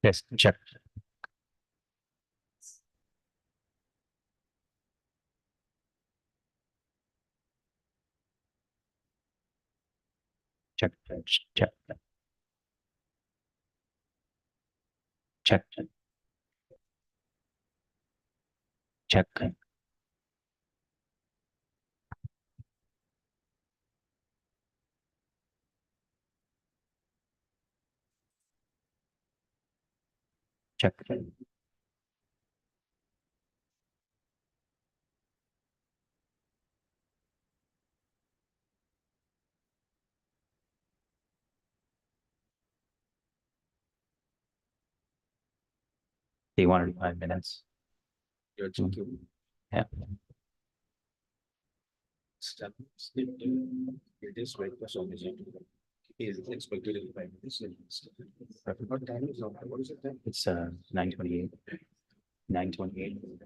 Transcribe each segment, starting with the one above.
Yes, check, check, check, check, check, check. Do you want to do 5 minutes? You're thinking Yeah. step it is right for some reason. Is expected in 5 minutes. What time is it? What is it then? It's 9:28. 9:28.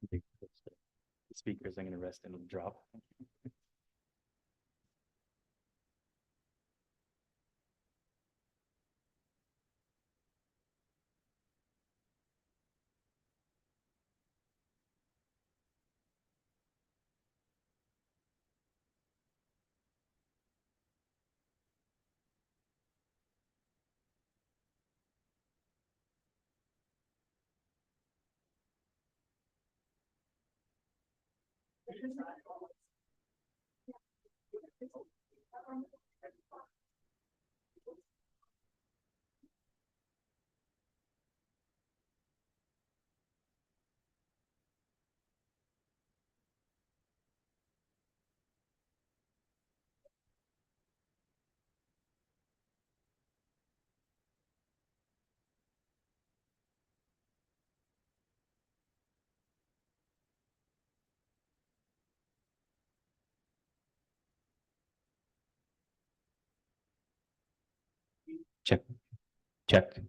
The speakers are going to rest and drop. Check, check.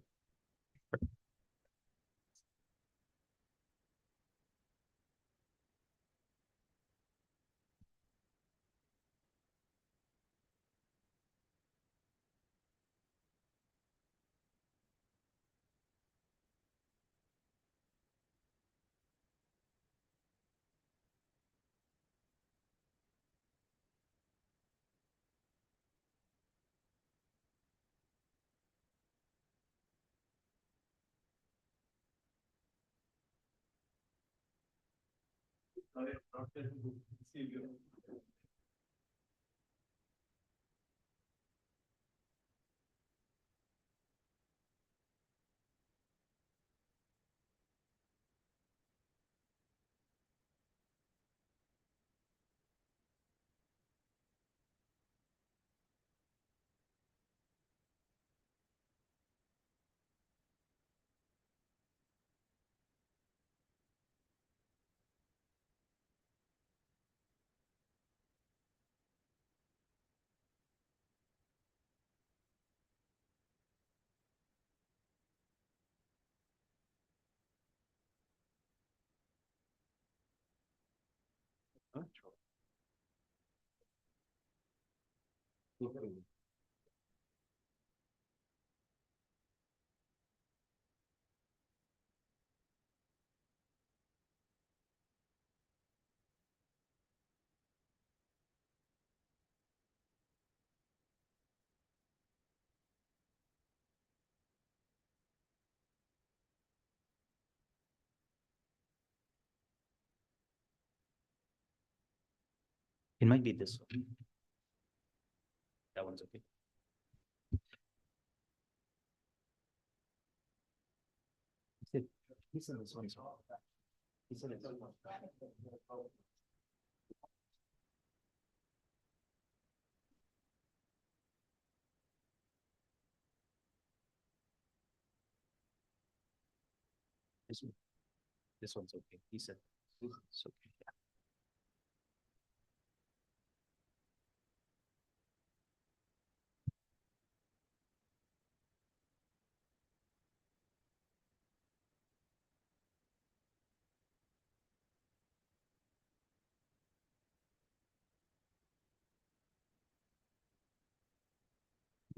It might be this one. That one's okay. He said this one's off. He said it's this one. This one's okay. He said it's okay. Yeah.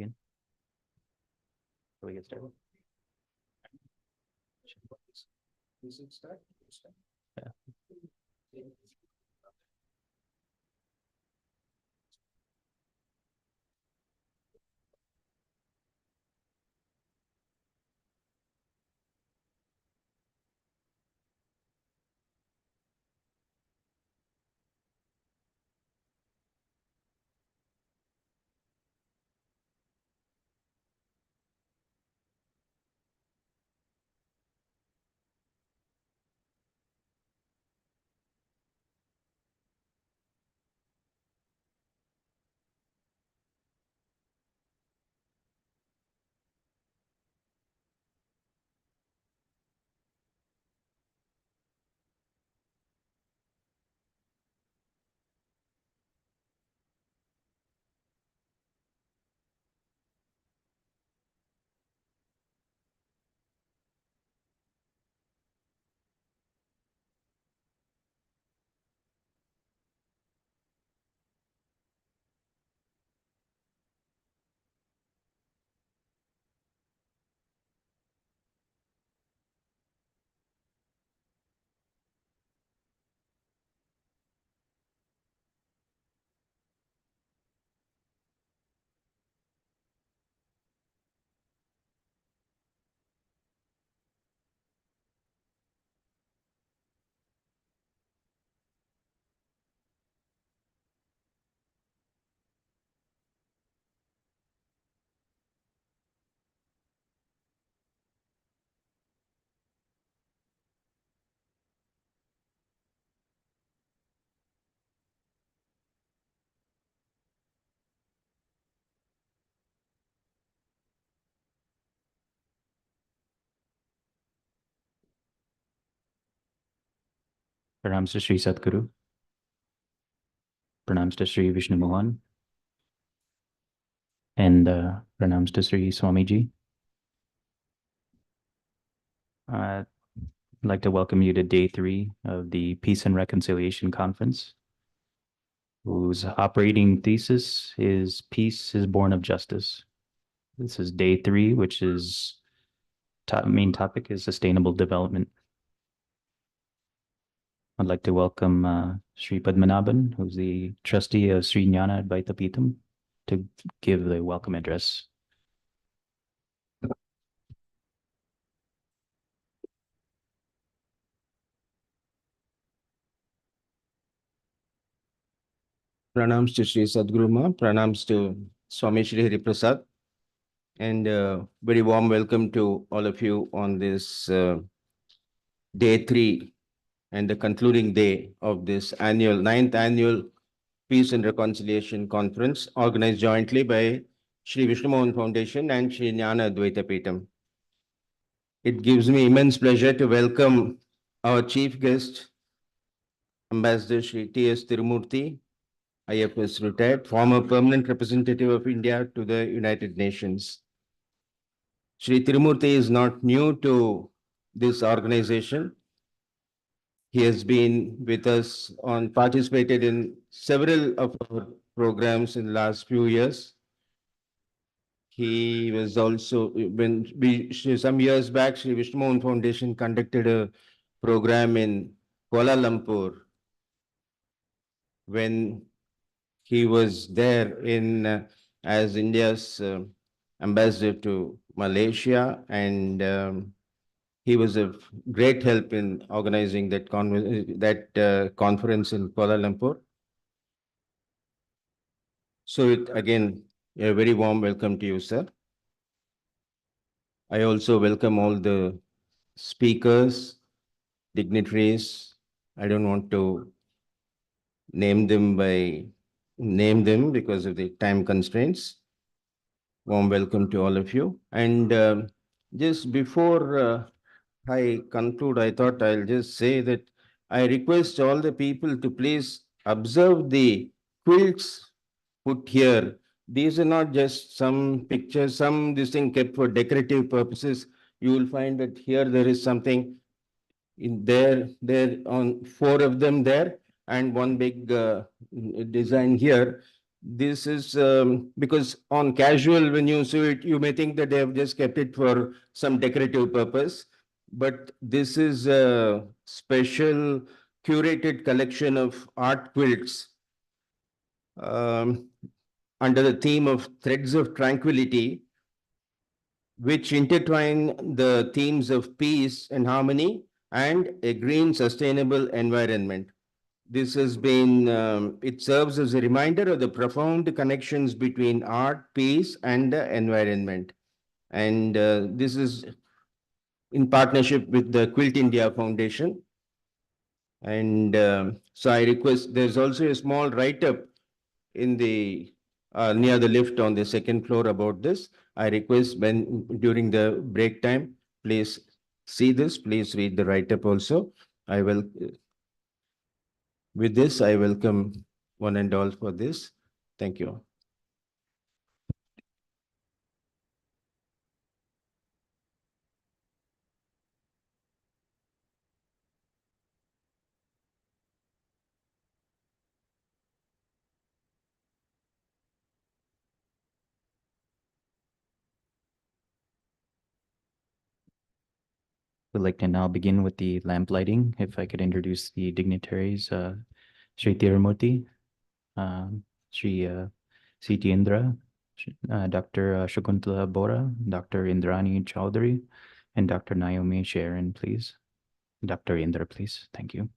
begin? Shall we get started? Is it start? Yeah. Pranams to Sri Sadguru. Pranams to Sri Vishnu Mohan. And pranams to Sri Swamiji. I'd like to welcome you to day 3 of the Peace and Reconciliation Conference, whose operating thesis is Peace is Born of Justice. This is day 3, which is main topic is sustainable development. I'd like to welcome Sri Padmanabhan, who's the trustee of Sri Jnana Advaita Peetham, to give the welcome address. Pranams to Sri Sadguru Ma, pranams to Swami Shri Hari Prasad, and very warm welcome to all of you on this day 3 and the concluding day of this 9th annual Peace and Reconciliation Conference organized jointly by Shri Vishnu Mohan Foundation and Shri Jnana Advaita Peetham. It gives me immense pleasure to welcome our chief guest, Ambassador Shri T.S. Tirumurthy, IFS retired, former permanent representative of India to the United Nations. Shri Tirumurthy is not new to this organization. He has been with us participated in several of our programs in the last few years. He was also, some years back, Shri Vishnu Mohan Foundation conducted a program in Kuala Lumpur when he was there as India's ambassador to Malaysia, and he was a great help in organizing that conference in Kuala Lumpur. So again, a very warm welcome to you, sir. I also welcome all the speakers, dignitaries. I don't want to name them because of the time constraints. Warm welcome to all of you. And just before I conclude, I thought I'll just say that I request all the people to please observe the quilts put here. These are not just some pictures, this thing kept for decorative purposes. You will find that here there is something in there on 4 of them there, and one big design here. This is because on casual, when you see it, you may think that they have just kept it for some decorative purpose. But this is a special curated collection of art quilts um, under the theme of Threads of Tranquility, which intertwine the themes of peace and harmony and a green, sustainable environment. This has been, it serves as a reminder of the profound connections between art, peace, and the environment. And this is in partnership with the Quilt India Foundation. And so I request, there's also a small write-up in the near the lift on the second floor about this. I request when during the break time, please see this, please read the write-up also. I will, with this, I welcome one and all for this. Thank you. We'd like to now begin with the lamp lighting. If I could introduce the dignitaries, Sri Tirumurti, Sri C.T. Indra, Dr. Shakuntala Bora, Dr. Indrani Chowdhury, and Dr. Naomi Sharon, please. Dr. Indra, please. Thank you.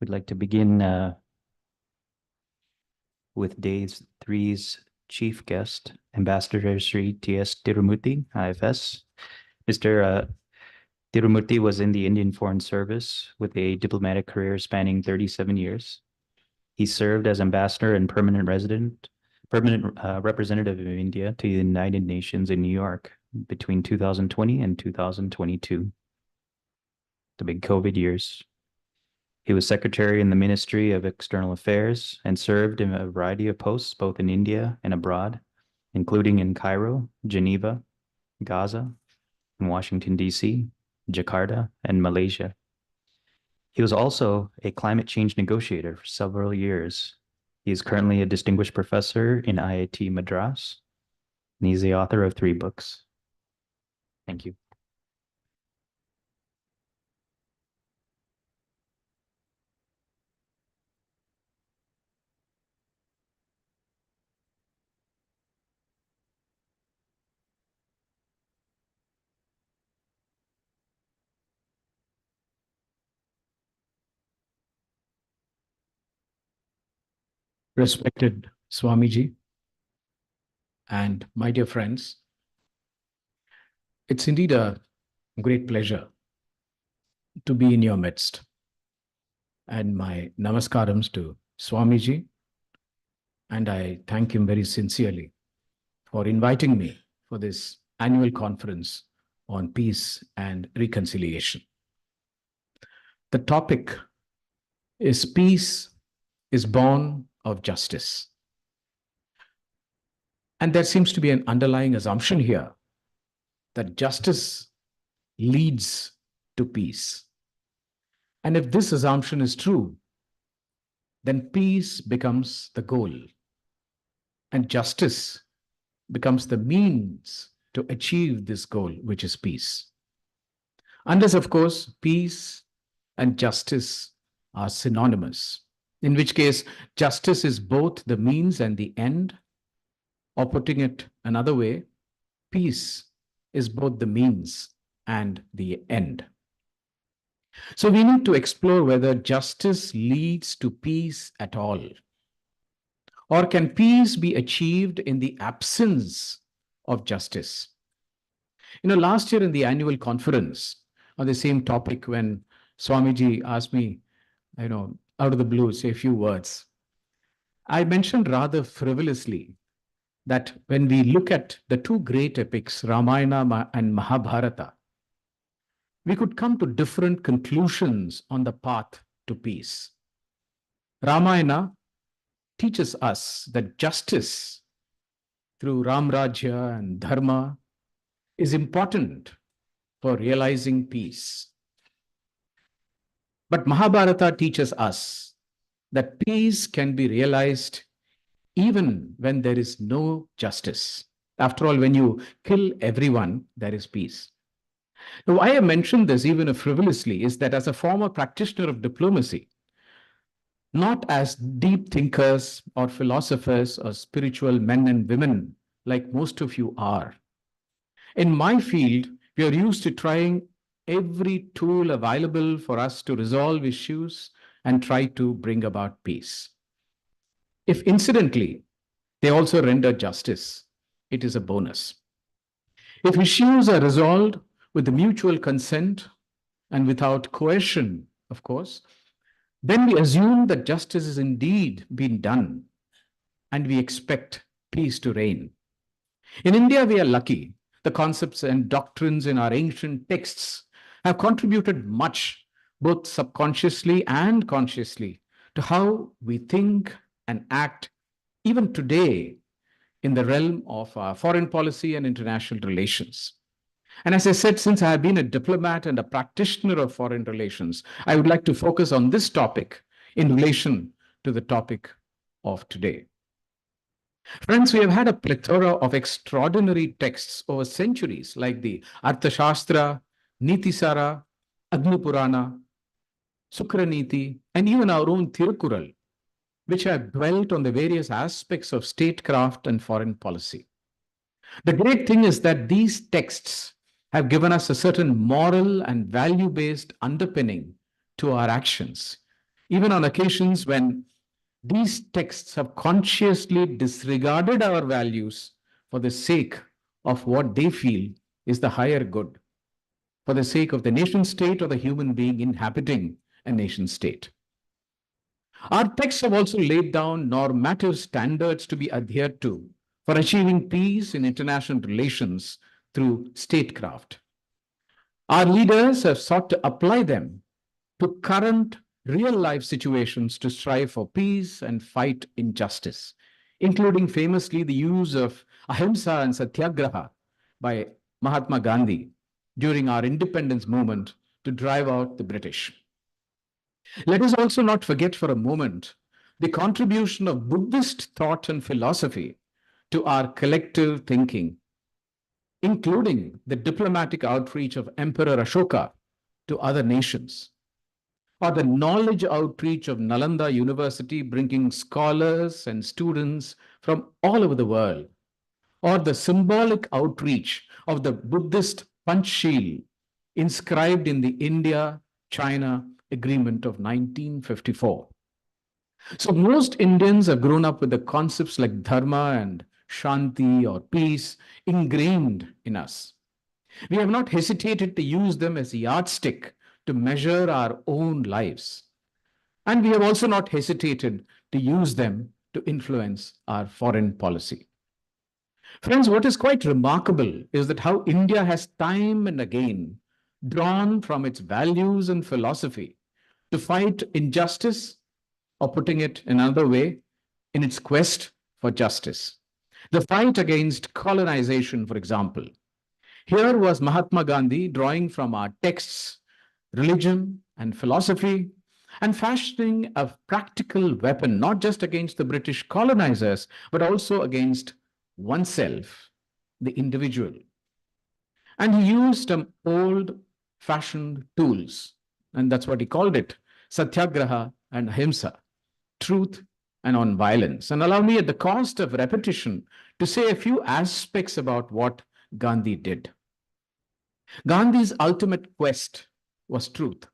We'd like to begin with day three's chief guest, Ambassador Sri T.S. Tirumurti, IFS. Mr. Tirumurti was in the Indian Foreign Service with a diplomatic career spanning 37 years. He served as ambassador and permanent representative of India to the United Nations in New York between 2020 and 2022, the big COVID years. He was secretary in the Ministry of External Affairs and served in a variety of posts both in India and abroad, including in Cairo, Geneva, Gaza, and Washington, D.C., Jakarta, and Malaysia. He was also a climate change negotiator for several years He is currently a distinguished professor in IIT Madras, and he's the author of 3 books. Thank you. Respected Swamiji and my dear friends, it's indeed a great pleasure to be in your midst. And my namaskarams to Swamiji, and I thank him very sincerely for inviting me for this annual conference on peace and reconciliation. The topic is peace is born of justice. And there seems to be an underlying assumption here that justice leads to peace. And if this assumption is true, then peace becomes the goal and justice becomes the means to achieve this goal, which is peace. Unless, of course, peace and justice are synonymous, in which case justice is both the means and the end, or putting it another way, peace is both the means and the end. So we need to explore whether justice leads to peace at all. Or can peace be achieved in the absence of justice? Last year in the annual conference on the same topic, when Swamiji asked me, out of the blue, say a few words, I mentioned rather frivolously that when we look at the 2 great epics, Ramayana and Mahabharata, we could come to different conclusions on the path to peace. Ramayana teaches us that justice through Ramrajya and Dharma is important for realizing peace. But Mahabharata teaches us that peace can be realized even when there is no justice. After all, when you kill everyone, there is peace. Now, why I mentioned this even frivolously is that as a former practitioner of diplomacy, not as deep thinkers or philosophers or spiritual men and women like most of you are. In my field, we are used to trying every tool available for us to resolve issues and try to bring about peace. If incidentally, they also render justice, it is a bonus. If issues are resolved with the mutual consent and without coercion, of course, then we assume that justice is indeed being done and we expect peace to reign. In India, we are lucky. The concepts and doctrines in our ancient texts have contributed much, both subconsciously and consciously, to how we think and act even today in the realm of foreign policy and international relations. And as I said, since I have been a diplomat and a practitioner of foreign relations, I would like to focus on this topic in relation to the topic of today. Friends, we have had a plethora of extraordinary texts over centuries, like the Arthashastra, Nitisara, Agni Purana, Sukraniti, and even our own Thirukural, which have dwelt on the various aspects of statecraft and foreign policy. The great thing is that these texts have given us a certain moral and value-based underpinning to our actions, even on occasions when these texts have consciously disregarded our values for the sake of what they feel is the higher good, for the sake of the nation state or the human being inhabiting a nation state. Our texts have also laid down normative standards to be adhered to for achieving peace in international relations through statecraft. Our leaders have sought to apply them to current real-life situations to strive for peace and fight injustice, including famously the use of ahimsa and satyagraha by Mahatma Gandhi during our independence movement to drive out the British. Let us also not forget for a moment the contribution of Buddhist thought and philosophy to our collective thinking, including the diplomatic outreach of Emperor Ashoka to other nations, or the knowledge outreach of Nalanda University bringing scholars and students from all over the world, or the symbolic outreach of the Buddhist Panchsheel inscribed in the India-China Agreement of 1954. So most Indians have grown up with the concepts like dharma and shanti or peace ingrained in us. We have not hesitated to use them as a yardstick to measure our own lives. And we have also not hesitated to use them to influence our foreign policy. Friends, what is quite remarkable is that how India has time and again drawn from its values and philosophy to fight injustice, or putting it another way, in its quest for justice. The fight against colonization, for example. Here was Mahatma Gandhi drawing from our texts, religion, and philosophy, and fashioning a practical weapon, not just against the British colonizers, but also against oneself, the individual. And he used some old-fashioned tools, and that's what he called it, satyagraha and ahimsa, truth and non-violence. And allow me, at the cost of repetition, to say a few aspects about what Gandhi did. Gandhi's ultimate quest was truth.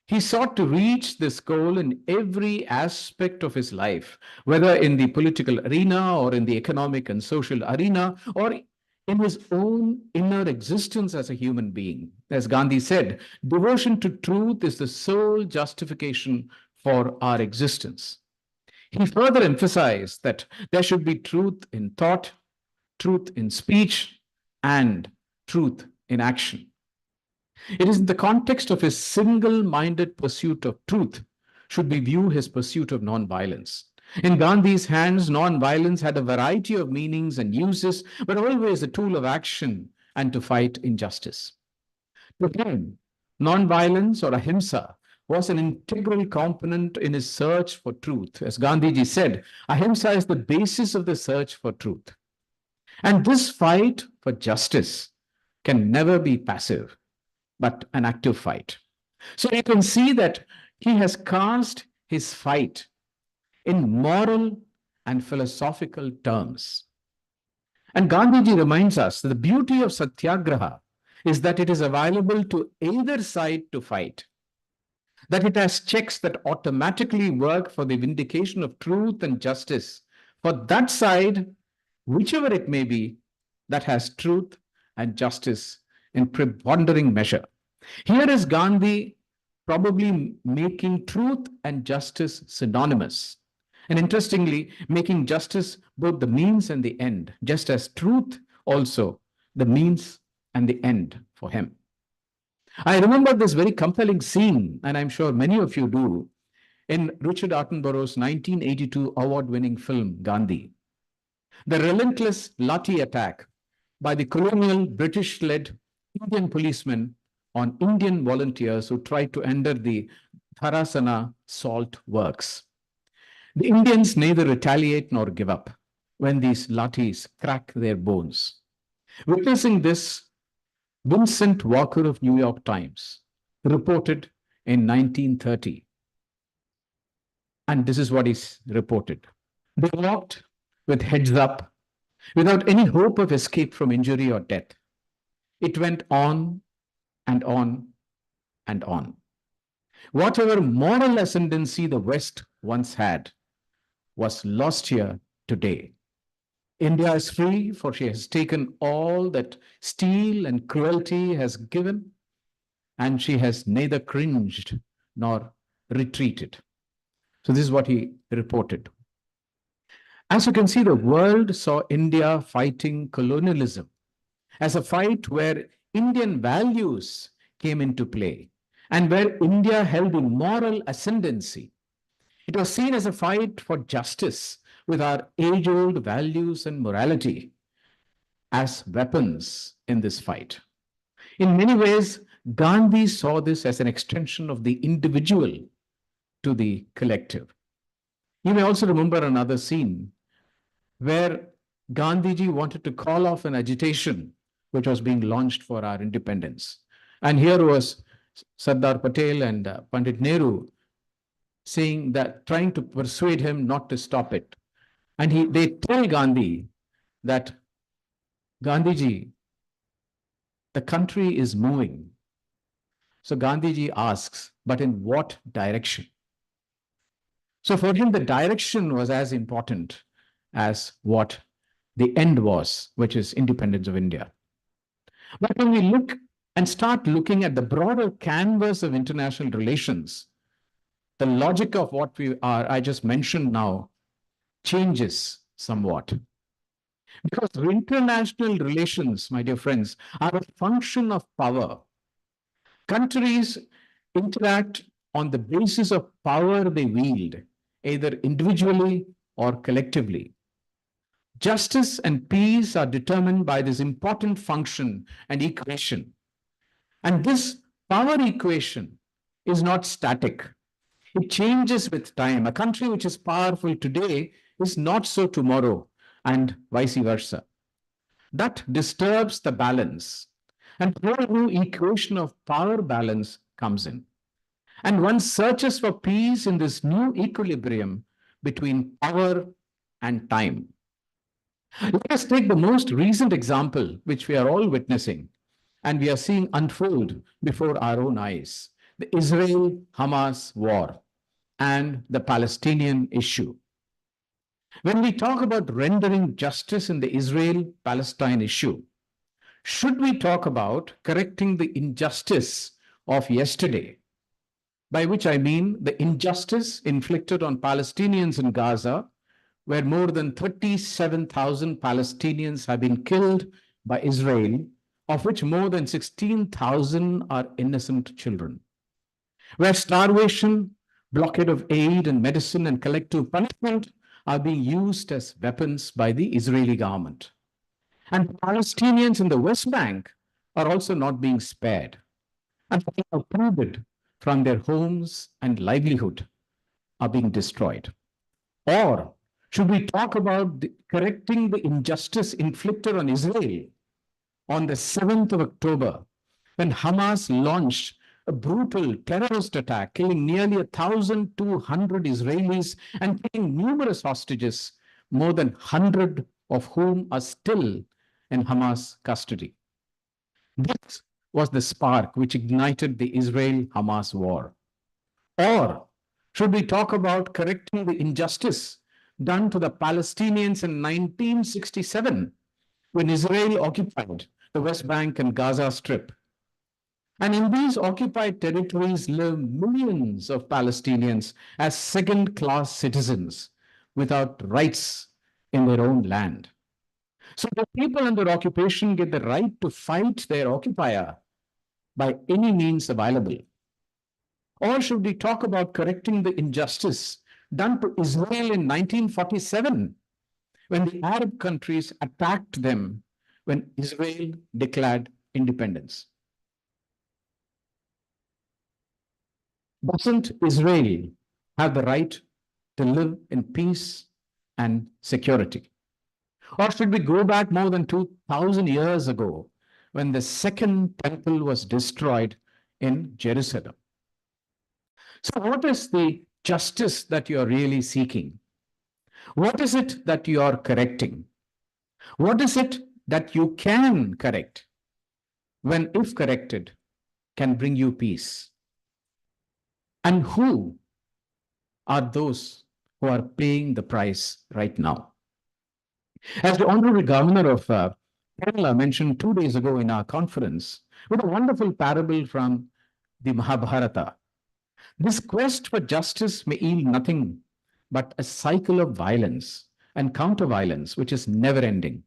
He sought to reach this goal in every aspect of his life, whether in the political arena or in the economic and social arena, or in his own inner existence as a human being. As Gandhi said, devotion to truth is the sole justification for our existence. He further emphasized that there should be truth in thought, truth in speech, and truth in action. It is in the context of his single-minded pursuit of truth should we view his pursuit of non-violence. In Gandhi's hands, non-violence had a variety of meanings and uses, but always a tool of action and to fight injustice. To him, non-violence or ahimsa was an integral component in his search for truth. As Gandhiji said, ahimsa is the basis of the search for truth. And this fight for justice can never be passive, but an active fight. So you can see that he has cast his fight in moral and philosophical terms. And Gandhiji reminds us that the beauty of satyagraha is that it is available to either side to fight, that it has checks that automatically work for the vindication of truth and justice for that side, whichever it may be, that has truth and justice in prepondering measure. Here is Gandhi probably making truth and justice synonymous. And interestingly, making justice both the means and the end, just as truth also the means and the end for him. I remember this very compelling scene, and I'm sure many of you do, in Richard Attenborough's 1982 award-winning film, Gandhi. The relentless lathi attack by the colonial British-led Indian policemen on Indian volunteers who tried to enter the Tharasana salt works. The Indians neither retaliate nor give up when these lathis crack their bones. Witnessing this, Vincent Walker of New York Times reported in 1930. And this is what he reported. They walked with heads up, without any hope of escape from injury or death. It went on and on and on. Whatever moral ascendancy the West once had was lost here today. India is free, for she has taken all that steel and cruelty has given, and she has neither cringed nor retreated. So this is what he reported. As you can see, the world saw India fighting colonialism as a fight where Indian values came into play and where India held a moral ascendancy. It was seen as a fight for justice with our age-old values and morality as weapons in this fight. In many ways, Gandhi saw this as an extension of the individual to the collective. You may also remember another scene where Gandhiji wanted to call off an agitation which was being launched for our independence. And here was Sardar Patel and Pandit Nehru saying that, trying to persuade him not to stop it. And they tell Gandhi that, Gandhiji, the country is moving. So Gandhiji asks, but in what direction? So for him, the direction was as important as what the end was, which is independence of India. But when we look and start looking at the broader canvas of international relations, the logic of what I just mentioned now changes somewhat. Because international relations, my dear friends, are a function of power. Countries interact on the basis of power they wield, either individually or collectively. Justice and peace are determined by this important function and equation. And this power equation is not static. It changes with time. A country which is powerful today is not so tomorrow, and vice versa. That disturbs the balance. And a whole new equation of power balance comes in. And one searches for peace in this new equilibrium between power and time. Let us take the most recent example, which we are all witnessing, and we are seeing unfold before our own eyes, the Israel-Hamas war and the Palestinian issue. When we talk about rendering justice in the Israel-Palestine issue, should we talk about correcting the injustice of yesterday? By which I mean the injustice inflicted on Palestinians in Gaza, where more than 37,000 Palestinians have been killed by Israel, of which more than 16,000 are innocent children. Where starvation, blockade of aid and medicine, and collective punishment are being used as weapons by the Israeli government. And Palestinians in the West Bank are also not being spared and are uprooted from their homes, and livelihood are being destroyed. Or should we talk about correcting the injustice inflicted on Israel on the 7th of October, when Hamas launched a brutal terrorist attack, killing nearly 1,200 Israelis and taking numerous hostages, more than 100 of whom are still in Hamas custody. This was the spark which ignited the Israel-Hamas war. Or should we talk about correcting the injustice done to the Palestinians in 1967, when Israel occupied the West Bank and Gaza Strip? And in these occupied territories live millions of Palestinians as second-class citizens without rights in their own land. So the people under occupation get the right to fight their occupier by any means available. Or should we talk about correcting the injustice done to Israel in 1947, when the Arab countries attacked them when Israel declared independence? Doesn't Israel have the right to live in peace and security? Or should we go back more than 2,000 years ago, when the second temple was destroyed in Jerusalem? So what is the justice that you are really seeking? What is it that you are correcting? What is it that you can correct when, if corrected, can bring you peace? And who are those who are paying the price right now? As the Honorable Governor of Kerala mentioned 2 days ago in our conference, with a wonderful parable from the Mahabharata, this quest for justice may yield nothing but a cycle of violence and counter-violence, which is never-ending.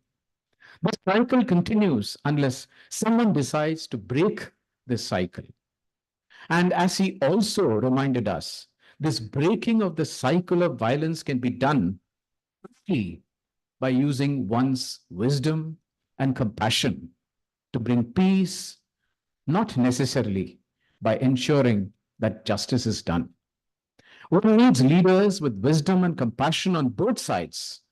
This cycle continues unless someone decides to break this cycle. And as he also reminded us, this breaking of the cycle of violence can be done only by using one's wisdom and compassion to bring peace, not necessarily by ensuring that justice is done. One needs leaders with wisdom and compassion on both sides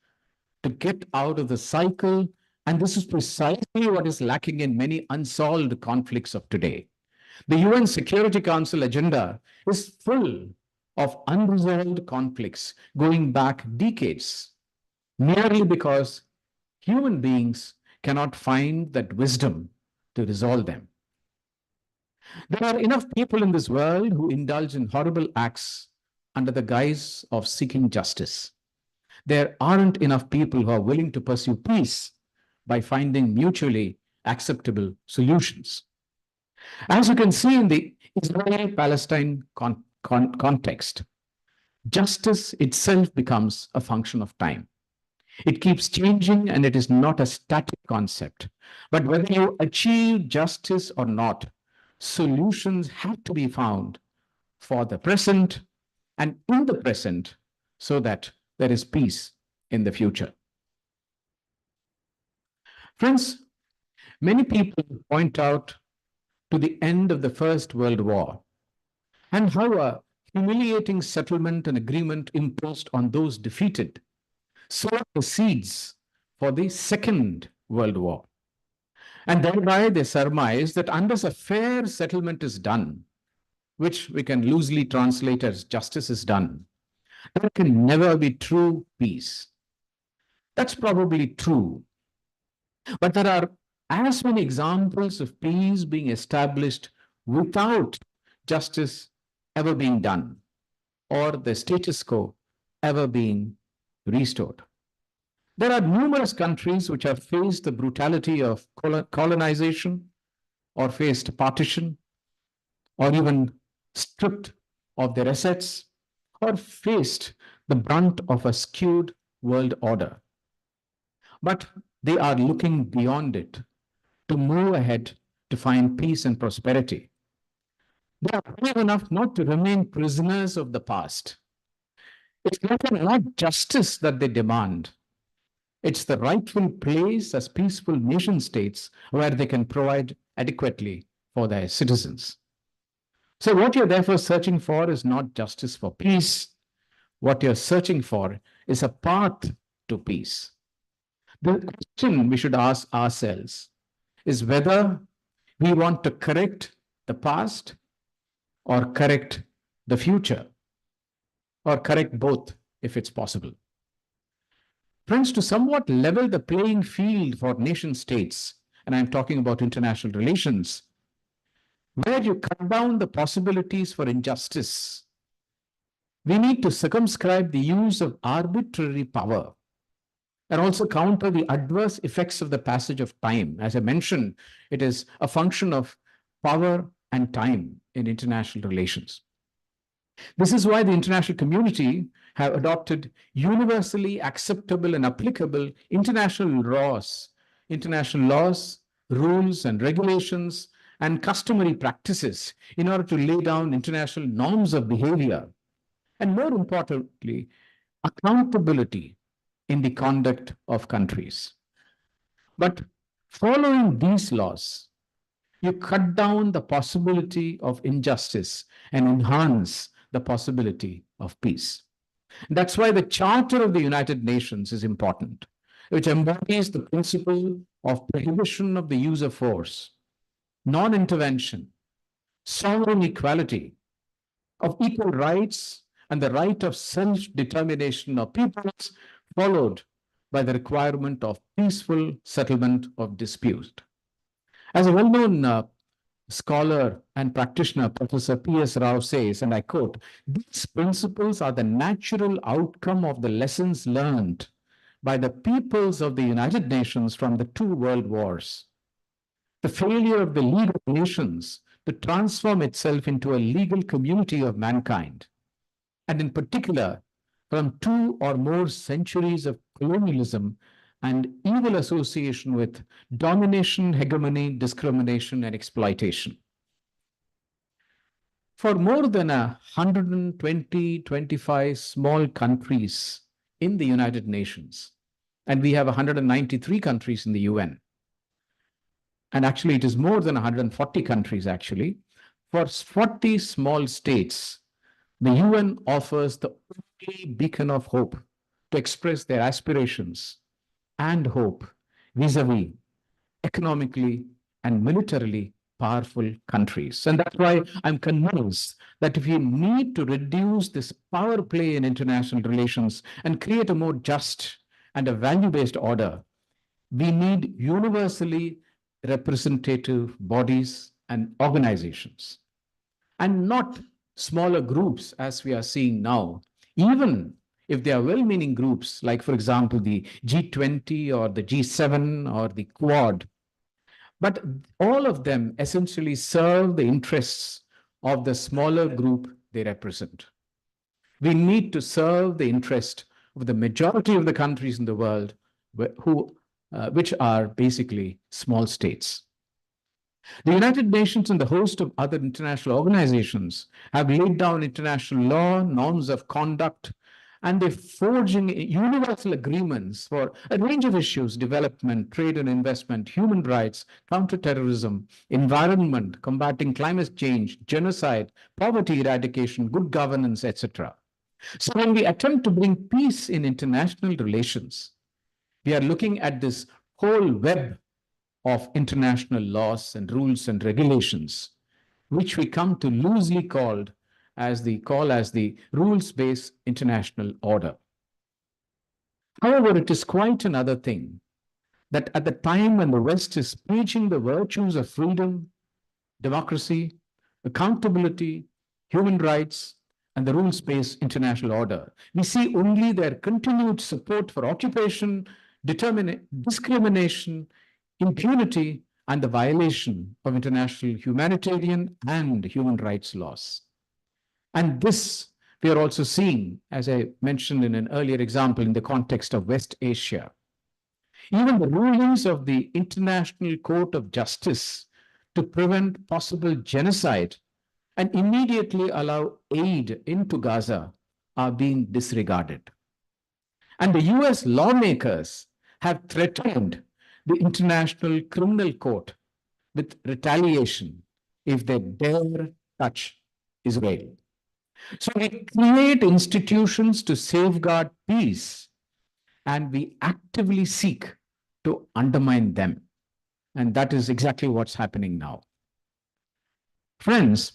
to get out of the cycle. And this is precisely what is lacking in many unsolved conflicts of today. The UN Security Council agenda is full of unresolved conflicts going back decades, merely because human beings cannot find that wisdom to resolve them. There are enough people in this world who indulge in horrible acts under the guise of seeking justice. There aren't enough people who are willing to pursue peace by finding mutually acceptable solutions. As you can see in the Israel-Palestine context, justice itself becomes a function of time. It keeps changing and it is not a static concept. But whether you achieve justice or not, solutions have to be found for the present and in the present so that there is peace in the future. Friends, many people point out to the end of the First World War and how a humiliating settlement and agreement imposed on those defeated sowed the seeds for the Second World War. And thereby they surmise that unless a fair settlement is done, which we can loosely translate as justice is done, there can never be true peace. That's probably true. But there are as many examples of peace being established without justice ever being done or the status quo ever being restored. There are numerous countries which have faced the brutality of colonization or faced partition or even stripped of their assets or faced the brunt of a skewed world order. But they are looking beyond it to move ahead to find peace and prosperity. They are brave enough not to remain prisoners of the past. It's not justice that they demand. It's the rightful place as peaceful nation states where they can provide adequately for their citizens. So what you're therefore searching for is not justice for peace. What you're searching for is a path to peace. The question we should ask ourselves is whether we want to correct the past or correct the future, or correct both if it's possible. Friends, to somewhat level the playing field for nation states, and I'm talking about international relations, where you cut down the possibilities for injustice, we need to circumscribe the use of arbitrary power and also counter the adverse effects of the passage of time. As I mentioned, it is a function of power and time in international relations. This is why the international community have adopted universally acceptable and applicable international laws, rules and regulations, and customary practices in order to lay down international norms of behavior, and more importantly, accountability in the conduct of countries. But following these laws, you cut down the possibility of injustice and enhance the possibility of peace. That's why the Charter of the United Nations is important, which embodies the principle of prohibition of the use of force, non-intervention, sovereign equality, of equal rights, and the right of self-determination of peoples, followed by the requirement of peaceful settlement of dispute. As a well-known scholar and practitioner, Professor P.S. Rao says, and I quote, "These principles are the natural outcome of the lessons learned by the peoples of the United Nations from the two world wars. The failure of the League of Nations to transform itself into a legal community of mankind, and in particular, from 2 or more centuries of colonialism and evil association with domination, hegemony, discrimination, and exploitation. For more than 125 small countries in the United Nations, and we have 193 countries in the UN, and actually it is more than 140 countries actually, for 40 small states, The UN offers the only beacon of hope to express their aspirations and hope vis-a-vis economically and militarily powerful countries. And that's why I'm convinced that if we need to reduce this power play in international relations and create a more just and a value-based order, we need universally representative bodies and organizations, and not smaller groups as we are seeing now, even if they are well-meaning groups, like, for example, the G20 or the G7 or the Quad. But all of them essentially serve the interests of the smaller group they represent. We need to serve the interest of the majority of the countries in the world which are basically small states. The United Nations and the host of other international organizations have laid down international law, norms of conduct, and they're forging universal agreements for a range of issues: development, trade and investment, human rights, counterterrorism, environment, combating climate change, genocide, poverty eradication, good governance, etc. So when we attempt to bring peace in international relations, we are looking at this whole web of international laws and rules and regulations, which we come to loosely call as the rules-based international order. However, it is quite another thing that at the time when the West is preaching the virtues of freedom, democracy, accountability, human rights, and the rules-based international order, we see only their continued support for occupation, discrimination, impunity, and the violation of international humanitarian and human rights laws. And this we are also seeing, as I mentioned in an earlier example, in the context of West Asia. Even the rulings of the International Court of Justice to prevent possible genocide and immediately allow aid into Gaza are being disregarded. And the US lawmakers have threatened the International Criminal Court with retaliation if they dare touch Israel. So we create institutions to safeguard peace, and we actively seek to undermine them. And that is exactly what's happening now. Friends,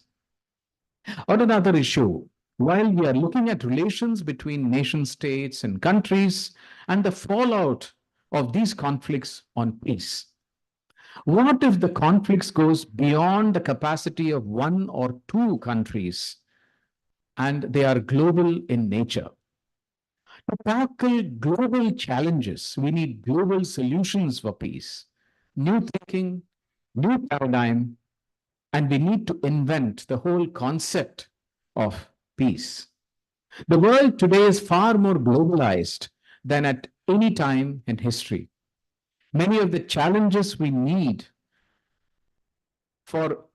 on another issue, while we are looking at relations between nation states and countries and the fallout of these conflicts on peace, what if the conflicts goes beyond the capacity of one or two countries and they are global in nature? To tackle global challenges, we need global solutions for peace, new thinking, new paradigm, and we need to invent the whole concept of peace. The world today is far more globalized than at any time in history. Many of the challenges we need for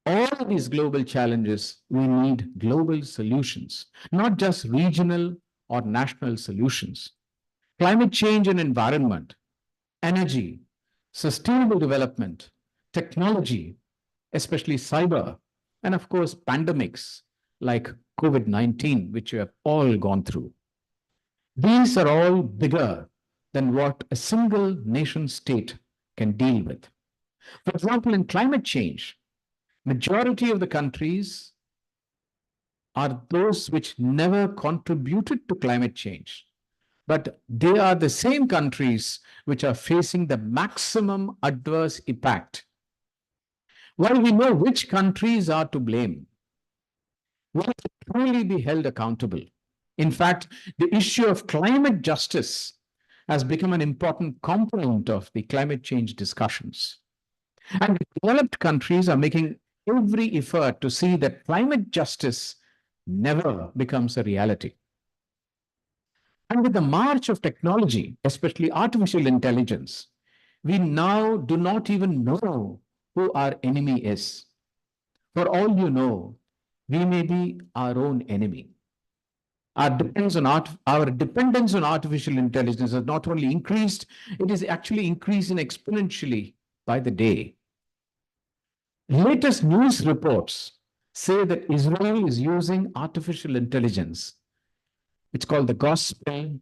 all of these global challenges, we need global solutions, not just regional or national solutions. Climate change and environment, energy, sustainable development, technology, especially cyber, and of course, pandemics like COVID-19, which we have all gone through. These are all bigger than what a single nation state can deal with. For example, in climate change, majority of the countries are those which never contributed to climate change, but they are the same countries which are facing the maximum adverse impact. While we know which countries are to blame, we have to truly be held accountable. In fact, the issue of climate justice has become an important component of the climate change discussions. And developed countries are making every effort to see that climate justice never becomes a reality. And with the march of technology, especially artificial intelligence, we now do not even know who our enemy is. For all you know, we may be our own enemy. Our dependence on artificial intelligence has not only increased, it is actually increasing exponentially by the day. Latest news reports say that Israel is using artificial intelligence. It's called the gospel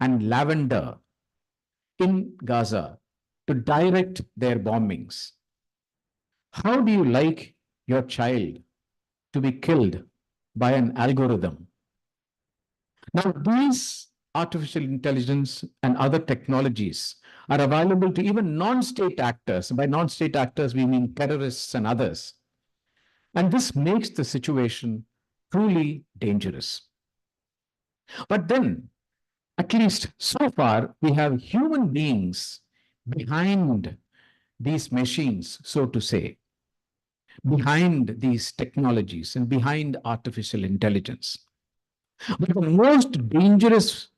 and lavender in Gaza to direct their bombings. How do you like your child to be killed by an algorithm? Now, these artificial intelligence and other technologies are available to even non-state actors. By non-state actors, we mean terrorists and others. And this makes the situation truly dangerous. But then, at least so far, we have human beings behind these machines, so to say, behind these technologies and behind artificial intelligence. But the most dangerous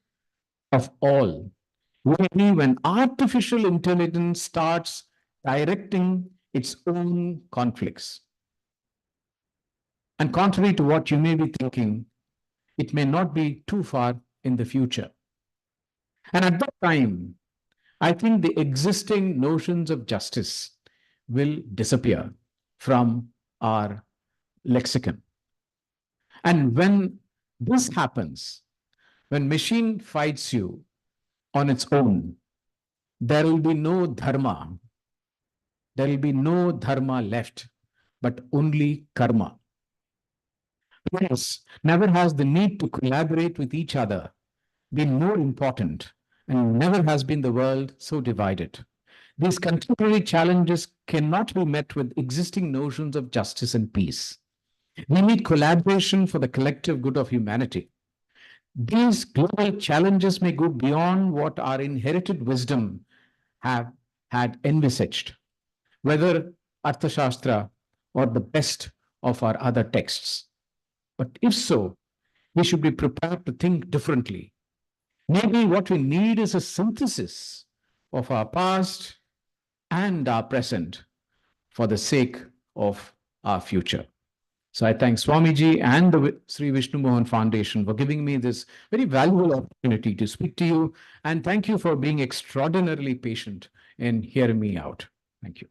of all will be when artificial intelligence starts directing its own conflicts. And contrary to what you may be thinking, it may not be too far in the future. And at that time, I think the existing notions of justice will disappear from our lexicon. And when this happens, when machine fights you on its own, there will be no dharma. There will be no dharma left, but only karma. Yes, never has the need to collaborate with each other been more important, and never has been the world so divided. These contemporary challenges cannot be met with existing notions of justice and peace. We need collaboration for the collective good of humanity. These global challenges may go beyond what our inherited wisdom have had envisaged, whether Arthashastra or the best of our other texts. But if so, we should be prepared to think differently. Maybe what we need is a synthesis of our past and our present for the sake of our future. So I thank Swamiji and the Sri Vishnu Mohan Foundation for giving me this very valuable opportunity to speak to you. And thank you for being extraordinarily patient in hearing me out. Thank you.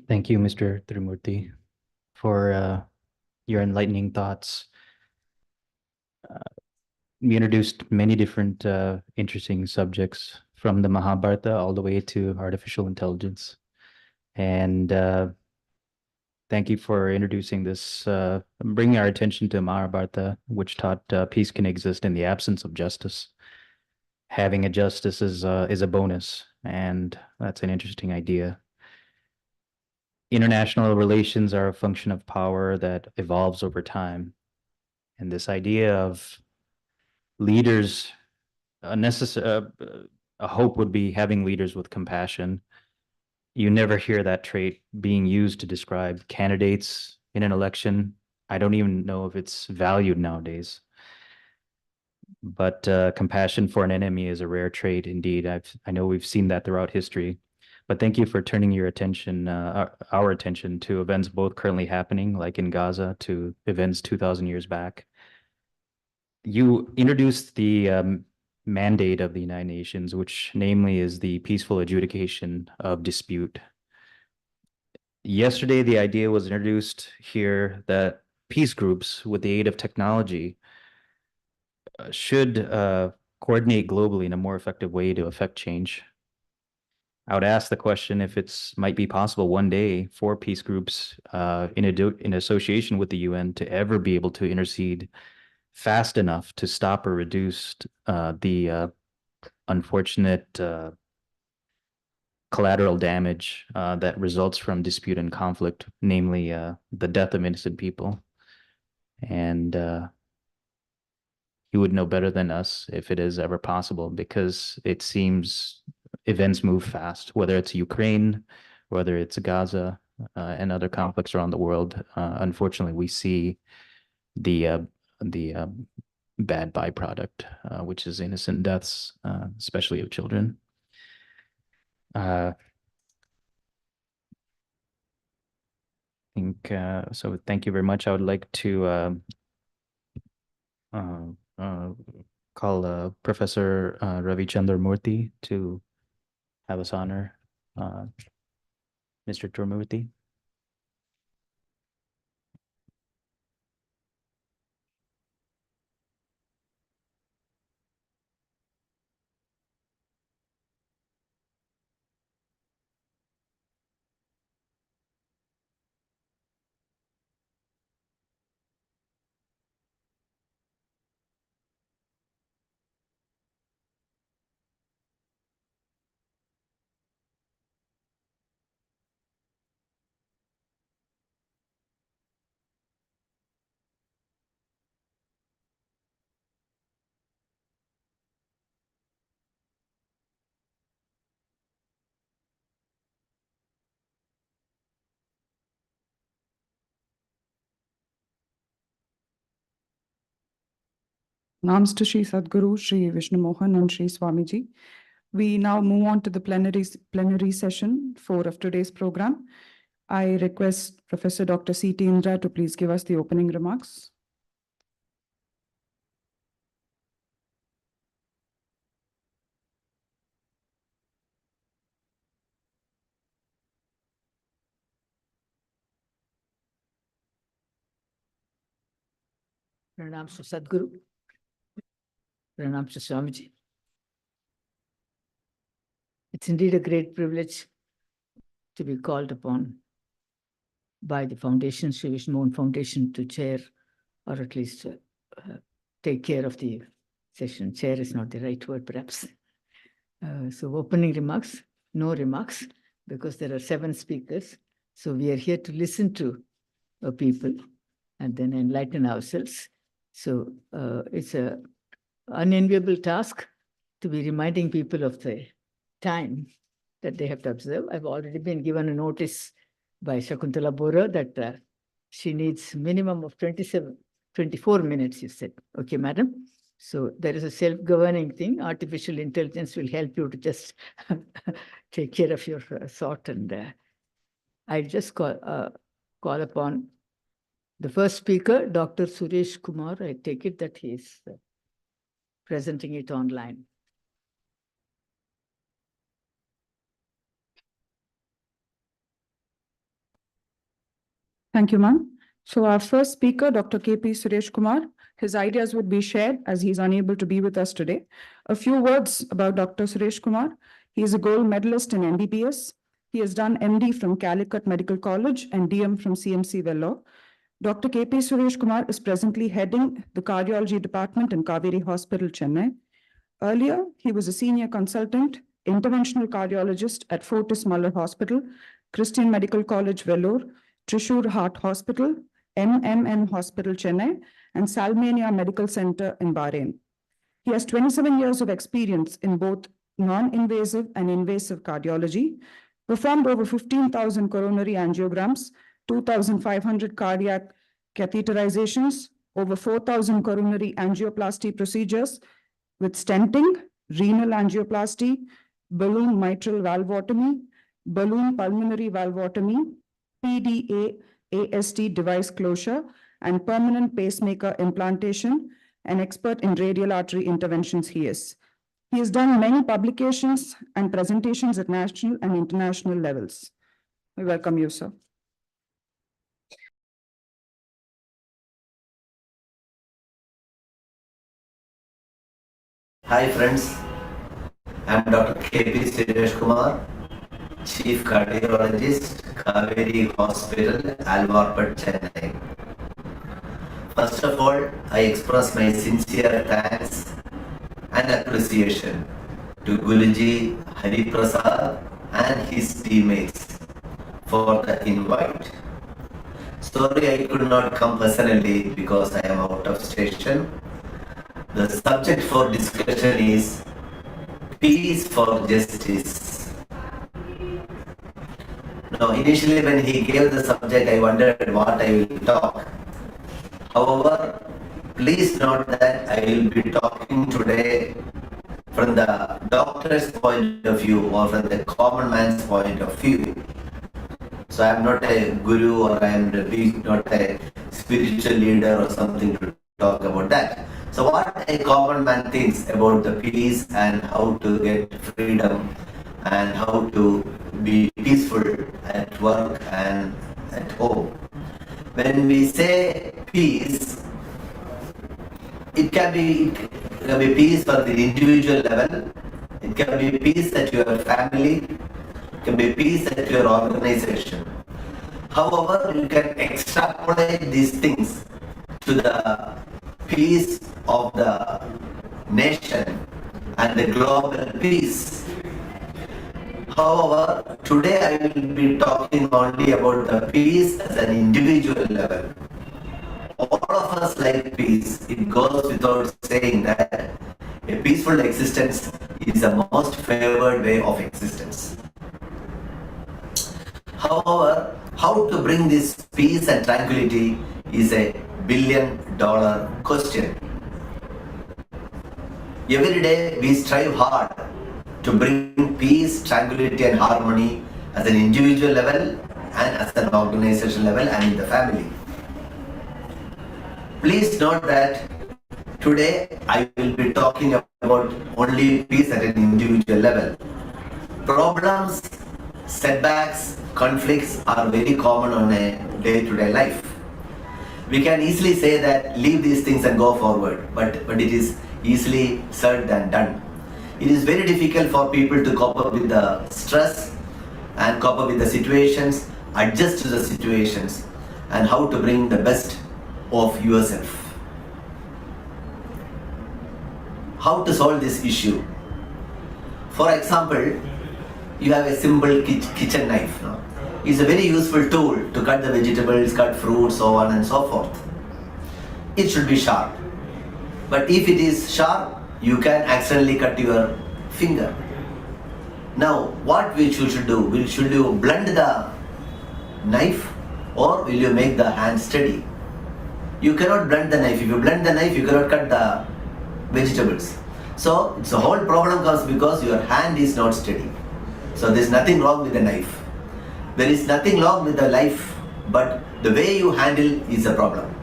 Thank you, Mr. Trimurti, for your enlightening thoughts. You introduced many different interesting subjects from the Mahabharata all the way to artificial intelligence. And thank you for introducing this, bringing our attention to Mahabharata, which taught peace can exist in the absence of justice. Having a justice is a bonus, and that's an interesting idea. International relations are a function of power that evolves over time. And this idea of leaders, a hope would be having leaders with compassion. You never hear that trait being used to describe candidates in an election. I don't even know if it's valued nowadays. But compassion for an enemy is a rare trait indeed. I know we've seen that throughout history. But thank you for turning your attention, our attention, to events both currently happening, like in Gaza, to events 2,000 years back. You introduced the mandate of the United Nations, which namely is the peaceful adjudication of dispute. Yesterday, the idea was introduced here that peace groups, with the aid of technology, should coordinate globally in a more effective way to affect change. I would ask the question if it's might be possible one day for peace groups in association with the UN to ever be able to intercede fast enough to stop or reduce the unfortunate collateral damage that results from dispute and conflict, namely the death of innocent people. And you would know better than us if it is ever possible, because it seems events move fast, whether it's Ukraine, whether it's Gaza, and other conflicts around the world. Unfortunately, we see the bad byproduct, which is innocent deaths, especially of children. so thank you very much. I would like to call Professor Ravi Chandramurthy to have us honor Mr. Trimurthy. Namaste Shri Sadguru, Shri Vishnu Mohan and Shri Swamiji. We now move on to the plenary session 4 of today's program. I request Professor Dr. C.T. Indra to please give us the opening remarks. Pranam to Sadguru. Pranam to Swamiji. It's indeed a great privilege to be called upon by the Foundation, Sri Vishnu Mohan Foundation, to chair, or at least take care of the session. Chair is not the right word, perhaps. So opening remarks, no remarks, because there are 7 speakers. So we are here to listen to people and then enlighten ourselves. So it's an unenviable task to be reminding people of the time that they have to observe. I've already been given a notice by Shakuntala Bora that she needs minimum of 24 minutes, you said. Okay, madam. So there is a self-governing thing. Artificial intelligence will help you to just take care of your thought. And I just call upon the first speaker, Dr. Suresh Kumar. I take it that he is presenting it online. Thank you, ma'am. So our first speaker, Dr. K.P. Suresh Kumar, his ideas would be shared as he's unable to be with us today. A few words about Dr. Suresh Kumar. He is a gold medalist in MBBS. He has done MD from Calicut Medical College and DM from CMC Vellore. Dr. K.P. Suresh Kumar is presently heading the cardiology department in Kaveri Hospital, Chennai. Earlier, he was a senior consultant, interventional cardiologist at Fortis Muller Hospital, Christian Medical College, Vellore, Trishur Heart Hospital, MMN Hospital, Chennai, and Salmania Medical Center in Bahrain. He has 27 years of experience in both non-invasive and invasive cardiology, performed over 15,000 coronary angiograms, 2,500 cardiac catheterizations, over 4,000 coronary angioplasty procedures with stenting, renal angioplasty, balloon mitral valvotomy, balloon pulmonary valvotomy, PDA AST device closure, and permanent pacemaker implantation, an expert in radial artery interventions he is. He has done many publications and presentations at national and international levels. We welcome you, sir. Hi friends, I am Dr. K.P. Suresh Kumar, Chief Cardiologist, Kaveri Hospital, Alvarpet, Chennai. First of all, I express my sincere thanks and appreciation to Guruji Hari Prasad and his teammates for the invite. Sorry I could not come personally because I am out of station. The subject for discussion is peace for justice. Now, initially when he gave the subject, I wondered what I will talk. However, please note that I will be talking today from the doctor's point of view or from the common man's point of view. So I am not a guru or I am not a spiritual leader or something to talk about that. So what a common man thinks about the peace and how to get freedom and how to be peaceful at work and at home. When we say peace, it can be peace for the individual level, it can be peace at your family, it can be peace at your organization. However, you can extrapolate these things to the peace of the nation and the global peace. However, today I will be talking only about the peace as an individual level. All of us like peace. It goes without saying that a peaceful existence is the most favored way of existence. However, how to bring this peace and tranquility is a billion-dollar question. Every day we strive hard to bring peace, tranquility and harmony at an individual level and at an organization level and in the family. Please note that today I will be talking about only peace at an individual level. Problems, setbacks, conflicts are very common on a day-to-day life. We can easily say that leave these things and go forward, but it is easily said than done. It is very difficult for people to cope up with the stress and cope up with the situations, adjust to the situations, and how to bring the best of yourself. How to solve this issue? For example, you have a simple kitchen knife. No? It's a very useful tool to cut the vegetables, cut fruits, so on and so forth. It should be sharp. But if it is sharp, you can accidentally cut your finger. Now, what we should do? Should you blunt the knife or will you make the hand steady? You cannot blunt the knife. If you blunt the knife, you cannot cut the vegetables. So, the whole problem comes because your hand is not steady. So, there is nothing wrong with the knife. There is nothing wrong with the life, but the way you handle is a problem.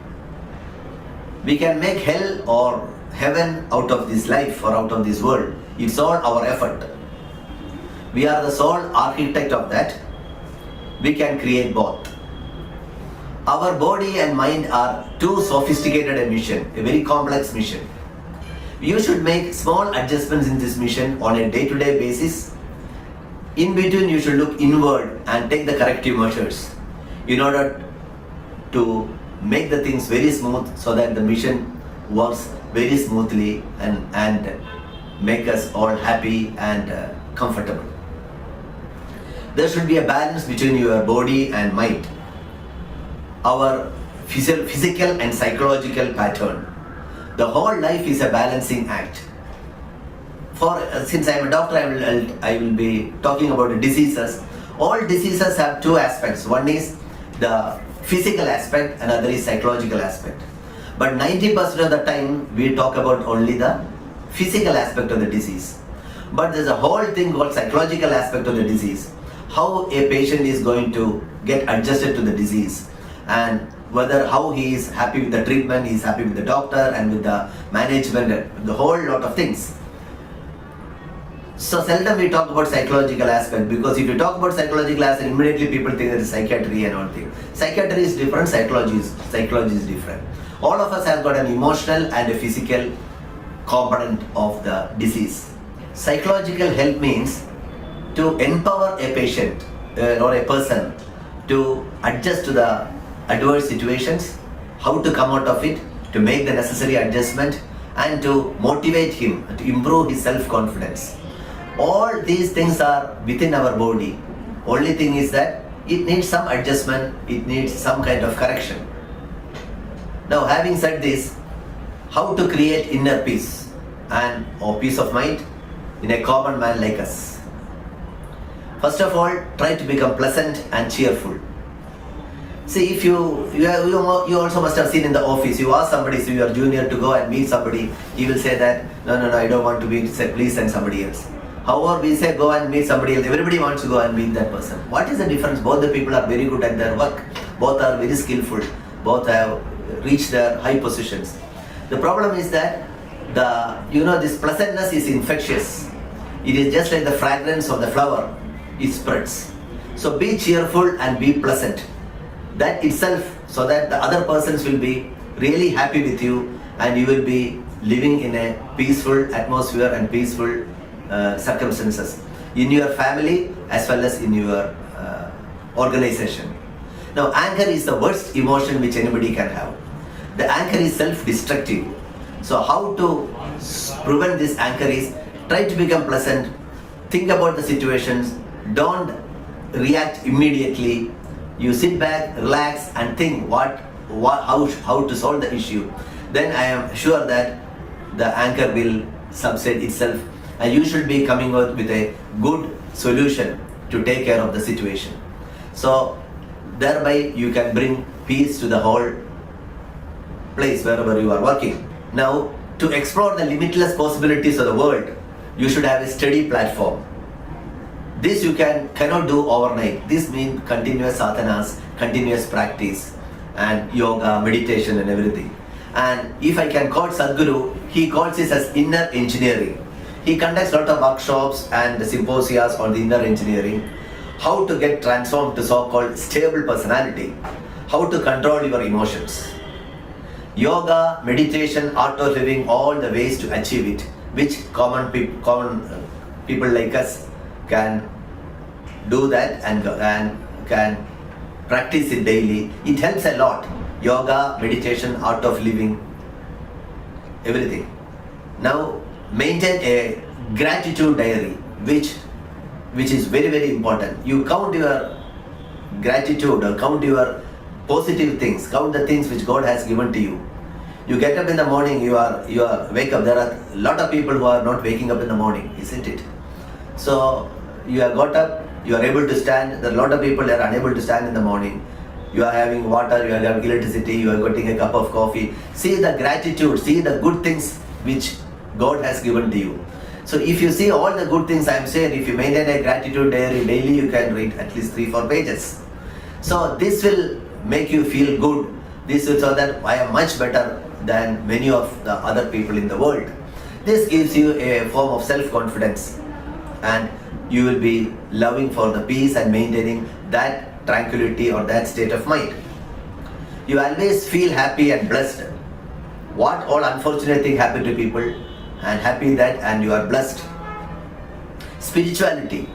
We can make hell or heaven out of this life or out of this world. It's all our effort. We are the sole architect of that. We can create both. Our body and mind are too sophisticated a mission, a very complex mission. You should make small adjustments in this mission on a day-to-day basis. In between, you should look inward and take the corrective measures in order to make the things very smooth so that the mission works very smoothly and make us all happy and comfortable. There should be a balance between your body and mind. Our physical and psychological pattern. The whole life is a balancing act. Since I am a doctor, I will be talking about diseases. All diseases have two aspects. One is the physical aspect, another is psychological aspect. But 90% of the time, we talk about only the physical aspect of the disease. But there's a whole thing called psychological aspect of the disease. How a patient is going to get adjusted to the disease and whether how he is happy with the treatment, he is happy with the doctor and with the management, the whole lot of things. So seldom we talk about psychological aspect because if you talk about psychological aspect, immediately people think that it's psychiatry and all things. Psychiatry is different, psychology is different. All of us have got an emotional and a physical component of the disease. Psychological help means to empower a patient or a person to adjust to the adverse situations, how to come out of it, to make the necessary adjustment and to motivate him, to improve his self-confidence. All these things are within our body. Only thing is that it needs some adjustment, it needs some kind of correction. Now having said this, how to create inner peace or peace of mind in a common man like us? First of all, try to become pleasant and cheerful. See, if you also must have seen in the office, you ask somebody, so your junior to go and meet somebody, he will say that, no, I don't want to meet, please send somebody else. However, we say go and meet somebody else. Everybody wants to go and meet that person. What is the difference? Both the people are very good at their work. Both are very skillful. Both have reached their high positions. The problem is that this pleasantness is infectious. It is just like the fragrance of the flower. It spreads. So be cheerful and be pleasant. That itself, so that the other persons will be really happy with you, and you will be living in a peaceful atmosphere and peaceful circumstances in your family as well as in your organization. Now, anger is the worst emotion which anybody can have. The anger is self-destructive. So how to prevent this anger is try to become pleasant, think about the situations, don't react immediately. You sit back, relax and think how to solve the issue. Then I am sure that the anger will subside itself, and you should be coming out with a good solution to take care of the situation. So thereby you can bring peace to the whole place wherever you are working. Now, to explore the limitless possibilities of the world, you should have a steady platform. This you cannot do overnight. This means continuous sadhanas, continuous practice, and yoga, meditation and everything. And if I can quote Sadhguru, he calls this as inner engineering. He conducts a lot of workshops and symposia on the inner engineering. How to get transformed to so-called stable personality. How to control your emotions. Yoga, meditation, art of living, all the ways to achieve it, which common people like us can do that and can practice it daily. It helps a lot. Yoga, meditation, art of living, everything. Now, maintain a gratitude diary, which is very, very important. You count your gratitude or count your positive things, count the things which God has given to you. You get up in the morning, you wake up. There are a lot of people who are not waking up in the morning, isn't it? So you have got up, you are able to stand. There are a lot of people that are unable to stand in the morning. You are having water, you are having electricity, you are getting a cup of coffee. See the gratitude, see the good things which God has given to you. So if you see all the good things I am saying, if you maintain a gratitude diary daily, you can read at least 3-4 pages. So this will make you feel good. This will show that I am much better than many of the other people in the world. This gives you a form of self-confidence, and you will be loving for the peace and maintaining that tranquility or that state of mind. You always feel happy and blessed. What all unfortunate thing happened to people, and happy that and you are blessed. Spirituality.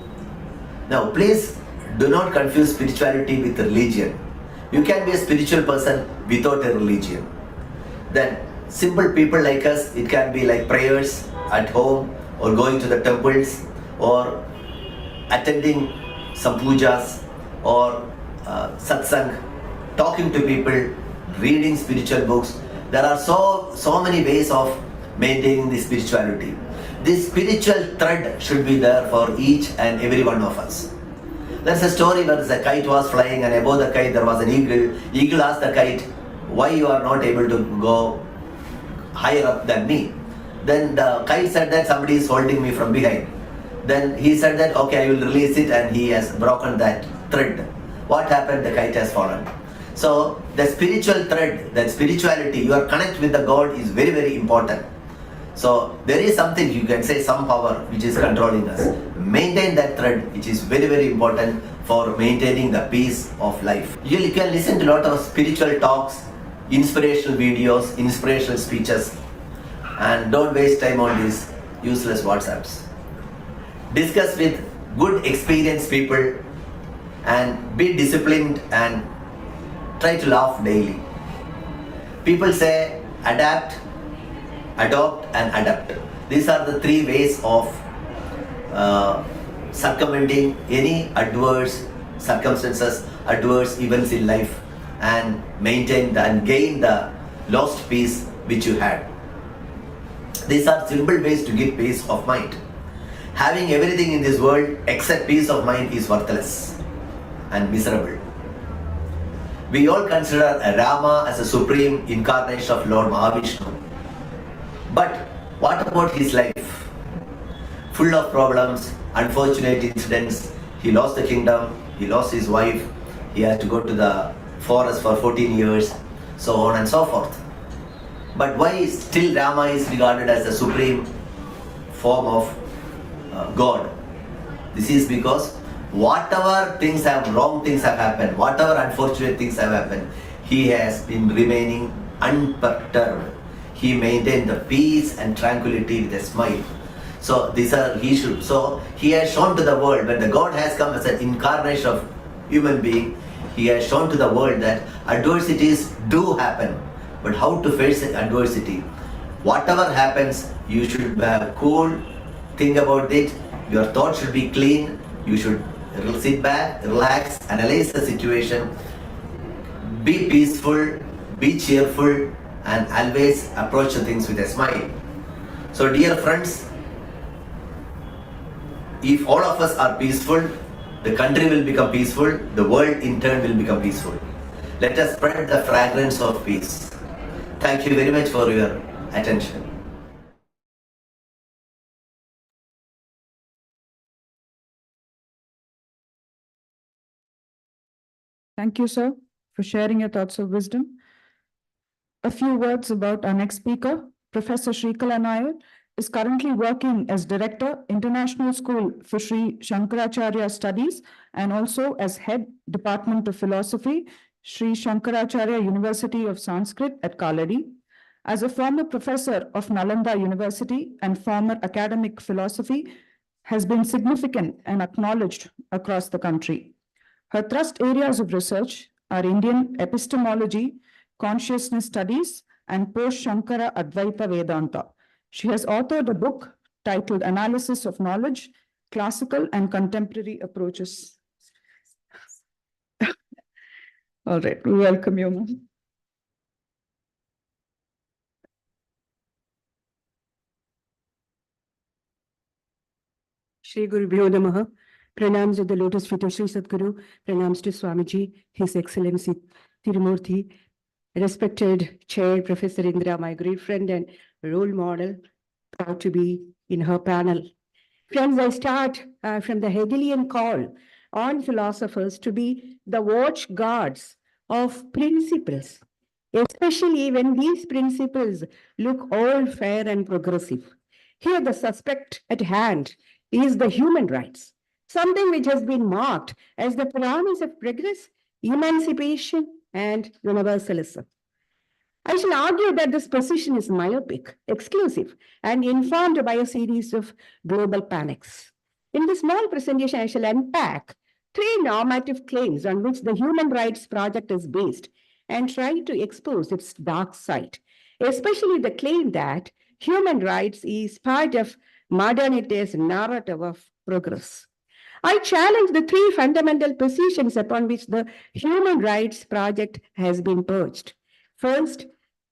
Now please do not confuse spirituality with religion. You can be a spiritual person without a religion. Then simple people like us, it can be like prayers at home or going to the temples or attending some pujas or satsang, talking to people, reading spiritual books. There are so many ways of maintaining the spirituality. This spiritual thread should be there for each and every one of us. There's a story where the kite was flying, and above the kite there was an eagle. Eagle asked the kite, why you are not able to go higher up than me? Then the kite said that somebody is holding me from behind. Then he said that okay, I will release it, and he has broken that thread. What happened? The kite has fallen. So the spiritual thread, that spirituality, your connect with the God is very, very important. So there is something, you can say, some power which is controlling us. Maintain that thread, which is very, very important for maintaining the peace of life. You can listen to a lot of spiritual talks, inspirational videos, inspirational speeches, and don't waste time on these useless WhatsApps. Discuss with good experienced people and be disciplined and try to laugh daily. People say adapt, adopt and adapt. These are the 3 ways of circumventing any adverse circumstances, adverse events in life, and maintain and gain the lost peace which you had. These are simple ways to get peace of mind. Having everything in this world except peace of mind is worthless and miserable. We all consider Rama as a supreme incarnation of Lord Mahavishnu. But what about his life? full of problems, unfortunate incidents. He lost the kingdom, he lost his wife, he had to go to the forest for 14 years, so on and so forth. But why still Rama is regarded as the supreme form of God? This is because whatever wrong things have happened, whatever unfortunate things have happened, he has been remaining unperturbed. He maintained the peace and tranquility with a smile. So he has shown to the world, when the God has come as an incarnation of human being, he has shown to the world that adversities do happen, but how to face adversity. Whatever happens, you should have cool, think about it, your thoughts should be clean, you should sit back, relax, analyze the situation, be peaceful, be cheerful, and always approach the things with a smile. So dear friends, if all of us are peaceful, the country will become peaceful, the world in turn will become peaceful. Let us spread the fragrance of peace. Thank you very much for your attention. Thank you, sir, for sharing your thoughts of wisdom. A few words about our next speaker. Professor Shrikala Nair is currently working as Director, International School for Sri Shankaracharya Studies, and also as Head, Department of Philosophy, Sri Shankaracharya University of Sanskrit at Kaladi. As a former professor of Nalanda University and former academic philosophy, has been significant and acknowledged across the country. Her thrust areas of research are Indian epistemology, consciousness studies, and post-Shankara Advaita Vedanta. She has authored a book titled Analysis of Knowledge, Classical and Contemporary Approaches. All right, we welcome you, ma'am. Shri Guru Bhyo Namaha. Pranams at the lotus feet of Sri Sadguru. Pranams to Swamiji, His Excellency Tirumurthy, respected Chair Professor Indra, my great friend and role model, proud to be in her panel. Friends, I start from the Hegelian call on philosophers to be the watch guards of principles, especially when these principles look all fair and progressive. Here, the suspect at hand is the human rights, something which has been marked as the promise of progress, emancipation, and universalism. I shall argue that this position is myopic, exclusive, and informed by a series of global panics. In this small presentation, I shall unpack 3 normative claims on which the Human Rights Project is based and try to expose its dark side, especially the claim that human rights is part of modernity's narrative of progress. I challenge the 3 fundamental positions upon which the Human Rights Project has been perched. First,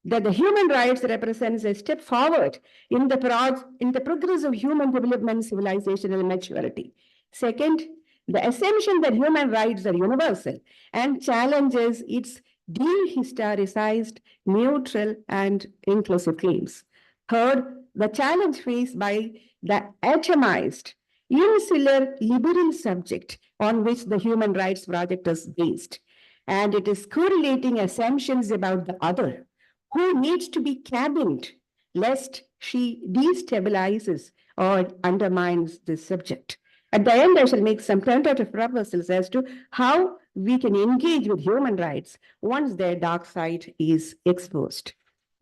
that the human rights represents a step forward in the progress of human development, civilizational maturity. Second, the assumption that human rights are universal and challenges its dehistoricized, neutral, and inclusive claims. Third, the challenge faced by the atomized, insular, liberal subject on which the Human Rights Project is based. And it is correlating assumptions about the other, who needs to be cabined lest she destabilizes or undermines the subject. At the end, I shall make some tentative proposals as to how we can engage with human rights once their dark side is exposed.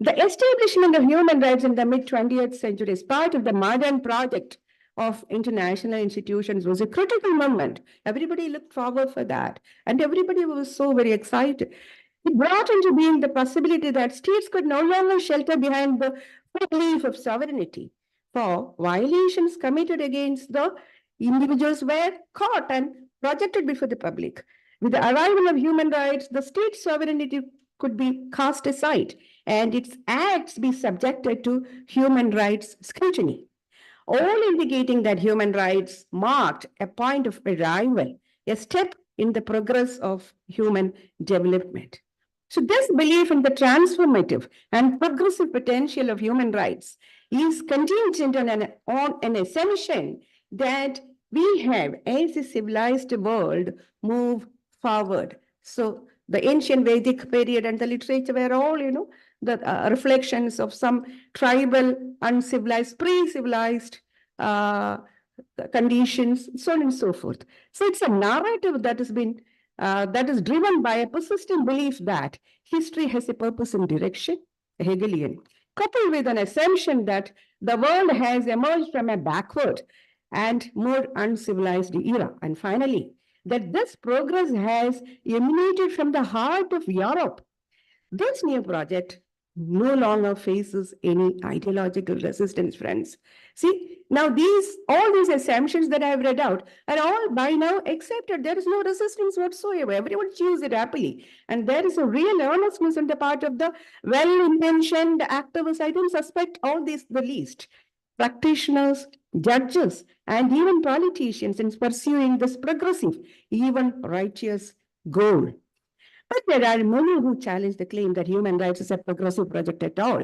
The establishment of human rights in the mid-20th century as part of the modern project of international institutions was a critical moment. Everybody looked forward for that, and everybody was so very excited. It brought into being the possibility that states could no longer shelter behind the leaf of sovereignty, for violations committed against the individuals were caught and projected before the public. With the arrival of human rights, the state sovereignty could be cast aside and its acts be subjected to human rights scrutiny, all indicating that human rights marked a point of arrival, a step in the progress of human development. So this belief in the transformative and progressive potential of human rights is contingent on an assumption that we have, as a civilized world, move forward. So the ancient Vedic period and the literature were all, the reflections of some tribal, uncivilized, pre-civilized conditions, so on and so forth. So it's a narrative that has been that is driven by a persistent belief that history has a purpose and direction, Hegelian, coupled with an assumption that the world has emerged from a backward and more uncivilized era. And finally, that this progress has emanated from the heart of Europe. This new project no longer faces any ideological resistance, friends. See, now all these assumptions that I have read out are all by now accepted. There is no resistance whatsoever. Everyone chooses it happily. And there is a real earnestness on the part of the well-intentioned activists. I don't suspect all these the least. Practitioners, judges, and even politicians in pursuing this progressive, even righteous goal. But there are many who challenge the claim that human rights is a progressive project at all.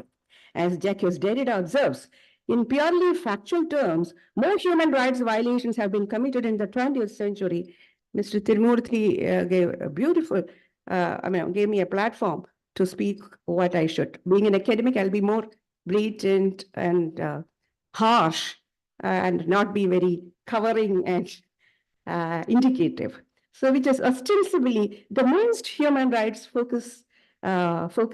As Jacques Derrida observes, in purely factual terms, more human rights violations have been committed in the 20th century. Mr. Tirumurthy gave a beautiful, gave me a platform to speak what I should. Being an academic, I'll be more blatant and harsh and not be very covering and indicative. So which is ostensibly the most human rights focus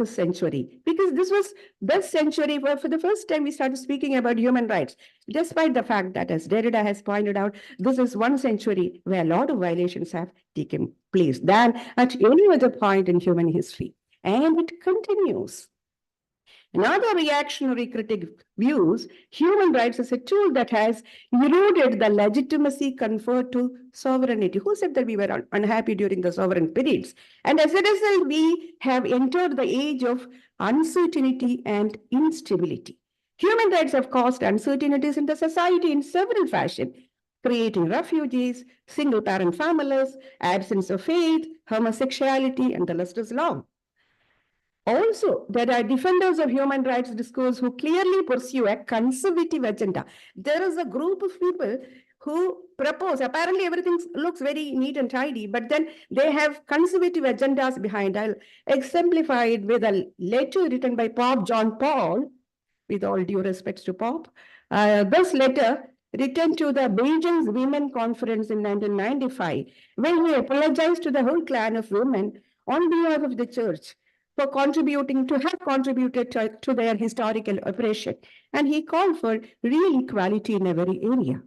century, because this was the century where for the first time we started speaking about human rights, despite the fact that, as Derrida has pointed out, this is one century where a lot of violations have taken place than at any other point in human history. And it continues. Another reactionary critic views human rights as a tool that has eroded the legitimacy conferred to sovereignty. Who said that we were unhappy during the sovereign periods? And as a result, we have entered the age of uncertainty and instability. Human rights have caused uncertainties in the society in several fashions, creating refugees, single-parent families, absence of faith, homosexuality, and the list is long. Also, there are defenders of human rights discourse who clearly pursue a conservative agenda. There is a group of people who propose, apparently everything looks very neat and tidy, but then they have conservative agendas behind. I'll exemplify it with a letter written by Pope John Paul, with all due respects to Pope. This letter written to the Beijing's Women Conference in 1995, when he apologized to the whole clan of women on behalf of the church for contributed to their historical oppression. And he called for real equality in every area.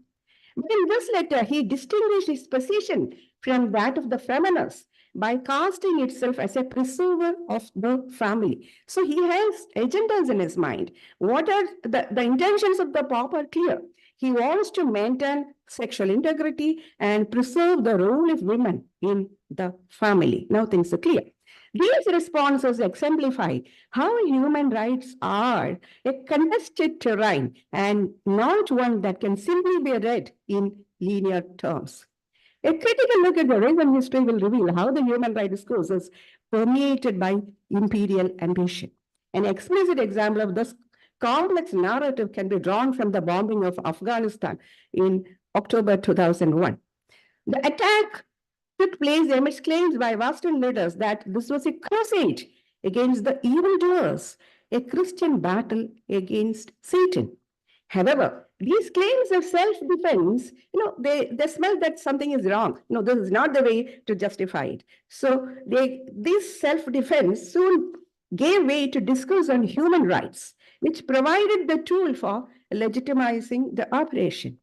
But in this letter, he distinguished his position from that of the feminists by casting itself as a preserver of the family. So he has agendas in his mind. What are the intentions of the Pope are clear. He wants to maintain sexual integrity and preserve the role of women in the family. Now things are clear. These responses exemplify how human rights are a contested terrain and not one that can simply be read in linear terms. A critical look at the recent history will reveal how the human rights discourse is permeated by imperial ambition. An explicit example of this complex narrative can be drawn from the bombing of Afghanistan in October 2001. The attack took place amidst claims by Western leaders that this was a crusade against the evildoers, a Christian battle against Satan. However, these claims of self-defense, they smell that something is wrong. No, this is not the way to justify it. So this self-defense soon gave way to discourse on human rights, which provided the tool for legitimizing the operation.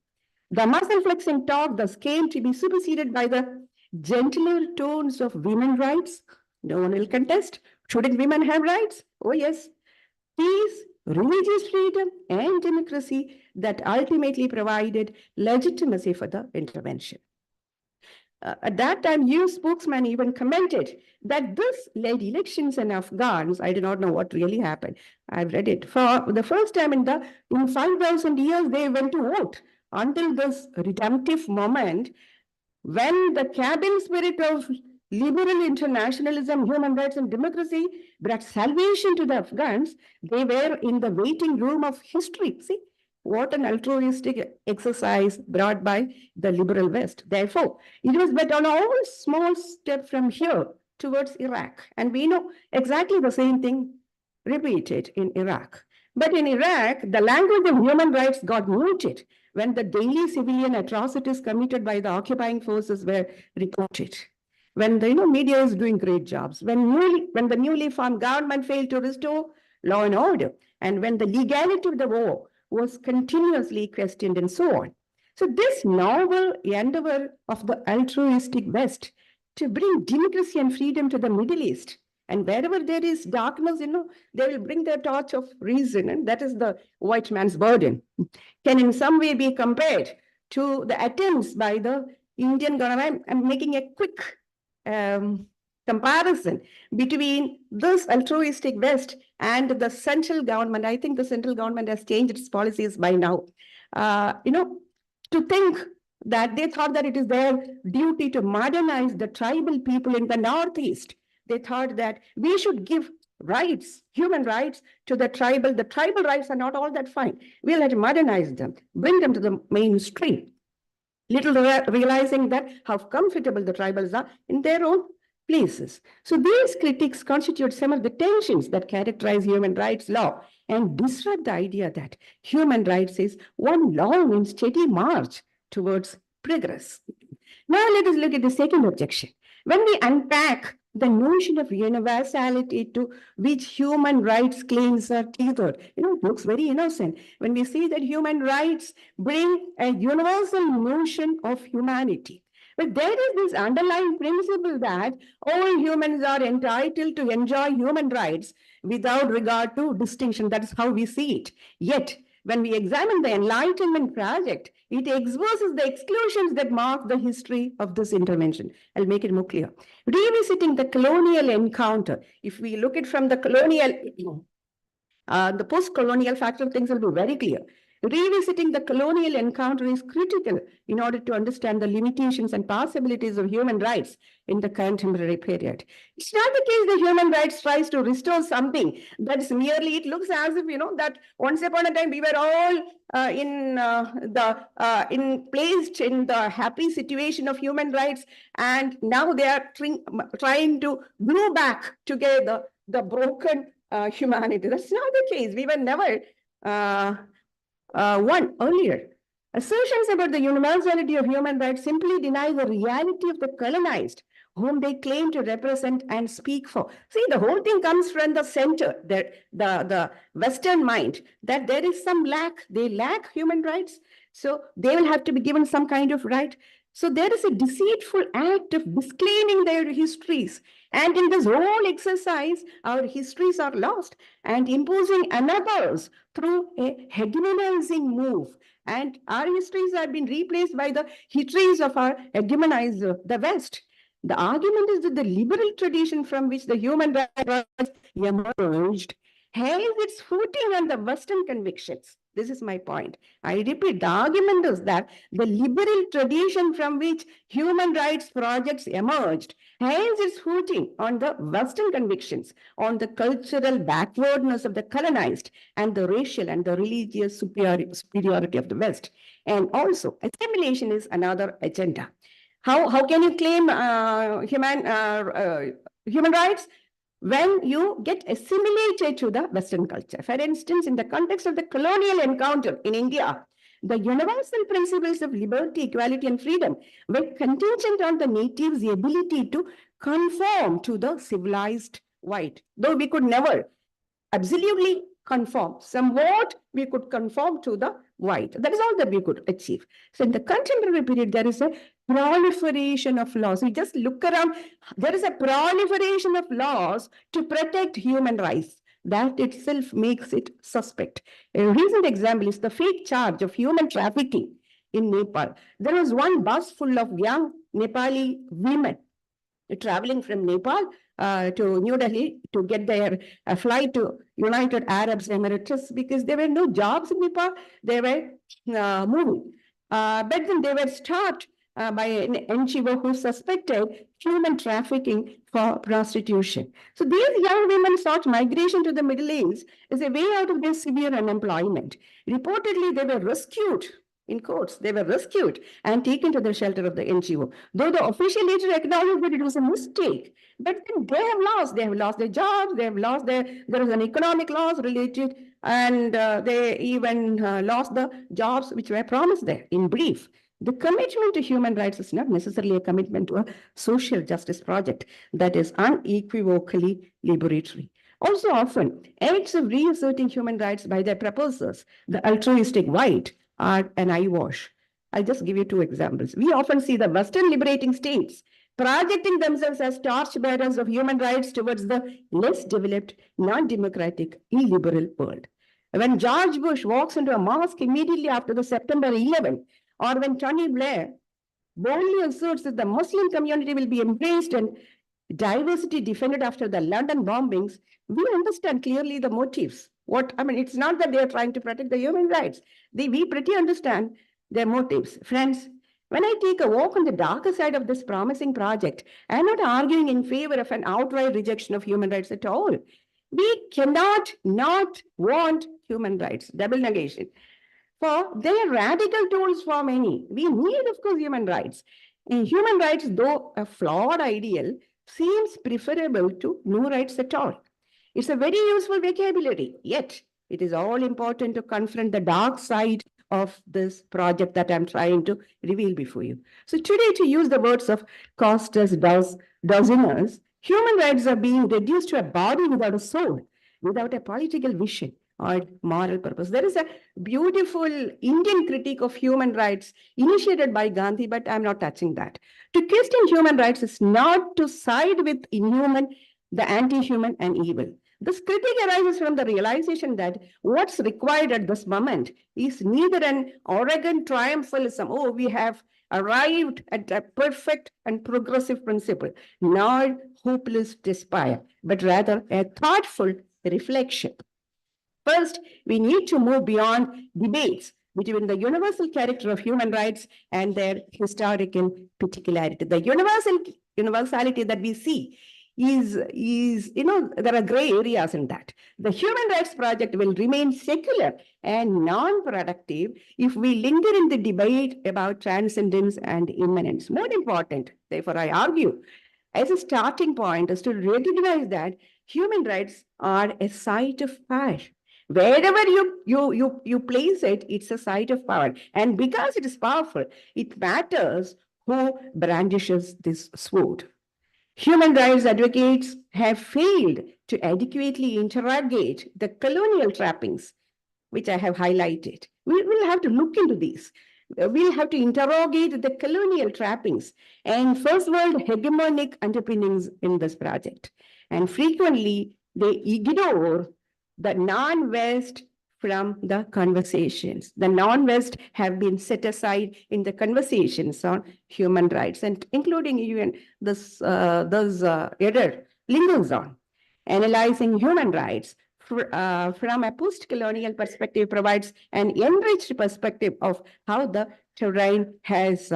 The muscle-flexing talk thus came to be superseded by the gentler tones of women's rights. No one will contest. Shouldn't women have rights? Oh, yes. Peace, religious freedom, and democracy that ultimately provided legitimacy for the intervention. At that time, new spokesman even commented that this led elections in Afghans. I do not know what really happened. I've read it. For the first time in 5,000 years, they went to vote until this redemptive moment when the cabin spirit of liberal internationalism, human rights and democracy brought salvation to the Afghans. They were in the waiting room of history. See, what an altruistic exercise brought by the liberal West. Therefore, it was but on a small step from here towards Iraq. And we know exactly the same thing repeated in Iraq. But in Iraq, the language of human rights got muted when the daily civilian atrocities committed by the occupying forces were reported. When the media is doing great jobs, when the newly formed government failed to restore law and order, and when the legality of the war was continuously questioned and so on. So this novel endeavor of the altruistic West to bring democracy and freedom to the Middle East, and wherever there is darkness, they will bring their torch of reason, and that is the white man's burden, can in some way be compared to the attempts by the Indian government. I'm making a quick comparison between this altruistic West and the central government. I think the central government has changed its policies by now. To think that they thought that it is their duty to modernize the tribal people in the Northeast. They thought that we should give rights, human rights to the tribal. The tribal rights are not all that fine. We'll have to modernize them, bring them to the mainstream. Little realizing that how comfortable the tribals are in their own places. So these critics constitute some of the tensions that characterize human rights law and disrupt the idea that human rights is one long and steady march towards progress. Now let us look at the second objection. When we unpack the notion of universality to which human rights claims are tethered, it looks very innocent. When we see that human rights bring a universal notion of humanity. But there is this underlying principle that all humans are entitled to enjoy human rights without regard to distinction. That is how we see it. Yet, when we examine the Enlightenment project, it exposes the exclusions that mark the history of this intervention. I'll make it more clear. Revisiting the colonial encounter, if we look at from the colonial, the post-colonial factor of things will be very clear. Revisiting the colonial encounter is critical in order to understand the limitations and possibilities of human rights in the contemporary period. It's not the case that human rights tries to restore something that is merely, it looks as if, that once upon a time we were all placed in the happy situation of human rights, and now they are trying to glue back together the broken humanity. That's not the case. We were never one earlier. Assertions about the universality of human rights simply deny the reality of the colonized, whom they claim to represent and speak for. See, the whole thing comes from the center, the Western mind, that there is some lack. They lack human rights, so they will have to be given some kind of right. So there is a deceitful act of disclaiming their histories. And in this whole exercise, our histories are lost and imposing another's through a hegemonizing move. And our histories have been replaced by the histories of our hegemonizer, the West. The argument is that the liberal tradition from which the human rights emerged has its footing on the Western convictions. This is my point. I repeat, the argument is that the liberal tradition from which human rights projects emerged has its footing on the Western convictions, on the cultural backwardness of the colonized and the racial and the religious superiority of the West. And also, assimilation is another agenda. How can you claim human rights? When you get assimilated to the Western culture. For instance, in the context of the colonial encounter in India, the universal principles of liberty, equality, and freedom were contingent on the natives' ability to conform to the civilized white. Though we could never absolutely conform, somewhat we could conform to the white. That is all that we could achieve. So in the contemporary period, there is a proliferation of laws. We just look around, there is a proliferation of laws to protect human rights. That itself makes it suspect. A recent example is the fake charge of human trafficking in Nepal. There was one bus full of young Nepali women traveling from Nepal to New Delhi to get their flight to United Arab Emirates because there were no jobs in Nepal. They were moving. But then they were stopped by an NGO who suspected human trafficking for prostitution. So these young women sought migration to the Middle East as a way out of their severe unemployment. Reportedly, they were rescued, in quotes, they were rescued and taken to the shelter of the NGO, though the official later acknowledged that it was a mistake. But then they have lost their jobs, there was an economic loss related, and they even lost the jobs which were promised there. In brief, the commitment to human rights is not necessarily a commitment to a social justice project that is unequivocally liberatory. Also often, acts of reasserting human rights by their proposers, the altruistic white, are an eyewash. I'll just give you two examples. We often see the Western liberating states projecting themselves as torchbearers of human rights towards the less developed, non-democratic, illiberal world. When George Bush walks into a mosque immediately after the September 11, or when Tony Blair boldly asserts that the Muslim community will be embraced and diversity defended after the London bombings, we understand clearly the motives. It's not that they are trying to protect the human rights. We pretty understand their motives. Friends, when I take a walk on the darker side of this promising project, I'm not arguing in favor of an outright rejection of human rights at all. We cannot not want human rights, double negation. For they are radical tools for many. We need, of course, human rights. And human rights, though a flawed ideal, seems preferable to no rights at all. It's a very useful vocabulary, yet it is all important to confront the dark side of this project that I'm trying to reveal before you. So today, to use the words of Costas Dozinas, human rights are being reduced to a body without a soul, without a political vision or moral purpose. There is a beautiful Indian critique of human rights initiated by Gandhi, but I'm not touching that. To question human rights is not to side with inhuman, the anti-human and evil. This critique arises from the realization that what's required at this moment is neither an arrogant triumphalism, oh, we have arrived at a perfect and progressive principle, nor hopeless despair, but rather a thoughtful reflection. First, we need to move beyond debates between the universal character of human rights and their historical particularity. The universality that we see is, there are gray areas in that. The Human Rights Project will remain secular and non-productive if we linger in the debate about transcendence and immanence. More important, therefore, I argue, as a starting point is to recognize that human rights are a site of power. Wherever you place it, it's a site of power. And because it is powerful, it matters who brandishes this sword. Human rights advocates have failed to adequately interrogate the colonial trappings, which I have highlighted. We will have to look into these. We'll have to interrogate the colonial trappings and first world hegemonic underpinnings in this project. And frequently, they ignore the non-West from the conversations. The non-West have been set aside in the conversations on human rights, and including even this error lingers on. Analyzing human rights from a post-colonial perspective provides an enriched perspective of how the terrain has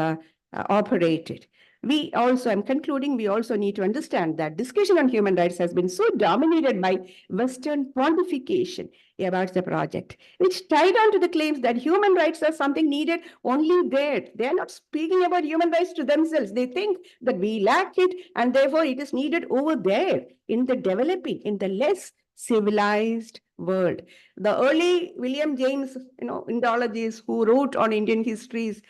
operated. I'm concluding, we also need to understand that discussion on human rights has been so dominated by Western pontification about the project, which tied on to the claims that human rights are something needed only there. They are not speaking about human rights to themselves. They think that we lack it, and therefore it is needed over there in the developing, in the less civilized world. The early William James, Indologists who wrote on Indian histories,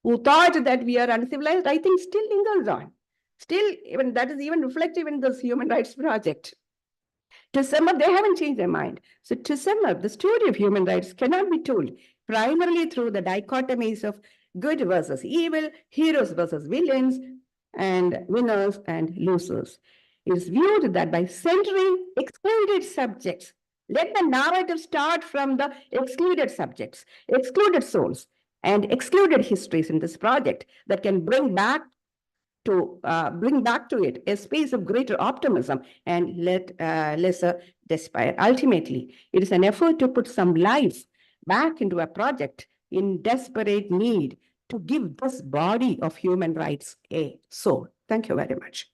who thought that we are uncivilized, I think still lingers on. Still, even that is even reflective in this human rights project. To sum up, they haven't changed their mind. So to sum up, the story of human rights cannot be told primarily through the dichotomies of good versus evil, heroes versus villains, and winners and losers. It is viewed that by centering excluded subjects, let the narrative start from the excluded subjects, excluded souls, and excluded histories in this project that can bring back to it a space of greater optimism and lesser despair. Ultimately, it is an effort to put some life back into a project in desperate need to give this body of human rights a soul. Thank you very much.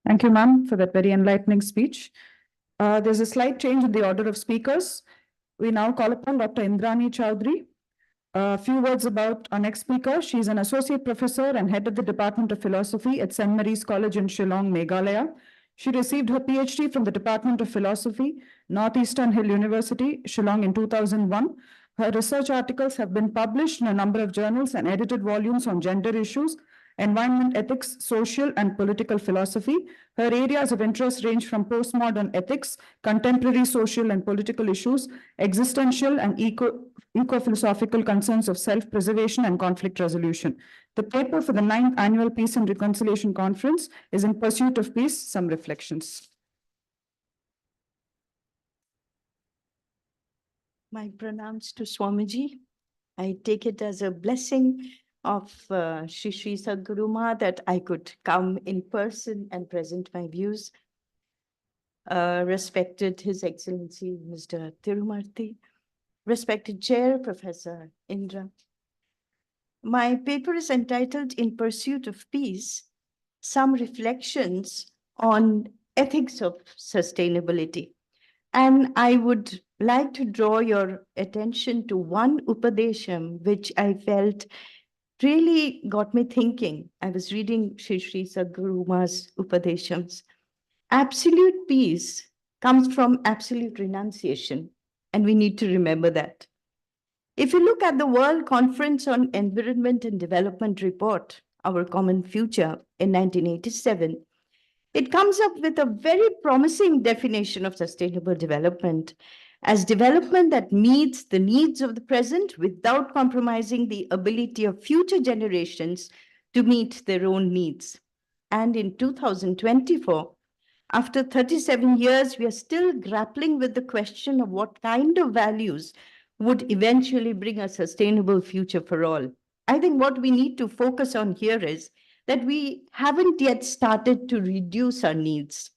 Thank you, ma'am, for that very enlightening speech. There's a slight change in the order of speakers. We now call upon Dr. Indrani Chowdhury. A few words about our next speaker. She's an associate professor and head of the Department of Philosophy at St. Mary's College in Shillong, Meghalaya. She received her PhD from the Department of Philosophy, Northeastern Hill University, Shillong in 2001. Her research articles have been published in a number of journals and edited volumes on gender issues, environment ethics, social and political philosophy. Her areas of interest range from postmodern ethics, contemporary social and political issues, existential and eco-philosophical concerns of self-preservation and conflict resolution. The paper for the 9th Annual Peace and Reconciliation Conference is In Pursuit of Peace, Some Reflections. My pranams to Swamiji. I take it as a blessing of Shri Shri Sadguru Ma that I could come in person and present my views. Respected His Excellency Mr. Tirumarti, respected Chair Professor Indra. My paper is entitled In Pursuit of Peace, Some Reflections on Ethics of Sustainability. And I would like to draw your attention to one Upadesham, which I felt really got me thinking. I was reading Shri Shri Sadguru Ma's Upadeshams. Absolute peace comes from absolute renunciation, and we need to remember that. If you look at the World Conference on Environment and Development report, Our Common Future, in 1987, it comes up with a very promising definition of sustainable development as development that meets the needs of the present without compromising the ability of future generations to meet their own needs. And in 2024, after 37 years, we are still grappling with the question of what kind of values would eventually bring a sustainable future for all. I think what we need to focus on here is that we haven't yet started to reduce our needs.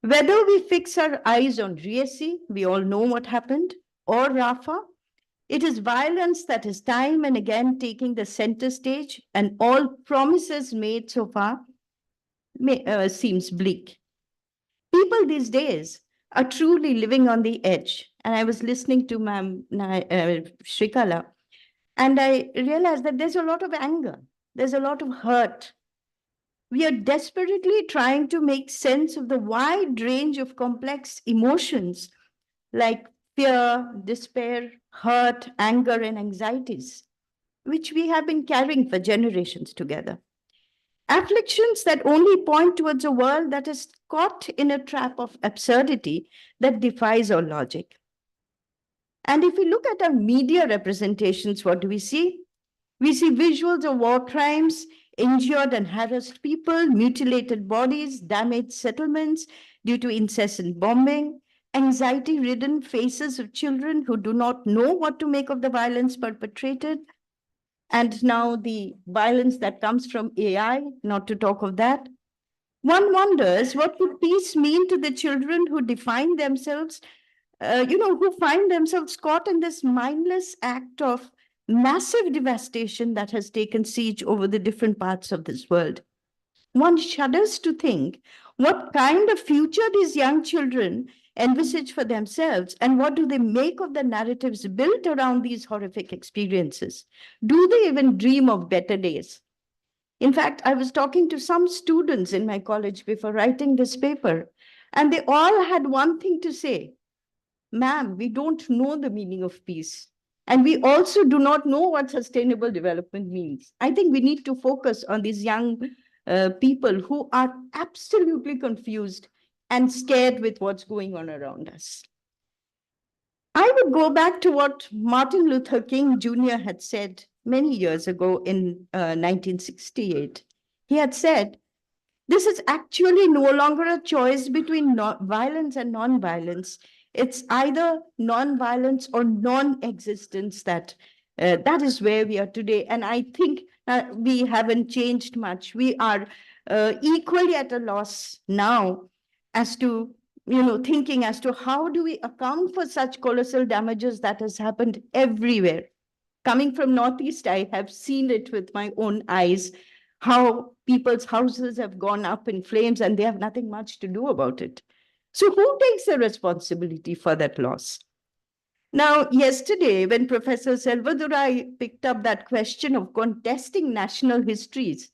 Whether we fix our eyes on Riesi, we all know what happened, or Rafah, it is violence that is time and again taking the center stage, and all promises made so far seems bleak. People these days are truly living on the edge. And I was listening to Ma'am Shrikala, and I realized that there's a lot of anger, there's a lot of hurt. We are desperately trying to make sense of the wide range of complex emotions like fear, despair, hurt, anger, and anxieties, which we have been carrying for generations together. Afflictions that only point towards a world that is caught in a trap of absurdity that defies all logic. And if we look at our media representations, what do we see? We see visuals of war crimes, injured and harassed people, mutilated bodies, damaged settlements due to incessant bombing, anxiety-ridden faces of children who do not know what to make of the violence perpetrated, and now the violence that comes from AI, not to talk of that. One wonders, what would peace mean to the children who define themselves, who find themselves caught in this mindless act of massive devastation that has taken siege over the different parts of this world. One shudders to think what kind of future these young children envisage for themselves, and what do they make of the narratives built around these horrific experiences? Do they even dream of better days? In fact, I was talking to some students in my college before writing this paper, and they all had one thing to say: ma'am, we don't know the meaning of peace. And we also do not know what sustainable development means. I think we need to focus on these young people who are absolutely confused and scared with what's going on around us. I would go back to what Martin Luther King Jr. had said many years ago in 1968. He had said, this is actually no longer a choice between violence and non-violence. It's either non-violence or non-existence that That is where we are today. And I think we haven't changed much. We are equally at a loss now as to, thinking as to how do we account for such colossal damages that has happened everywhere. Coming from Northeast, I have seen it with my own eyes, how people's houses have gone up in flames and they have nothing much to do about it. So who takes the responsibility for that loss? Now, yesterday, when Professor Selvadurai picked up that question of contesting national histories,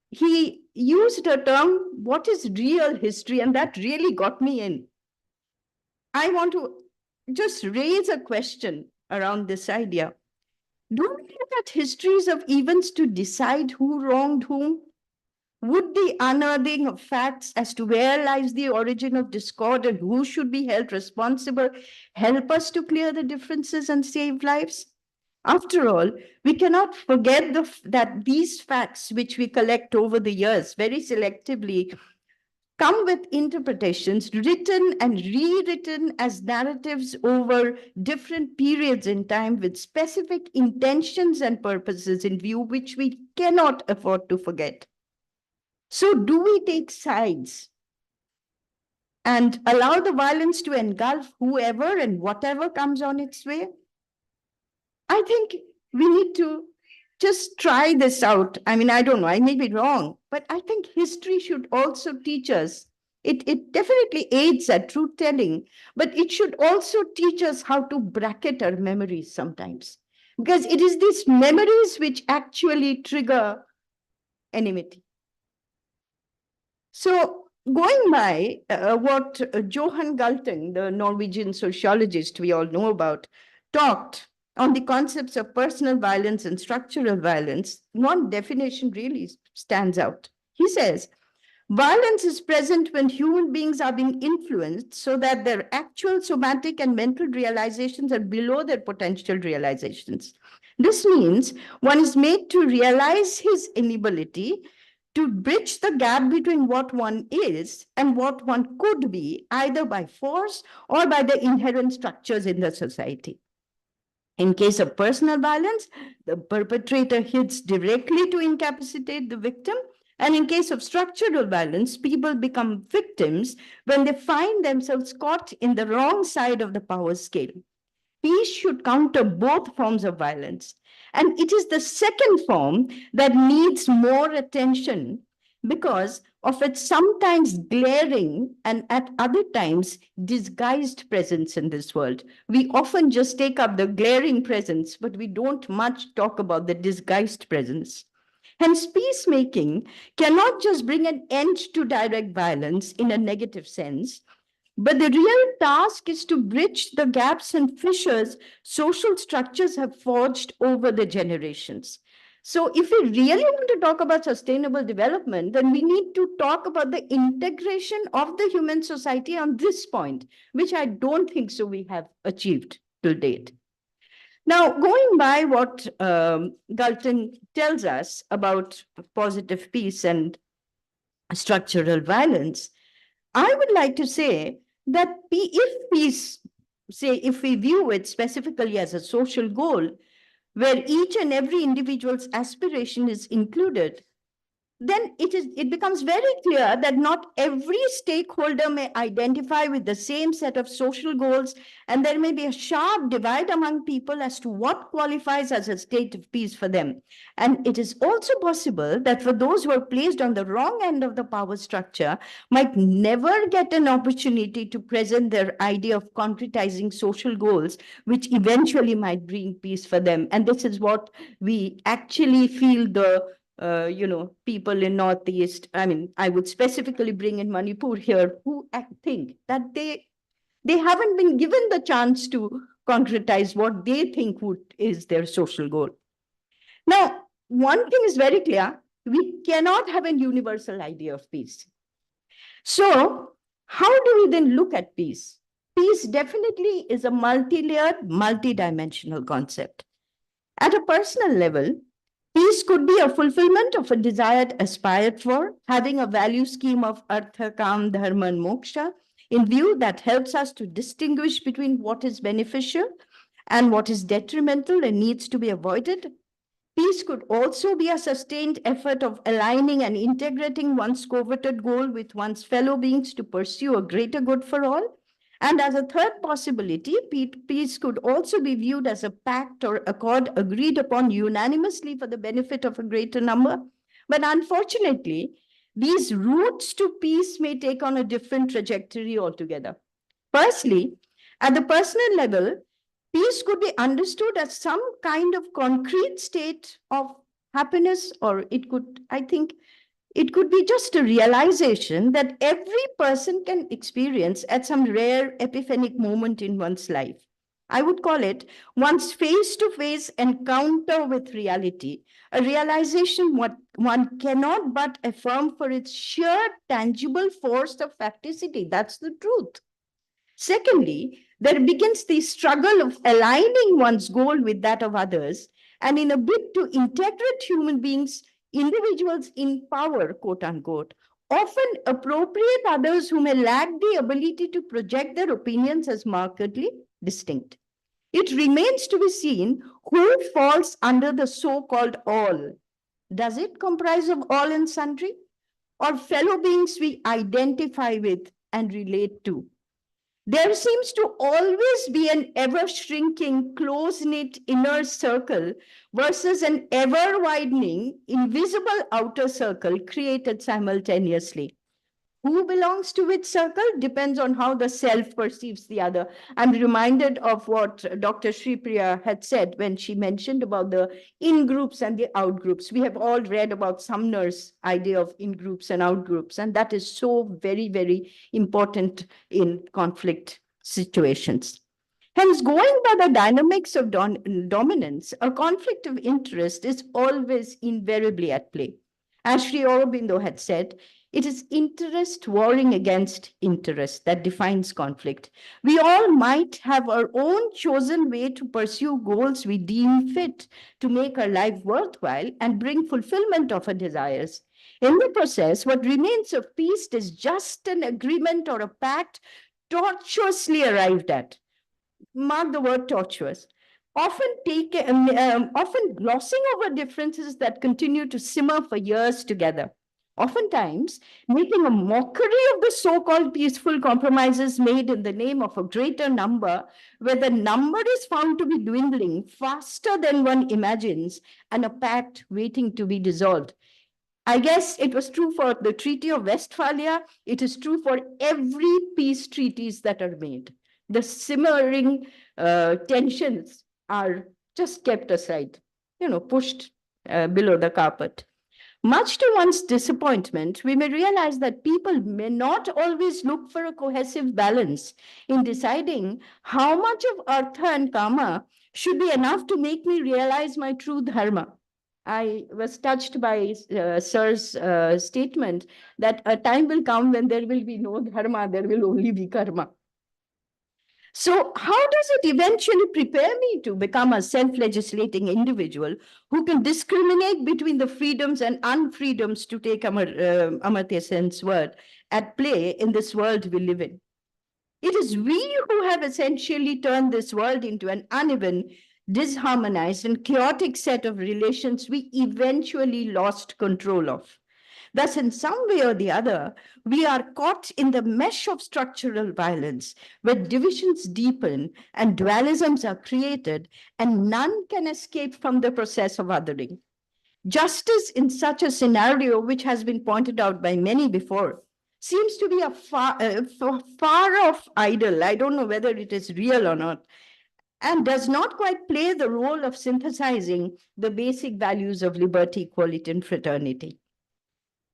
he used a term, what is real history? And that really got me in. I want to just raise a question around this idea. Do we look at histories of events to decide who wronged whom? Would the unearthing of facts as to where lies the origin of discord and who should be held responsible help us to clear the differences and save lives? After all, we cannot forget that these facts, which we collect over the years very selectively, come with interpretations written and rewritten as narratives over different periods in time with specific intentions and purposes in view, which we cannot afford to forget. So do we take sides and allow the violence to engulf whoever and whatever comes on its way? I think we need to just try this out. I mean, I don't know, I may be wrong, but I think history should also teach us. It definitely aids at truth telling, but it should also teach us how to bracket our memories sometimes, because it is these memories which actually trigger enmity. So going by what Johan Galtung, the Norwegian sociologist we all know about, talked on the concepts of personal violence and structural violence, one definition really stands out. He says, violence is present when human beings are being influenced so that their actual somatic and mental realizations are below their potential realizations. This means one is made to realize his inability to bridge the gap between what one is and what one could be, either by force or by the inherent structures in the society. In case of personal violence, the perpetrator hits directly to incapacitate the victim. And in case of structural violence, people become victims when they find themselves caught in the wrong side of the power scale. Peace should counter both forms of violence. And it is the second form that needs more attention because of its sometimes glaring and at other times disguised presence in this world. We often just take up the glaring presence, but we don't much talk about the disguised presence. Hence, peacemaking cannot just bring an end to direct violence in a negative sense, but the real task is to bridge the gaps and fissures social structures have forged over the generations. So if we really want to talk about sustainable development, then we need to talk about the integration of the human society on this point, which I don't think so we have achieved till date. Now, going by what Galton tells us about positive peace and structural violence, I would like to say that if peace, say, if we view it specifically as a social goal, where each and every individual's aspiration is included, then it becomes very clear that not every stakeholder may identify with the same set of social goals, and there may be a sharp divide among people as to what qualifies as a state of peace for them. And it is also possible that for those who are placed on the wrong end of the power structure might never get an opportunity to present their idea of concretizing social goals, which eventually might bring peace for them. And this is what we actually feel the people in Northeast, I mean, I would specifically bring in Manipur here, who think that they haven't been given the chance to concretize what they think is their social goal. Now, one thing is very clear, we cannot have a universal idea of peace. So how do we then look at peace? Peace definitely is a multi-layered, multi-dimensional concept. At a personal level, peace could be a fulfillment of a desire aspired for, having a value scheme of artha, kam, dharma, and moksha in view that helps us to distinguish between what is beneficial and what is detrimental and needs to be avoided. Peace could also be a sustained effort of aligning and integrating one's coveted goal with one's fellow beings to pursue a greater good for all. And as a third possibility, peace could also be viewed as a pact or accord agreed upon unanimously for the benefit of a greater number. But unfortunately, these routes to peace may take on a different trajectory altogether. Firstly, at the personal level, peace could be understood as some kind of concrete state of happiness, or it could, I think, it could be just a realization that every person can experience at some rare epiphanic moment in one's life. I would call it one's face-to-face encounter with reality, a realization what one cannot but affirm for its sheer tangible force of facticity. That's the truth. Secondly, there begins the struggle of aligning one's goal with that of others, and in a bid to integrate human beings, individuals in power, quote unquote, often appropriate others who may lack the ability to project their opinions as markedly distinct. It remains to be seen who falls under the so-called all. Does it comprise of all and sundry, or fellow beings we identify with and relate to? There seems to always be an ever-shrinking, close-knit inner circle versus an ever-widening, invisible outer circle created simultaneously. Who belongs to which circle depends on how the self perceives the other. I'm reminded of what Dr. Shripriya had said when she mentioned about the in-groups and the out-groups. We have all read about Sumner's idea of in-groups and out-groups, and that is so very, very important in conflict situations. Hence, going by the dynamics of dominance, a conflict of interest is always invariably at play. As Sri Aurobindo had said, it is interest warring against interest that defines conflict. We all might have our own chosen way to pursue goals we deem fit to make our life worthwhile and bring fulfillment of our desires. In the process, what remains of peace is just an agreement or a pact tortuously arrived at. Mark the word tortuous. Often glossing over differences that continue to simmer for years together. Oftentimes, making a mockery of the so-called peaceful compromises made in the name of a greater number, where the number is found to be dwindling faster than one imagines, and a pact waiting to be dissolved. I guess it was true for the Treaty of Westphalia. It is true for every peace treaties that are made. The simmering tensions are just kept aside, pushed below the carpet. Much to one's disappointment, we may realize that people may not always look for a cohesive balance in deciding how much of artha and kama should be enough to make me realize my true dharma. I was touched by Sir's statement that a time will come when there will be no dharma, there will only be karma. So how does it eventually prepare me to become a self-legislating individual who can discriminate between the freedoms and unfreedoms, to take Amartya Sen's word, at play in this world we live in? It is we who have essentially turned this world into an uneven, disharmonized, and chaotic set of relations we eventually lost control of. Thus, in some way or the other, we are caught in the mesh of structural violence, where divisions deepen and dualisms are created, and none can escape from the process of othering. Justice in such a scenario, which has been pointed out by many before, seems to be a far off ideal. I don't know whether it is real or not, and does not quite play the role of synthesizing the basic values of liberty, equality, and fraternity.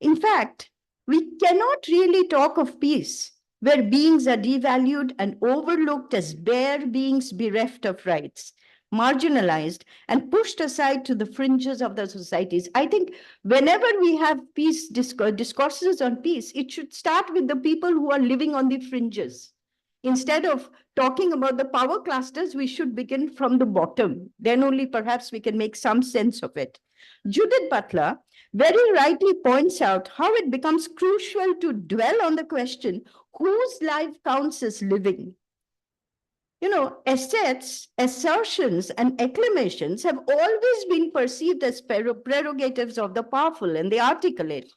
In fact, we cannot really talk of peace where beings are devalued and overlooked as bare beings bereft of rights, marginalized and pushed aside to the fringes of the societies. I think whenever we have peace discourses on peace, it should start with the people who are living on the fringes. Instead of talking about the power clusters, we should begin from the bottom. Then only perhaps we can make some sense of it. Judith Butler very rightly points out how it becomes crucial to dwell on the question, whose life counts as living? Assets, assertions, and acclamations have always been perceived as prerogatives of the powerful and the articulate.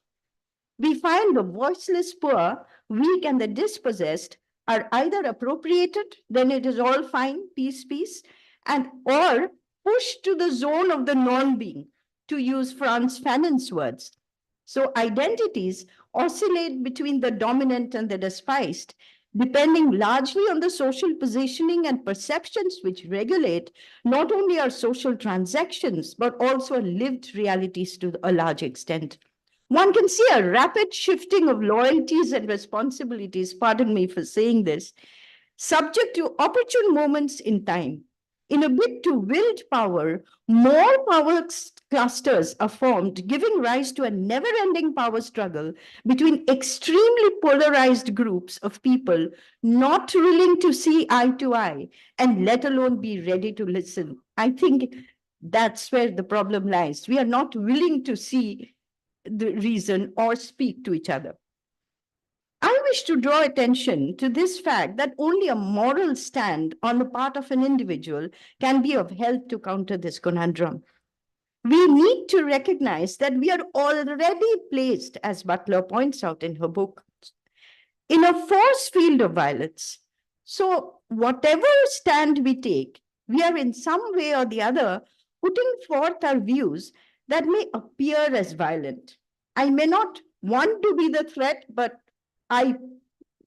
We find the voiceless poor, weak, and the dispossessed are either appropriated, then it is all fine, peace, peace, and or pushed to the zone of the non-being, to use Frantz Fanon's words. So identities oscillate between the dominant and the despised, depending largely on the social positioning and perceptions which regulate not only our social transactions, but also lived realities to a large extent. One can see a rapid shifting of loyalties and responsibilities, pardon me for saying this, subject to opportune moments in time. In a bid to wield power, more power clusters are formed, giving rise to a never-ending power struggle between extremely polarized groups of people not willing to see eye to eye, and let alone be ready to listen. I think that's where the problem lies. We are not willing to see the reason or speak to each other. I wish to draw attention to this fact that only a moral stand on the part of an individual can be of help to counter this conundrum. We need to recognize that we are already placed, as Butler points out in her book, in a force field of violence. So whatever stand we take, we are in some way or the other putting forth our views that may appear as violent. I may not want to be the threat, but I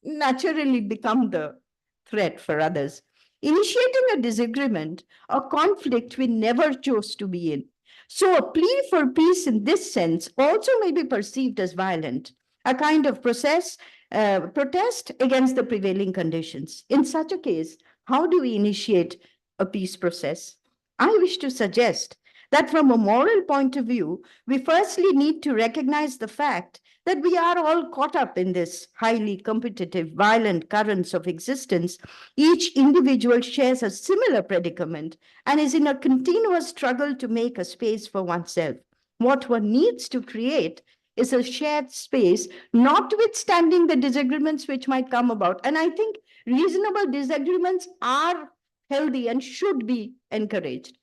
naturally become the threat for others. Initiating a disagreement, a conflict we never chose to be in. So a plea for peace in this sense also may be perceived as violent, a kind of protest against the prevailing conditions. In such a case, how do we initiate a peace process? I wish to suggest that from a moral point of view, we firstly need to recognize the fact that we are all caught up in this highly competitive, violent currents of existence. Each individual shares a similar predicament and is in a continuous struggle to make a space for oneself. What one needs to create is a shared space, notwithstanding the disagreements which might come about. And I think reasonable disagreements are healthy and should be encouraged.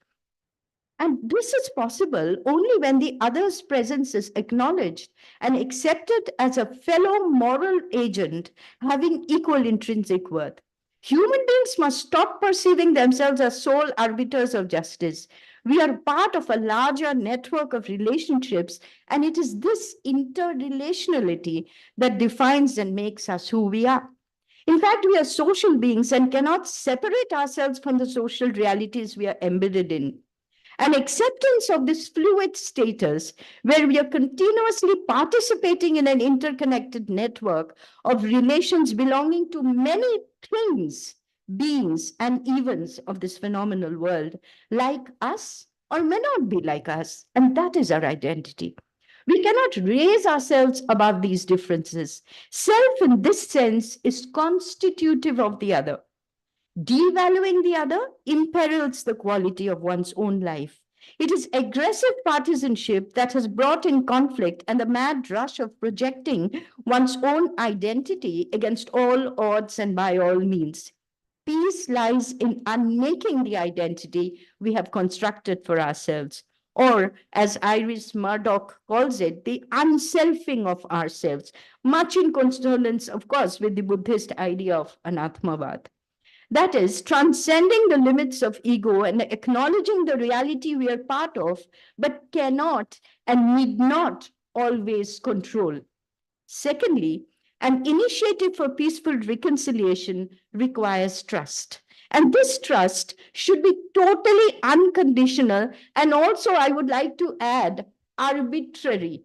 And this is possible only when the other's presence is acknowledged and accepted as a fellow moral agent having equal intrinsic worth. Human beings must stop perceiving themselves as sole arbiters of justice. We are part of a larger network of relationships, and it is this interrelationality that defines and makes us who we are. In fact, we are social beings and cannot separate ourselves from the social realities we are embedded in. An acceptance of this fluid status, where we are continuously participating in an interconnected network of relations belonging to many things, beings, and events of this phenomenal world, like us or may not be like us, and that is our identity. We cannot raise ourselves above these differences. Self, in this sense, is constitutive of the other. Devaluing the other imperils the quality of one's own life. It is aggressive partisanship that has brought in conflict and the mad rush of projecting one's own identity against all odds and by all means. Peace lies in unmaking the identity we have constructed for ourselves, or as Iris Murdoch calls it, the unselfing of ourselves, much in consonance, of course, with the Buddhist idea of anatmavad. That is, transcending the limits of ego and acknowledging the reality we are part of, but cannot and need not always control. Secondly, an initiative for peaceful reconciliation requires trust. And this trust should be totally unconditional, and also, I would like to add, arbitrary.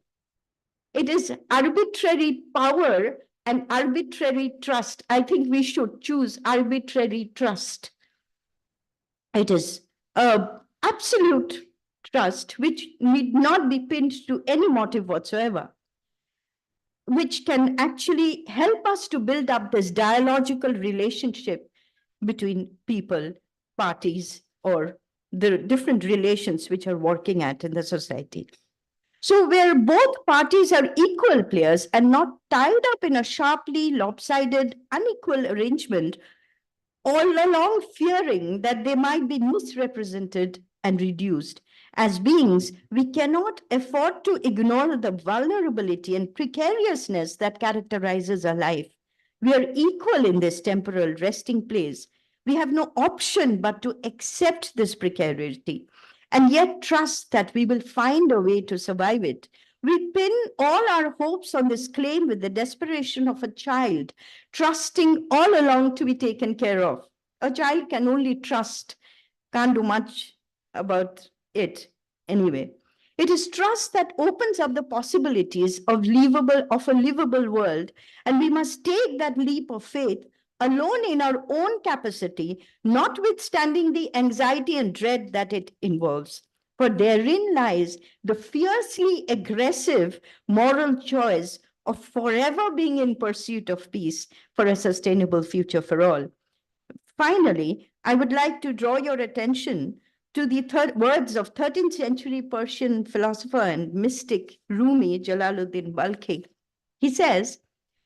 It is arbitrary power and arbitrary trust. I think we should choose arbitrary trust. It is absolute trust, which need not be pinned to any motive whatsoever, which can actually help us to build up this dialogical relationship between people, parties, or the different relations which are working at in the society. So where both parties are equal players and not tied up in a sharply lopsided, unequal arrangement, all along fearing that they might be misrepresented and reduced. As beings, we cannot afford to ignore the vulnerability and precariousness that characterizes our life. We are equal in this temporal resting place. We have no option but to accept this precarity and yet trust that we will find a way to survive it. We pin all our hopes on this claim with the desperation of a child, trusting all along to be taken care of. A child can only trust, can't do much about it anyway. It is trust that opens up the possibilities of a livable world, and we must take that leap of faith alone in our own capacity, notwithstanding the anxiety and dread that it involves. For therein lies the fiercely aggressive moral choice of forever being in pursuit of peace for a sustainable future for all. Finally, I would like to draw your attention to the words of 13th century Persian philosopher and mystic Rumi Jalaluddin Balkhi. He says,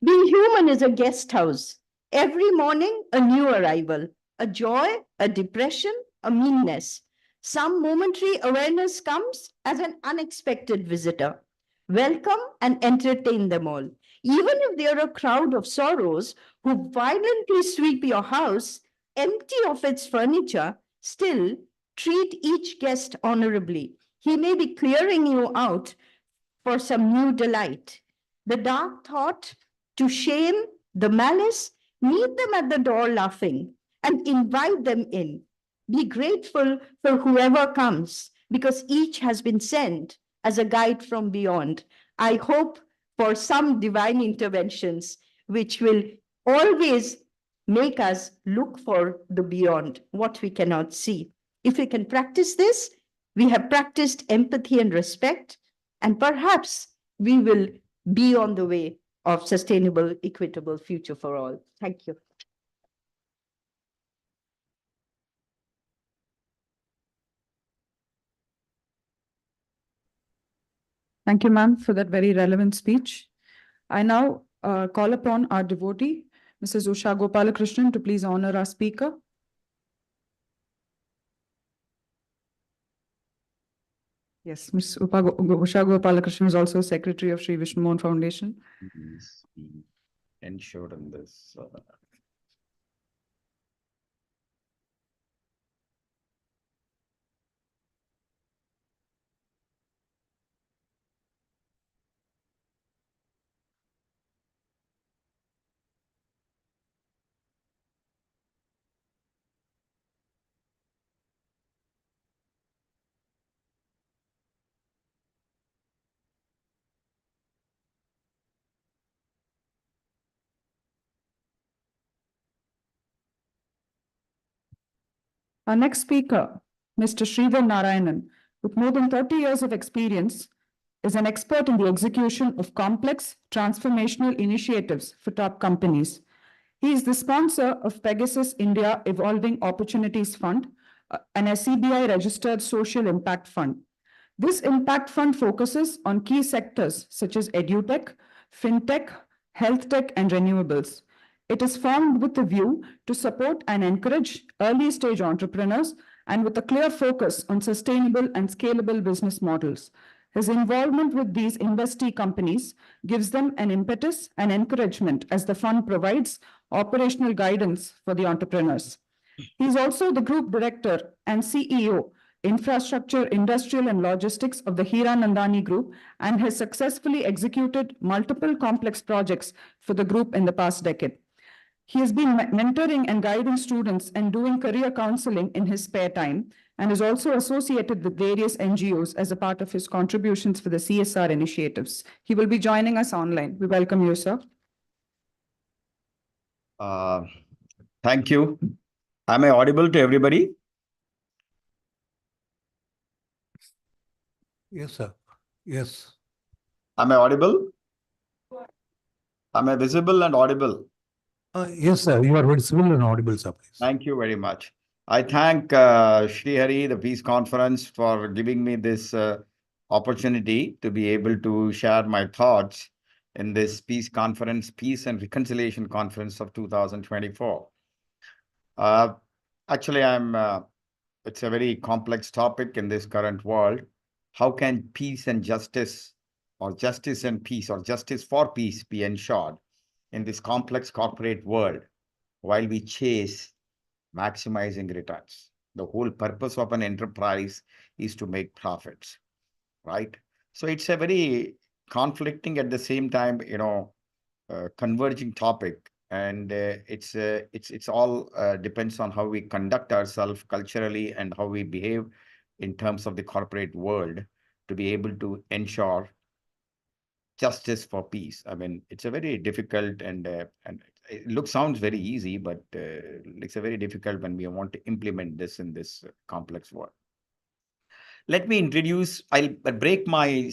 being human is a guest house. Every morning, a new arrival, a joy, a depression, a meanness. Some momentary awareness comes as an unexpected visitor. Welcome and entertain them all. Even if they are a crowd of sorrows who violently sweep your house, empty of its furniture, still treat each guest honorably. He may be clearing you out for some new delight. The dark thought to shame, the malice, meet them at the door laughing and invite them in. Be grateful for whoever comes because each has been sent as a guide from beyond. I hope for some divine interventions which will always make us look for the beyond, what we cannot see. If we can practice this, we have practiced empathy and respect, and perhaps we will be on the way of sustainable, equitable future for all. Thank you. Thank you, ma'am, for that very relevant speech. I now call upon our devotee, Mrs. Usha Gopalakrishnan, to please honor our speaker. Yes, Ms. Usha Gopalakrishnan is also Secretary of Sri Vishnu Mohan Foundation. Please be ensured in this. Our next speaker, Mr. Sridhar Narayanan, with more than 30 years of experience, is an expert in the execution of complex transformational initiatives for top companies. He is the sponsor of Pegasus India Evolving Opportunities Fund, an SCBI registered social impact fund. This impact fund focuses on key sectors such as edutech, fintech, health tech, and renewables. It is formed with a view to support and encourage early stage entrepreneurs and with a clear focus on sustainable and scalable business models. His involvement with these investee companies gives them an impetus and encouragement as the fund provides operational guidance for the entrepreneurs. He is also the group director and CEO, Infrastructure, Industrial and Logistics of the Hiranandani Group, and has successfully executed multiple complex projects for the group in the past decade. He has been mentoring and guiding students and doing career counseling in his spare time, and is also associated with various NGOs as a part of his contributions for the CSR initiatives. He will be joining us online. We welcome you, sir. Thank you. Am I audible to everybody? Yes, sir. Yes. Am I audible? Am I visible and audible? Yes, sir. You are visible and audible, sir. Please. Thank you very much. I thank Shri Hari, the Peace Conference, for giving me this opportunity to be able to share my thoughts in this Peace Conference, Peace and Reconciliation Conference of 2024. Uh, Actually, it's a very complex topic in this current world. How can peace and justice, or justice and peace, or justice for peace be ensured in this complex corporate world while we chase maximizing returns? The whole purpose of an enterprise is to make profits, right? So it's a very conflicting at the same time, converging topic, and it's all depends on how we conduct ourselves culturally and how we behave in terms of the corporate world to be able to ensure justice for peace. I mean, it's a very difficult and it sounds very easy, but it's a very difficult when we want to implement this in this complex world. Let me I'll break my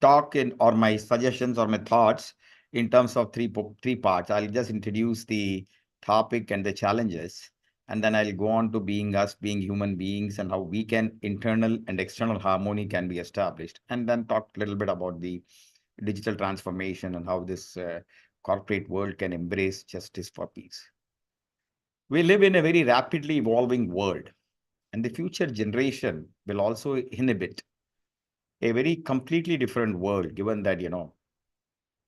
talk in or my suggestions or my thoughts in terms of three parts. I'll just introduce the topic and the challenges, and then I'll go on to being us, being human beings, and how we can internal and external harmony can be established, and then talk a little bit about the digital transformation and how this corporate world can embrace justice for peace. We live in a very rapidly evolving world, and the future generation will also inhabit a very completely different world, given that,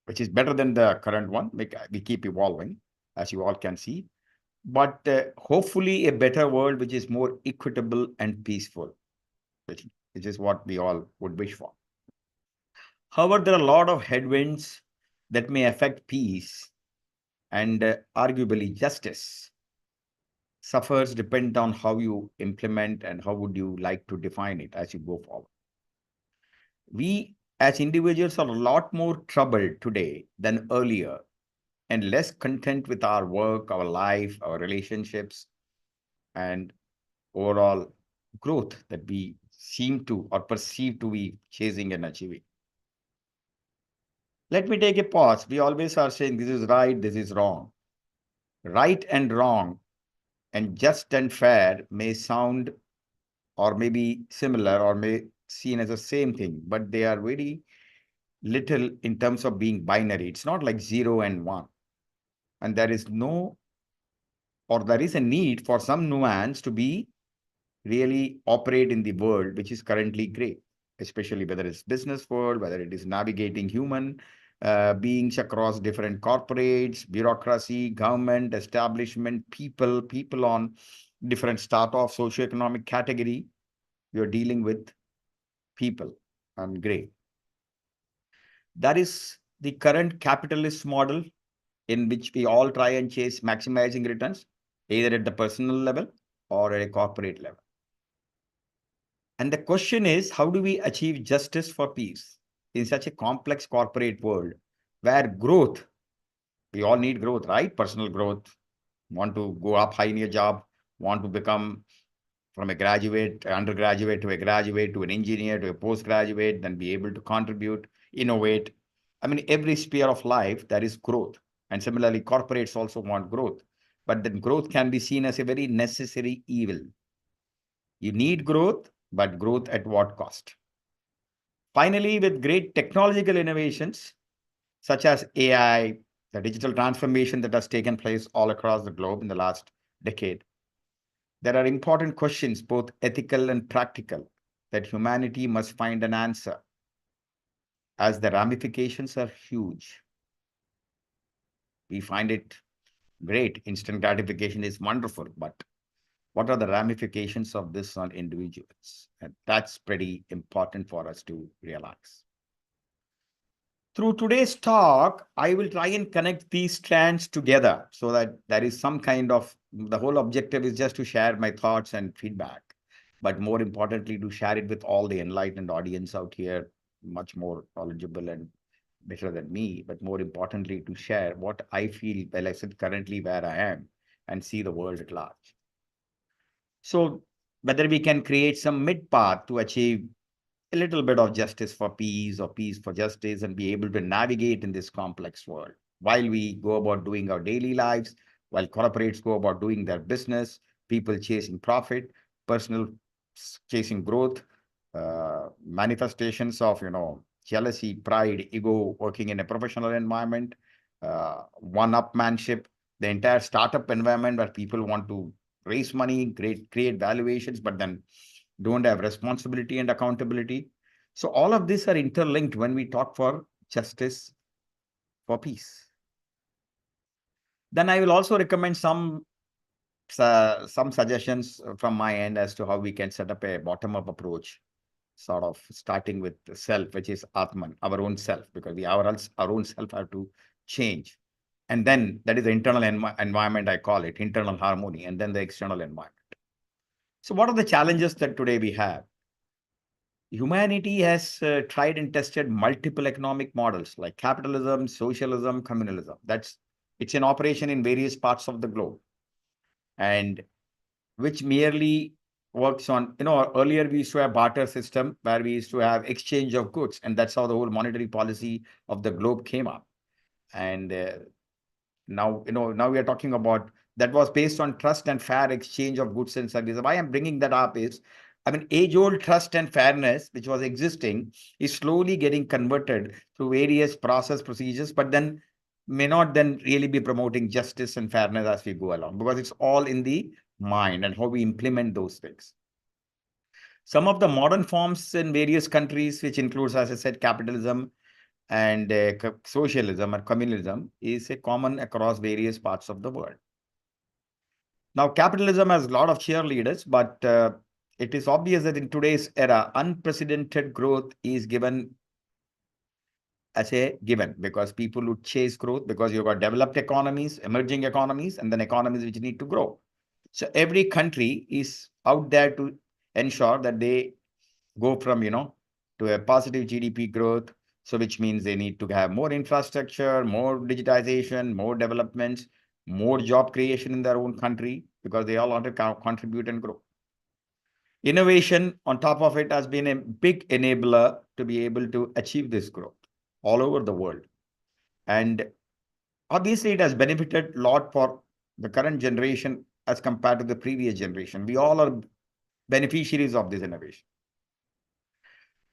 which is better than the current one. We keep evolving, as you all can see, but hopefully a better world, which is more equitable and peaceful, which is what we all would wish for. However, there are a lot of headwinds that may affect peace, and arguably justice suffers depend on how you implement and how would you like to define it as you go forward. We as individuals are a lot more troubled today than earlier and less content with our work, our life, our relationships, and overall growth that we seem to or perceive to be chasing and achieving. Let me take a pause. We always are saying this is right, this is wrong. Right and wrong and just and fair may sound or may be similar or may seen as the same thing, but they are very little in terms of being binary. It's not like 0 and 1. And there is a need for some nuance to be really operate in the world, which is currently gray, especially whether it's business world, whether it is navigating human beings across different corporates, bureaucracy, government, establishment, people on different strata of socioeconomic category. You're dealing with people and gray. That is the current capitalist model in which we all try and chase maximizing returns, either at the personal level or at a corporate level. And the question is, how do we achieve justice for peace in such a complex corporate world where growth, we all need growth, right? Personal growth, want to go up high in your job, want to become from a graduate, undergraduate to a graduate, to an engineer, to a postgraduate, then be able to contribute, innovate. I mean, every sphere of life, there is growth. And similarly, corporates also want growth. But then growth can be seen as a very necessary evil. You need growth, but growth at what cost? Finally, with great technological innovations, such as AI, the digital transformation that has taken place all across the globe in the last decade, there are important questions, both ethical and practical, that humanity must find an answer, as the ramifications are huge. We find it great. Instant gratification is wonderful, but what are the ramifications of this on individuals? And that's pretty important for us to realize. Through today's talk, I will try and connect these strands together so that there is some kind of, the whole objective is just to share my thoughts and feedback, but more importantly, to share it with all the enlightened audience out here, much more knowledgeable and better than me, but more importantly, to share what I feel while I sit currently where I am and see the world at large. So whether we can create some mid path to achieve a little bit of justice for peace or peace for justice and be able to navigate in this complex world while we go about doing our daily lives, while corporates go about doing their business, people chasing profit, personal chasing growth, manifestations of, jealousy, pride, ego, working in a professional environment, one-upmanship, the entire startup environment where people want to raise money, create valuations, but then don't have responsibility and accountability. So all of these are interlinked when we talk for justice, for peace. Then I will also recommend some suggestions from my end as to how we can set up a bottom-up approach, sort of starting with the self, which is Atman, our own self, because our own self have to change. And then that is the internal environment, I call it, internal harmony, and then the external environment. So what are the challenges that today we have? Humanity has tried and tested multiple economic models like capitalism, socialism, communalism. It's in operation in various parts of the globe, and which merely works on, earlier we used to have barter system where we used to have exchange of goods, and that's how the whole monetary policy of the globe came up. And now we are talking about that was based on trust and fair exchange of goods and services. Why I'm bringing that up is, I mean, age-old trust and fairness, which was existing, is slowly getting converted through various process procedures, but then may not then really be promoting justice and fairness as we go along, because it's all in the mind and how we implement those things. Some of the modern forms in various countries, which includes, as I said, capitalism and socialism or communalism, is a common across various parts of the world. Now, capitalism has a lot of cheerleaders, but it is obvious that in today's era, unprecedented growth is given as a given, because people would chase growth, because you've got developed economies, emerging economies, and then economies which need to grow. So every country is out there to ensure that they go from, to a positive GDP growth. So which means they need to have more infrastructure, more digitization, more developments, more job creation in their own country, because they all want to contribute and grow. Innovation on top of it has been a big enabler to be able to achieve this growth all over the world. And obviously it has benefited a lot for the current generation as compared to the previous generation. We all are beneficiaries of this innovation.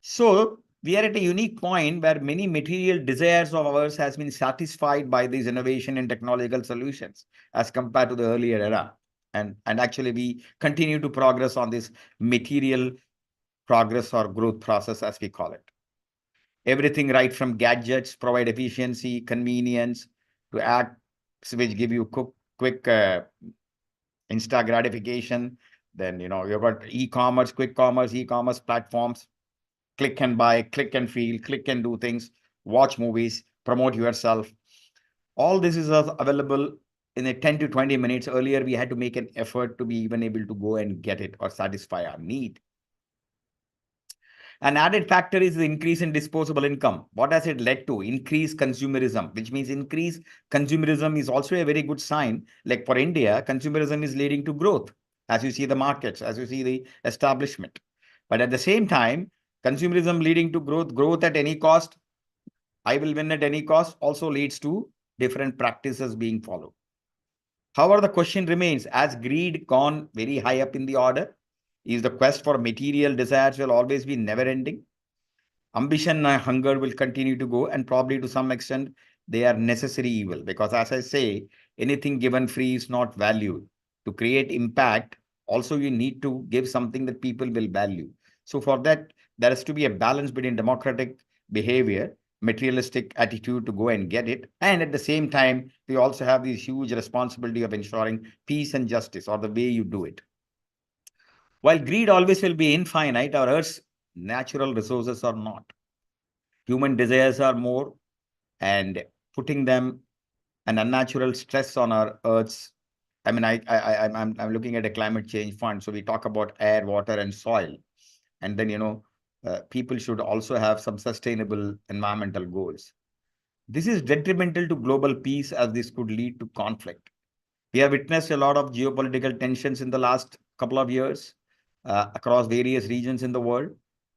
So we are at a unique point where many material desires of ours has been satisfied by these innovation and technological solutions as compared to the earlier era. And actually we continue to progress on this material progress or growth process, as we call it. Everything right from gadgets provide efficiency, convenience, to apps which give you quick instant gratification. Then, you've got e-commerce, quick commerce, e-commerce platforms, click and buy, click and feel, click and do things, watch movies, promote yourself. All this is available in a 10 to 20 minutes. Earlier, we had to make an effort to be even able to go and get it or satisfy our need. An added factor is the increase in disposable income. What has it led to? Increased consumerism, which means increased consumerism is also a very good sign. Like for India, consumerism is leading to growth, as you see the markets, as you see the establishment. But at the same time, consumerism leading to growth at any cost, I will win at any cost, also leads to different practices being followed. However, the question remains, has greed gone very high up in the order? Is the quest for material desires will always be never ending? Ambition and hunger will continue to go, and probably to some extent, they are necessary evil, because as I say, anything given free is not valued. To create impact, also you need to give something that people will value. So for that, there has to be a balance between democratic behavior, materialistic attitude to go and get it. And at the same time, we also have this huge responsibility of ensuring peace and justice, or the way you do it. While greed always will be infinite, our Earth's natural resources are not. Human desires are more, and putting them an unnatural stress on our Earth's. I mean, I'm looking at a climate change fund. So we talk about air, water, and soil. And then, people should also have some sustainable environmental goals. This is detrimental to global peace, as this could lead to conflict. We have witnessed a lot of geopolitical tensions in the last couple of years across various regions in the world.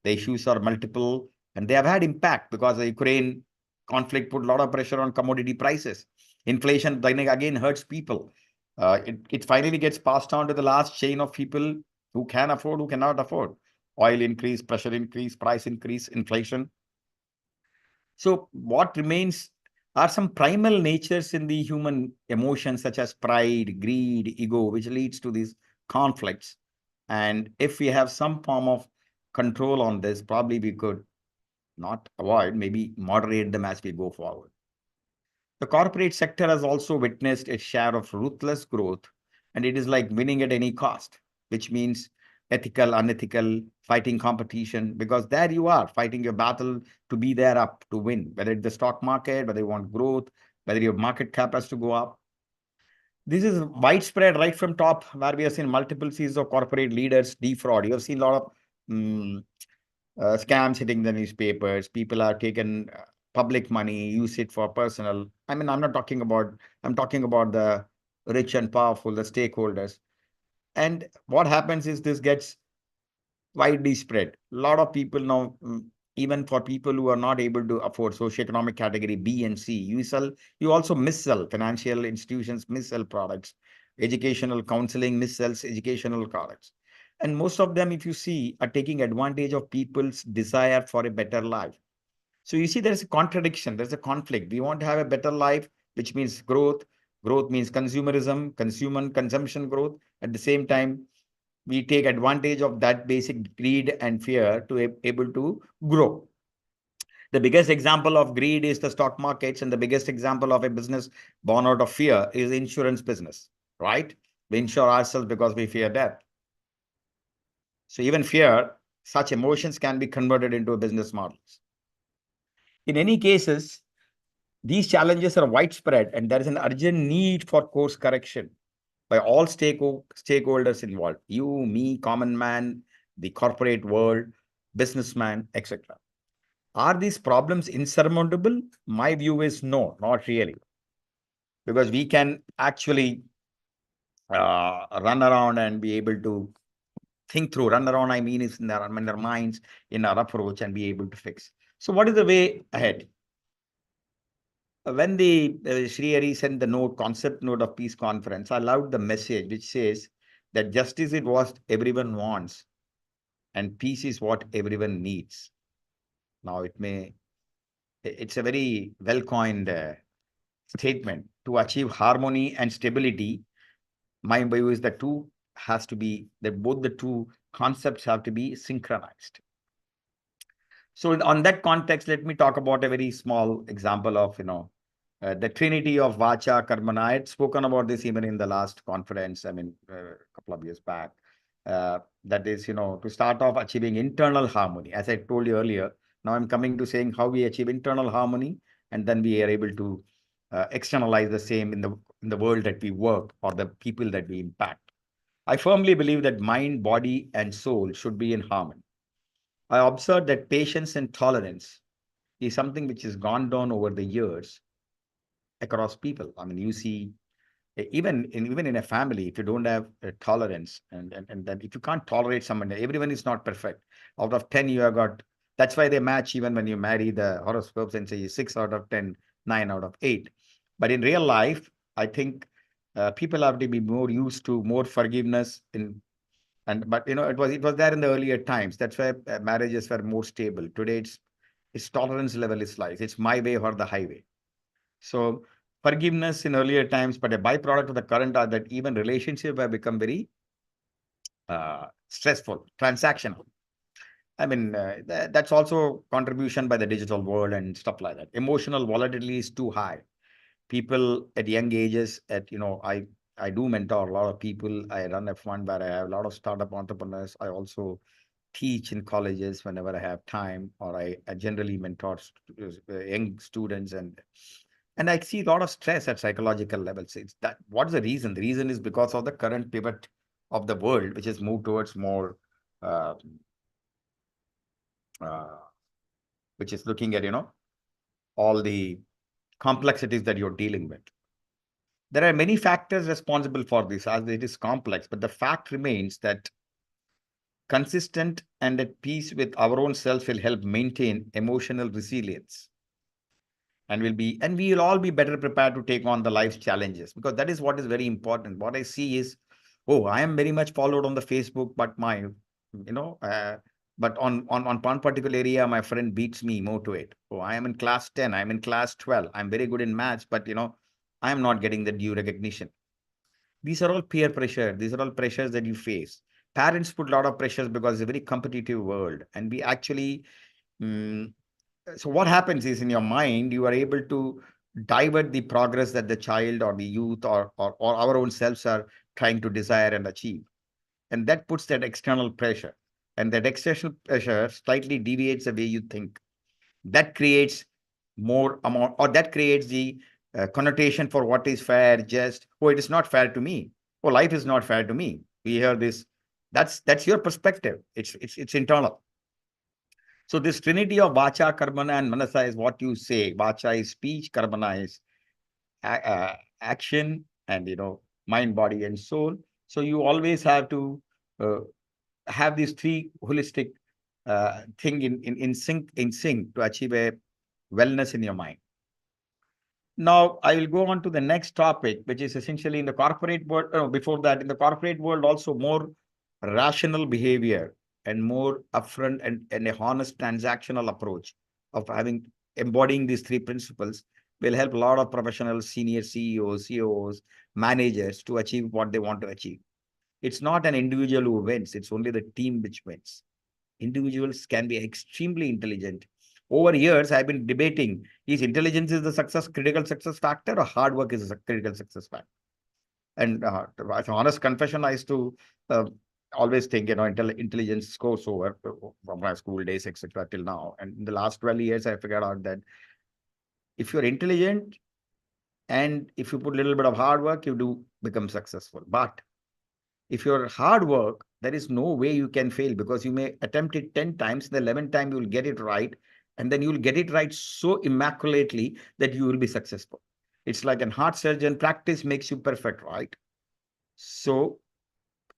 The issues are multiple, and they have had impact because the Ukraine conflict put a lot of pressure on commodity prices. Inflation then again hurts people. It finally gets passed on to the last chain of people who can afford, who cannot afford. Oil increase, pressure increase, price increase, inflation. So what remains are some primal natures in the human emotions, such as pride, greed, ego, which leads to these conflicts. And if we have some form of control on this, probably we could not avoid, maybe moderate them as we go forward. The corporate sector has also witnessed a share of ruthless growth, and it is like winning at any cost, which means ethical, unethical, fighting competition, because there you are fighting your battle to be there up to win, whether it's the stock market, whether you want growth, whether your market cap has to go up. This is widespread right from top, where we have seen multiple seasons of corporate leaders defraud. You have seen a lot of scams hitting the newspapers. People are taken public money, use it for personal. I mean, I'm talking about the rich and powerful, the stakeholders. And what happens is this gets widely spread. A lot of people now, even for people who are not able to afford socioeconomic category B and C, you also missell. Financial institutions missell products. Educational counseling missells educational products. And most of them, if you see, are taking advantage of people's desire for a better life. So you see, there's a contradiction, there's a conflict. We want to have a better life, which means growth. Growth means consumerism, consumption growth. At the same time, we take advantage of that basic greed and fear to able to grow. The biggest example of greed is the stock markets, and the biggest example of a business born out of fear is insurance business, right? We insure ourselves because we fear death. So even fear, such emotions can be converted into a business models. In any cases, these challenges are widespread, and there is an urgent need for course correction by all stakeholders involved, you, me, common man, the corporate world, businessman, etc. Are these problems insurmountable? My view is no, not really. Because we can actually run around and be able to think through. Run around, I mean, is in our minds, in our approach, and be able to fix. So what is the way ahead? When the Sri Hari sent the concept note of peace conference, I loved the message which says that justice is what everyone wants and peace is what everyone needs. Now it's a very well-coined statement. To achieve harmony and stability, my view is that both the two concepts have to be synchronized. So on that context, let me talk about a very small example of, the trinity of Vacha Karmana. I had spoken about this even in the last conference, a couple of years back. That is, to start off achieving internal harmony. As I told you earlier, now I'm coming to saying how we achieve internal harmony, and then we are able to externalize the same in the world that we work or the people that we impact. I firmly believe that mind, body, and soul should be in harmony. I observed that patience and tolerance is something which has gone down over the years across people. I mean, you see, even in a family, if you don't have tolerance, and then if you can't tolerate someone, everyone is not perfect. Out of 10, you have got, that's why they match even when you marry the horoscopes and say 6 out of 10, 9 out of 8. But in real life, I think people have to be more used to more forgiveness but it was there in the earlier times. That's why marriages were more stable. Today, its tolerance level is like it's my way or the highway. So forgiveness in earlier times, but a byproduct of the current are that even relationships have become very stressful, transactional. I mean, that's also contribution by the digital world and stuff like that. Emotional volatility is too high. People at young ages, I do mentor a lot of people. I run a fund where I have a lot of startup entrepreneurs. I also teach in colleges whenever I have time, or I generally mentor young students, and I see a lot of stress at psychological levels. What is the reason? The reason is because of the current pivot of the world, which has moved towards more, which is looking at, all the complexities that you're dealing with. There are many factors responsible for this, as it is complex, but the fact remains that consistent and at peace with our own self will help maintain emotional resilience. And we will all be better prepared to take on the life's challenges, because that is what is very important. What I see is, I am very much followed on the Facebook, but But on one particular area, my friend beats me more to it. Oh, I am in class 10, I'm in class 12, I'm very good in maths, but I am not getting the due recognition. These are all peer pressure. These are all pressures that you face. Parents put a lot of pressures because it's a very competitive world. And we actually, so what happens is in your mind, you are able to divert the progress that the child or the youth or our own selves are trying to desire and achieve. And that puts that external pressure. And that external pressure slightly deviates the way you think. That creates more amount, or that creates the connotation for what is fair, just, oh, it is not fair to me. Oh, life is not fair to me. We hear this. That's your perspective. It's internal. So this trinity of vacha, karmana, and manasa is what you say. Vacha is speech, karmana is action, and mind, body, and soul. So you always have to uh, have these three holistic thing in sync to achieve a wellness in your mind. Now, I will go on to the next topic, which is essentially in the corporate world. Before that, in the corporate world, also more rational behavior and more upfront and a honest transactional approach of embodying these three principles will help a lot of professionals, senior CEOs, COOs, managers to achieve what they want to achieve. It's not an individual who wins, it's only the team which wins. Individuals can be extremely intelligent. Over years, I've been debating, is intelligence is the critical success factor, or hard work is a critical success factor? And as an honest confession, I used to always think, intelligence scores over from my school days, etc. till now. And in the last 12 years, I figured out that if you're intelligent and if you put a little bit of hard work, you do become successful. But if you're hard work, there is no way you can fail, because you may attempt it 10 times, the 11th time you will get it right, and then you will get it right so immaculately that you will be successful. It's like an heart surgeon, practice makes you perfect, right? So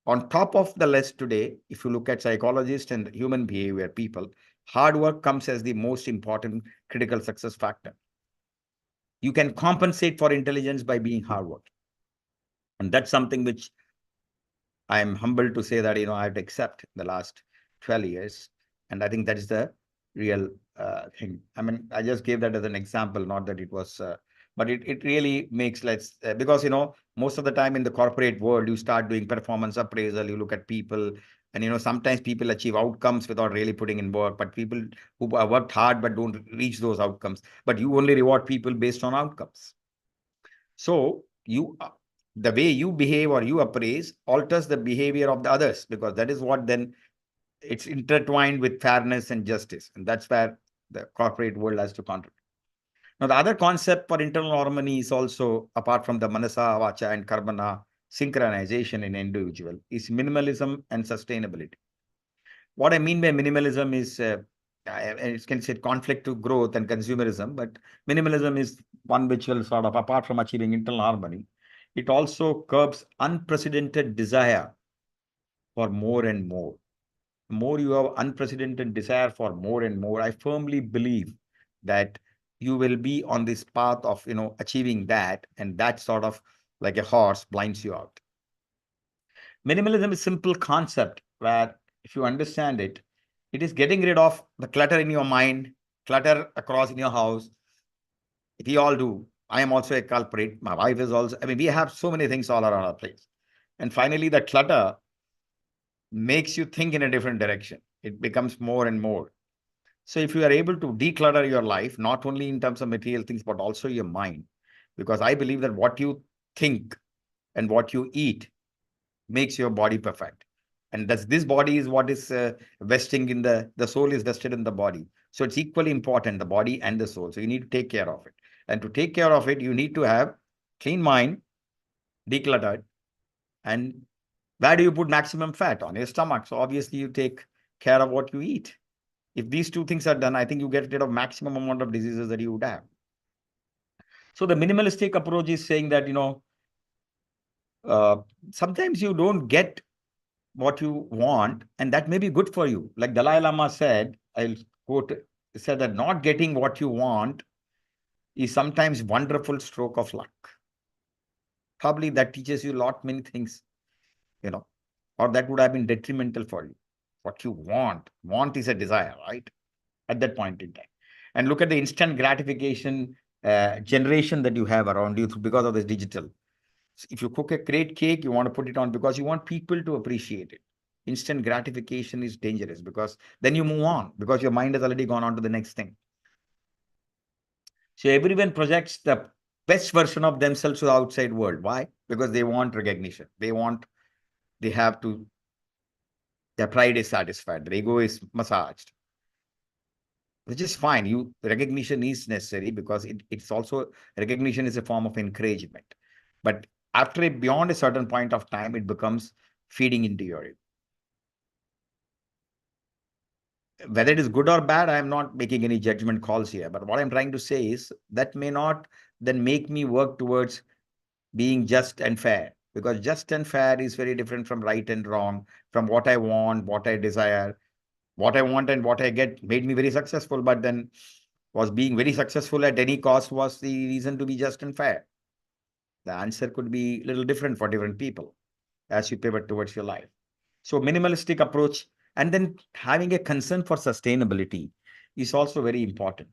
on top of the list today, if you look at psychologists and human behavior people, hard work comes as the most important critical success factor. You can compensate for intelligence by being hard work. And that's something which I am humbled to say that, I have to accept the last 12 years. And I think that is the real thing. I mean, I just gave that as an example, not that it was, but it really makes, because, most of the time in the corporate world, you start doing performance appraisal, you look at people, and, sometimes people achieve outcomes without really putting in work, but people who have worked hard but don't reach those outcomes. But you only reward people based on outcomes. So the way you behave or you appraise alters the behavior of the others, because that is what then it's intertwined with fairness and justice. And that's where the corporate world has to contribute. Now, the other concept for internal harmony is also, apart from the manasa, vacha, and karmana synchronization in individual, is minimalism and sustainability. What I mean by minimalism is, it can say conflict to growth and consumerism, but minimalism is one which will sort of, apart from achieving internal harmony, it also curbs unprecedented desire for more and more. The more you have unprecedented desire for more and more, I firmly believe that you will be on this path of, achieving that, and that sort of like a horse blinds you out. Minimalism is a simple concept where, if you understand it, it is getting rid of the clutter in your mind, clutter across in your house. We all do. I am also a culprit. My wife is also. I mean, we have so many things all around our place. And finally, the clutter makes you think in a different direction. It becomes more and more. So if you are able to declutter your life, not only in terms of material things, but also your mind, because I believe that what you think and what you eat makes your body perfect. And this body is what is vesting in the soul is vested in the body. So it's equally important, the body and the soul. So you need to take care of it. And to take care of it, you need to have clean mind, decluttered. And where do you put maximum fat? On your stomach. So obviously you take care of what you eat. If these two things are done, I think you get rid of maximum amount of diseases that you would have. So the minimalistic approach is saying that, sometimes you don't get what you want, and that may be good for you. Like Dalai Lama said, I'll quote, said that not getting what you want is sometimes wonderful stroke of luck. Probably that teaches you many things, or that would have been detrimental for you. what you want. Want is a desire, right? At that point in time. And look at the instant gratification generation that you have around you because of this digital. If you cook a great cake, you want to put it on because you want people to appreciate it. Instant gratification is dangerous because then you move on because your mind has already gone on to the next thing. So everyone projects the best version of themselves to the outside world. Why? Because they want recognition. They have to, their pride is satisfied, their ego is massaged, which is fine. Recognition is necessary because it's also, recognition is a form of encouragement. But beyond a certain point of time, it becomes feeding into your ego. Whether it is good or bad, I am not making any judgment calls here. But what I'm trying to say is that may not then make me work towards being just and fair, because just and fair is very different from right and wrong, from what I want, what I desire. What I want and what I get made me very successful, but then was being very successful at any cost was the reason to be just and fair. The answer could be a little different for different people as you pivot towards your life. So minimalistic approach and then having a concern for sustainability is also very important.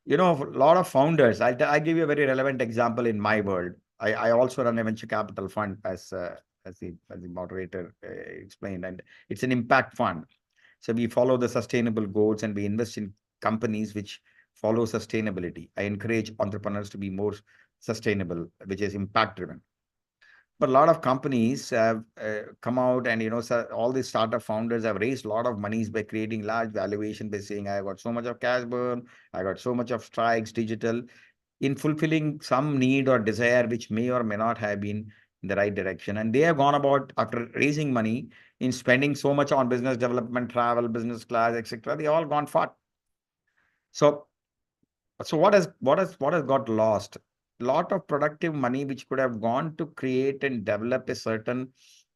A lot of founders, I give you a very relevant example in my world. I also run a venture capital fund as the moderator explained, and it's an impact fund. So we follow the sustainable goals and we invest in companies which follow sustainability. I encourage entrepreneurs to be more sustainable, which is impact driven. But a lot of companies have come out and, all these startup founders have raised a lot of monies by creating large valuation by saying, I got so much of cash burn, I got so much of strikes, digital, in fulfilling some need or desire, which may or may not have been in the right direction. And they have gone about, after raising money, in spending so much on business development, travel, business class, etc. They all gone far. So what has got lost? A lot of productive money which could have gone to create and develop a certain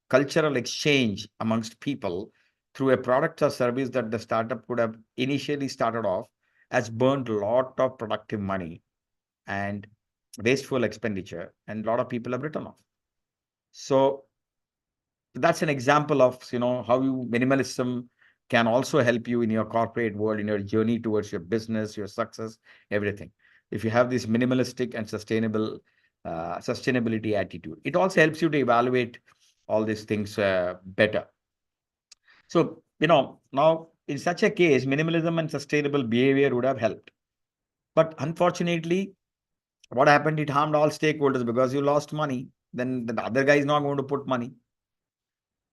cultural exchange amongst people through a product or service that the startup could have initially started off, has burned a lot of productive money and wasteful expenditure, and a lot of people have written off. So that's an example of how minimalism can also help you in your corporate world, in your journey towards your business, your success, everything. If you have this minimalistic and sustainability attitude, it also helps you to evaluate all these things better. So now in such a case, minimalism and sustainable behavior would have helped. But unfortunately, what happened? It harmed all stakeholders because you lost money. Then the other guy is not going to put money.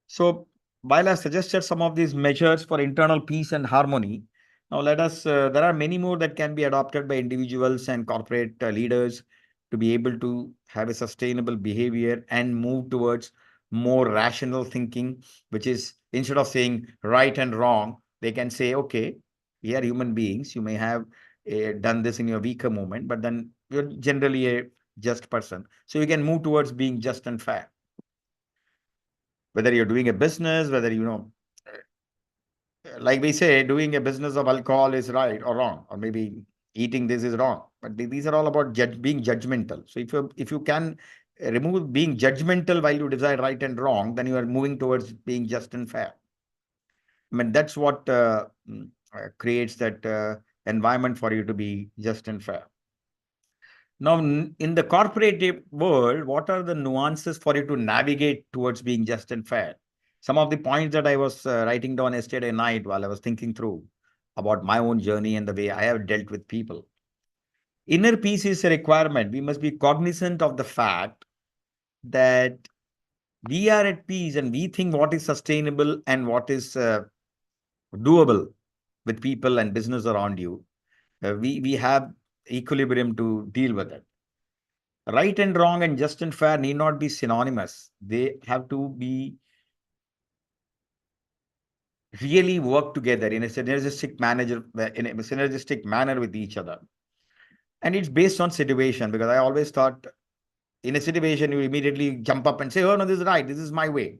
So while I suggested some of these measures for internal peace and harmony, now there are many more that can be adopted by individuals and corporate leaders to be able to have a sustainable behavior and move towards more rational thinking, which is, instead of saying right and wrong, they can say, okay, we are human beings. You may have done this in your weaker moment, but then you're generally a just person. So you can move towards being just and fair. Whether you're doing a business, whether, like we say, doing a business of alcohol is right or wrong, or maybe eating this is wrong. But these are all about being judgmental. So if you can remove being judgmental while you decide right and wrong, then you are moving towards being just and fair. I mean, that's what creates that environment for you to be just and fair. Now, in the corporate world, what are the nuances for you to navigate towards being just and fair? Some of the points that I was writing down yesterday night while I was thinking through about my own journey and the way I have dealt with people. Inner peace is a requirement. We must be cognizant of the fact that we are at peace and we think what is sustainable and what is doable with people and business around you. We have equilibrium to deal with it. Right and wrong and just and fair need not be synonymous. They have to be really work together in a synergistic manner with each other. And it's based on situation, because I always thought in a situation you immediately jump up and say, oh no, this is right, this is my way.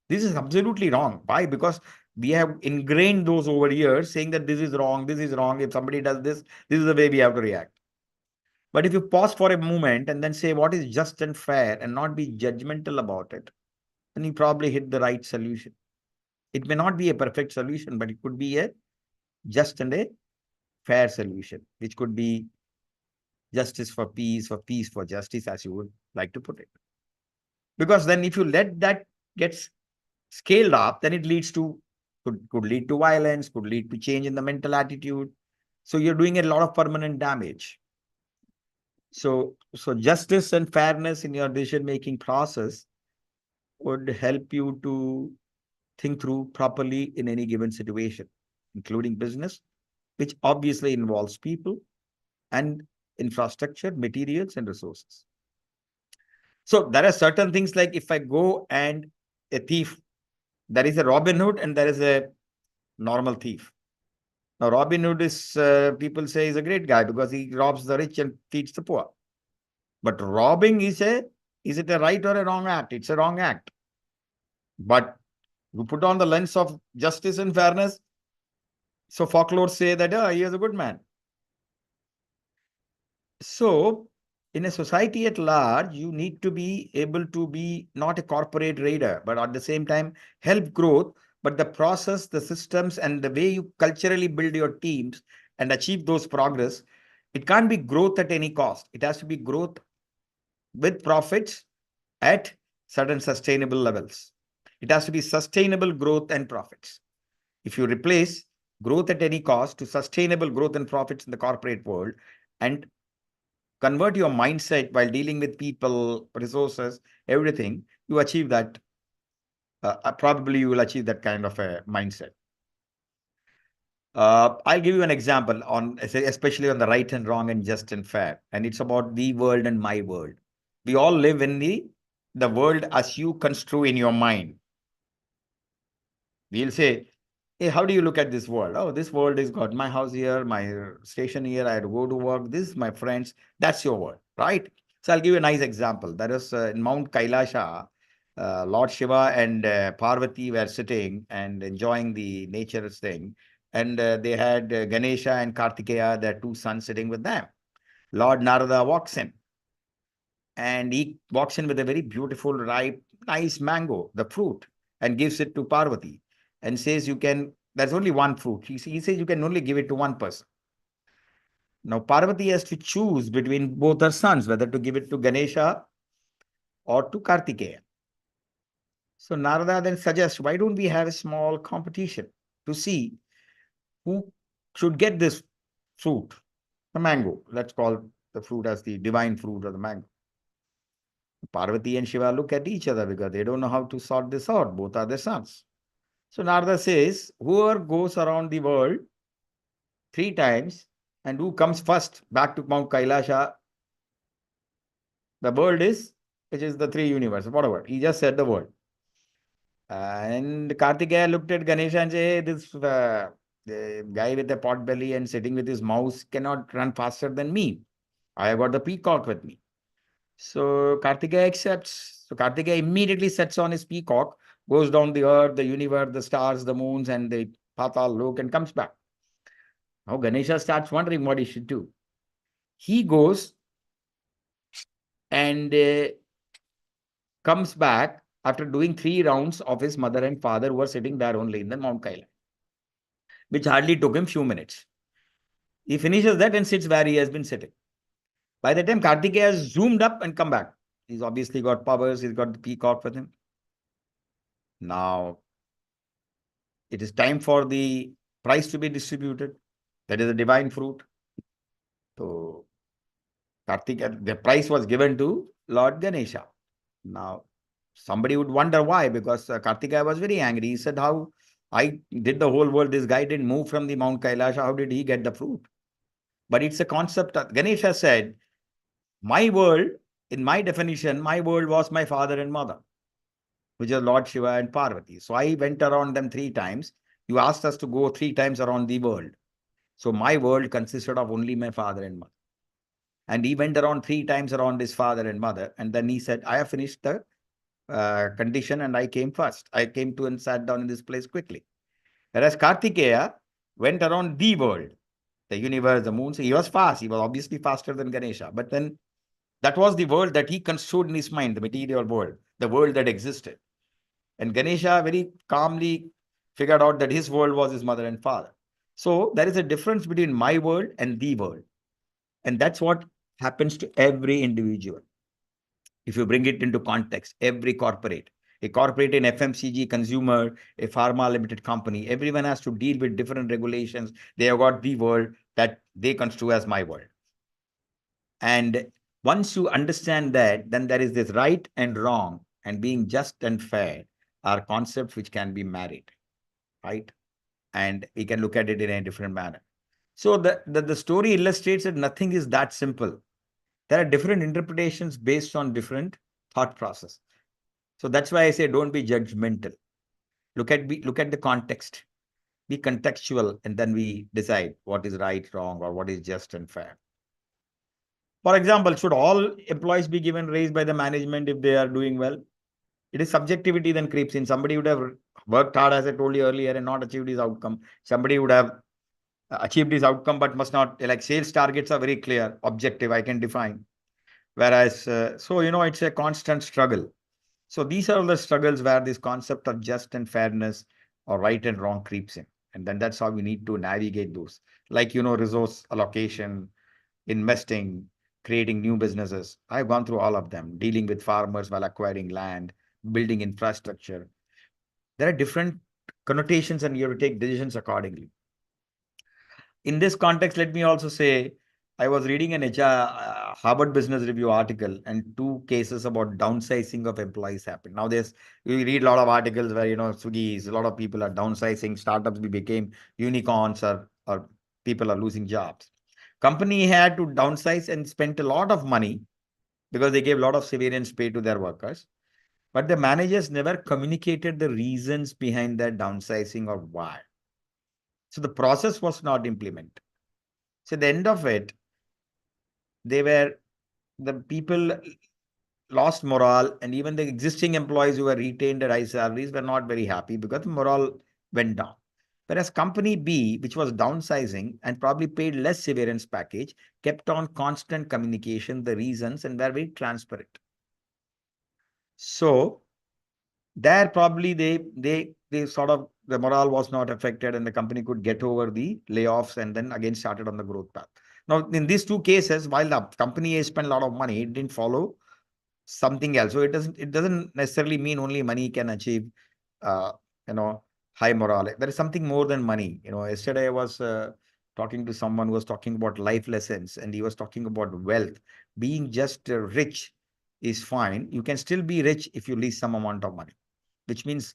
This is absolutely wrong. Why? Because we have ingrained those over years saying that this is wrong, this is wrong. If somebody does this, this is the way we have to react. But if you pause for a moment and then say what is just and fair and not be judgmental about it, then you probably hit the right solution. It may not be a perfect solution, but it could be a just and a fair solution, which could be justice for peace for justice, as you would like to put it. Because then if you let that get scaled up, then it leads to, could lead to violence, could lead to change in the mental attitude. So you're doing a lot of permanent damage. So justice and fairness in your decision-making process would help you to think through properly in any given situation, including business, which obviously involves people and infrastructure, materials, and resources. So there are certain things like if I go and a thief, there is a Robin Hood and there is a normal thief. Now, Robin Hood is, people say, is a great guy because he robs the rich and feeds the poor. But robbing is it a right or a wrong act? It's a wrong act. But you put on the lens of justice and fairness, so folklore say that he is a good man. So, in a society at large, you need to be able to be not a corporate raider, but at the same time help growth. But the process, the systems, and the way you culturally build your teams and achieve those progress, it can't be growth at any cost. It has to be growth with profits at certain sustainable levels. It has to be sustainable growth and profits. If you replace growth at any cost to sustainable growth and profits in the corporate world and convert your mindset while dealing with people, resources, everything, you achieve that. Probably you will achieve that kind of a mindset. I'll give you an example on, especially on the right and wrong and just and fair. And it's about the world and my world. We all live in the world as you construe in your mind. We'll say, hey, how do you look at this world? Oh, this world has got my house here, my station here, I had to go to work, this is my friends. That's your world, right? So I'll give you a nice example. That is in Mount Kailasha, Lord Shiva and Parvati were sitting and enjoying the nature's thing. And they had Ganesha and Kartikeya, their two sons, sitting with them. Lord Narada walks in. And he walks in with a very beautiful, ripe, nice mango, the fruit, and gives it to Parvati and says, there's only one fruit. He says you can only give it to one person. Now, Parvati has to choose between both her sons, whether to give it to Ganesha or to Kartikeya. So Narada then suggests, why don't we have a small competition to see who should get this fruit, the mango. Let's call the fruit as the divine fruit or the mango. Parvati and Shiva look at each other because they don't know how to sort this out. Both are their sons. So Narada says, whoever goes around the world 3 times and who comes first back to Mount Kailasha, the world is, which is the 3 universes, whatever. He just said the word. And Kartikeya looked at Ganesha and said, hey, this the guy with the pot belly and sitting with his mouse cannot run faster than me. I have got the peacock with me. So Kartikeya accepts. So Kartikeya immediately sets on his peacock, goes down the earth, the universe, the stars, the moons, and the Patal Lok and comes back. Now Ganesha starts wondering what he should do. He goes and comes back after doing 3 rounds of his mother and father who were sitting there only in the Mount Kailash, which hardly took him few minutes. He finishes that and sits where he has been sitting. By the time Kartikeya has zoomed up and come back, he's obviously got powers, he's got the peacock with him. Now, it is time for the prize to be distributed. That is a divine fruit. So, Kartikeya, the prize was given to Lord Ganesha. Now, somebody would wonder why, because Kartikeya was very angry. He said, how I did the whole world, this guy didn't move from the Mount Kailasha, how did he get the fruit? But it's a concept. Ganesha said, my world, in my definition, my world was my father and mother, which is Lord Shiva and Parvati. So I went around them 3 times. You asked us to go 3 times around the world. So my world consisted of only my father and mother. And he went around 3 times around his father and mother. And then he said, I have finished the condition and I came first. I came to and sat down in this place quickly. Whereas Kartikeya went around the world, the universe, the moon. So he was fast. He was obviously faster than Ganesha. But then that was the world that he construed in his mind, the material world, the world that existed. And Ganesha very calmly figured out that his world was his mother and father. So there is a difference between my world and the world. And that's what happens to every individual. If you bring it into context, every corporate, a corporate in FMCG, consumer, a pharma limited company, everyone has to deal with different regulations. They have got the world that they construe as my world. And once you understand that, then there is this right and wrong and being just and fair are concepts which can be married, right? And we can look at it in a different manner. So the story illustrates that nothing is that simple. There are different interpretations based on different thought process. So that's why I say don't be judgmental. Look at the context. Be contextual, and then we decide what is right, wrong, or what is just and fair. For example, should all employees be given raise by the management if they are doing well? It is subjectivity then creeps in. Somebody would have worked hard, as I told you earlier, and not achieved his outcome. Somebody would have achieved his outcome, but must not, like sales targets are very clear, objective, I can define. Whereas, so, it's a constant struggle. So these are the struggles where this concept of just and fairness or right and wrong creeps in. And then that's how we need to navigate those. Like, resource allocation, investing, creating new businesses. I've gone through all of them, dealing with farmers while acquiring land, building infrastructure. There are different connotations and you have to take decisions accordingly. In this context, let me also say, I was reading an Harvard Business Review article and 2 cases about downsizing of employees happened. Now we read a lot of articles where, Swiggy's, a lot of people are downsizing, startups became unicorns or people are losing jobs. Company had to downsize and spent a lot of money because they gave a lot of severance pay to their workers. But the managers never communicated the reasons behind that downsizing or why. So the process was not implemented. So at the end of it, the people lost morale, and even the existing employees who were retained at high salaries were not very happy because the morale went down. Whereas company B, which was downsizing and probably paid less severance package, kept on constant communication, the reasons, and were very transparent. So there probably they sort of, the morale was not affected and the company could get over the layoffs and then again started on the growth path. Now, in these 2 cases, while the company has spent a lot of money, it didn't follow something else. So it doesn't necessarily mean only money can achieve, high morale. There is something more than money. Yesterday I was talking to someone who was talking about life lessons, and he was talking about wealth. Being just rich is fine. You can still be rich if you leave some amount of money, which means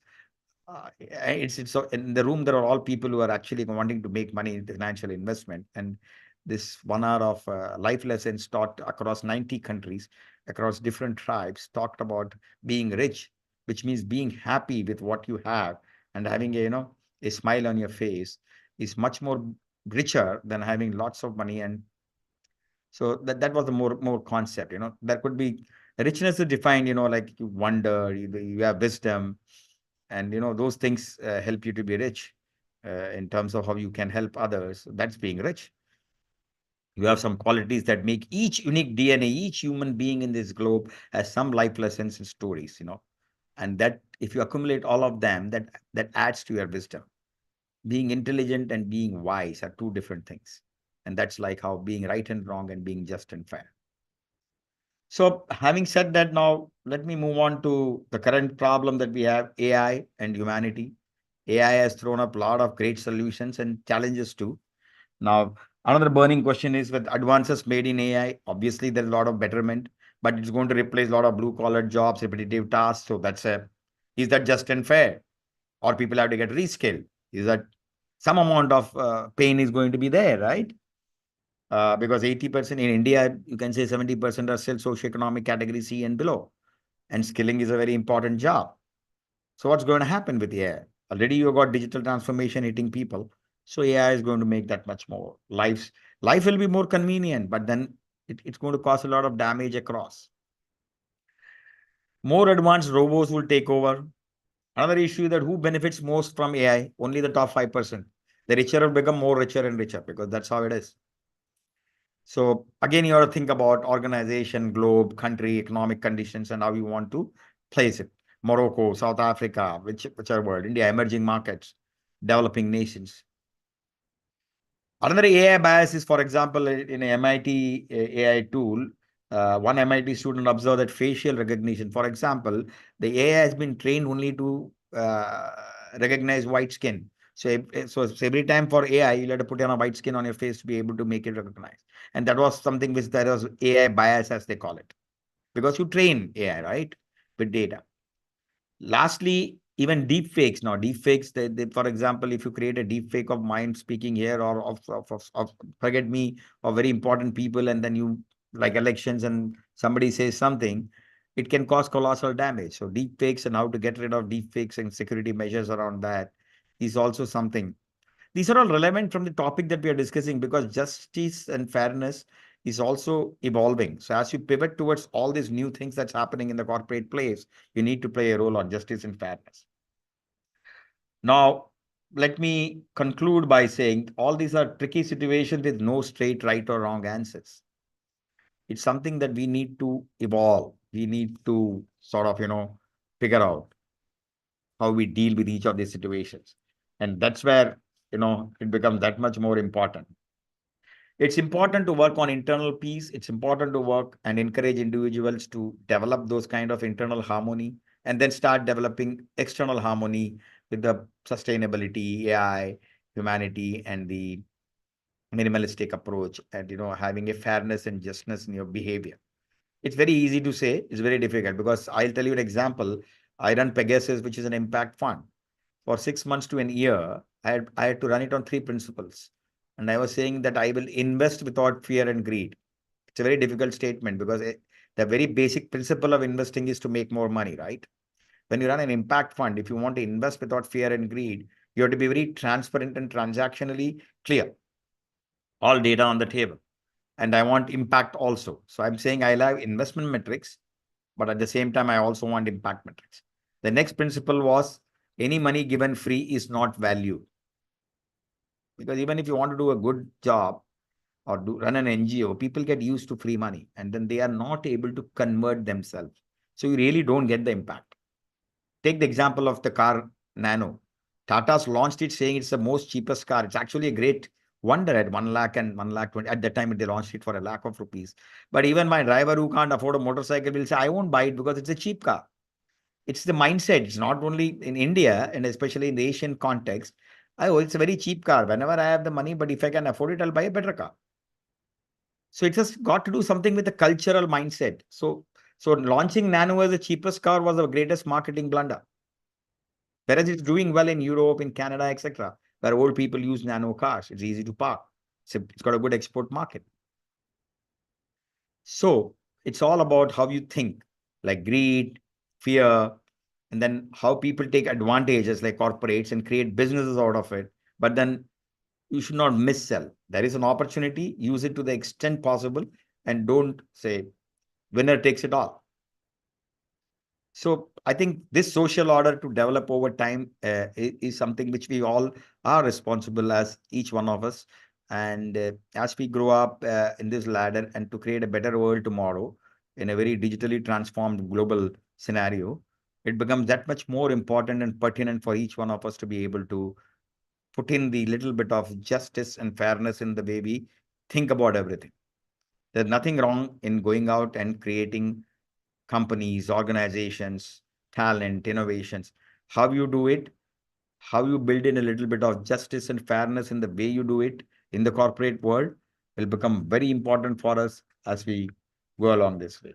it's so in the room there are all people who are actually wanting to make money in financial investment. And this 1 hour of life lessons taught across 90 countries, across different tribes, talked about being rich, which means being happy with what you have and having a smile on your face is much more richer than having lots of money. And so that was the more concept. There could be richness is defined, like you wonder, you have wisdom, and those things help you to be rich in terms of how you can help others. That's being rich. You have some qualities that make each unique DNA, each human being in this globe has some life lessons and stories, and that if you accumulate all of them, that adds to your wisdom. Being intelligent and being wise are 2 different things. And that's like how being right and wrong and being just and fair. So having said that, now let me move on to the current problem that we have, AI and humanity. AI has thrown up a lot of great solutions and challenges too. Now, another burning question is, with advances made in AI, obviously there's a lot of betterment, but it's going to replace a lot of blue-collar jobs, repetitive tasks. So is that just and fair? Or people have to get reskilled? Is that some amount of pain is going to be there, right? Because 80% in India, you can say 70% are still socioeconomic category C and below. And skilling is a very important job. So what's going to happen with AI? Already you've got digital transformation hitting people. So AI is going to make that much more. Life will be more convenient, but then it's going to cause a lot of damage across. More advanced robots will take over. Another issue that who benefits most from AI? Only the top 5%. The richer will become more richer and richer because that's how it is. So again, you have to think about organization, globe, country, economic conditions, and how you want to place it. Morocco, South Africa, whichever world, India, emerging markets. developing nations. Another AI bias is, for example, in a MIT AI tool, one MIT student observed that facial recognition, for example, the AI has been trained only to recognize white skin. So, so every time for AI, you have to put on a white skin on your face to be able to make it recognize. And that was something which there was AI bias, as they call it, because you train AI, right, with data. Lastly, even deep fakes. Now, deep fakes, for example, if you create a deep fake of mine speaking here, or of forget me, or very important people, and then you, like elections, and somebody says something, it can cause colossal damage. So deep fakes and how to get rid of deep fakes and security measures around that is also something. These are all relevant from the topic that we are discussing, because justice and fairness is also evolving. So as you pivot towards all these new things that's happening in the corporate place, you need to play a role on justice and fairness. Now, let me conclude by saying all these are tricky situations with no straight right or wrong answers. It's something that we need to evolve. We need to sort of, figure out how we deal with each of these situations. And that's where, it becomes that much more important. It's important to work on internal peace. It's important to work and encourage individuals to develop those kind of internal harmony, and then start developing external harmony with the sustainability, AI, humanity, and the minimalistic approach, and, having a fairness and justness in your behavior. It's very easy to say, it's very difficult, because I'll tell you an example. I run Pegasus, which is an impact fund. For 6 months to an year, I had to run it on 3 principles. And I was saying that I will invest without fear and greed. It's a very difficult statement, because the very basic principle of investing is to make more money, right? When you run an impact fund, if you want to invest without fear and greed, you have to be very transparent and transactionally clear. All data on the table. And I want impact also. So I'm saying I'll have investment metrics, but at the same time, I also want impact metrics. The next principle was, any money given free is not value. Because even if you want to do a good job or run an NGO, people get used to free money, and then they are not able to convert themselves. So you really don't get the impact. Take the example of the car Nano. Tata's launched it saying it's the most cheapest car. It's actually a great wonder at 1 lakh and 1 lakh 20. At that time, they launched it for a lakh of rupees. But even my driver who can't afford a motorcycle will say, I won't buy it because it's a cheap car. It's the mindset. It's not only in India, and especially in the Asian context. Oh, it's a very cheap car. Whenever I have the money, but if I can afford it, I'll buy a better car. So it has got to do something with the cultural mindset. So launching Nano as the cheapest car was the greatest marketing blunder. Whereas it's doing well in Europe, in Canada, etc., where old people use Nano cars. It's easy to park. It's got a good export market. So it's all about how you think, like greed, fear, and then how people take advantages like corporates and create businesses out of it. But then you should not missell. There is an opportunity, use it to the extent possible, and don't say winner takes it all. So I think this social order to develop over time is something which we all are responsible as each one of us. And as we grow up in this ladder and to create a better world tomorrow in a very digitally transformed global scenario, it becomes that much more important and pertinent for each one of us to be able to put in the little bit of justice and fairness in the way we think about everything. There's nothing wrong in going out and creating companies, organizations, talent, innovations. How you do it, how you build in a little bit of justice and fairness in the way you do it in the corporate world will become very important for us as we go along this way.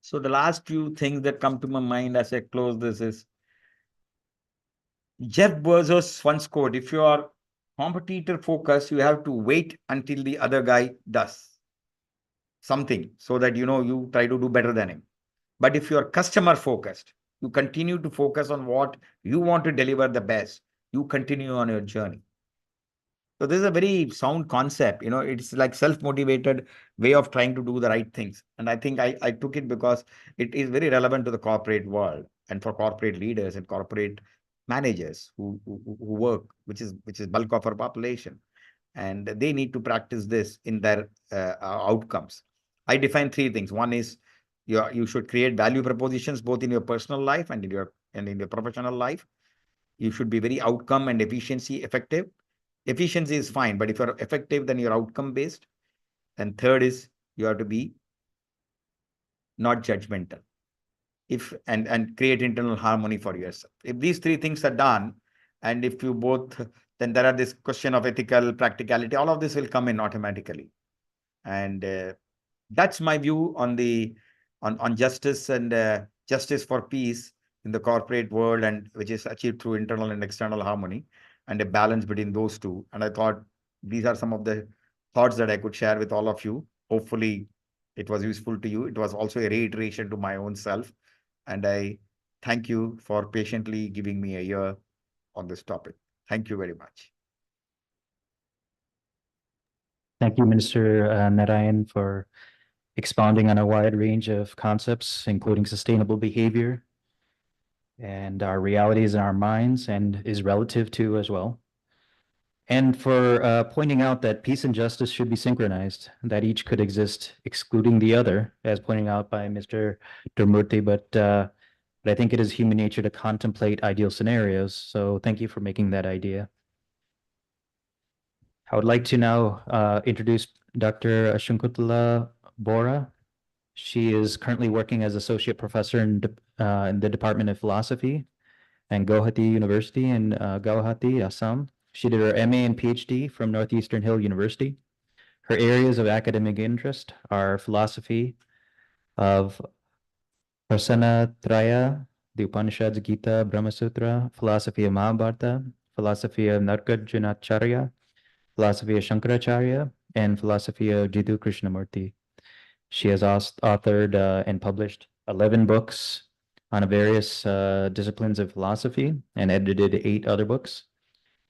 So the last few things that come to my mind as I close this is Jeff Bezos once quote, if you are competitor focused, you have to wait until the other guy does something so that you try to do better than him. But if you are customer focused, you continue to focus on what you want to deliver the best, you continue on your journey. So this is a very sound concept. It's like self-motivated way of trying to do the right things. And I think I took it because it is very relevant to the corporate world and for corporate leaders and corporate managers who work, which is bulk of our population. And they need to practice this in their outcomes. I define 3 things. One is you should create value propositions both in your personal life and in your professional life. You should be very outcome and efficiency effective. Efficiency is fine, but if you're effective, then you're outcome based. And third is you have to be not judgmental. And create internal harmony for yourself. If these three things are done, and if you both, then there are this question of ethical practicality, all of this will come in automatically. And that's my view on on justice and justice for peace in the corporate world, and which is achieved through internal and external harmony and a balance between those two. And I thought these are some of the thoughts that I could share with all of you. Hopefully it was useful to you. It was also a reiteration to my own self. And I thank you for patiently giving me a ear on this topic. Thank you very much. Thank you, Minister Narayan, for expounding on a wide range of concepts, including sustainable behavior and our realities in our minds, and is relative to as well. And for pointing out that peace and justice should be synchronized, that each could exist excluding the other, as pointed out by Mr. Durmurti, but I think it is human nature to contemplate ideal scenarios. So thank you for making that idea. I would like to now introduce Dr. Shakuntala Bora. She is currently working as associate professor in the Department of Philosophy and Gauhati University in Gauhati, Assam. She did her MA and PhD from Northeastern Hill University. Her areas of academic interest are philosophy of Prasanatraya, the Upanishads, Gita, Brahma Sutra, philosophy of Mahabharata, philosophy of Nargajanacharya, philosophy of Shankaracharya, and philosophy of Jiddu Krishnamurti. She has authored and published 11 books on various disciplines of philosophy and edited 8 other books.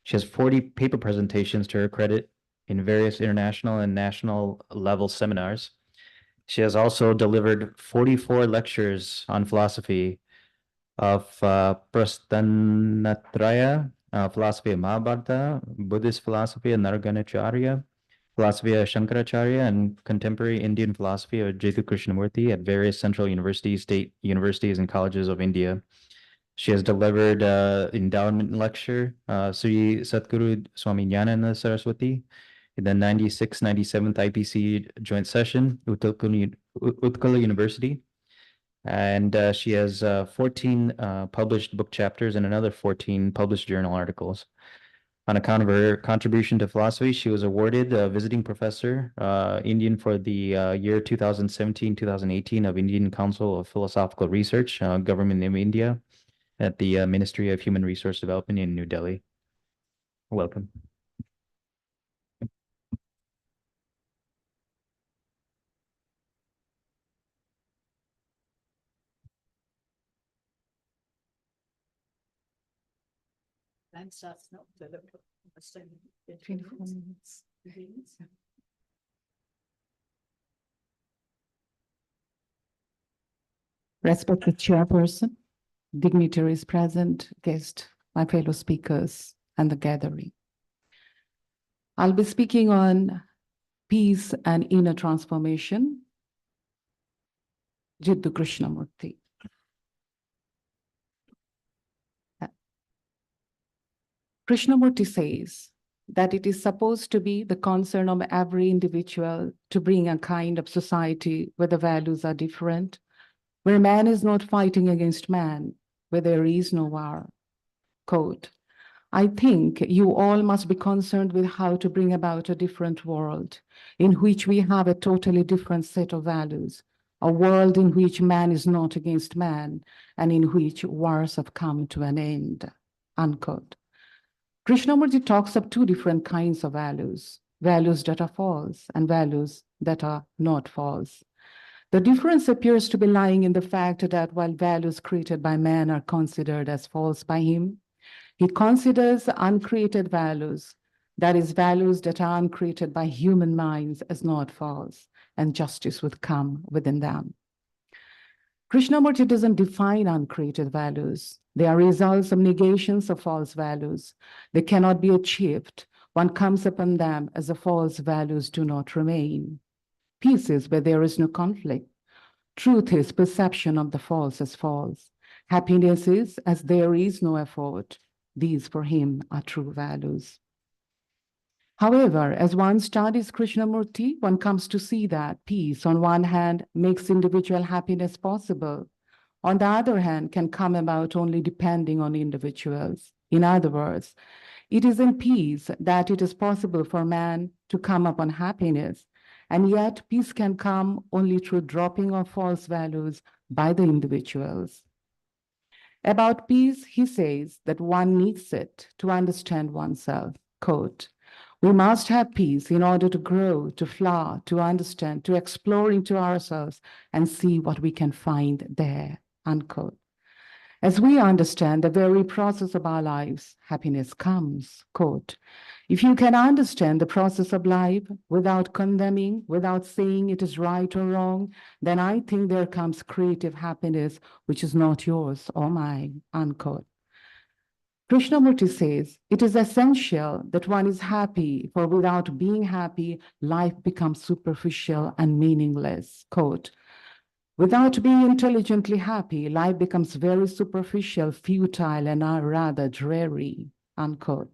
She has 40 paper presentations to her credit in various international and national level seminars. She has also delivered 44 lectures on philosophy of Prastanatraya, philosophy of Mahabharata, Buddhist philosophy of Nargajanacharya, philosophy of Shankaracharya, and contemporary Indian philosophy of Jiddu Krishnamurti at various central universities, state universities, and colleges of India. She has delivered endowment lecture, Sri Satguru Swami Nyananda Saraswati, in the 96-97th IPC joint session, Utkala University. And she has 14 published book chapters and another 14 published journal articles. On account of her contribution to philosophy, she was awarded a visiting professor, Indian, for the year 2017-2018 of Indian Council of Philosophical Research, Government of India, at the Ministry of Human Resource Development in New Delhi. Welcome. Time starts now. 24 minutes. Respected chairperson, dignitaries present, guests, my fellow speakers, and the gathering. I'll be speaking on peace and inner transformation, Jiddu Krishnamurti. Krishnamurti says that it is supposed to be the concern of every individual to bring a kind of society where the values are different, where man is not fighting against man, where there is no war. Quote, I think you all must be concerned with how to bring about a different world in which we have a totally different set of values, a world in which man is not against man, and in which wars have come to an end, unquote. Krishnamurti talks of 2 different kinds of values, values that are false and values that are not false. The difference appears to be lying in the fact that while values created by man are considered as false by him, he considers uncreated values, that is, values that are uncreated by human minds, as not false, and justice would come within them. Krishnamurti doesn't define uncreated values. They are results of negations of false values. They cannot be achieved. One comes upon them as the false values do not remain. Peace is where there is no conflict. Truth is perception of the false as false. Happiness is as there is no effort. These for him are true values. However, as one studies Krishnamurti, one comes to see that peace, on one hand, makes individual happiness possible. On the other hand, can come about only depending on individuals. In other words, it is in peace that it is possible for man to come upon happiness, and yet peace can come only through dropping of false values by the individuals. About peace, he says that one needs it to understand oneself. Quote, "We must have peace in order to grow, to flower, to understand, to explore into ourselves and see what we can find there." Unquote. As we understand the very process of our lives, happiness comes. Quote, "If you can understand the process of life without condemning, without saying it is right or wrong, then I think there comes creative happiness, which is not yours or mine." Unquote. Krishnamurti says, it is essential that one is happy, for without being happy, life becomes superficial and meaningless. Quote, "Without being intelligently happy, life becomes very superficial, futile, and rather dreary." Unquote.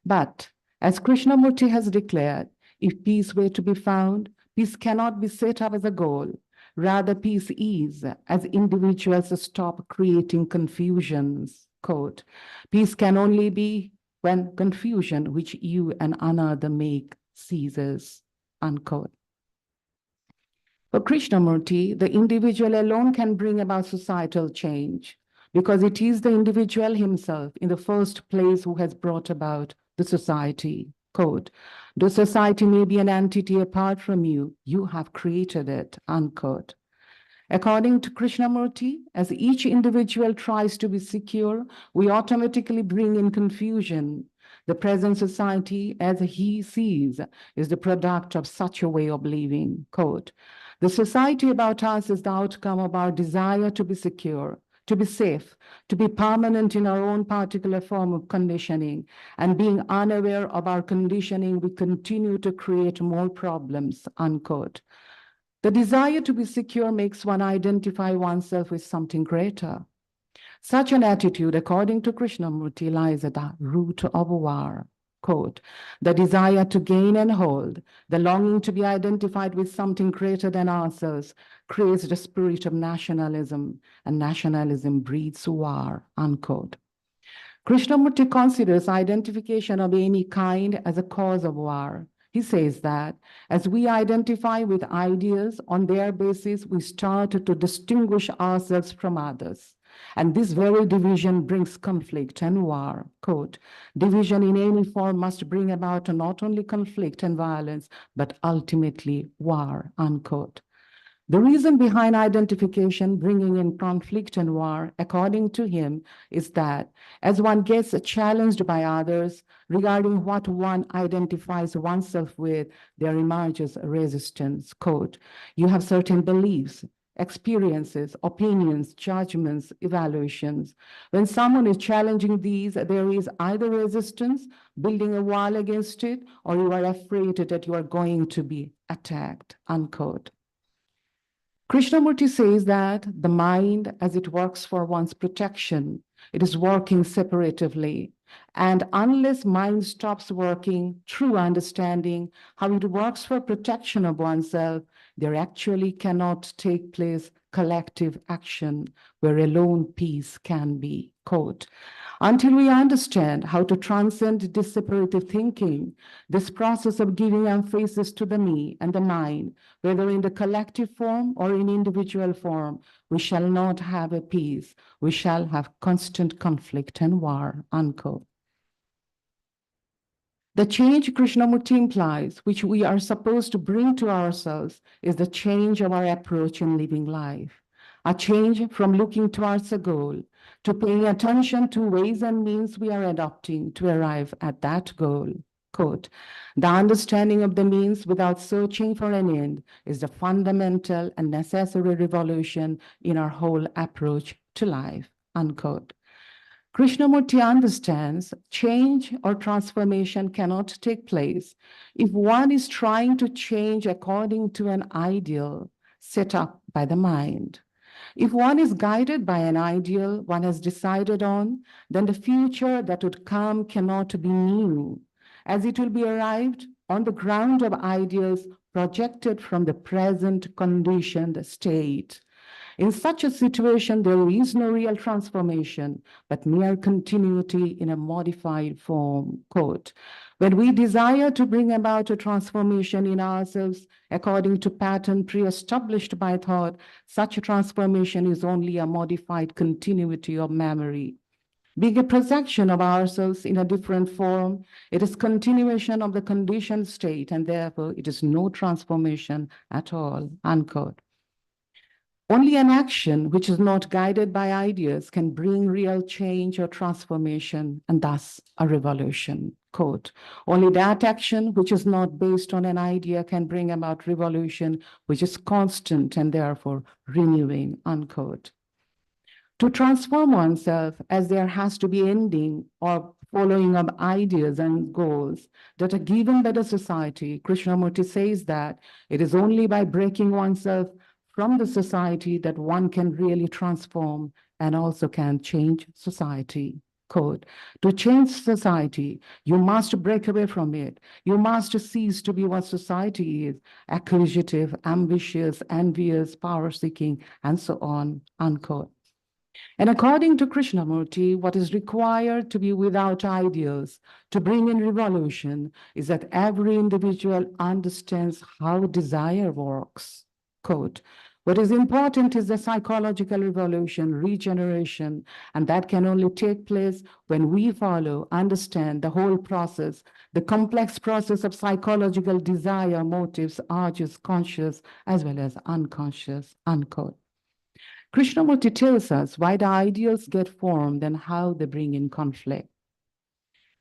But as Krishnamurti has declared, if peace were to be found, peace cannot be set up as a goal. Rather, peace is, as individuals stop creating confusions. Quote, "Peace can only be when confusion which you and another make ceases." Unquote. For Krishnamurti, the individual alone can bring about societal change because it is the individual himself in the first place who has brought about the society. Quote, "The society may be an entity apart from you, you have created it." Unquote. According to Krishnamurti, as each individual tries to be secure, we automatically bring in confusion. The present society, as he sees, is the product of such a way of living. Quote, "The society about us is the outcome of our desire to be secure, to be safe, to be permanent in our own particular form of conditioning. And being unaware of our conditioning, we continue to create more problems." Unquote. The desire to be secure makes one identify oneself with something greater. Such an attitude, according to Krishnamurti, lies at the root of war. Quote, "The desire to gain and hold, the longing to be identified with something greater than ourselves, creates the spirit of nationalism, and nationalism breeds war." Unquote. Krishnamurti considers identification of any kind as a cause of war. He says that as we identify with ideas, on their basis, we start to distinguish ourselves from others. And this very division brings conflict and war. Quote, "Division in any form must bring about not only conflict and violence, but ultimately war." Unquote. The reason behind identification bringing in conflict and war, according to him, is that as one gets challenged by others regarding what one identifies oneself with, there emerges resistance. Quote, "You have certain beliefs, experiences, opinions, judgments, evaluations. When someone is challenging these, there is either resistance, building a wall against it, or you are afraid that you are going to be attacked." Unquote. Krishnamurti says that the mind, as it works for one's protection, it is working separatively. And unless mind stops working, true understanding how it works for protection of oneself, there actually cannot take place collective action where alone peace can be. Quote, "Until we understand how to transcend this separative thinking, this process of giving emphasis to the me and the mind, whether in the collective form or in individual form, we shall not have a peace. We shall have constant conflict and war." Unquote. The change Krishnamurti implies, which we are supposed to bring to ourselves, is the change of our approach in living life. A change from looking towards a goal to paying attention to ways and means we are adopting to arrive at that goal. Quote, "The understanding of the means without searching for an end is the fundamental and necessary revolution in our whole approach to life." Unquote. Krishnamurti understands change or transformation cannot take place if one is trying to change according to an ideal set up by the mind. If one is guided by an ideal one has decided on, then the future that would come cannot be new, as it will be arrived on the ground of ideals projected from the present conditioned state. In such a situation, there is no real transformation, but mere continuity in a modified form. Quote, when we desire to bring about a transformation in ourselves according to pattern pre-established by thought, such a transformation is only a modified continuity of memory. Being a projection of ourselves in a different form, it is continuation of the conditioned state, and therefore it is no transformation at all, unquote. Only an action which is not guided by ideas can bring real change or transformation, and thus a revolution. Quote, only that action which is not based on an idea can bring about revolution, which is constant and therefore renewing, unquote. To transform oneself, as there has to be ending or following of ideas and goals that are given by the society, Krishnamurti says that it is only by breaking oneself from the society that one can really transform and also can change society. Quote, to change society, you must break away from it. You must cease to be what society is, acquisitive, ambitious, envious, power-seeking, and so on, unquote. And according to Krishnamurti, what is required to be without ideals, to bring in revolution, is that every individual understands how desire works. Quote, what is important is the psychological revolution, regeneration, and that can only take place when we follow, understand the whole process, the complex process of psychological desire, motives, urges, conscious as well as unconscious, unquote. Krishnamurti tells us why the ideals get formed and how they bring in conflict.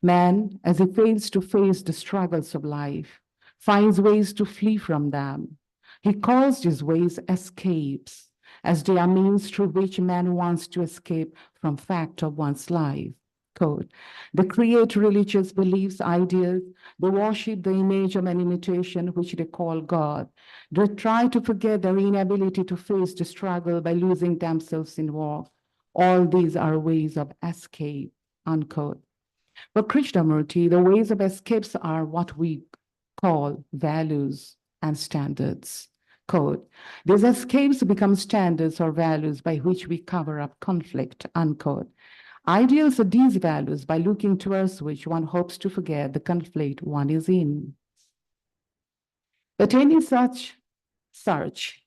Man, as he fails to face the struggles of life, finds ways to flee from them. He calls these ways escapes, as they are means through which man wants to escape from fact of one's life. Quote, they create religious beliefs, ideas, they worship the image of an imitation which they call God. They try to forget their inability to face the struggle by losing themselves in war. All these are ways of escape, unquote. But Krishnamurti, the ways of escapes are what we call values and standards. Quote, these escapes become standards or values by which we cover up conflict, unquote. Ideals are these values by looking towards which one hopes to forget the conflict one is in. But any such search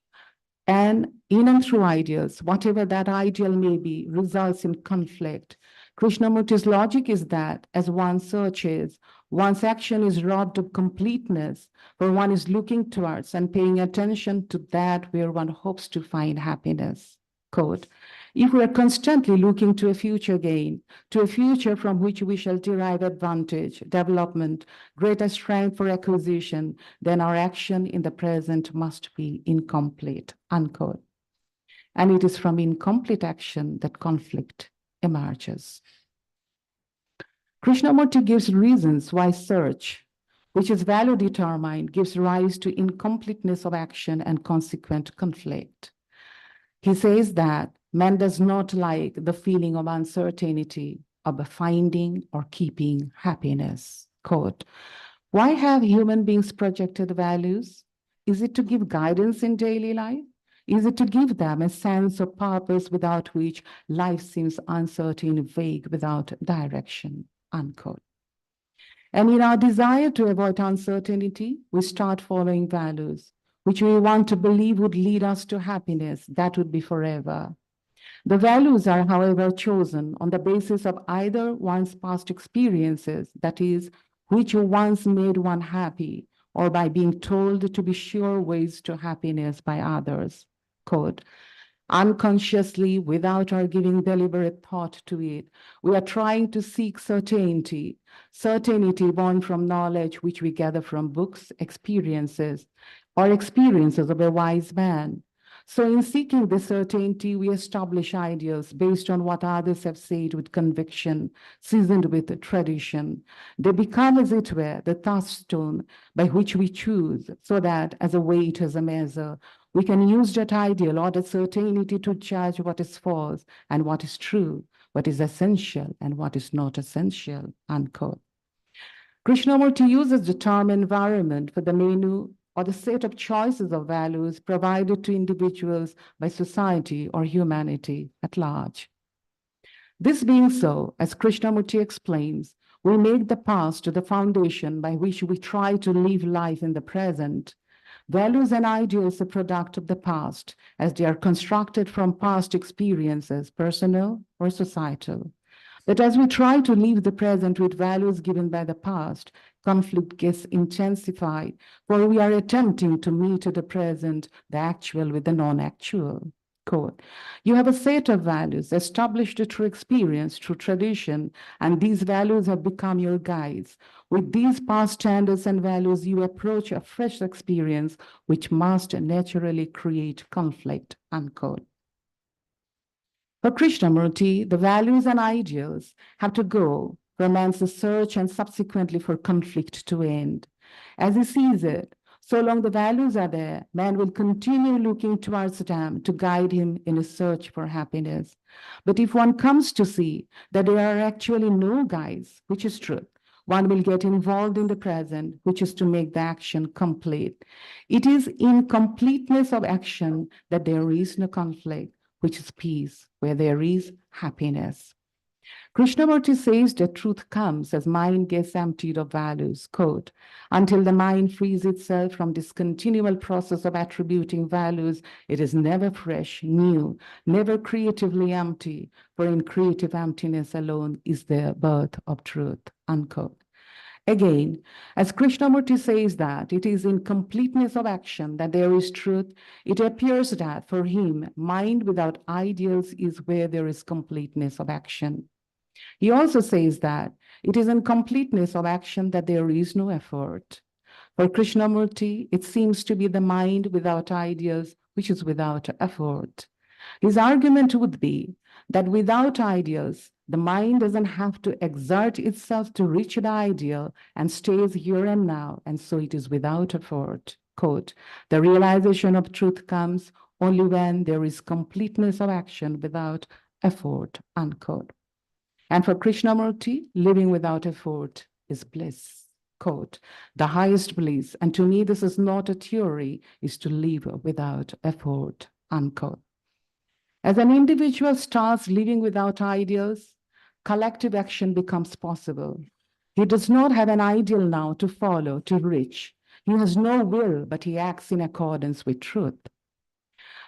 and in and through ideals, whatever that ideal may be, results in conflict. Krishnamurti's logic is that as one searches, one's action is robbed of completeness, for one is looking towards and paying attention to that where one hopes to find happiness. Quote, if we are constantly looking to a future gain, to a future from which we shall derive advantage, development, greater strength for acquisition, then our action in the present must be incomplete, unquote. And it is from incomplete action that conflict emerges. Krishnamurti gives reasons why search, which is value determined, gives rise to incompleteness of action and consequent conflict. He says that man does not like the feeling of uncertainty of finding or keeping happiness. Quote, why have human beings projected values? Is it to give guidance in daily life? Is it to give them a sense of purpose without which life seems uncertain, vague, without direction, unquote. And in our desire to avoid uncertainty, we start following values, which we want to believe would lead us to happiness, that would be forever. The values are, however, chosen on the basis of either one's past experiences, that is, which once made one happy, or by being told to be sure ways to happiness by others. Quote, unconsciously, without our giving deliberate thought to it, we are trying to seek certainty, certainty born from knowledge which we gather from books, experiences, or experiences of a wise man. So in seeking this certainty, we establish ideals based on what others have said with conviction, seasoned with tradition. They become, as it were, the touchstone by which we choose, so that as a weight, as a measure, We can use that ideal or that certainty to judge what is false and what is true, what is essential and what is not essential, unquote. Krishnamurti uses the term environment for the menu or the set of choices of values provided to individuals by society or humanity at large. This being so, as Krishnamurti explains, we make the past the foundation by which we try to live life in the present. Values and ideals are a product of the past, as they are constructed from past experiences, personal or societal. But as we try to live the present with values given by the past, conflict gets intensified, for we are attempting to meet the present, the actual with the non-actual. Quote, you have a set of values established through experience, through tradition, and these values have become your guides. With these past standards and values, you approach a fresh experience which must naturally create conflict, unquote. For Krishnamurti, the values and ideals have to go for man's search and subsequently for conflict to end. As he sees it, so long the values are there, man will continue looking towards them to guide him in his search for happiness. But if one comes to see that there are actually no guides, which is truth, one will get involved in the present, which is to make the action complete. It is in completeness of action that there is no conflict, which is peace, where there is happiness. Krishnamurti says that truth comes as mind gets emptied of values, quote, until the mind frees itself from this continual process of attributing values, it is never fresh, new, never creatively empty, for in creative emptiness alone is the birth of truth, unquote. Again, as Krishnamurti says that it is in completeness of action that there is truth, it appears that for him, mind without ideals is where there is completeness of action. He also says that it is in completeness of action that there is no effort. For Krishnamurti, it seems to be the mind without ideals, which is without effort. His argument would be that without ideals, the mind doesn't have to exert itself to reach the ideal and stays here and now, and so it is without effort. Quote, the realization of truth comes only when there is completeness of action without effort, unquote. And for Krishnamurti, living without effort is bliss. Quote, the highest bliss, and to me this is not a theory, is to live without effort, unquote. As an individual starts living without ideals, collective action becomes possible. He does not have an ideal now to follow, to reach. He has no will, but he acts in accordance with truth.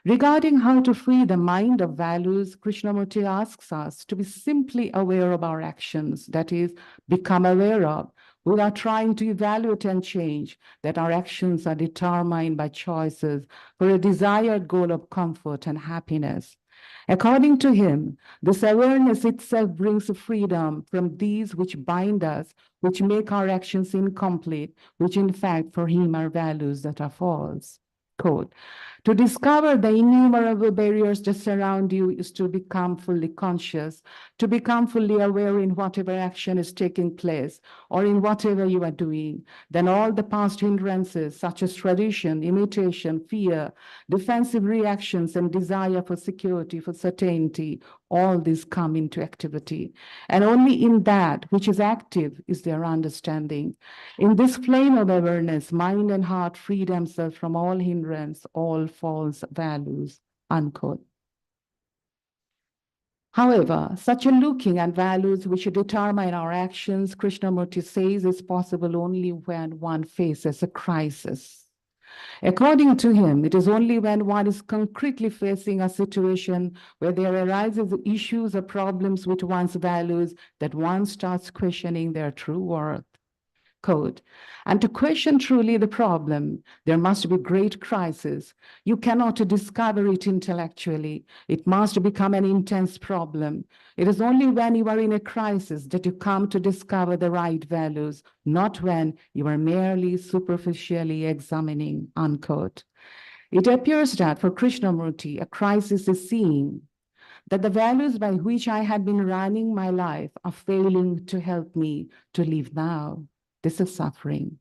Regarding how to free the mind of values, Krishnamurti asks us to be simply aware of our actions, that is, become aware of, without trying to evaluate and change, that our actions are determined by choices for a desired goal of comfort and happiness. According to him, this awareness itself brings freedom from these which bind us, which make our actions incomplete, which in fact for him are values that are false. Quote, to discover the innumerable barriers that surround you is to become fully conscious, to become fully aware in whatever action is taking place or in whatever you are doing. Then all the past hindrances such as tradition, imitation, fear, defensive reactions, and desire for security, for certainty, all these come into activity. And only in that which is active is their understanding. In this flame of awareness, mind and heart free themselves from all hindrance, all false values, unquote. However, such a looking at values which determine our actions, Krishnamurti says, is possible only when one faces a crisis. According to him, it is only when one is concretely facing a situation where there arises issues or problems with one's values that one starts questioning their true worth. Quote, and to question truly the problem, there must be great crisis. You cannot discover it intellectually. It must become an intense problem. It is only when you are in a crisis that you come to discover the right values, not when you are merely superficially examining, unquote. It appears that for Krishnamurti, a crisis is seeing that the values by which I had been running my life are failing to help me to live now. This is suffering.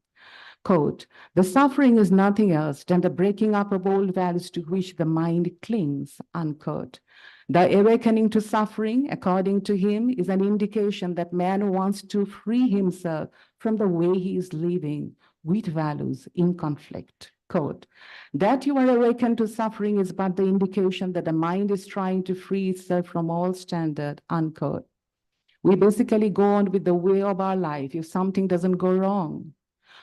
Quote, the suffering is nothing else than the breaking up of old values to which the mind clings, unquote. The awakening to suffering, according to him, is an indication that man wants to free himself from the way he is living with values in conflict. Quote, that you are awakened to suffering is but the indication that the mind is trying to free itself from all standard, unquote. We basically go on with the way of our life if something doesn't go wrong.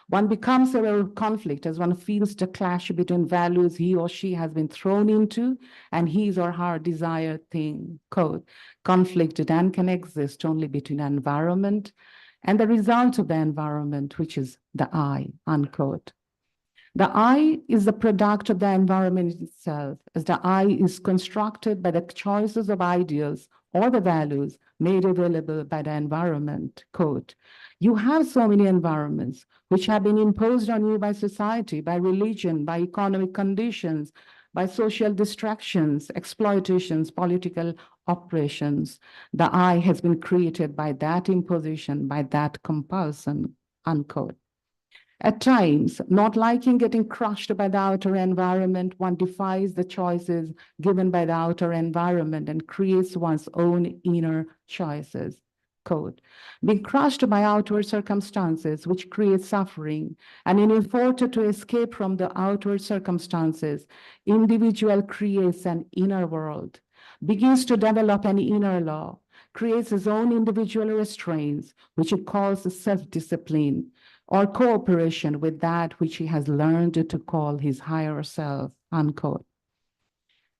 One becomes aware of conflict as one feels the clash between values he or she has been thrown into and his or her desired thing. Quote, conflict then can exist only between an environment and the result of the environment, which is the I, unquote. The I is the product of the environment itself, as the I is constructed by the choices of ideals or the values made available by the environment. Quote, you have so many environments which have been imposed on you by society, by religion, by economic conditions, by social distractions, exploitations, political oppressions. The I has been created by that imposition, by that compulsion, unquote. At times, not liking getting crushed by the outer environment, one defies the choices given by the outer environment and creates one's own inner choices. Quote, being crushed by outward circumstances which create suffering, and in effort to escape from the outward circumstances, individual creates an inner world, begins to develop an inner law, creates his own individual restraints, which he calls self-discipline, or cooperation with that which he has learned to call his higher self, unquote.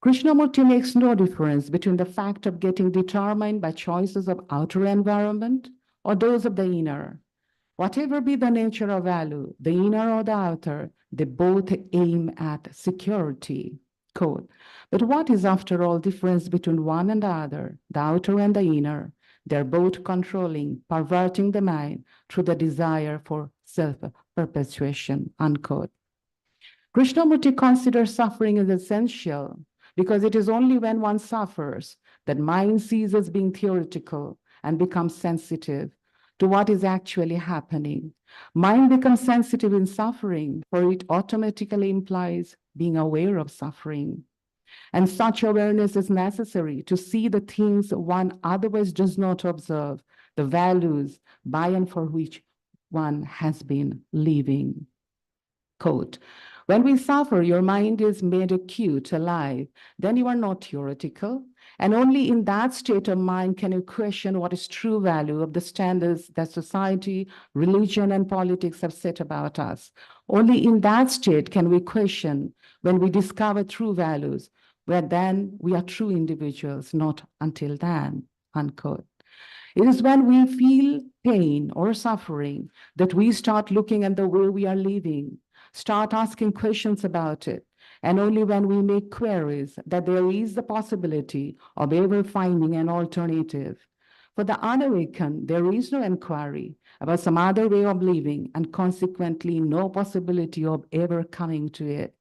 Krishnamurti makes no difference between the fact of getting determined by choices of outer environment or those of the inner. Whatever be the nature of value, the inner or the outer, they both aim at security. Quote, but what is after all difference between one and the other, the outer and the inner? They're both controlling, perverting the mind through the desire for self-perpetuation, unquote. Krishnamurti considers suffering as essential because it is only when one suffers that mind ceases being theoretical and becomes sensitive to what is actually happening. Mind becomes sensitive in suffering, for it automatically implies being aware of suffering. And such awareness is necessary to see the things one otherwise does not observe, the values by and for which one has been living. Quote, when we suffer, your mind is made acute, alive, then you are not theoretical. And only in that state of mind can you question what is true value of the standards that society, religion, and politics have set about us. Only in that state can we question when we discover true values, where then we are true individuals, not until then, unquote. It is when we feel pain or suffering that we start looking at the way we are living, start asking questions about it, and only when we make queries that there is the possibility of ever finding an alternative. For the unawakened, there is no inquiry about some other way of living, and consequently no possibility of ever coming to it.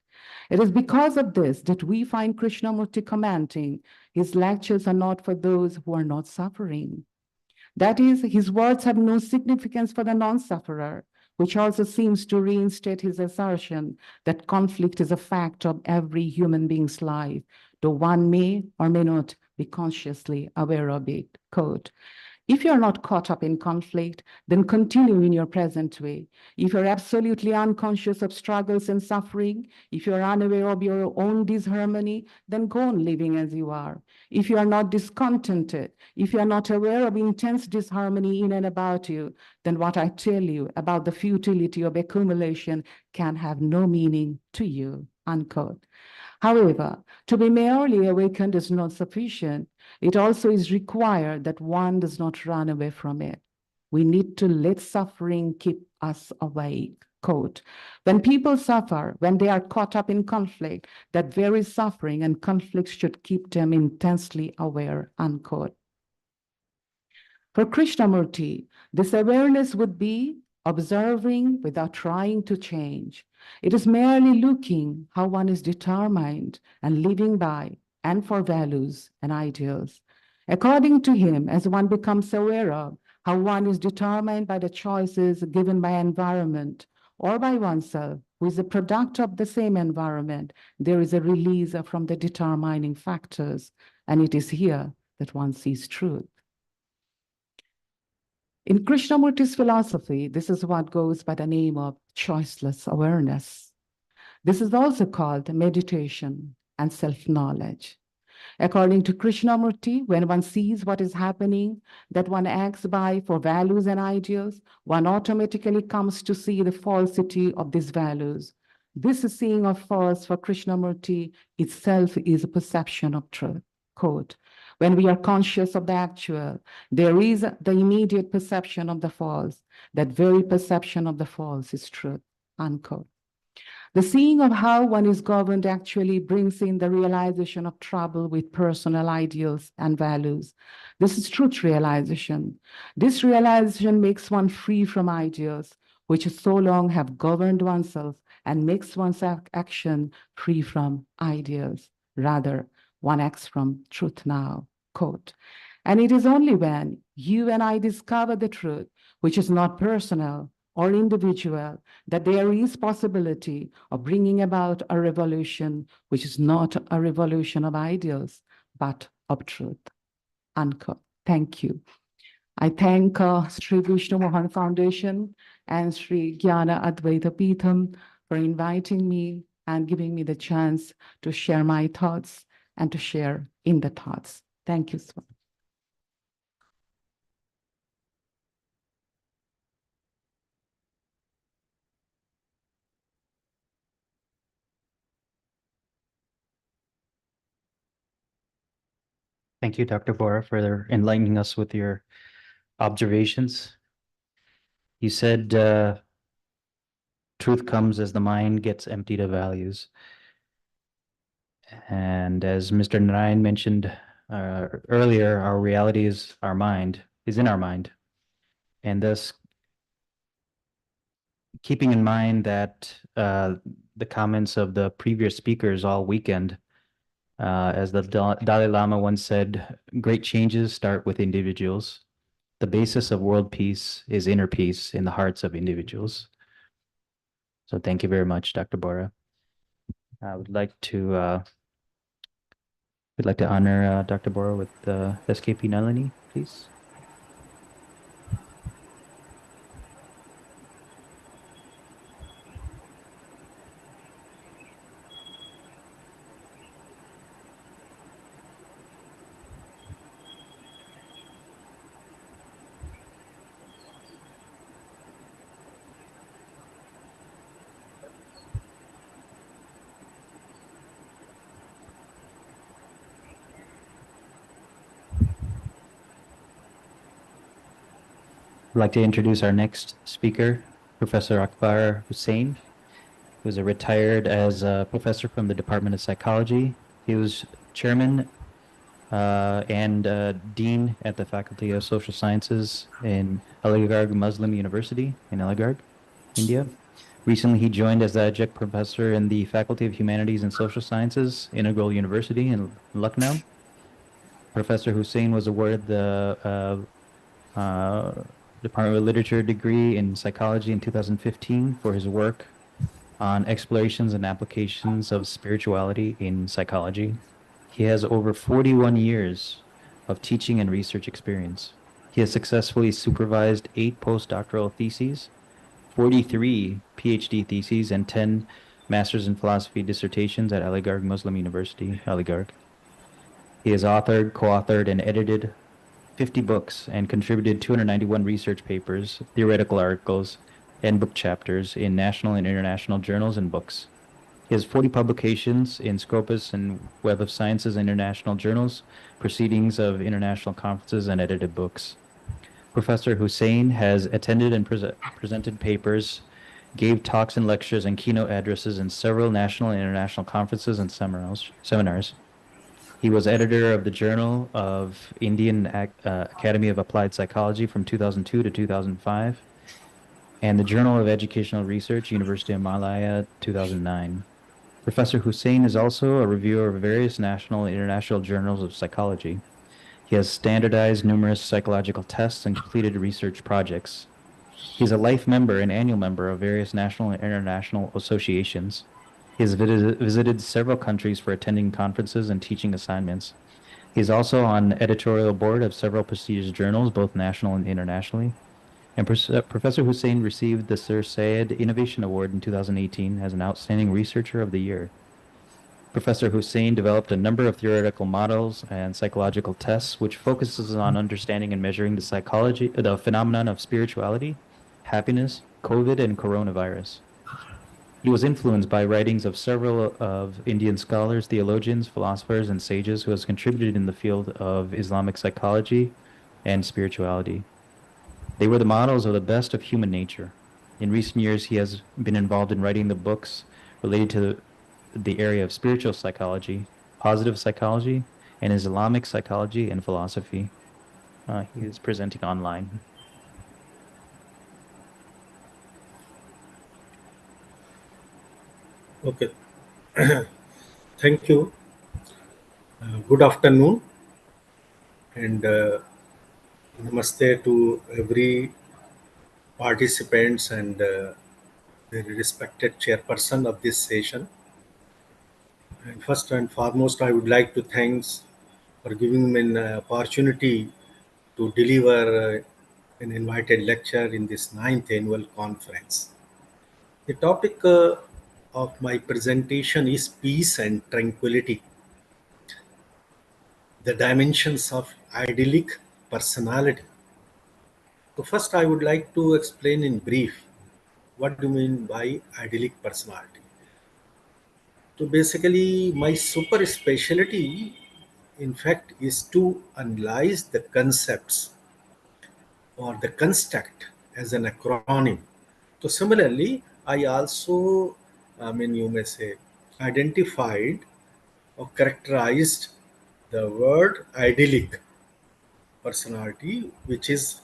It is because of this that we find Krishnamurti commenting, his lectures are not for those who are not suffering. That is, his words have no significance for the non-sufferer, which also seems to reinstate his assertion that conflict is a fact of every human being's life, though one may or may not be consciously aware of it. Quote, if you're not caught up in conflict, then continue in your present way. If you're absolutely unconscious of struggles and suffering, if you're unaware of your own disharmony, then go on living as you are. If you are not discontented, if you are not aware of intense disharmony in and about you, then what I tell you about the futility of accumulation can have no meaning to you, unquote. However, to be merely awakened is not sufficient. It also is required that one does not run away from it. We need to let suffering keep us awake. Quote, when people suffer, when they are caught up in conflict, that very suffering and conflict should keep them intensely aware, unquote. For Krishnamurti, this awareness would be observing without trying to change. It is merely looking how one is determined and living by and for values and ideals. According to him, as one becomes aware of how one is determined by the choices given by environment, or by oneself, who is a product of the same environment, there is a release from the determining factors, and it is here that one sees truth. In Krishnamurti's philosophy, this is what goes by the name of choiceless awareness. This is also called meditation and self-knowledge. According to Krishnamurti, when one sees what is happening, that one acts by for values and ideals, one automatically comes to see the falsity of these values. This seeing of false for Krishnamurti itself is a perception of truth. Quote, when we are conscious of the actual, there is the immediate perception of the false. That very perception of the false is truth, unquote. The seeing of how one is governed actually brings in the realization of trouble with personal ideals and values. This is truth realization. This realization makes one free from ideals, which so long have governed oneself, and makes one's action free from ideals. Rather, one acts from truth now, quote. And it is only when you and I discover the truth, which is not personal or individual, that there is possibility of bringing about a revolution, which is not a revolution of ideals, but of truth, unquote. Thank you. I thank Sri Vishnu Mohan Foundation and Sri Jnana Advaita Peetham for inviting me and giving me the chance to share my thoughts and to share in the thoughts. Thank you so much. Thank you, Dr. Bora, for enlightening us with your observations. You said truth comes as the mind gets emptied of values. And as Mr. Narayan mentioned earlier, our reality is our mind, is in our mind. And thus, keeping in mind that the comments of the previous speakers all weekend, as the Dalai Lama once said, great changes start with individuals. The basis of world peace is inner peace in the hearts of individuals. So thank you very much, Dr. Bora. I would like to we'd like to honor Dr. Bora with the SKP Nalini, please. I'd like to introduce our next speaker, Professor Akbar Hussain, who is a retired as a professor from the Department of Psychology. He was chairman and dean at the Faculty of Social Sciences in Aligarh Muslim University in Aligarh, India. Recently, he joined as the adjunct professor in the Faculty of Humanities and Social Sciences, Integral University in Lucknow. Professor Hussain was awarded the Department of Literature degree in psychology in 2015 for his work on explorations and applications of spirituality in psychology. He has over 41 years of teaching and research experience. He has successfully supervised 8 postdoctoral theses, 43 PhD theses, and 10 Masters in Philosophy dissertations at Aligarh Muslim University, Aligarh. He has authored, co-authored, and edited 50 books and contributed 291 research papers, theoretical articles, and book chapters in national and international journals and books. He has 40 publications in Scopus and Web of Sciences international journals, proceedings of international conferences, and edited books. Professor Hussain has attended and presented papers, gave talks and lectures and keynote addresses in several national and international conferences and seminars. He was editor of the Journal of Indian Academy of Applied Psychology from 2002 to 2005, and the Journal of Educational Research, University of Malaya, 2009. Professor Hussain is also a reviewer of various national and international journals of psychology. He has standardized numerous psychological tests and completed research projects. He's a life member and annual member of various national and international associations. He has visited several countries for attending conferences and teaching assignments. He's also on editorial board of several prestigious journals, both national and internationally. And Professor Hussain received the Sir Syed Innovation Award in 2018 as an Outstanding Researcher of the Year. Professor Hussain developed a number of theoretical models and psychological tests, which focuses on understanding and measuring the phenomenon of spirituality, happiness, COVID, and coronavirus. He was influenced by writings of several of Indian scholars, theologians, philosophers, and sages who has contributed in the field of Islamic psychology and spirituality. They were the models of the best of human nature. In recent years, he has been involved in writing the books related to the area of spiritual psychology, positive psychology, and Islamic psychology and philosophy. He is presenting online. Okay. Thank you. Good afternoon and namaste to every participants and the respected chairperson of this session. And first and foremost, I would like to thanks for giving me an opportunity to deliver an invited lecture in this 9th annual conference. The topic of my presentation is peace and tranquility, the dimensions of idyllic personality. So first, I would like to explain in brief what do you mean by idyllic personality. So basically, my super specialty, in fact, is to analyze the concepts or the construct as an acronym. So similarly, I also, you may say, identified or characterized the word idyllic personality, which is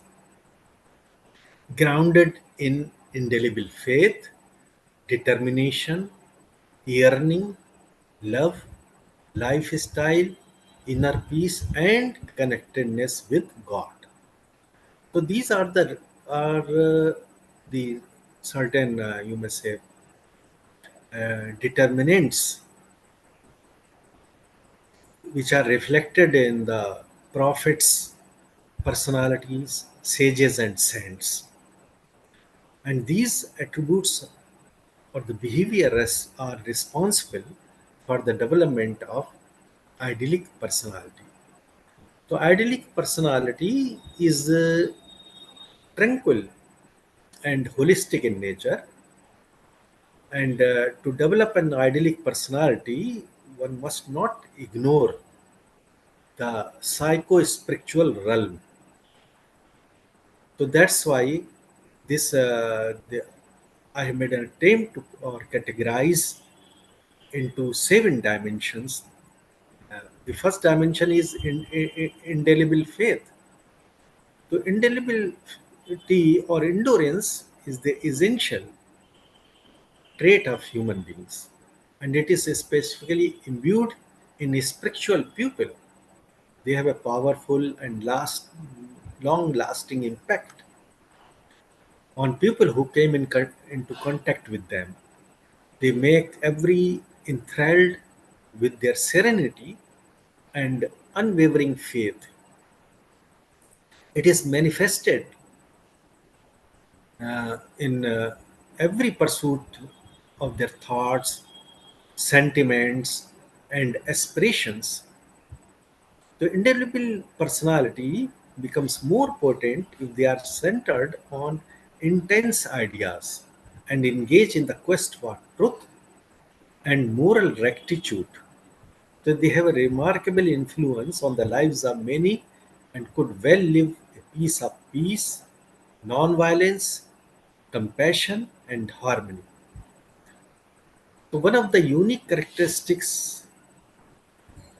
grounded in indelible faith, determination, yearning, love, lifestyle, inner peace, and connectedness with God. So these are the certain you may say determinants which are reflected in the prophets, personalities, sages, and saints. And these attributes or the behaviors are responsible for the development of idyllic personality. So idyllic personality is tranquil and holistic in nature. And to develop an idyllic personality, one must not ignore the psycho-spiritual realm. So that's why I have made an attempt to or categorize into 7 dimensions. The first dimension is indelible faith. So indelibility or endurance is the essential trait of human beings, and it is specifically imbued in a spiritual people. They have a powerful and long-lasting impact on people who came into contact with them. They make every enthralled with their serenity and unwavering faith. It is manifested in every pursuit of their thoughts, sentiments, and aspirations. The indelible personality becomes more potent if they are centered on intense ideas and engage in the quest for truth and moral rectitude. So they have a remarkable influence on the lives of many and could well live a piece of peace, non-violence, compassion, and harmony. So one of the unique characteristics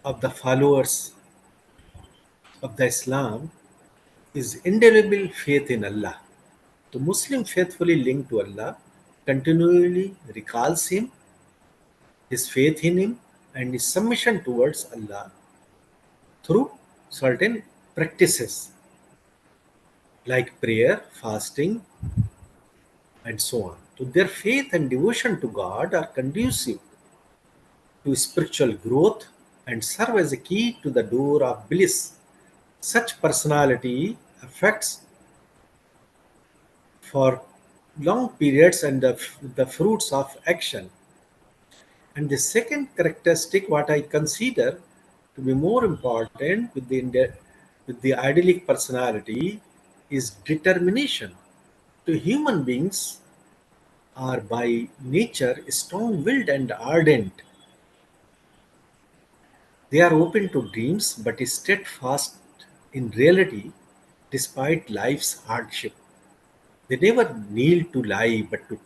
of the followers of the Islam is indelible faith in Allah. The Muslim faithfully linked to Allah continually recalls Him, his faith in Him, and his submission towards Allah through certain practices like prayer, fasting, and so on. So their faith and devotion to God are conducive to spiritual growth and serve as a key to the door of bliss. Such personality affects for long periods and the fruits of action. And the second characteristic, what I consider to be more important with the idyllic personality, is determination. To human beings are by nature strong-willed and ardent. They are open to dreams but steadfast in reality despite life's hardship. They never kneel to lie but to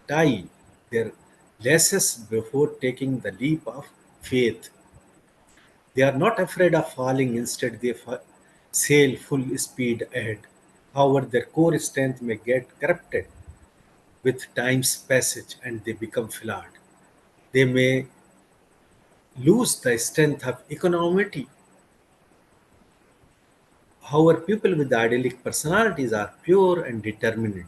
tie their laces before taking the leap of faith. They are not afraid of falling, instead, they sail full speed ahead. However, their core strength may get corrupted with time's passage and they become flawed. They may lose the strength of equanimity. However, people with idyllic personalities are pure and determined.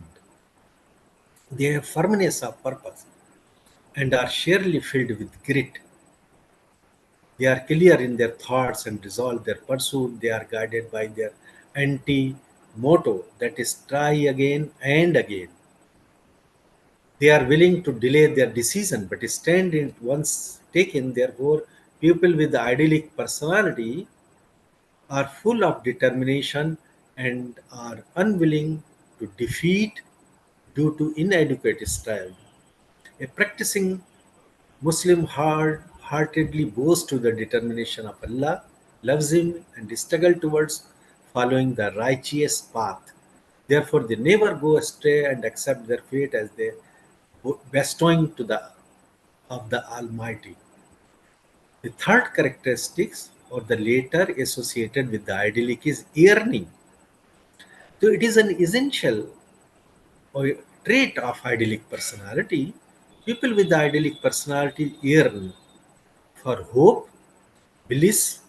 They have firmness of purpose and are surely filled with grit. They are clear in their thoughts and resolve their pursuit. They are guided by their anti motto, that is, try again and again. They are willing to delay their decision but stand in once taken. Therefore, people with the idyllic personality are full of determination and are unwilling to defeat due to inadequate strength. A practicing Muslim heartedly boasts to the determination of Allah, loves Him, and struggle towards following the righteous path. Therefore, they never go astray and accept their fate as the bestowing to the of the Almighty. The third characteristics or the later associated with the idyllic is yearning. So it is an essential or trait of idyllic personality. People with the idyllic personality yearn for hope, bliss,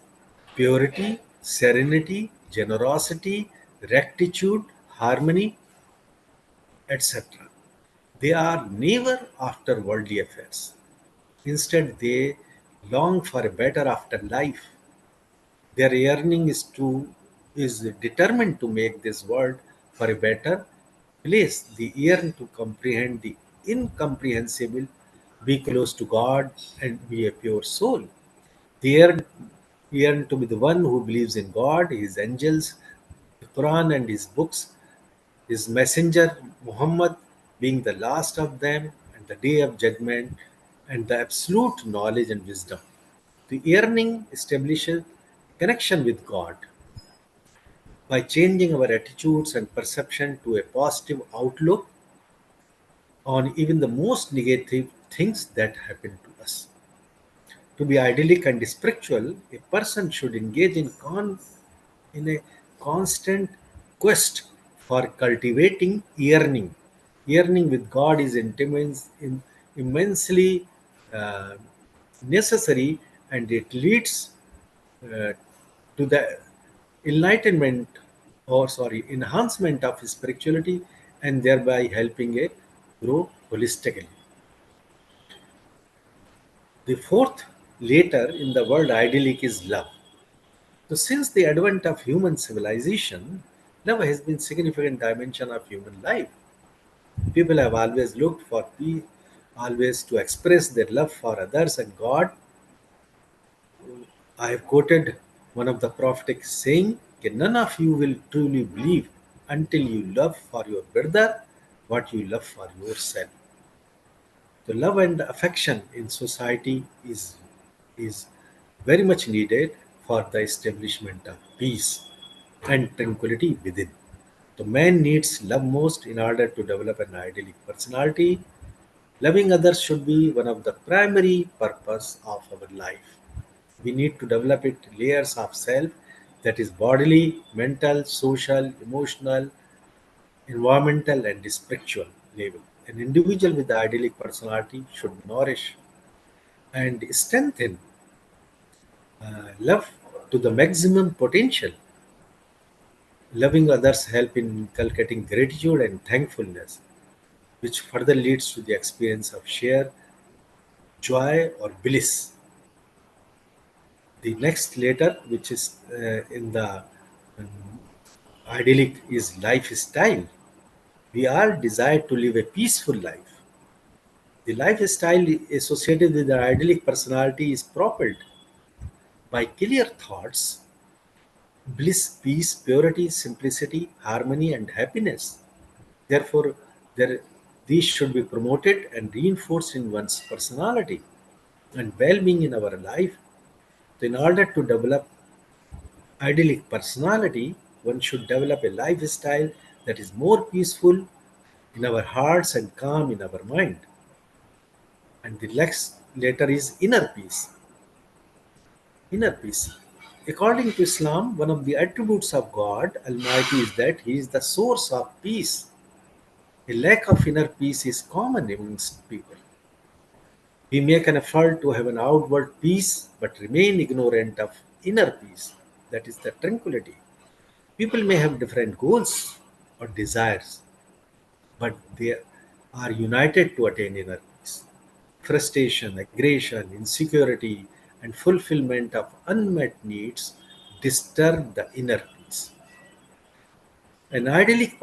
purity, serenity, generosity, rectitude, harmony, etc. They are never after worldly affairs. Instead, they long for a better afterlife. Their yearning is determined to make this world for a better place. They yearn to comprehend the incomprehensible, be close to God, and be a pure soul. They yearn to be the one who believes in God, His angels, the Quran, and His books, His messenger Muhammad being the last of them, and the day of judgment, and the absolute knowledge and wisdom. The yearning establishes connection with God by changing our attitudes and perception to a positive outlook on even the most negative things that happen to us. To be idyllic and spiritual, a person should engage in a constant quest for cultivating yearning. Yearning with God is immensely uh, necessary, and it leads uh, to the enlightenment or sorry enhancement of spirituality and thereby helping it grow holistically. The fourth later in the word idyllic is love. So since the advent of human civilization, love has been significant dimension of human life. People have always looked for peace, always to express their love for others and God. I have quoted one of the prophetic saying, none of you will truly believe until you love for your brother what you love for yourself. The love and affection in society is very much needed for the establishment of peace and tranquility within. The man needs love most in order to develop an idyllic personality. Loving others should be one of the primary purpose of our life. We need to develop it layers of self, that is bodily, mental, social, emotional, environmental, and spiritual level. An individual with the idyllic personality should nourish and strengthen love to the maximum potential. Loving others help in inculcating gratitude and thankfulness. which further leads to the experience of sheer joy or bliss. The next letter, which is in the idyllic, is lifestyle. We all desire to live a peaceful life. The lifestyle associated with the idyllic personality is propelled by clear thoughts, bliss, peace, purity, simplicity, harmony, and happiness. Therefore, these should be promoted and reinforced in one's personality and well-being in our life. So in order to develop idyllic personality, one should develop a lifestyle that is more peaceful in our hearts and calm in our mind. And the next letter is inner peace. Inner peace. According to Islam, one of the attributes of God Almighty is that He is the source of peace. A lack of inner peace is common amongst people. We make an effort to have an outward peace but remain ignorant of inner peace, that is the tranquility. People may have different goals or desires, but they are united to attain inner peace. Frustration, aggression, insecurity, and fulfillment of unmet needs disturb the inner peace. An idyllic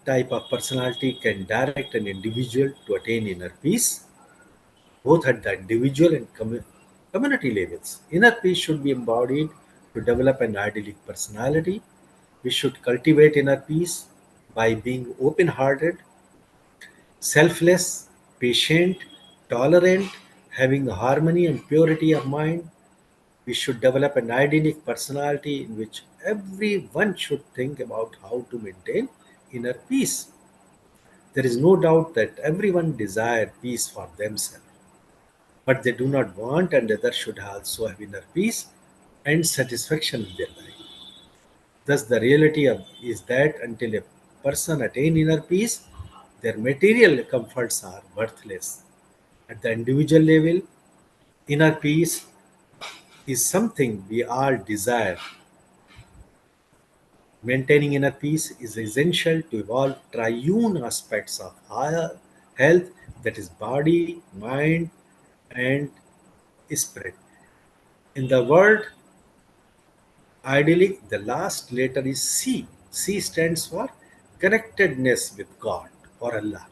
type of personality can direct an individual to attain inner peace, both at the individual and community levels. Inner peace should be embodied to develop an idyllic personality. We should cultivate inner peace by being open hearted, selfless, patient, tolerant, having harmony and purity of mind. We should develop an idyllic personality in which everyone should think about how to maintain inner peace. There is no doubt that everyone desires peace for themselves, but they do not want and others should also have inner peace and satisfaction in their life. Thus, the reality is that until a person attain inner peace, their material comforts are worthless. At the individual level, inner peace is something we all desire. Maintaining inner peace is essential to evolve triune aspects of higher health, that is body, mind, and spirit. In the word idyllic, the last letter is C. C stands for connectedness with God or Allah.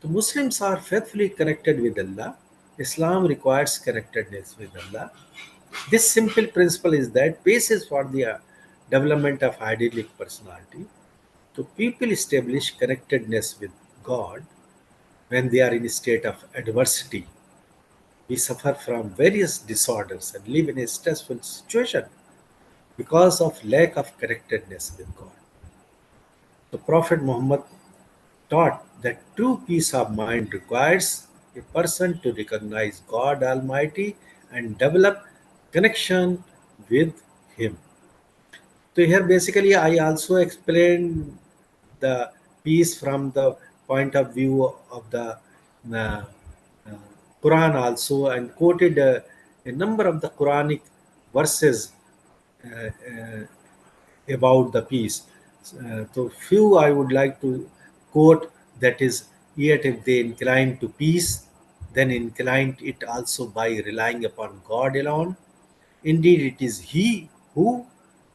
The Muslims are faithfully connected with Allah. Islam requires connectedness with Allah. This simple principle is that basis for the development of idyllic personality. So people establish connectedness with God when they are in a state of adversity. We suffer from various disorders and live in a stressful situation because of lack of connectedness with God. The Prophet Muhammad taught that true peace of mind requires a person to recognize God Almighty and develop connection with Him. So here basically I also explained the peace from the point of view of the uh, Quran also, and quoted a number of the Quranic verses about the peace. So few I would like to quote, that is, yet if they incline to peace, then incline it also by relying upon God alone. Indeed, it is He who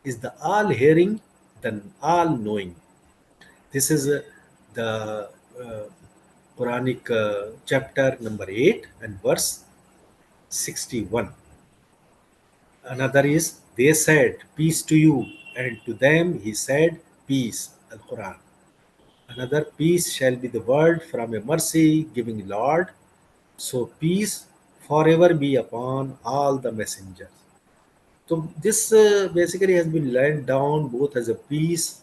is the all-hearing, the all-knowing. This is the Quranic chapter number 8 and verse 61. Another is, they said, peace to you, and to them he said, peace, Al-Quran. Another, peace shall be the word from a mercy-giving Lord, so peace forever be upon all the messengers. So this basically has been laid down both as a peace,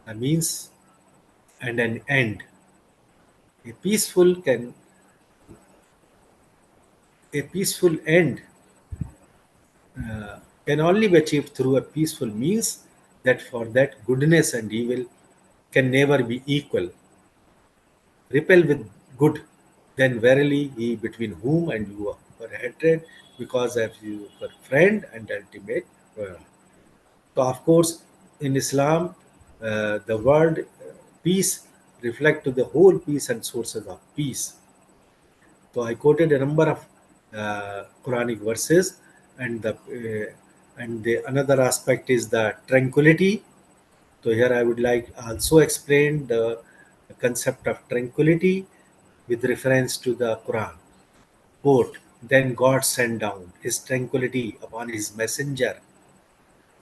a means, and an end. A peaceful end can only be achieved through a peaceful means, that for that goodness and evil can never be equal. Repel with good, then verily he between whom and you are hatred, because of you are friend and ultimate world. So of course in Islam, the word peace reflect to the whole peace and sources of peace. So I quoted a number of Quranic verses, and the another aspect is the tranquility. So here I would like also explain the concept of tranquility with reference to the Quran. Quote, then God sent down his tranquility upon his messenger,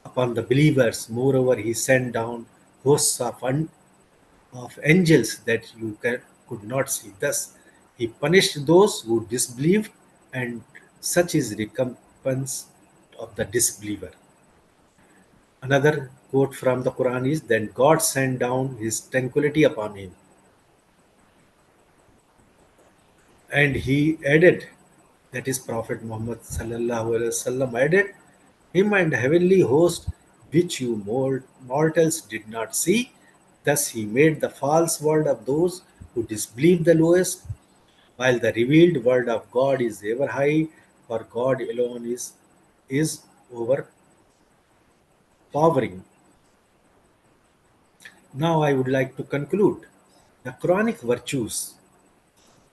upon the believers. Moreover, he sent down hosts of angels that could not see. Thus, he punished those who disbelieved, and such is recompense of the disbeliever. Another quote from the Quran is, then God sent down his tranquility upon him. And he added, that is Prophet Muhammad sallallahu alaihi wasallam added, him and heavenly host which you mortals did not see. Thus he made the false world of those who disbelieve the lowest, while the revealed word of God is ever high, for God alone is overpowering. Now I would like to conclude the Quranic virtues.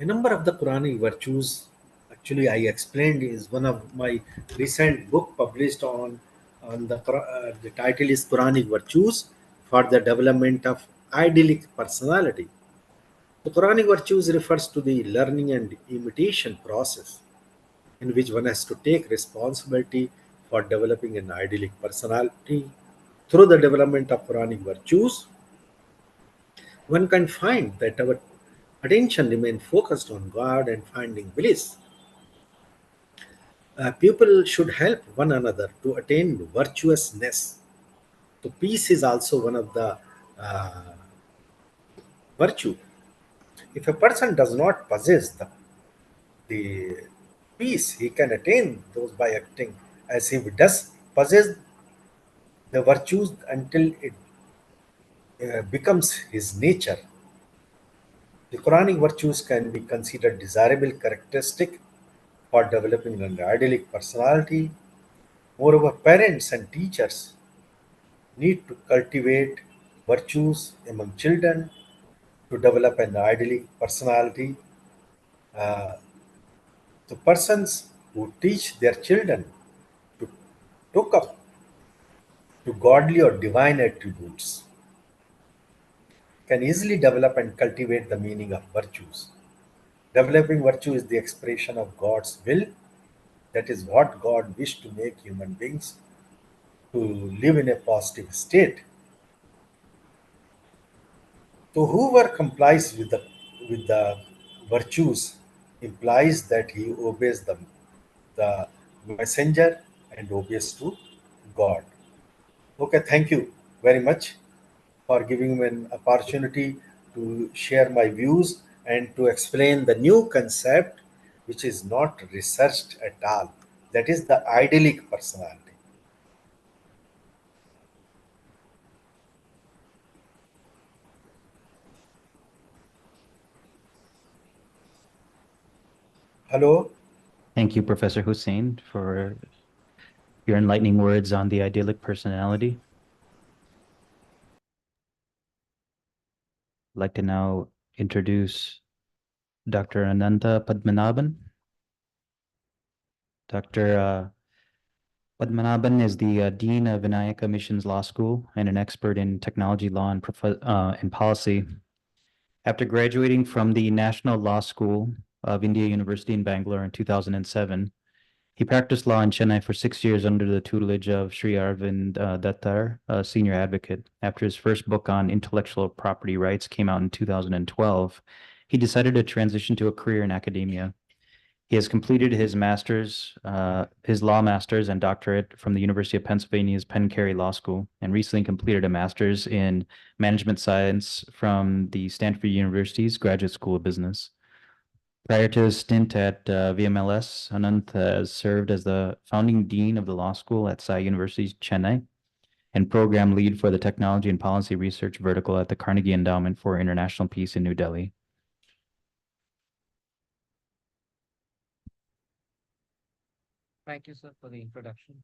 A number of the Quranic virtues, actually, I explained is one of my recent book published on the title is Quranic Virtues for the Development of Idyllic Personality. The Quranic virtues refers to the learning and imitation process in which one has to take responsibility for developing an idyllic personality. Through the development of Quranic virtues, one can find that our attention remains focused on God and finding bliss. People should help one another to attain virtuousness. So peace is also one of the virtue. If a person does not possess the peace, he can attain those by acting as if he does possess the virtues until it becomes his nature. The Quranic virtues can be considered desirable characteristic for developing an idyllic personality. Moreover, parents and teachers need to cultivate virtues among children to develop an idyllic personality. Uh, the persons who teach their children to look up to godly or divine attributes can easily develop and cultivate the meaning of virtues. Developing virtue is the expression of God's will. That is what God wished to make human beings to live in a positive state. So whoever complies with the virtues implies that he obeys the messenger and obeys to God. Okay, thank you very much for giving me an opportunity to share my views and to explain the new concept which is not researched at all. That is the idyllic personality. Hello. Thank you, Professor Hussein, for your enlightening words on the idyllic personality. I'd like to now introduce Dr. Ananta Padmanabhan. Dr. Padmanabhan is the Dean of Vinayaka Missions Law School and an expert in technology law and policy. After graduating from the National Law School of India University in Bangalore in 2007, he practiced law in Chennai for 6 years under the tutelage of Sri Arvind Dattar, a senior advocate. After his first book on intellectual property rights came out in 2012, he decided to transition to a career in academia. He has completed his law master's and doctorate from the University of Pennsylvania's Penn Carey Law School, and recently completed a master's in management science from the Stanford University's Graduate School of Business. Prior to his stint at VMLS, Anant has served as the founding dean of the law school at Sai University, Chennai, and program lead for the technology and policy research vertical at the Carnegie Endowment for International Peace in New Delhi. Thank you, sir, for the introduction.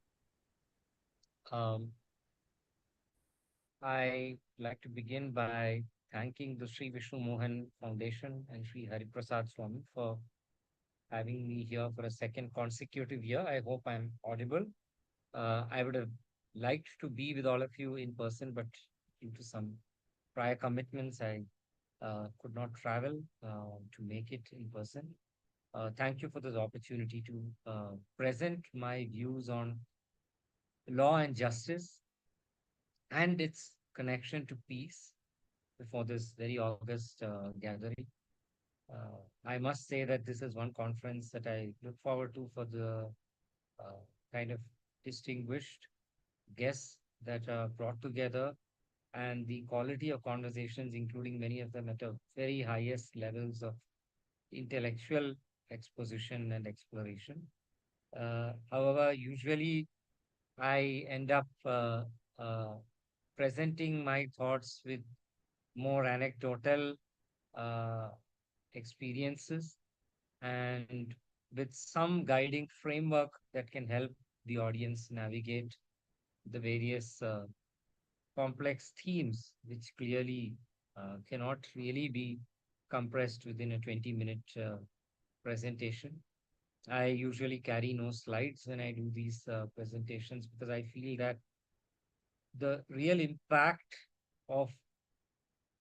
I'd like to begin by thanking the Sri Vishnu Mohan Foundation and Sri Hariprasad Swami for having me here for a second consecutive year. I hope I'm audible. I would have liked to be with all of you in person, but due to some prior commitments, I could not travel to make it in person. Thank you for this opportunity to present my views on law and justice and its connection to peace before this very august gathering. I must say that this is one conference that I look forward to for the uh, kind of distinguished guests that are brought together and the quality of conversations, including many of them at a very highest levels of intellectual exposition and exploration. However, usually I end up uh, presenting my thoughts with more anecdotal uh, experiences and with some guiding framework that can help the audience navigate the various complex themes, which clearly cannot really be compressed within a 20-minute presentation. I usually carry no slides when I do these presentations because I feel that the real impact of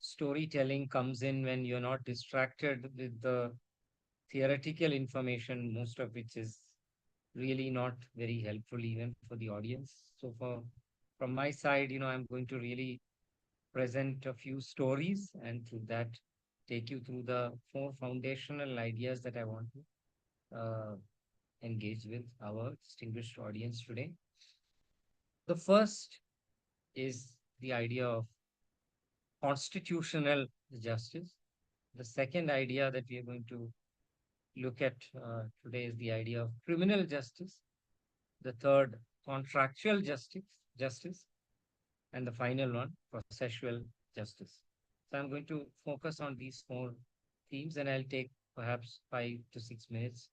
storytelling comes in when you're not distracted with the theoretical information, most of which is really not very helpful even for the audience. So from my side, I'm going to really present a few stories and through that take you through the four foundational ideas that I want to engage with our distinguished audience today. The first is the idea of constitutional justice. The second idea that we are going to look at today is the idea of criminal justice. The third, contractual justice, and the final one, processual justice. So I'm going to focus on these four themes, and I'll take perhaps 5 to 6 minutes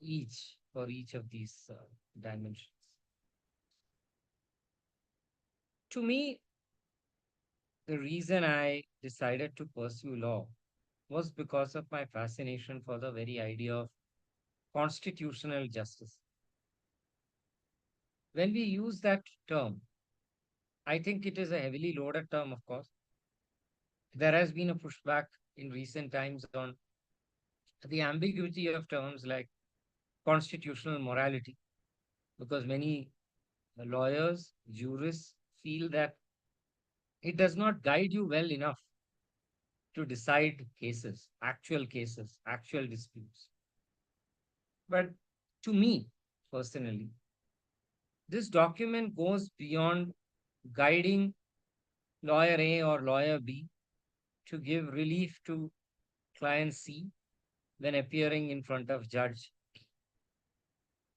each for each of these dimensions. To me, the reason I decided to pursue law was because of my fascination for the very idea of constitutional justice. When we use that term, I think it is a heavily loaded term, of course. There has been a pushback in recent times on the ambiguity of terms like constitutional morality, because many lawyers, jurists feel that it does not guide you well enough to decide cases, actual disputes. But to me, personally, this document goes beyond guiding lawyer A or lawyer B to give relief to client C when appearing in front of judge.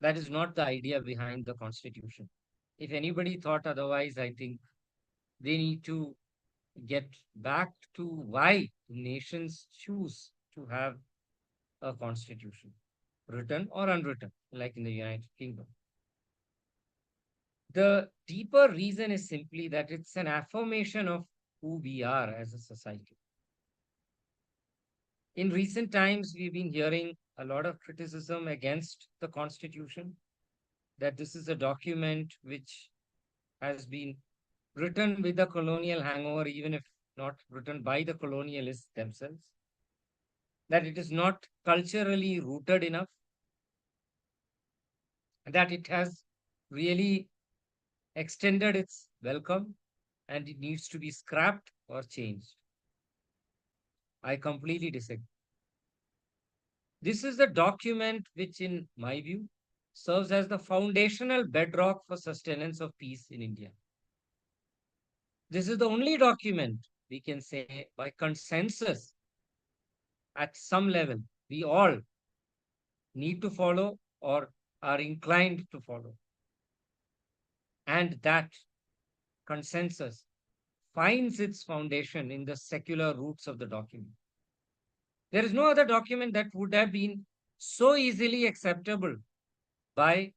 That is not the idea behind the Constitution. If anybody thought otherwise, I think they need to get back to why nations choose to have a constitution, written or unwritten, like in the United Kingdom. The deeper reason is simply that it's an affirmation of who we are as a society. In recent times, we've been hearing a lot of criticism against the Constitution, that this is a document which has been written with a colonial hangover, even if not written by the colonialists themselves, that it is not culturally rooted enough, that it has really extended its welcome and it needs to be scrapped or changed. I completely disagree. This is the document which, in my view, serves as the foundational bedrock for sustenance of peace in India. This is the only document we can say by consensus at some level we all need to follow or are inclined to follow. And that consensus finds its foundation in the secular roots of the document. There is no other document that would have been so easily acceptable by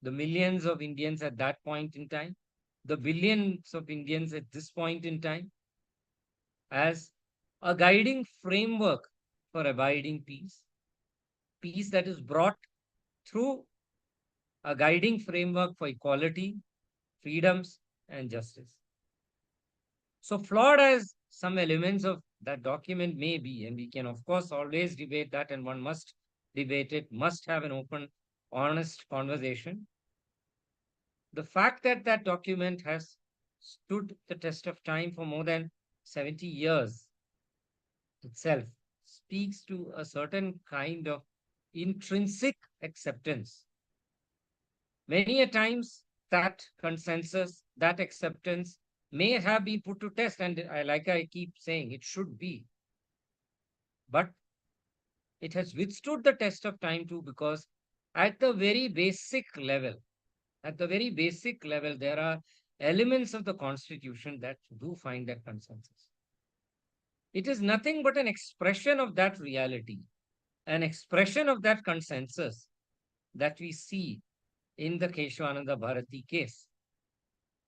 the millions of Indians at that point in time, the billions of Indians at this point in time, as a guiding framework for abiding peace, peace that is brought through a guiding framework for equality, freedoms, and justice. So flawed as some elements of that document may be, and we can of course always debate that, and one must debate it, must have an open, honest conversation. The fact that that document has stood the test of time for more than 70 years itself speaks to a certain kind of intrinsic acceptance. Many a times that consensus, that acceptance may have been put to test, and like I keep saying, it should be. But it has withstood the test of time too, because at the very basic level, there are elements of the Constitution that do find that consensus. It is nothing but an expression of that reality, an expression of that consensus that we see in the Keshwananda Bharati case.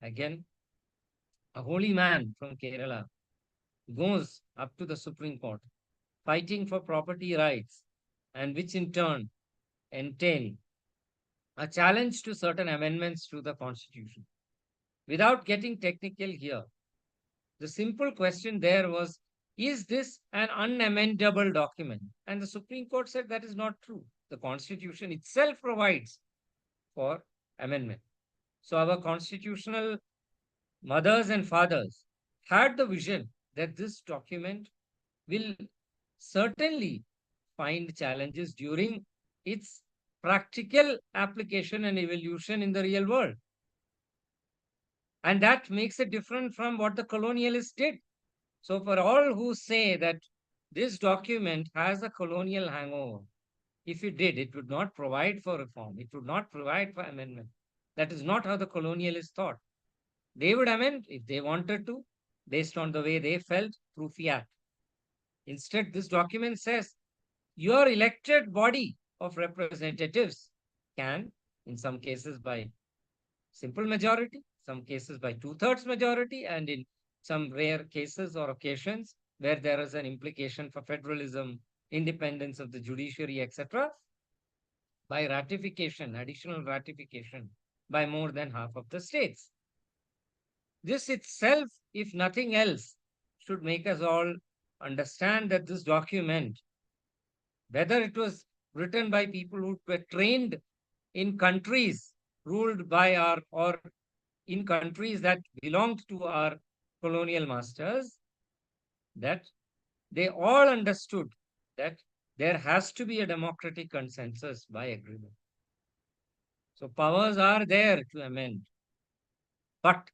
Again, a holy man from Kerala goes up to the Supreme Court fighting for property rights, and which in turn entail a challenge to certain amendments to the Constitution. Without getting technical here, the simple question there was, is this an unamendable document? And the Supreme Court said that is not true. The Constitution itself provides for amendment. So our constitutional mothers and fathers had the vision that this document will certainly find challenges during its practical application and evolution in the real world. And that makes it different from what the colonialists did. So for all who say that this document has a colonial hangover, if it did, it would not provide for reform. It would not provide for amendment. That is not how the colonialists thought. They would amend if they wanted to, based on the way they felt through fiat. Instead, this document says your elected body of representatives can, in some cases by simple majority, some cases by 2/3 majority, and in some rare cases or occasions where there is an implication for federalism, independence of the judiciary, etc., by ratification, additional ratification by more than half of the states. This itself, if nothing else, should make us all understand that this document, whether it was written by people who were trained in countries ruled by our, or in countries that belonged to our colonial masters, that they all understood that there has to be a democratic consensus by agreement. So powers are there to amend. But,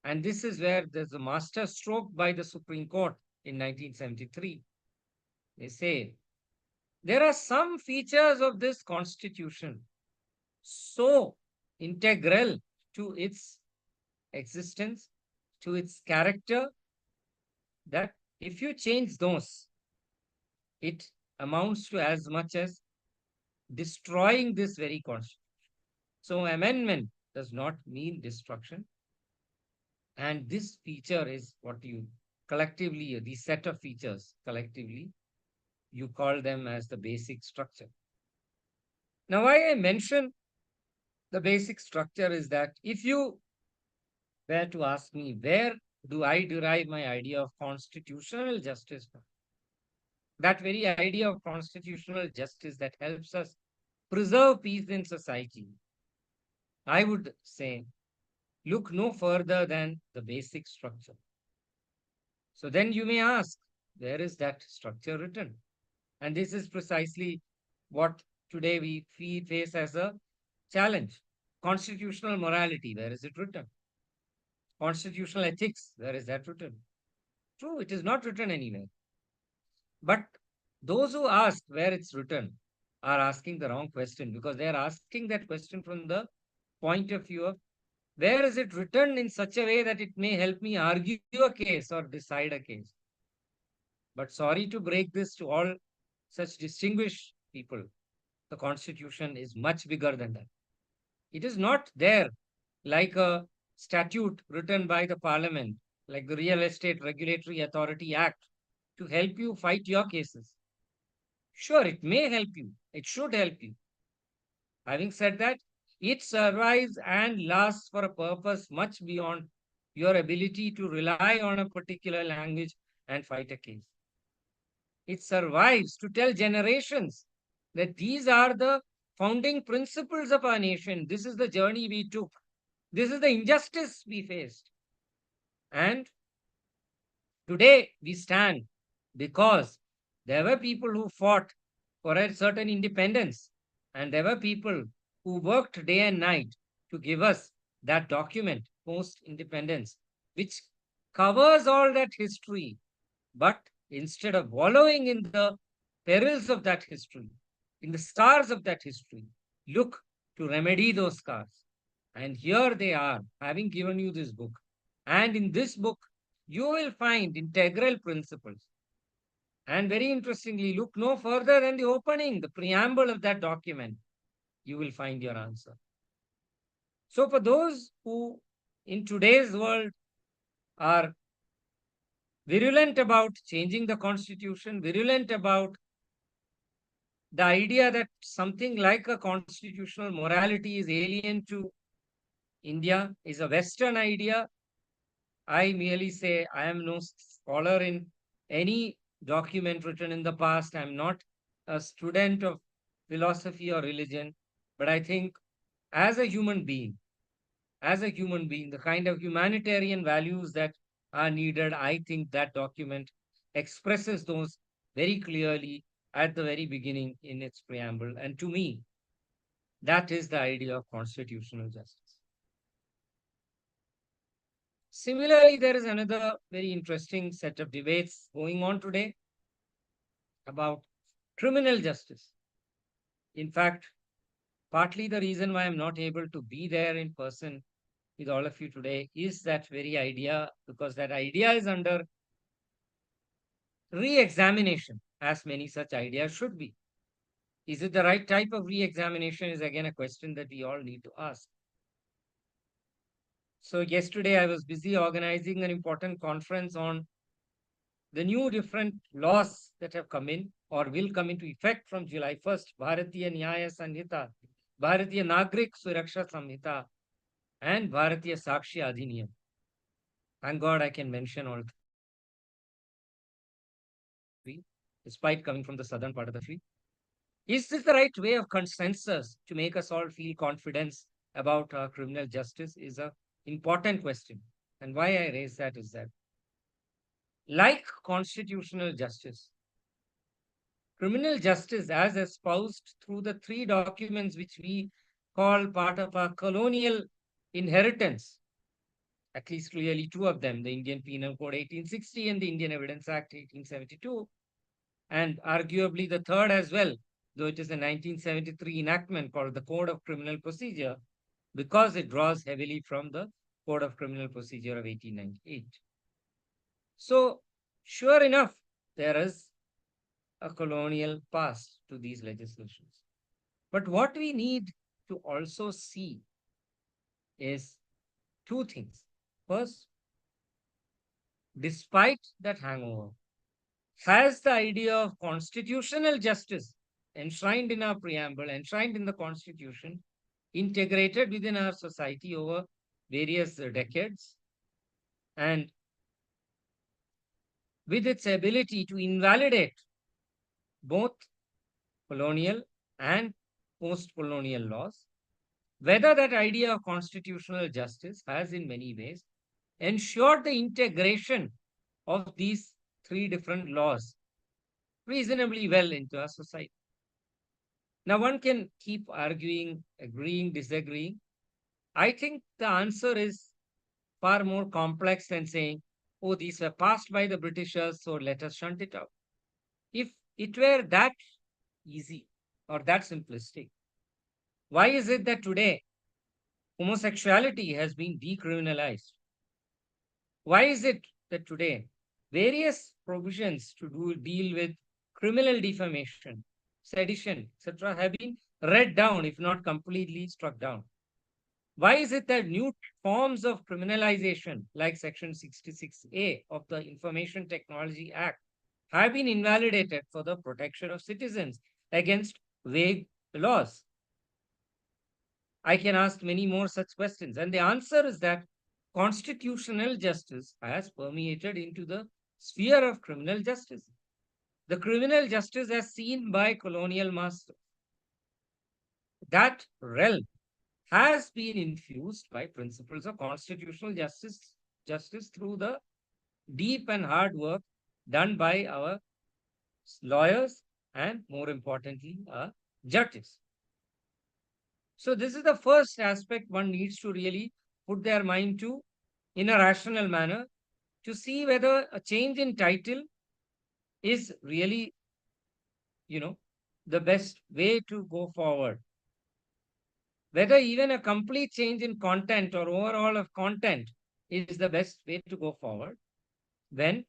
and this is where there's a master stroke by the Supreme Court in 1973. They say, there are some features of this constitution so integral to its existence, to its character, that if you change those, it amounts to as much as destroying this very constitution. So amendment does not mean destruction. And this feature is what you collectively, these set of features collectively, you call them as the basic structure. Now, why I mention the basic structure is that if you were to ask me, where do I derive my idea of constitutional justice from? That very idea of constitutional justice that helps us preserve peace in society, I would say, look no further than the basic structure. So then you may ask, where is that structure written? And this is precisely what today we face as a challenge. Constitutional morality, where is it written? Constitutional ethics, where is that written? True, it is not written anywhere. But those who ask where it's written are asking the wrong question, because they are asking that question from the point of view of where is it written in such a way that it may help me argue a case or decide a case. But sorry to break this to all such distinguished people, the Constitution is much bigger than that. It is not there like a statute written by the Parliament, like the Real Estate Regulatory Authority Act to help you fight your cases. Sure, it may help you. It should help you. Having said that, it survives and lasts for a purpose much beyond your ability to rely on a particular language and fight a case. It survives to tell generations that these are the founding principles of our nation. This is the journey we took. This is the injustice we faced. And today we stand because there were people who fought for a certain independence, and there were people who worked day and night to give us that document, post independence, which covers all that history. But instead of wallowing in the perils of that history, in the scars of that history, look to remedy those scars. And here they are, having given you this book. And in this book, you will find integral principles. And very interestingly, look no further than the opening, the preamble of that document. You will find your answer. So for those who in today's world are virulent about changing the constitution, virulent about the idea that something like a constitutional morality is alien to India, is a Western idea, I merely say I am no scholar in any document written in the past. I'm not a student of philosophy or religion, but I think as a human being, the kind of humanitarian values that are needed, I think that document expresses those very clearly at the very beginning in its preamble. And to me, that is the idea of constitutional justice. Similarly, there is another very interesting set of debates going on today about criminal justice. In fact, partly the reason why I'm not able to be there in person with all of you today is that very idea, because that idea is under re-examination, as many such ideas should be. Is it the right type of re-examination is again a question that we all need to ask. So yesterday I was busy organizing an important conference on the new different laws that have come in or will come into effect from July 1st, Bharatiya Nyaya Sanhita, Bharatiya Nagrik Suraksha Samhita, and Bharatiya Sakshi Adhiniyam. Thank God I can mention all three, despite coming from the southern part of the country. Is this the right way of consensus to make us all feel confidence about our criminal justice is an important question. And why I raise that is that, like constitutional justice, criminal justice as espoused through the three documents which we call part of our colonial inheritance, at least clearly two of them, the Indian Penal Code 1860 and the Indian Evidence Act 1872, and arguably the third as well, though it is a 1973 enactment called the Code of Criminal Procedure, because it draws heavily from the Code of Criminal Procedure of 1898. So, sure enough, there is a colonial past to these legislations. But what we need to also see is two things. First, despite that hangover, has the idea of constitutional justice enshrined in our preamble, enshrined in the Constitution, integrated within our society over various decades, and with its ability to invalidate both colonial and post-colonial laws, whether that idea of constitutional justice has in many ways ensured the integration of these three different laws reasonably well into our society. Now, one can keep arguing, agreeing, disagreeing. I think the answer is far more complex than saying, oh, these were passed by the Britishers, so let us shunt it out. If it were that easy or that simplistic, why is it that today homosexuality has been decriminalized? Why is it that today various provisions to deal with criminal defamation, sedition, etc., have been read down, if not completely struck down? Why is it that new forms of criminalization, like Section 66A of the Information Technology Act, have been invalidated for the protection of citizens against vague laws? I can ask many more such questions. And the answer is that constitutional justice has permeated into the sphere of criminal justice. The criminal justice as seen by colonial masters, that realm has been infused by principles of constitutional justice through the deep and hard work done by our lawyers and, more importantly, our judges. So this is the first aspect one needs to really put their mind to in a rational manner, to see whether a change in title is really, the best way to go forward. Whether even a complete change in content or overall of content is the best way to go forward, when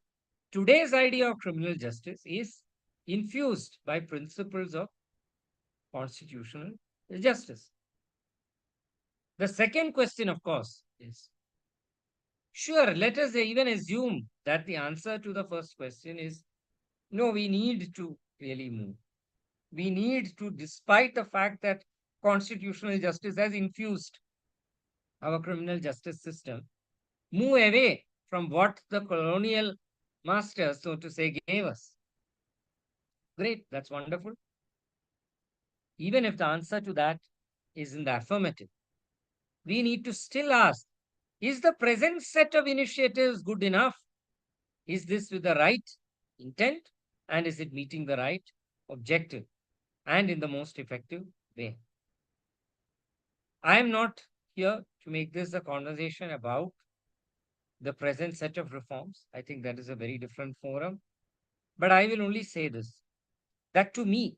today's idea of criminal justice is infused by principles of constitutional justice. The second question, of course, is, sure, let us even assume that the answer to the first question is no, we need to really move. We need to, despite the fact that constitutional justice has infused our criminal justice system, move away from what the colonial masters, so to say, gave us. Great, that's wonderful. Even if the answer to that is in the affirmative, we need to still ask, is the present set of initiatives good enough? Is this with the right intent? And is it meeting the right objective and in the most effective way? I am not here to make this a conversation about the present set of reforms. I think that is a very different forum. But I will only say this, that to me,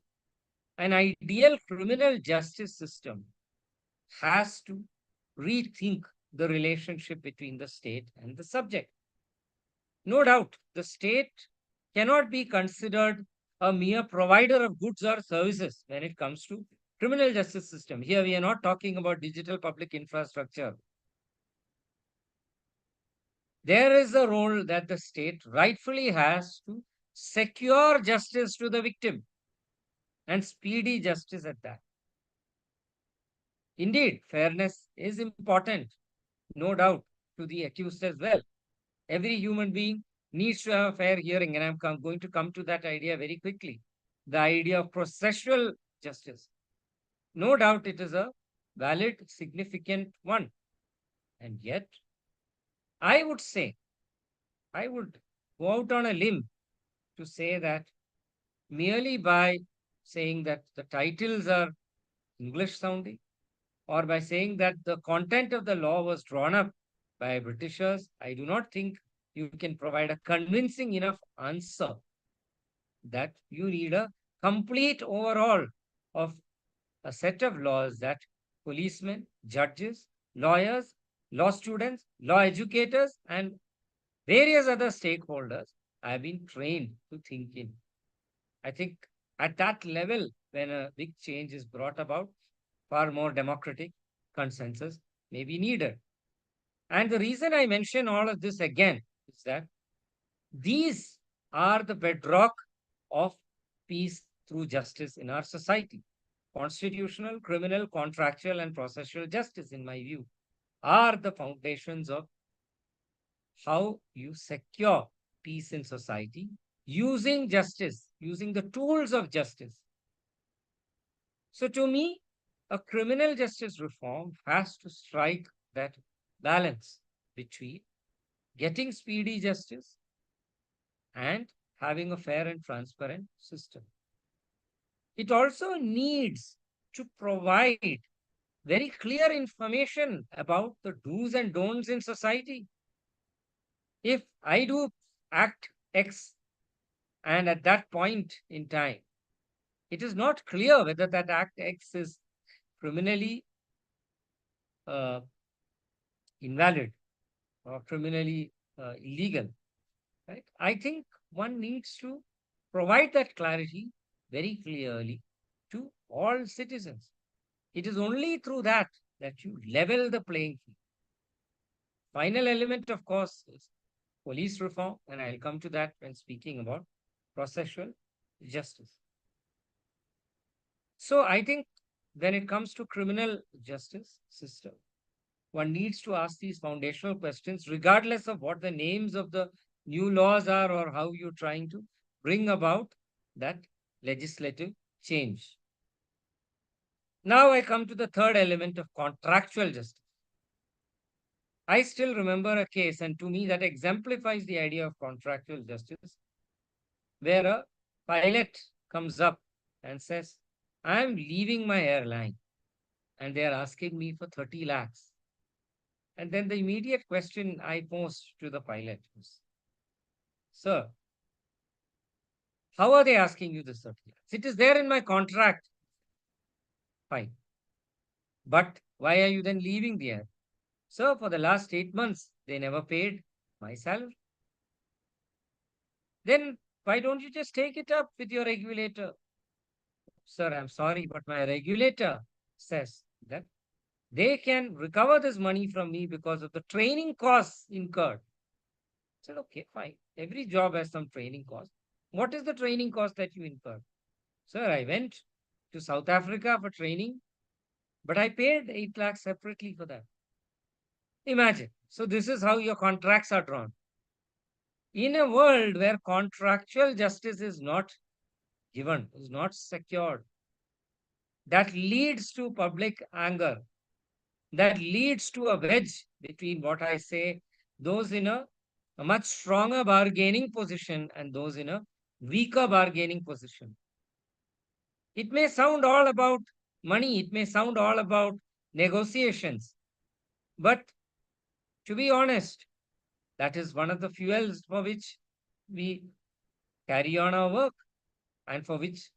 an ideal criminal justice system has to rethink the relationship between the state and the subject. No doubt, the state cannot be considered a mere provider of goods or services when it comes to criminal justice system. Here we are not talking about digital public infrastructure. There is a role that the state rightfully has to secure justice to the victim and speedy justice at that. Indeed, fairness is important, no doubt, to the accused as well. Every human being needs to have a fair hearing, and I'm going to come to that idea very quickly. The idea of processual justice. No doubt it is a valid, significant one. And yet, I would go out on a limb to say that merely by saying that the titles are English sounding, or by saying that the content of the law was drawn up by Britishers, I do not think you can provide a convincing enough answer that you need a complete overhaul of a set of laws that policemen, judges, lawyers, law students, law educators, and various other stakeholders have been trained to think in. I think at that level, when a big change is brought about, far more democratic consensus may be needed. And the reason I mention all of this again is that these are the bedrock of peace through justice in our society. Constitutional, criminal, contractual, and processual justice, in my view, are the foundations of how you secure peace in society using justice, using the tools of justice. So to me, a criminal justice reform has to strike that balance between getting speedy justice and having a fair and transparent system. It also needs to provide very clear information about the do's and don'ts in society. If I do act X and at that point in time, it is not clear whether that act X is criminally invalid or criminally illegal, right? I think one needs to provide that clarity very clearly to all citizens. It is only through that you level the playing field. Final element, of course, is police reform, and I'll come to that when speaking about processual justice. So I think when it comes to criminal justice system, one needs to ask these foundational questions, regardless of what the names of the new laws are or how you're trying to bring about that legislative change. Now I come to the third element of contractual justice. I still remember a case, and to me that exemplifies the idea of contractual justice, where a pilot comes up and says, I'm leaving my airline and they are asking me for 30 lakhs. And then the immediate question I posed to the pilot was, sir, how are they asking you this 30 lakhs? It is there in my contract. Fine. But why are you then leaving the air? Sir, for the last 8 months, they never paid my salary. Then why don't you just take it up with your regulator? Sir, I'm sorry, but my regulator says that they can recover this money from me because of the training costs incurred. I said, okay, fine. Every job has some training cost. What is the training cost that you incurred? Sir, I went to South Africa for training, but I paid 8 lakhs separately for that. Imagine. So this is how your contracts are drawn. In a world where contractual justice is not given, is not secured, that leads to public anger, that leads to a wedge between what I say, those in a much stronger bargaining position and those in a weaker bargaining position. It may sound all about money, it may sound all about negotiations, but to be honest, that is one of the fuels for which we carry on our work and for which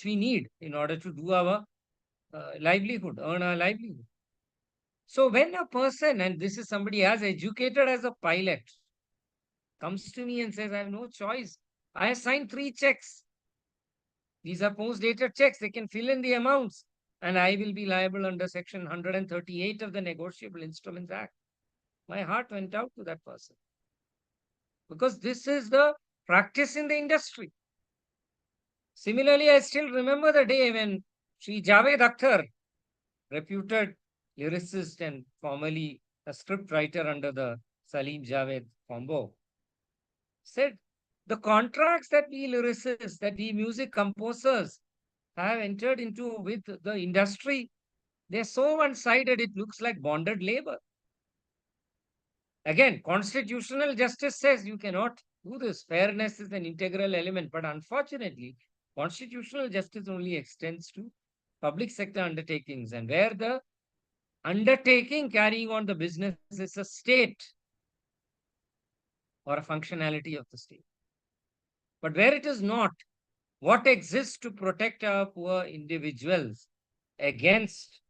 we need in order to do our livelihood, earn our livelihood. So when a person, and this is somebody as educated as a pilot, comes to me and says, I have no choice. I have signed 3 checks. These are post-dated checks. They can fill in the amounts. And I will be liable under Section 138 of the Negotiable Instruments Act. My heart went out to that person. Because this is the practice in the industry. Similarly, I still remember the day when Sri Javed Akhtar, reputed lyricist and formerly a script writer under the Salim Javed combo, said, the contracts that we lyricists, that we music composers have entered into with the industry, they're so one-sided, it looks like bonded labor. Again, constitutional justice says you cannot do this. Fairness is an integral element, but unfortunately, constitutional justice only extends to public sector undertakings, and where the undertaking carrying on the business is a state or a functionality of the state. But where it is not, what exists to protect our poor individuals against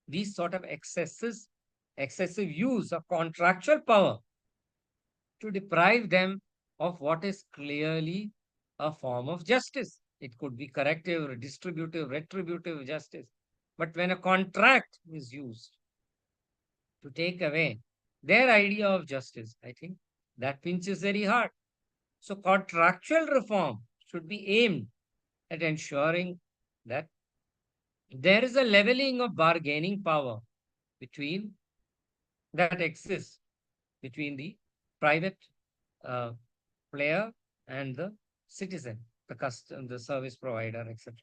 these sort of excessive use of contractual power to deprive them of what is clearly a form of justice? It could be corrective, distributive, retributive justice. But when a contract is used to take away their idea of justice, I think that pinches very hard. So contractual reform should be aimed at ensuring that there is a leveling of bargaining power between that exists between the private player and the citizen, the service provider, etc.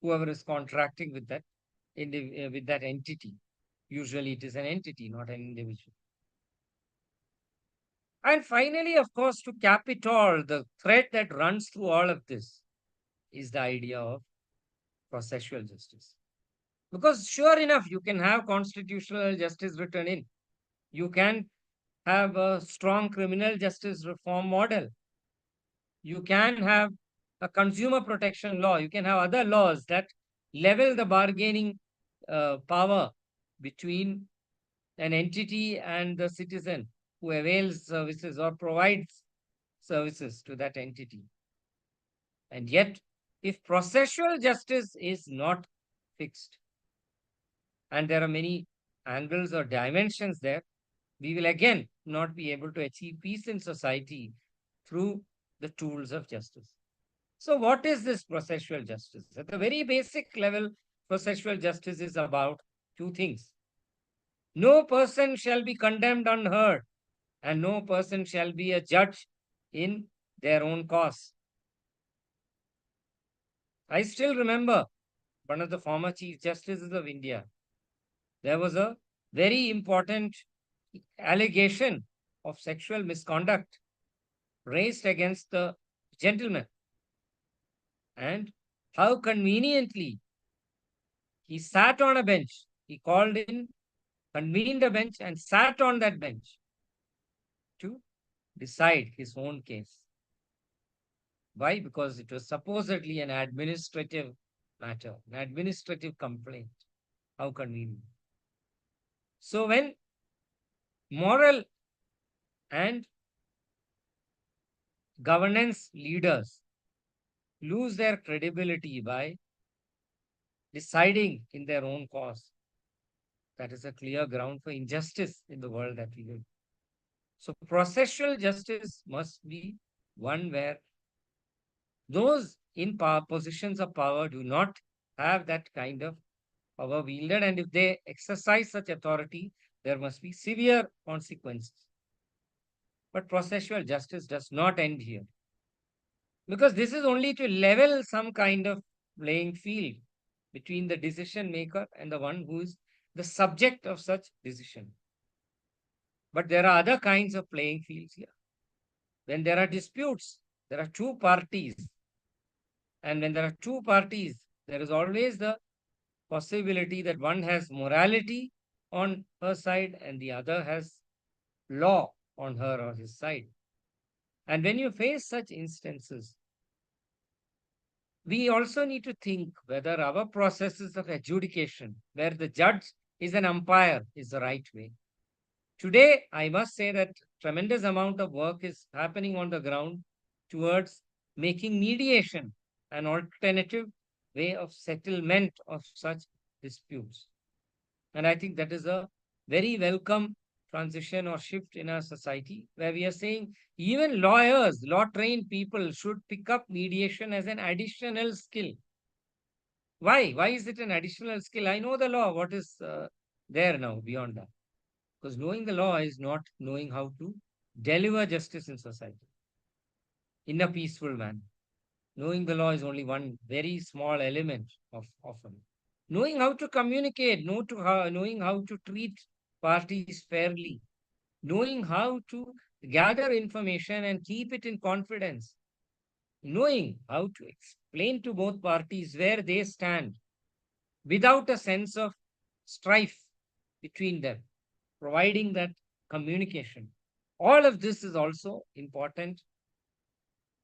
Whoever is contracting with that entity. Usually it is an entity, not an individual. And finally, of course, to cap it all, the thread that runs through all of this is the idea of processual justice. Because sure enough, you can have constitutional justice written in. You can have a strong criminal justice reform model. You can have a consumer protection law. You can have other laws that level the bargaining power between an entity and the citizen who avails services or provides services to that entity. And yet, if processual justice is not fixed, and there are many angles or dimensions there, we will again not be able to achieve peace in society through the tools of justice. So what is this processual justice? At the very basic level, processual justice is about two things. No person shall be condemned unheard, and no person shall be a judge in their own cause. I still remember one of the former Chief Justices of India. There was a very important allegation of sexual misconduct raised against the gentleman. And how conveniently he sat on a bench. He called in, convened a bench, and sat on that bench to decide his own case. Why? Because it was supposedly an administrative matter, an administrative complaint. How convenient. So when moral and governance leaders lose their credibility by deciding in their own cause, that is a clear ground for injustice in the world that we live. So processual justice must be one where those in power, positions of power do not have that kind of power wielded, and if they exercise such authority, there must be severe consequences. But processual justice does not end here, because this is only to level some kind of playing field between the decision maker and the one who is the subject of such decision. But there are other kinds of playing fields here. When there are disputes, there are two parties. And when there are two parties, there is always the possibility that one has morality on her side and the other has law on her or his side. And when you face such instances, we also need to think whether our processes of adjudication, where the judge is an umpire, is the right way. Today, I must say that tremendous amount of work is happening on the ground towards making mediation an alternative way of settlement of such disputes. And I think that is a very welcome transition or shift in our society, where we are saying even lawyers, law-trained people should pick up mediation as an additional skill. Why? Why is it an additional skill? I know the law, what is there now beyond that? Because knowing the law is not knowing how to deliver justice in society in a peaceful manner. Knowing the law is only one very small element of it. Knowing how to communicate, knowing how to treat parties fairly, knowing how to gather information and keep it in confidence, knowing how to explain to both parties where they stand without a sense of strife between them, providing that communication. All of this is also important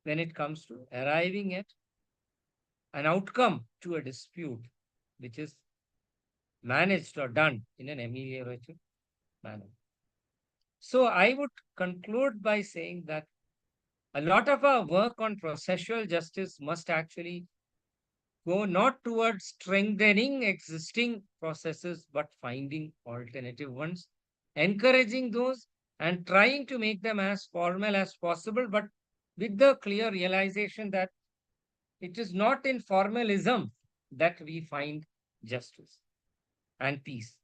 when it comes to arriving at an outcome to a dispute which is managed or done in an ameliorative manner. So I would conclude by saying that a lot of our work on processual justice must actually go not towards strengthening existing processes, but finding alternative ones, encouraging those and trying to make them as formal as possible, but with the clear realization that it is not in formalism that we find justice and peace.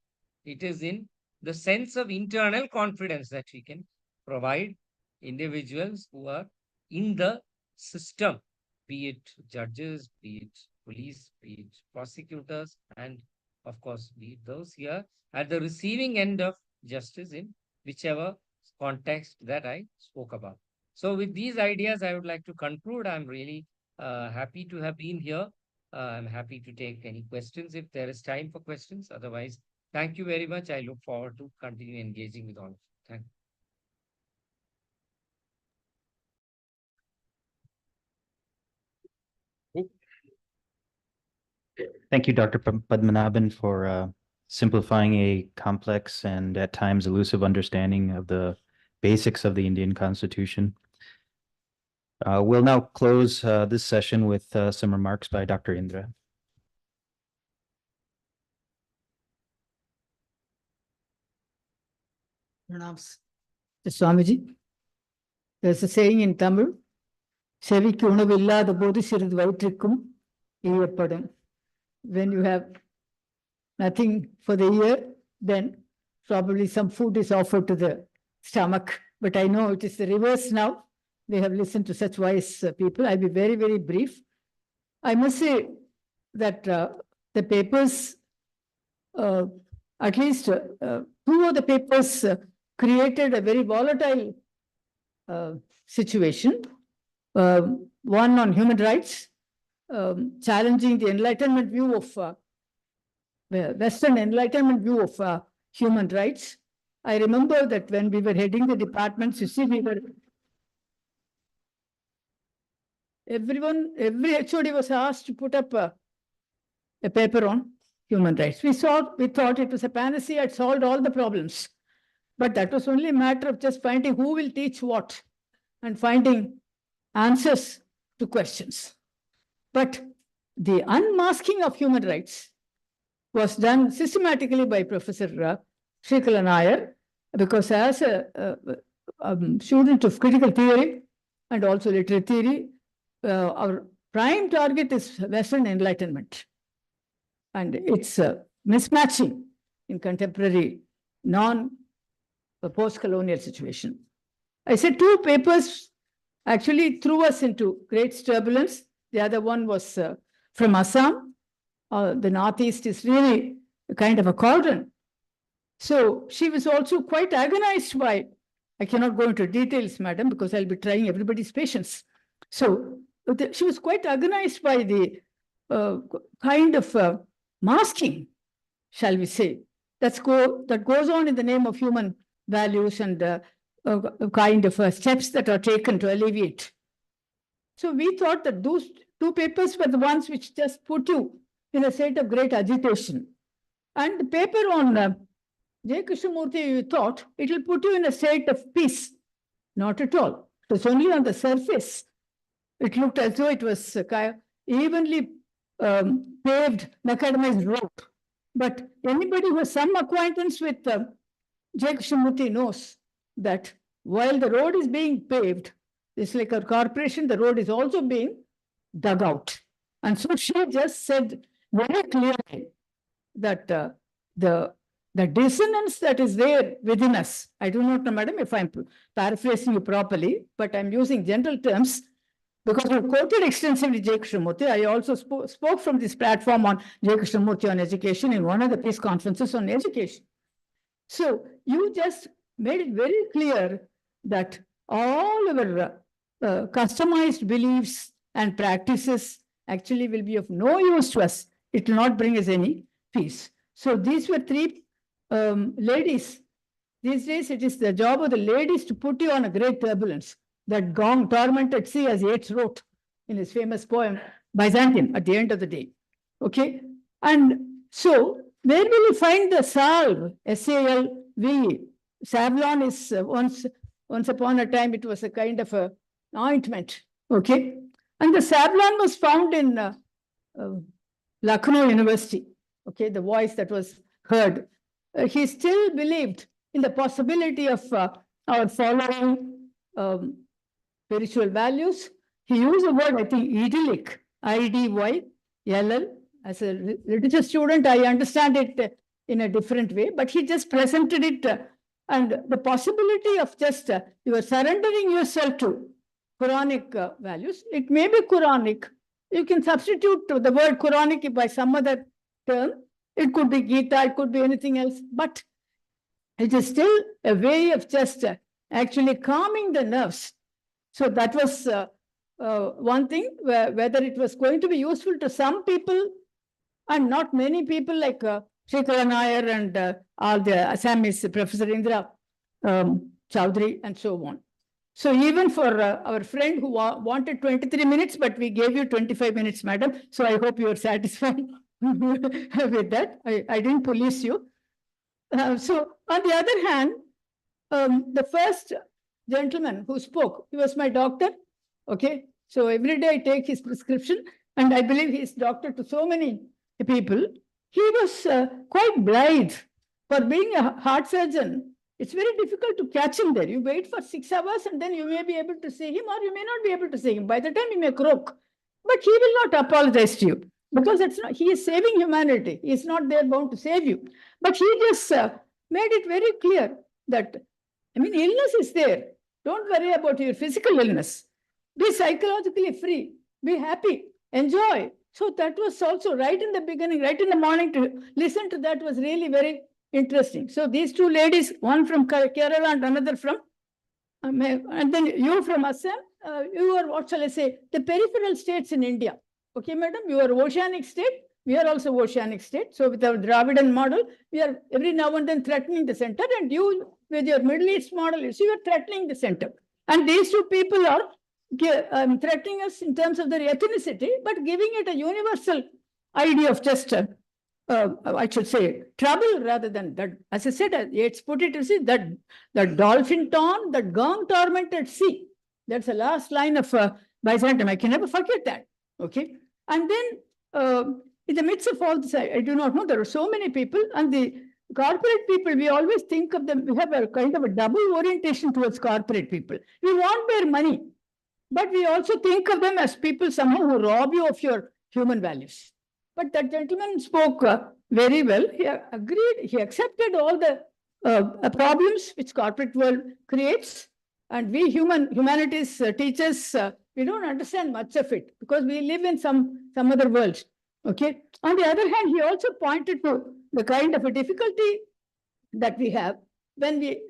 It is in the sense of internal confidence that we can provide individuals who are in the system, be it judges, be it police, be it prosecutors, and of course, be it those here at the receiving end of justice in whichever context that I spoke about. So with these ideas, I would like to conclude. I'm really happy to have been here. I'm happy to take any questions if there is time for questions. Otherwise, thank you very much. I look forward to continue engaging with all of you. Thank you. Thank you, Dr. Padmanabhan, for simplifying a complex and at times elusive understanding of the basics of the Indian Constitution. We'll now close this session with some remarks by Dr. Indra. Pranams. Swamiji, there's a saying in Tamil, செவிக்கு உணவு இல்லாத போது சிறிது வயிற்றுக்கும் ஈயப்படும். When you have nothing for the ear, then probably some food is offered to the stomach. But I know it is the reverse now. We have listened to such wise people. I'll be very, very brief. I must say that the papers, at least two of the papers created a very volatile situation. One on human rights, challenging the Enlightenment view of Western Enlightenment view of human rights. I remember that when we were heading the departments, you see, every HOD was asked to put up a paper on human rights. We thought it was a panacea, it solved all the problems. But that was only a matter of just finding who will teach what and finding answers to questions. But the unmasking of human rights was done systematically by Professor Srikala Nair, because as a student of critical theory and also literary theory, our prime target is Western Enlightenment. And it's mismatching in contemporary non-post-colonial situation. I said two papers actually threw us into great turbulence. The other one was from Assam. The Northeast is really a kind of a cauldron. So she was also quite agonized by, I cannot go into details, madam, because I'll be trying everybody's patience. So she was quite agonized by the kind of masking, shall we say, that goes on in the name of human values and kind of steps that are taken to alleviate. So we thought that those two papers were the ones which just put you in a state of great agitation. And the paper on J. Krishnamurti, you thought it will put you in a state of peace. Not at all. It was only on the surface. It looked as though it was evenly paved, macadamized road. But anybody who has some acquaintance with J. Krishnamurti knows that while the road is being paved, it's like a corporation, the road is also being dug out. And so she just said very clearly that the dissonance that is there within us, I do not know, madam, if I'm paraphrasing you properly, but I'm using general terms because we quoted extensively J. Krishnamurti. I also spoke from this platform on J. Krishnamurti on education in one of the peace conferences on education. So you just made it very clear that all our customized beliefs and practices actually will be of no use to us. It will not bring us any peace. So these were three ladies. These days, it is the job of the ladies to put you on a great turbulence. That gong tormented sea, as Yeats wrote in his famous poem, Byzantium, at the end of the day. Okay? And so, where will you find the salve, S-A-L-V? Savlon is once upon a time, it was a kind of a ointment. Okay? And the Savlon was found in Lucknow University. Okay, the voice that was heard. He still believed in the possibility of our following spiritual values. He used the word, I think, idyllic, I-D-Y-L-L. As a religious student, I understand it in a different way, but he just presented it and the possibility of just you are surrendering yourself to Quranic values. It may be Quranic. You can substitute the word Quranic by some other term. It could be Gita, it could be anything else, but it is still a way of just actually calming the nerves. So that was one thing, whether it was going to be useful to some people and not many people like Srikala Nair and all the Assamese, Professor Indra Chowdhury and so on. So even for our friend who wanted 23 minutes, but we gave you 25 minutes, madam. So I hope you are satisfied with that. I didn't police you. So on the other hand, the first gentleman who spoke, he was my doctor. Okay. So every day I take his prescription and I believe he is doctor to so many people. He was quite blithe for being a heart surgeon. It's very difficult to catch him there. You wait for 6 hours and then you may be able to see him or you may not be able to see him. By the time he may croak, but he will not apologize to you because it's not, he is saving humanity. He is not there bound to save you. But he just made it very clear that, I mean, illness is there. Don't worry about your physical illness. Be psychologically free. Be happy. Enjoy. So that was also right in the beginning, right in the morning to listen to that was really very interesting. So these two ladies, one from Kerala and another from, and then you from Assam, you are, what shall I say, the peripheral states in India. Okay, madam, you are oceanic state. We are also oceanic state. So with our Dravidian model, we are every now and then threatening the center, and you with your Middle East model, you see, you are threatening the center. And these two people are threatening us in terms of their ethnicity, but giving it a universal idea of just, I should say, trouble rather than that. As I said, it's put it to see that the dolphin torn, the gong tormented sea. That's the last line of Byzantium. I can never forget that. Okay. And then in the midst of all this, I do not know, there are so many people, and the corporate people, we always think of them, we have a kind of a double orientation towards corporate people. We want their money, but we also think of them as people somehow who rob you of your human values. But that gentleman spoke very well. He agreed, he accepted all the problems which corporate world creates. And we humanities teachers, we don't understand much of it because we live in some other world. Okay. On the other hand, he also pointed to the kind of a difficulty that we have when we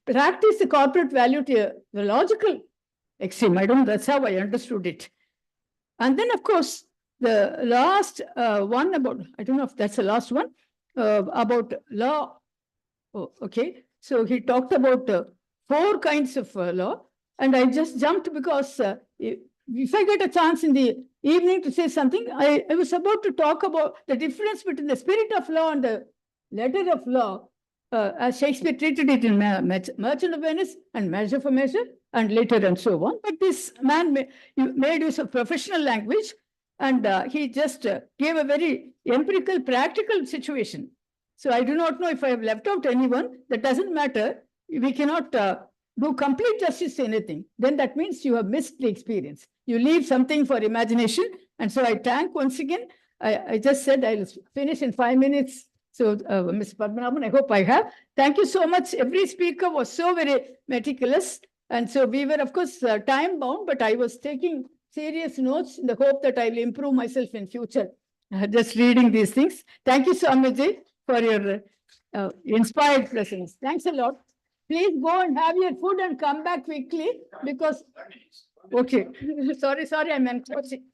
practice the corporate value to the logical extreme. I don't know, that's how I understood it. And then, of course, the last one about, I don't know if that's the last one, about law. Oh, okay. So he talked about 4 kinds of law. And I just jumped because if I get a chance in the evening to say something, I was about to talk about the difference between the spirit of law and the letter of law, as Shakespeare treated it in Merchant of Venice and Measure for Measure and later and so on. But this man made use of professional language, and he just gave a very empirical, practical situation. So I do not know if I have left out anyone. That doesn't matter. We cannot do complete justice to anything. Then that means you have missed the experience. You leave something for imagination. And so I thank once again. I just said I'll finish in 5 minutes. So, Ms. Padmanabhan, I hope I have. Thank you so much. Every speaker was so very meticulous. And so we were, of course, time bound, but I was taking serious notes in the hope that I will improve myself in future. Just reading these things. Thank you, Swamiji, for your inspired presence. Thanks a lot. Please go and have your food and come back quickly because, okay, sorry, I'm encroaching.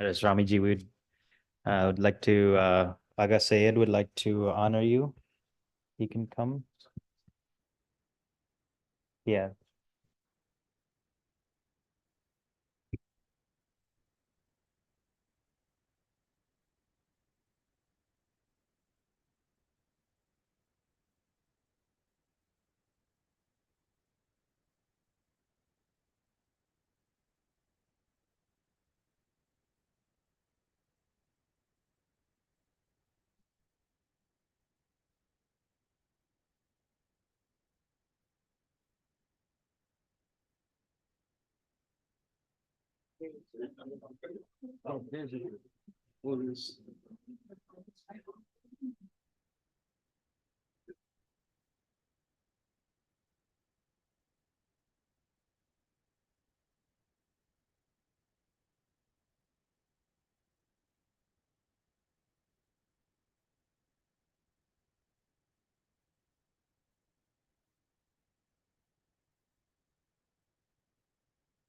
Ramiji, would like to, Aga Sayed would like to honor you. He can come. Yeah.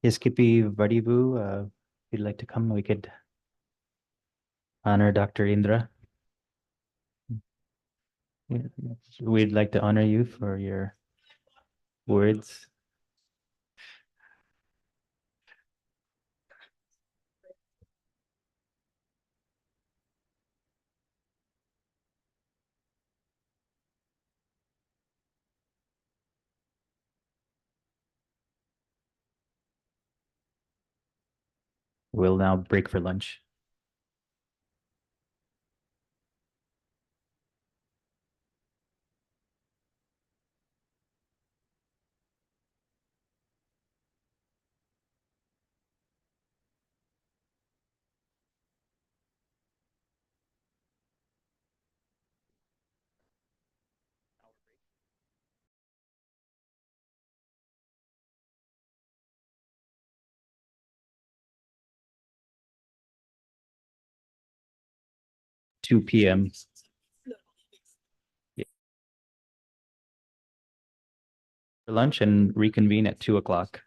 Iskipi Vadivu, if you'd like to come, we could honor Dr. Indra. We'd like to honor you for your words. We'll now break for lunch. 2 p.m. For lunch and reconvene at 2 o'clock.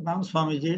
Ram Swamiji.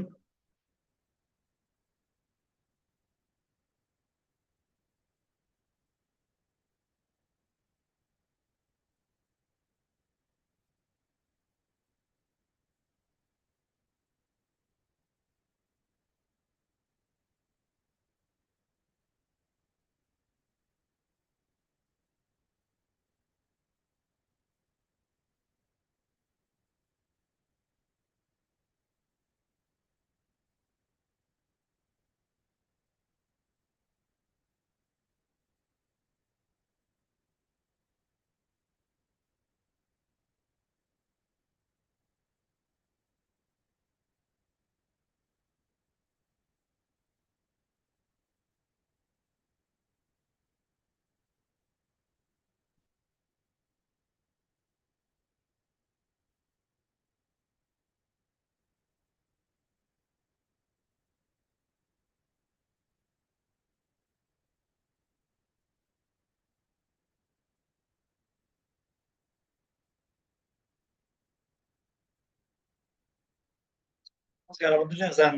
Sir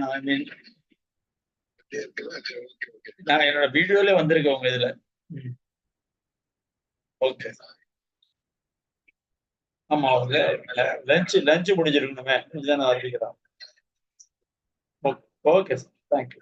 நான் என்னோட வீடியோல வந்திருக்கேன் உங்க இதுல. Okay. ஆமா lunch முடிஞ்சிருக்கணுமே இதுதான் ஆரம்பிக்கிறோம். Okay sir, thank you.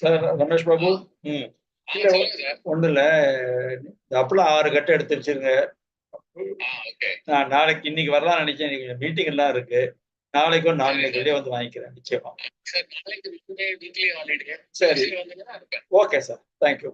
Sir Ramesh Babu. ஒண்ணு இல்ல, இந்த அப்பளம் 6 கட்டு எடுத்து வச்சிருங்க. நான் நாளைக்கு இன்னைக்கு வரலாம்னு நினைச்சேன், இன்னைக்கு மீட்டிங் எல்லாம் இருக்கு. நாளைக்கு ஒரு 4 மணிக்கு வெளியே வந்து வாங்கிக்கிறேன் நிச்சயமா. சரி, okay sir, thank you.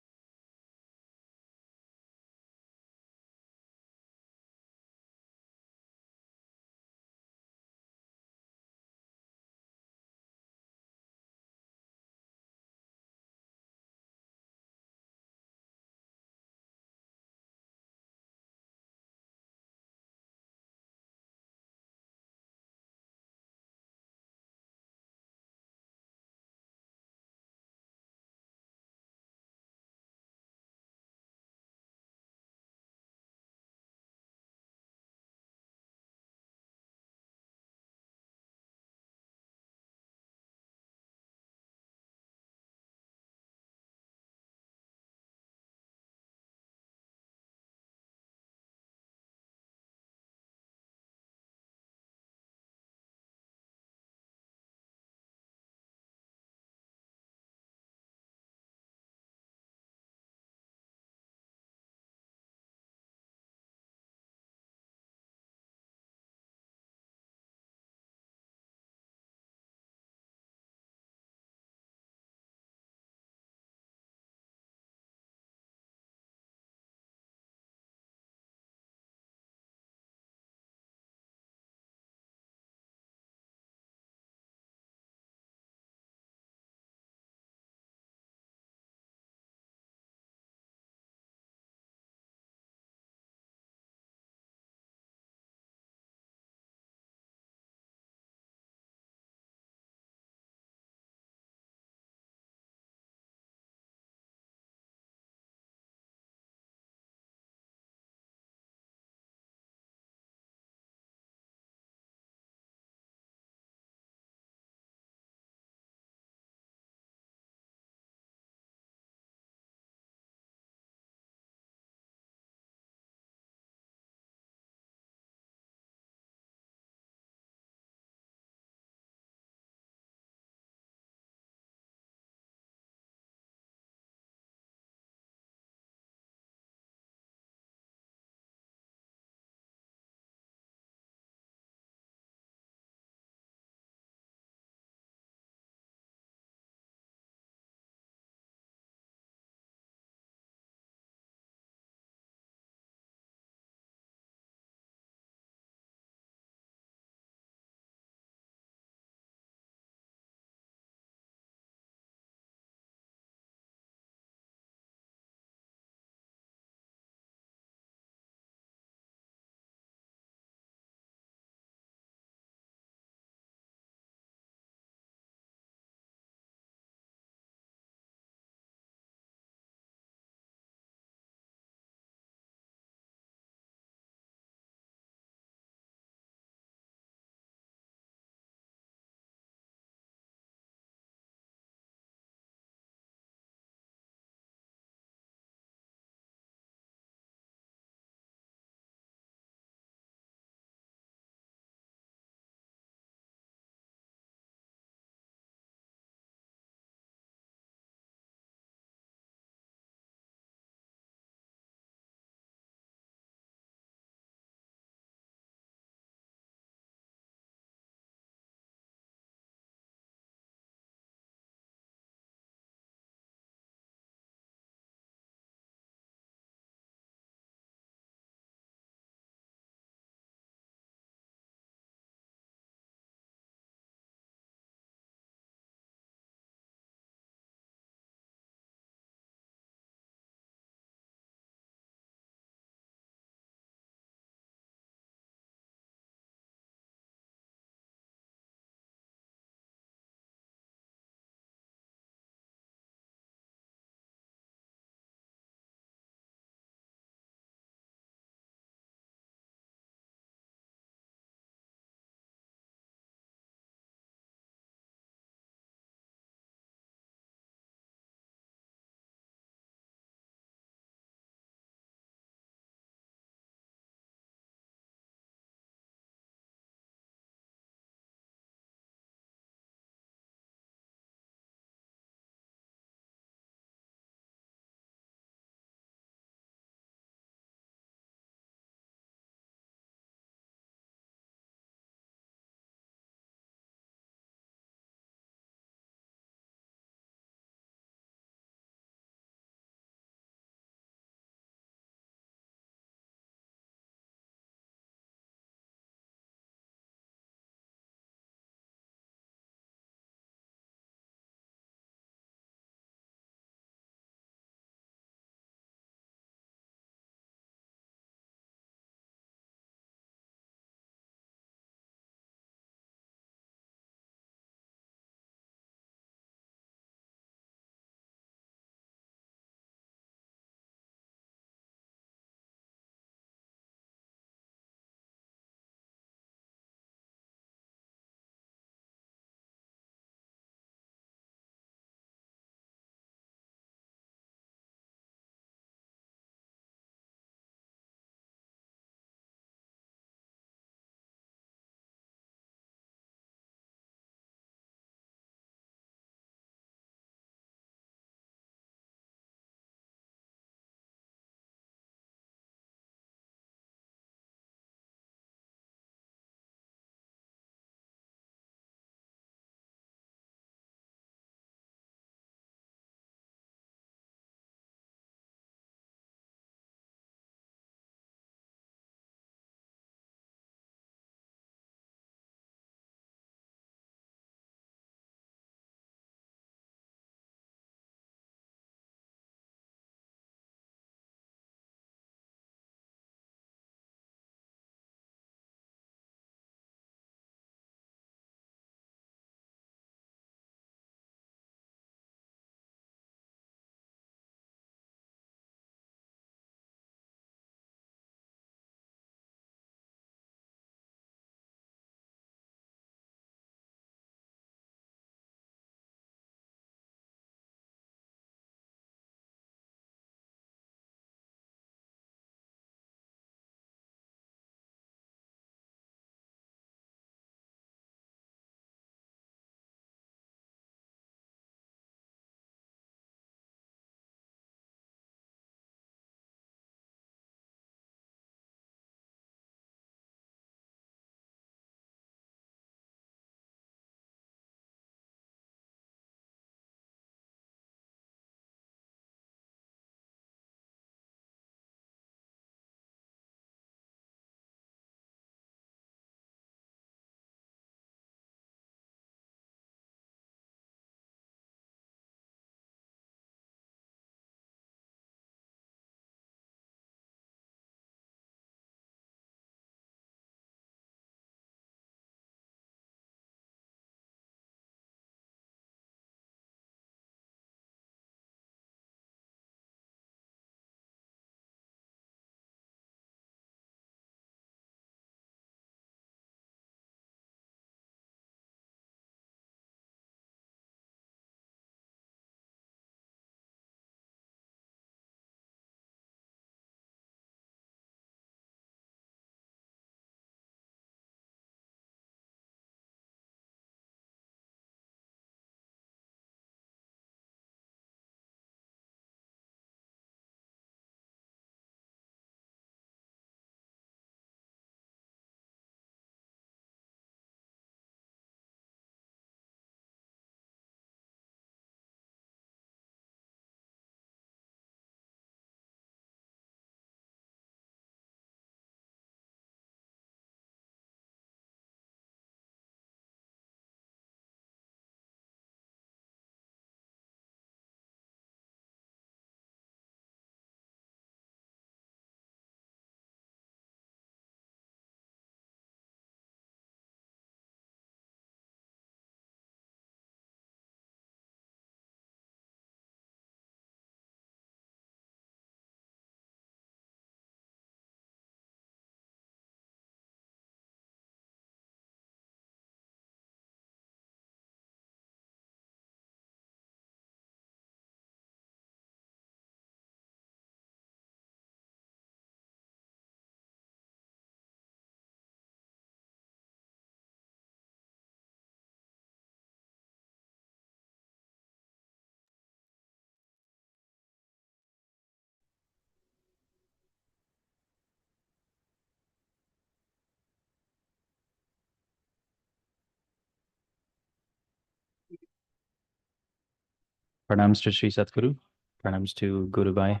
Pranams to Sri Sadguru. Pranams to Guru Bhai.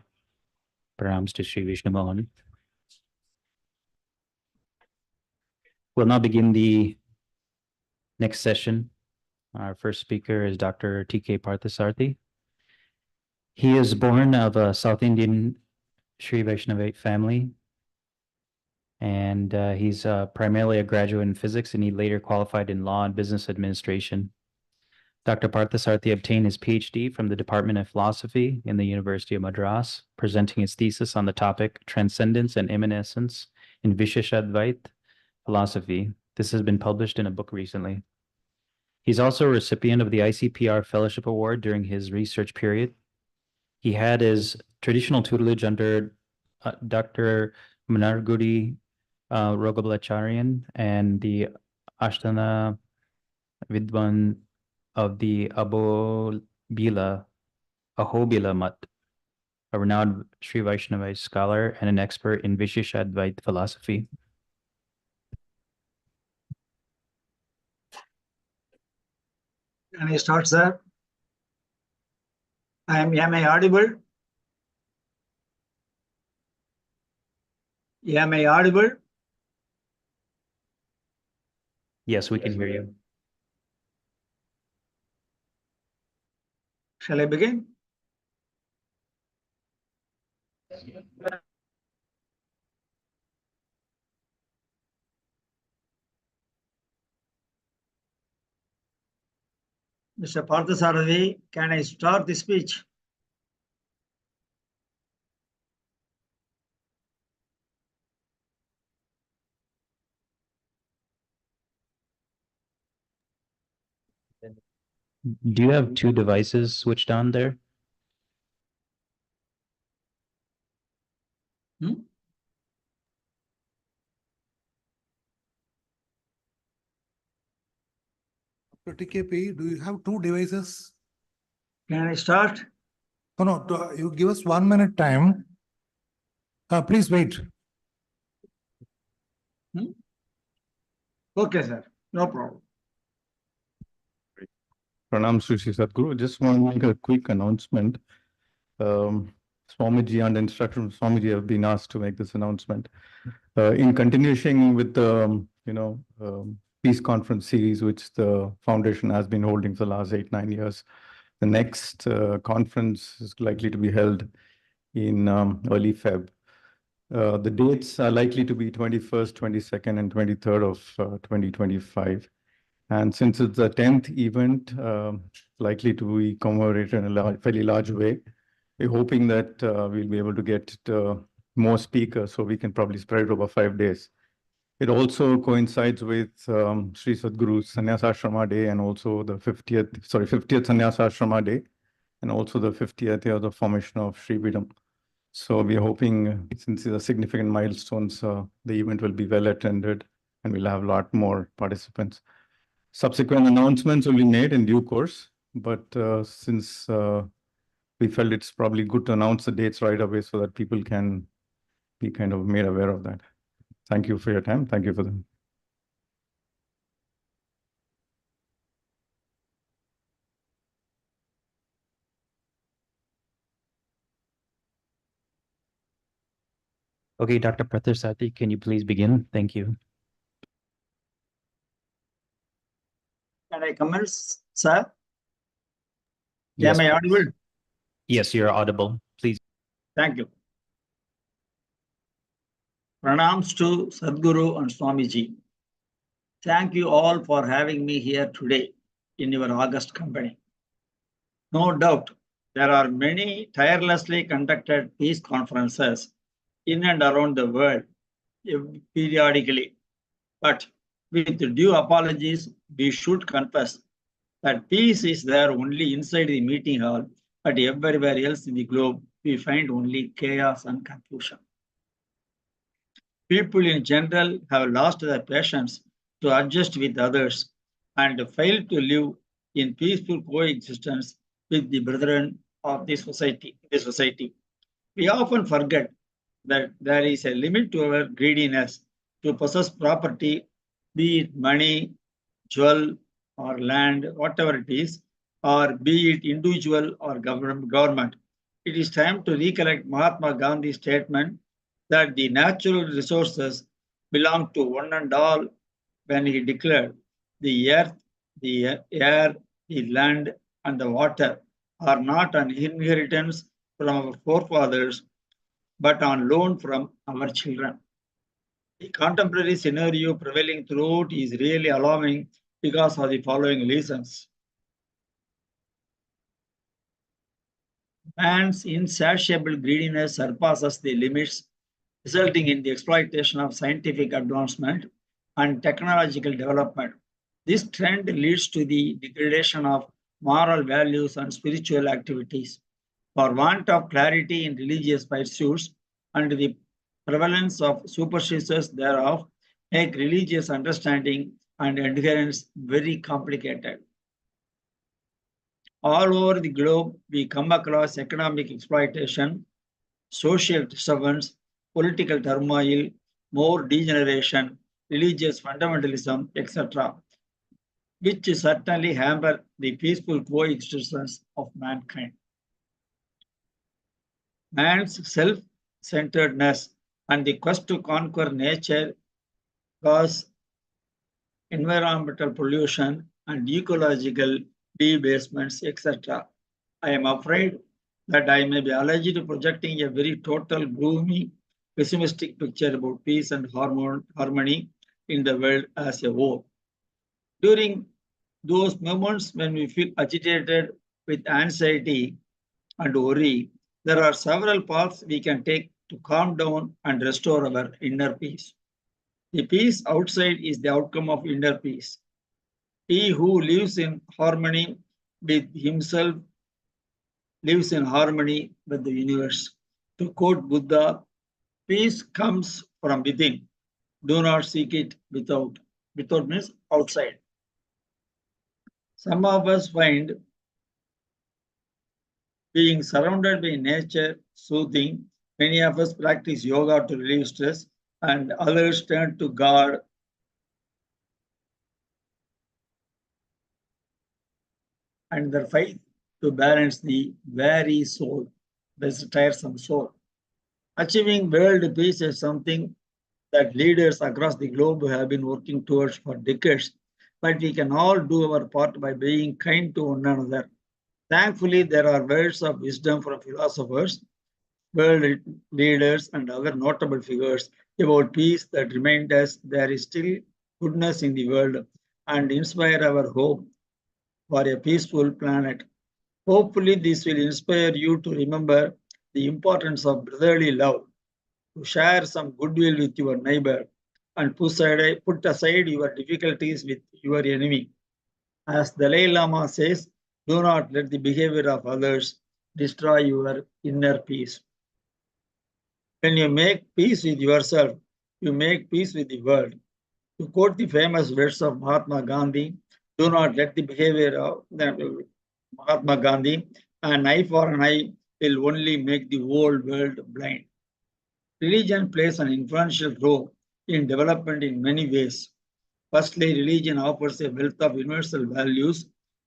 Pranams to Sri Vishnu Mohan. We'll now begin the next session. Our first speaker is Dr. T.K. Parthasarthi. He is born of a South Indian Sri Vaishnavite family, and he's primarily a graduate in physics, and he later qualified in law and business administration. Dr. Parthasarthi obtained his PhD from the Department of Philosophy in the University of Madras, presenting his thesis on the topic Transcendence and Immanence in Visheshadvait Philosophy. This has been published in a book recently. He's also a recipient of the ICPR Fellowship Award during his research period. He had his traditional tutelage under Dr. Manargudi Rogablacharyan and the Ashtana Vidwan of the Ahobila Mat, a renowned Sri Vaishnavite scholar and an expert in Visheshadvait philosophy. Can I start, sir? Am I audible? Am I audible? Yes, we can hear you. Shall I begin? Mr. Parthasarathi, can I start the speech? Do you have two devices switched on there? TKP, do you have two devices? Can I start? No, you give us 1 minute time. Please wait. Okay, sir. No problem. Pranam Sri Sadguru. Just want to make a quick announcement. Swamiji and instruction from Swamiji have been asked to make this announcement. In continuation with the Peace Conference series, which the foundation has been holding for the last 8-9 years, the next conference is likely to be held in early Feb. The dates are likely to be 21st, 22nd, and 23rd of 2025. And since it's the 10th event, likely to be commemorated in a fairly large way, we're hoping that we'll be able to get more speakers, so we can probably spread it over 5 days. It also coincides with Sri Sadguru's Sannyasashrama Day and also the 50th Sannyasashrama Day, and also the 50th year of the formation of Sri Bidam. So we're hoping, since these are significant milestones, the event will be well attended and we'll have a lot more participants. Subsequent announcements will be made in due course, but since we felt it's probably good to announce the dates right away so that people can be kind of made aware of that. Thank you for your time. Thank you for them. Okay, Dr. Parthasarthi, can you please begin? Thank you. Can I commence, sir? Yes, Am I audible? Yes, you're audible. Please. Thank you. Pranams to Sadguru and Swamiji. Thank you all for having me here today in your August company. No doubt, there are many tirelessly conducted peace conferences in and around the world periodically. But with due apologies, we should confess that peace is there only inside the meeting hall, but everywhere else in the globe, we find only chaos and confusion. People in general have lost their patience to adjust with others and fail to live in peaceful coexistence with the brethren of the society. We often forget that there is a limit to our greediness to possess property, be it money, jewel, or land, whatever it is, or be it individual or government. It is time to recollect Mahatma Gandhi's statement that the natural resources belong to one and all when he declared the earth, the air, the land, and the water are not an inheritance from our forefathers, but on loan from our children. The contemporary scenario prevailing throughout is really alarming because of the following reasons. Man's insatiable greediness surpasses the limits, resulting in the exploitation of scientific advancement and technological development. This trend leads to the degradation of moral values and spiritual activities. For want of clarity in religious pursuits and the prevalence of superstitions thereof, make religious understanding and adherence very complicated. All over the globe, we come across economic exploitation, social disturbance, political turmoil, more degeneration, religious fundamentalism, etc., which certainly hamper the peaceful coexistence of mankind. Man's self-centeredness and the quest to conquer nature cause environmental pollution and ecological debasements, etc. I am afraid that I may be allergic to projecting a very total, gloomy, pessimistic picture about peace and harmony in the world as a whole. During those moments when we feel agitated with anxiety and worry, there are several paths we can take to calm down and restore our inner peace. The peace outside is the outcome of inner peace. He who lives in harmony with himself lives in harmony with the universe. To quote Buddha, peace comes from within. Do not seek it without. Without means outside. Some of us find being surrounded by nature soothing. Many of us practice yoga to relieve stress, and others turn to God and their faith to balance the weary soul, this tiresome soul. Achieving world peace is something that leaders across the globe have been working towards for decades, but we can all do our part by being kind to one another. Thankfully, there are words of wisdom from philosophers, world leaders, and other notable figures about peace that remind us there is still goodness in the world and inspire our hope for a peaceful planet. Hopefully, this will inspire you to remember the importance of brotherly love, to share some goodwill with your neighbor, and put aside your difficulties with your enemy. As the Dalai Lama says, do not let the behavior of others destroy your inner peace. When you make peace with yourself, you make peace with the world. To quote the famous words of Mahatma Gandhi, do not let the behavior of Mahatma Gandhi, an eye for an eye will only make the whole world blind. Religion plays an influential role in development in many ways. Firstly, religion offers a wealth of universal values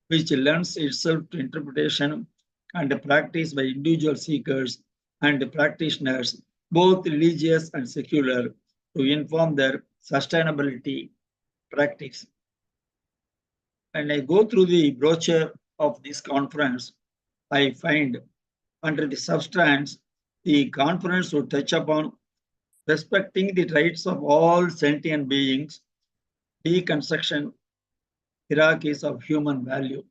which lends itself to interpretation and practice by individual seekers and practitioners, both religious and secular, to inform their sustainability practice. When I go through the brochure of this conference, I find under the substance, the conference would touch upon respecting the rights of all sentient beings, deconstruction hierarchies of human value.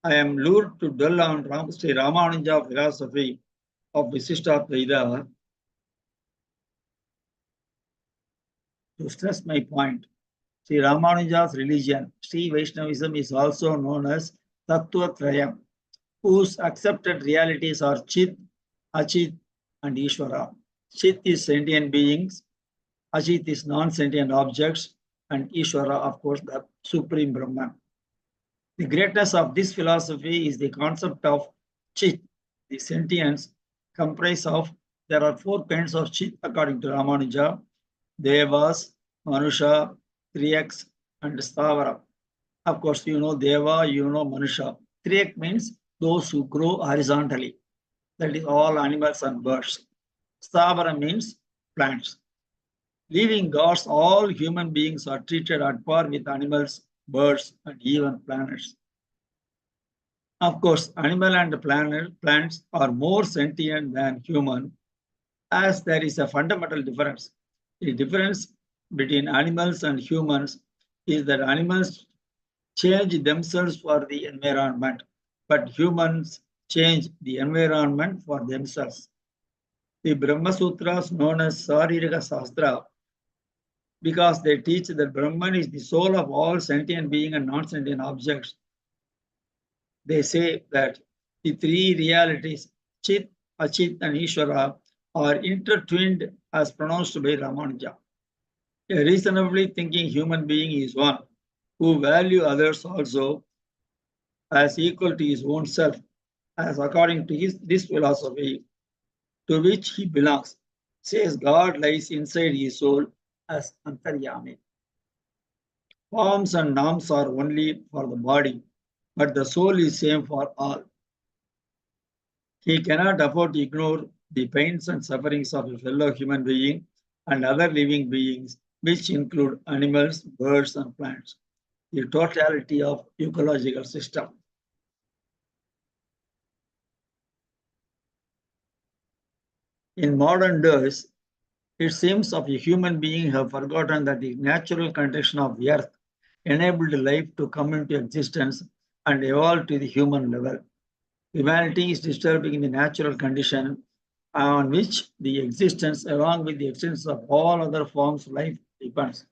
I am lured to dwell on Sri Ramanuja philosophy of Visishtadvaita to stress my point. Sri Ramanuja's religion, Sri Vaishnavism, is also known as Tattva Trayam, whose accepted realities are Chit, Achit, and Ishvara. Chit is sentient beings, Achit is non-sentient objects, and Ishvara, of course, the Supreme Brahman. The greatness of this philosophy is the concept of Chit. The sentience comprise of, there are 4 kinds of Chit according to Ramanuja: Devas, Manusha, Triyaks, and Stavara. Of course, you know Deva, you know Manusha. Triak means those who grow horizontally. That is all animals and birds. Sthavara means plants. Living gods, all human beings are treated at par with animals, birds, and even planets. Of course, animal and plants are more sentient than human, as there is a fundamental difference. The difference between animals and humans is that animals change themselves for the environment, but humans change the environment for themselves. The Brahma Sutras, known as Saririka Sastra, because they teach that Brahman is the soul of all sentient being and non-sentient objects. They say that the three realities, Chit, Achit, and Ishvara, are intertwined as pronounced by Ramanuja. A reasonably thinking human being is one who value others also as equal to his own self, as according to this philosophy to which he belongs, says God lies inside his soul as Antaryami. Forms and norms are only for the body, but the soul is same for all. He cannot afford to ignore the pains and sufferings of a fellow human being and other living beings, which include animals, birds, and plants, the totality of ecological system. In modern days, it seems of a human being have forgotten that the natural condition of the earth enabled life to come into existence and evolve to the human level. Humanity is disturbing the natural condition on which the existence, along with the existence of all other forms of life, depends.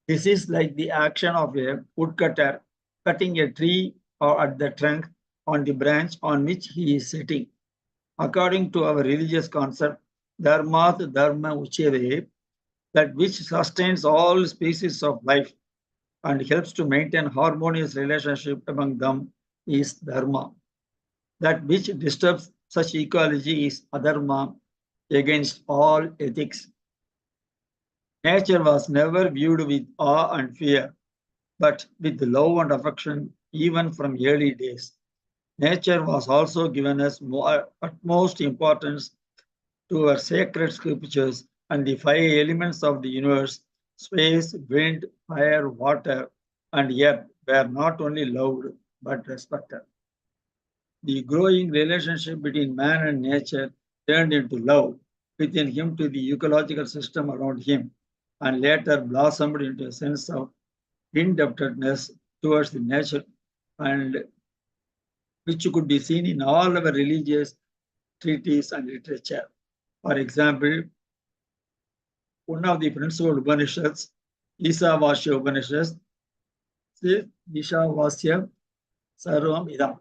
This is like the action of a woodcutter cutting a tree or at the trunk on the branch on which he is sitting. According to our religious concept, Dharmat Dharma Ucheve, that which sustains all species of life and helps to maintain harmonious relationship among them is Dharma. That which disturbs such ecology is adharma, against all ethics. Nature was never viewed with awe and fear, but with love and affection even from early days. Nature was also given us utmost importance to our sacred scriptures and the five elements of the universe, space, wind, fire, water, and earth were not only loved but respected. The growing relationship between man and nature turned into love within him to the ecological system around him, and later blossomed into a sense of indebtedness towards the nature, and which could be seen in all our religious treatises and literature. For example, one of the principal Upanishads, Isavasya Upanishads, says Ishavasya Sarvam Idam.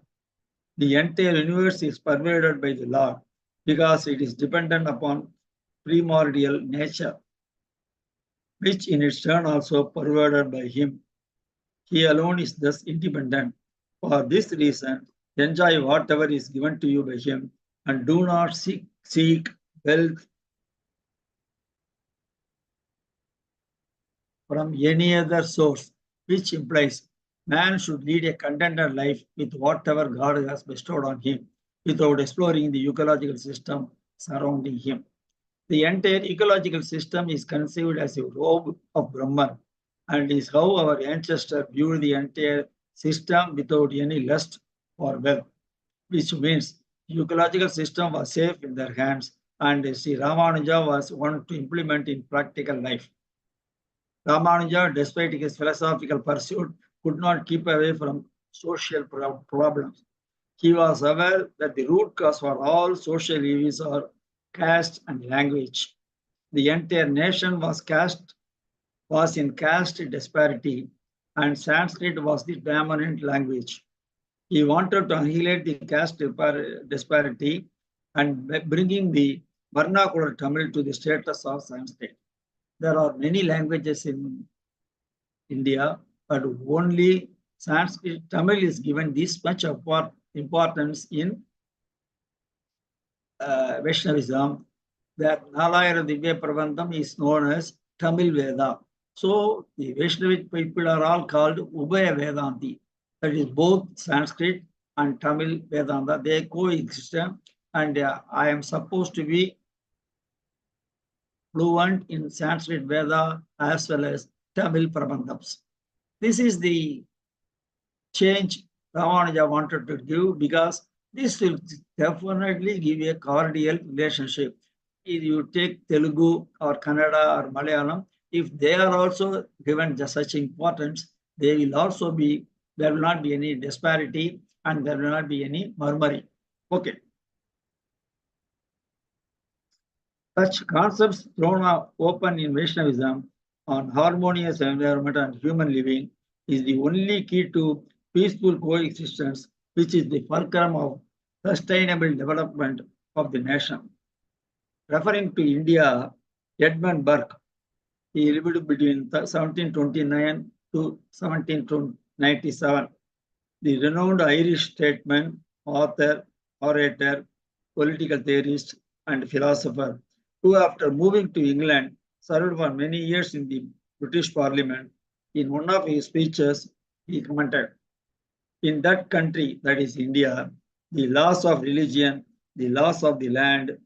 The entire universe is pervaded by the Lord because it is dependent upon primordial nature, which in its turn also pervaded by him. He alone is thus independent. For this reason, enjoy whatever is given to you by him and do not seek wealth from any other source, which implies man should lead a contented life with whatever God has bestowed on him without exploring the ecological system surrounding him. The entire ecological system is conceived as a robe of Brahman and is how our ancestors viewed the entire system without any lust for wealth, which means the ecological system was safe in their hands and Sri Ramanuja was one to implement in practical life. Ramanuja, despite his philosophical pursuit, could not keep away from social problems. He was aware that the root cause for all social evils are caste and language. The entire nation was in caste disparity, and Sanskrit was the dominant language. He wanted to annihilate the caste disparity and bringing the vernacular Tamil to the status of Sanskrit. There are many languages in India, but only Sanskrit Tamil is given this much of importance in Vaishnavism, that Nalayana Divya Prabandham is known as Tamil Veda. So the Vaishnavic people are all called Ubhaya Vedanti. that is both Sanskrit and Tamil Vedanta. They coexist, and I am supposed to be fluent in Sanskrit Veda as well as Tamil Prabandhams. This is the change Ramanuja wanted to give, because this will definitely give a cordial relationship. If you take Telugu or Kannada or Malayalam, if they are also given just such importance, they will also be, there will not be any disparity and there will not be any murmuring. Okay. Such concepts thrown open in Vaishnavism on harmonious environment and human living is the only key to peaceful coexistence, which is the fulcrum of sustainable development of the nation. Referring to India, Edmund Burke, he lived between 1729 to 1797. The renowned Irish statesman, author, orator, political theorist, and philosopher, who after moving to England served for many years in the British Parliament. In one of his speeches, he commented, "In that country, that is India, the laws of religion, the laws of the land,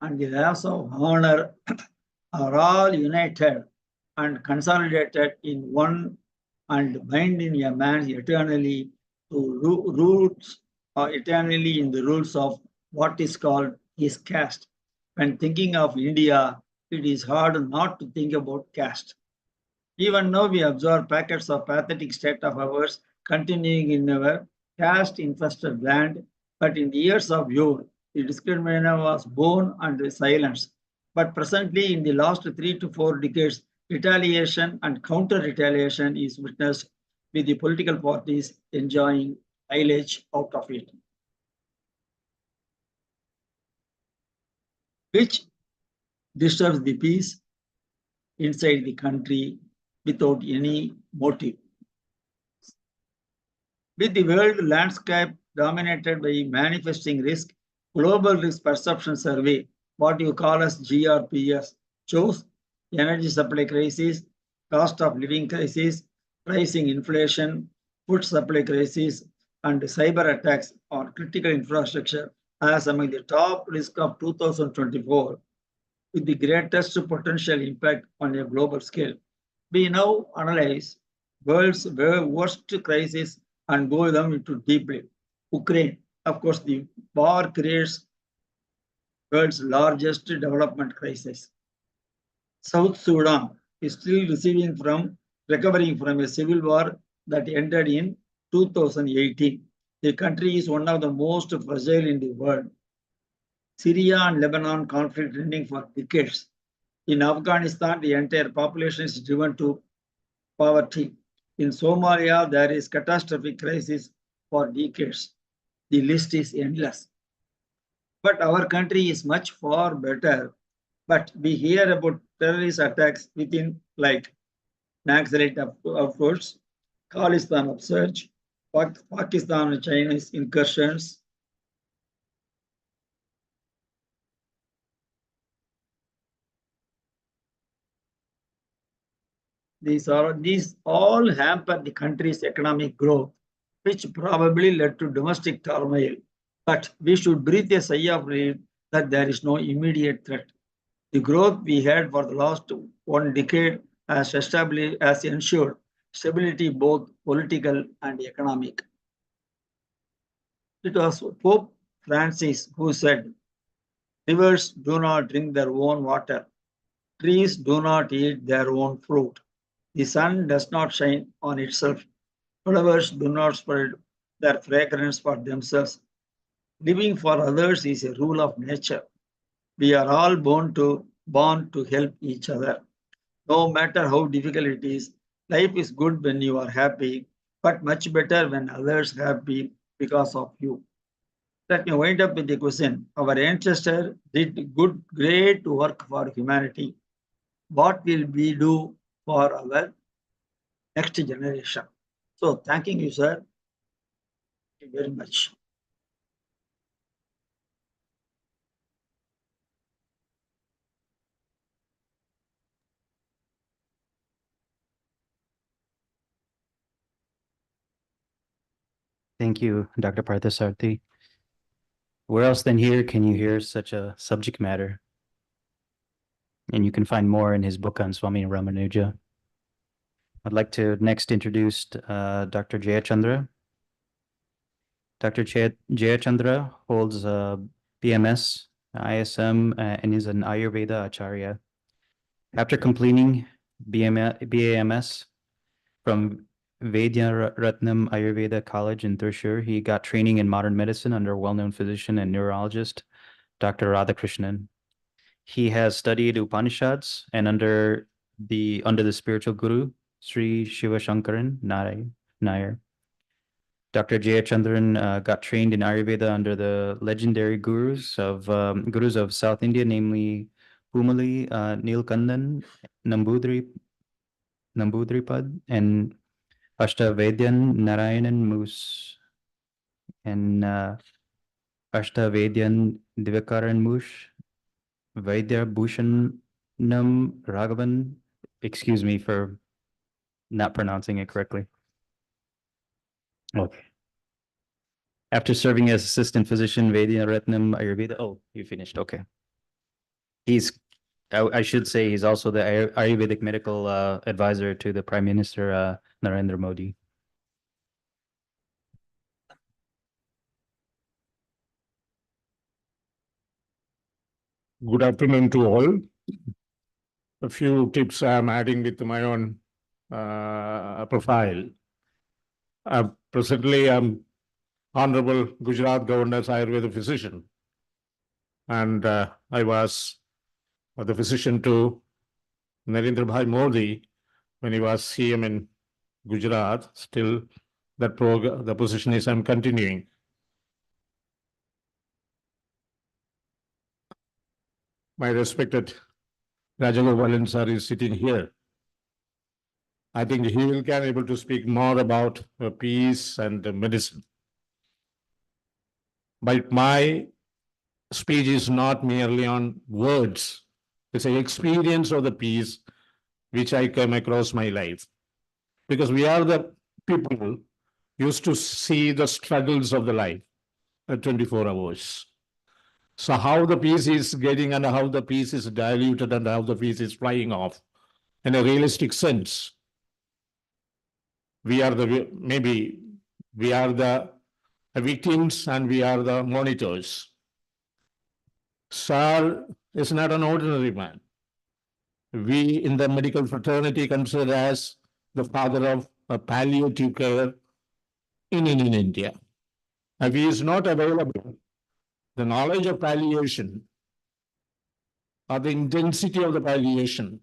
and the laws of honor are all united and consolidated in one and binding a man eternally to roots or eternally in the rules of what is called his caste." When thinking of India, it is hard not to think about caste. Even now we observe packets of pathetic state of ours continuing in our caste-infested land, but in the years of yore, the discrimination was born and silenced. But presently, in the last 3 to 4 decades, retaliation and counter-retaliation is witnessed, with the political parties enjoying mileage out of it, which disturbs the peace inside the country without any motive. With the world landscape dominated by manifesting risk, Global Risk Perception Survey, what you call as GRPS, shows energy supply crisis, cost of living crisis, rising inflation, food supply crisis, and cyber attacks on critical infrastructure as among the top risk of 2024, with the greatest potential impact on a global scale. We now analyze world's worst crisis and go them into deeply. Ukraine, of course, the war creates world's largest development crisis. South Sudan is still recovering from a civil war that ended in 2018. The country is one of the most fragile in the world. Syria and Lebanon conflict ending for decades. In Afghanistan, the entire population is driven to poverty. In Somalia, there is catastrophic crisis for decades. The list is endless. But our country is much far better. But we hear about terrorist attacks within, like Naxalite, of course, Khalistan upsurge, Pakistan and Chinese incursions. These all hamper the country's economic growth, which probably led to domestic turmoil. But we should breathe a sigh of relief that there is no immediate threat. The growth we had for the last 1 decade has ensured stability, both political and economic. It was Pope Francis who said, "Rivers do not drink their own water. Trees do not eat their own fruit. The sun does not shine on itself. Flowers do not spread their fragrance for themselves. Living for others is a rule of nature. We are all born to help each other. No matter how difficult it is, life is good when you are happy, but much better when others are happy because of you." Let me wind up with the question. Our ancestors did great work for humanity. What will we do for our next generation? So thanking you, sir. you very much. Thank you, Dr. Parthasarthi. Where else than here can you hear such a subject matter? And you can find more in his book on Swami Ramanuja. I'd like to next introduce Dr. Jayachandra. Dr. Jayachandra holds a BMS, ISM, and is an Ayurveda Acharya. After completing BAMS from Vaidya Ratnam Ayurveda College in Thrissur, he got training in modern medicine under well-known physician and neurologist, Dr. Radhakrishnan. He has studied Upanishads and under the spiritual guru, Sri Shiva Shankaran Nair. Dr. Jayachandran got trained in Ayurveda under the legendary gurus of South India, namely Pumali, Neelkandan, Nambudripad, and Ashtavedyan Narayanan Moose, and Ashtavedyan Divakaran Mush, Vaidya Bhushanam Raghavan. Excuse me for not pronouncing it correctly. Okay. After serving as assistant physician, Vaidya Ratnam Ayurveda. Oh, you finished. Okay. I should say he's also the Ayurvedic medical advisor to the Prime Minister Narendra Modi. Good afternoon to all. A few tips I'm adding with my own profile. Presently, I'm Honorable Gujarat Governor's Ayurveda physician. And I was the physician to Narendra Bhai Modi when he was CM in Gujarat. Still, the position is I'm continuing. My respected Rajagopalan sir is sitting here. I think he will be able to speak more about peace and medicine. But my speech is not merely on words. It's an experience of the peace which I came across my life. Because we are the people used to see the struggles of the life at 24 hours. So how the peace is getting and how the peace is diluted and how the peace is flying off in a realistic sense. We are the victims and we are the monitors. Sir is not an ordinary man. We in the medical fraternity consider as the father of palliative care in India. If he is not available, the knowledge of palliation or the intensity of the palliation,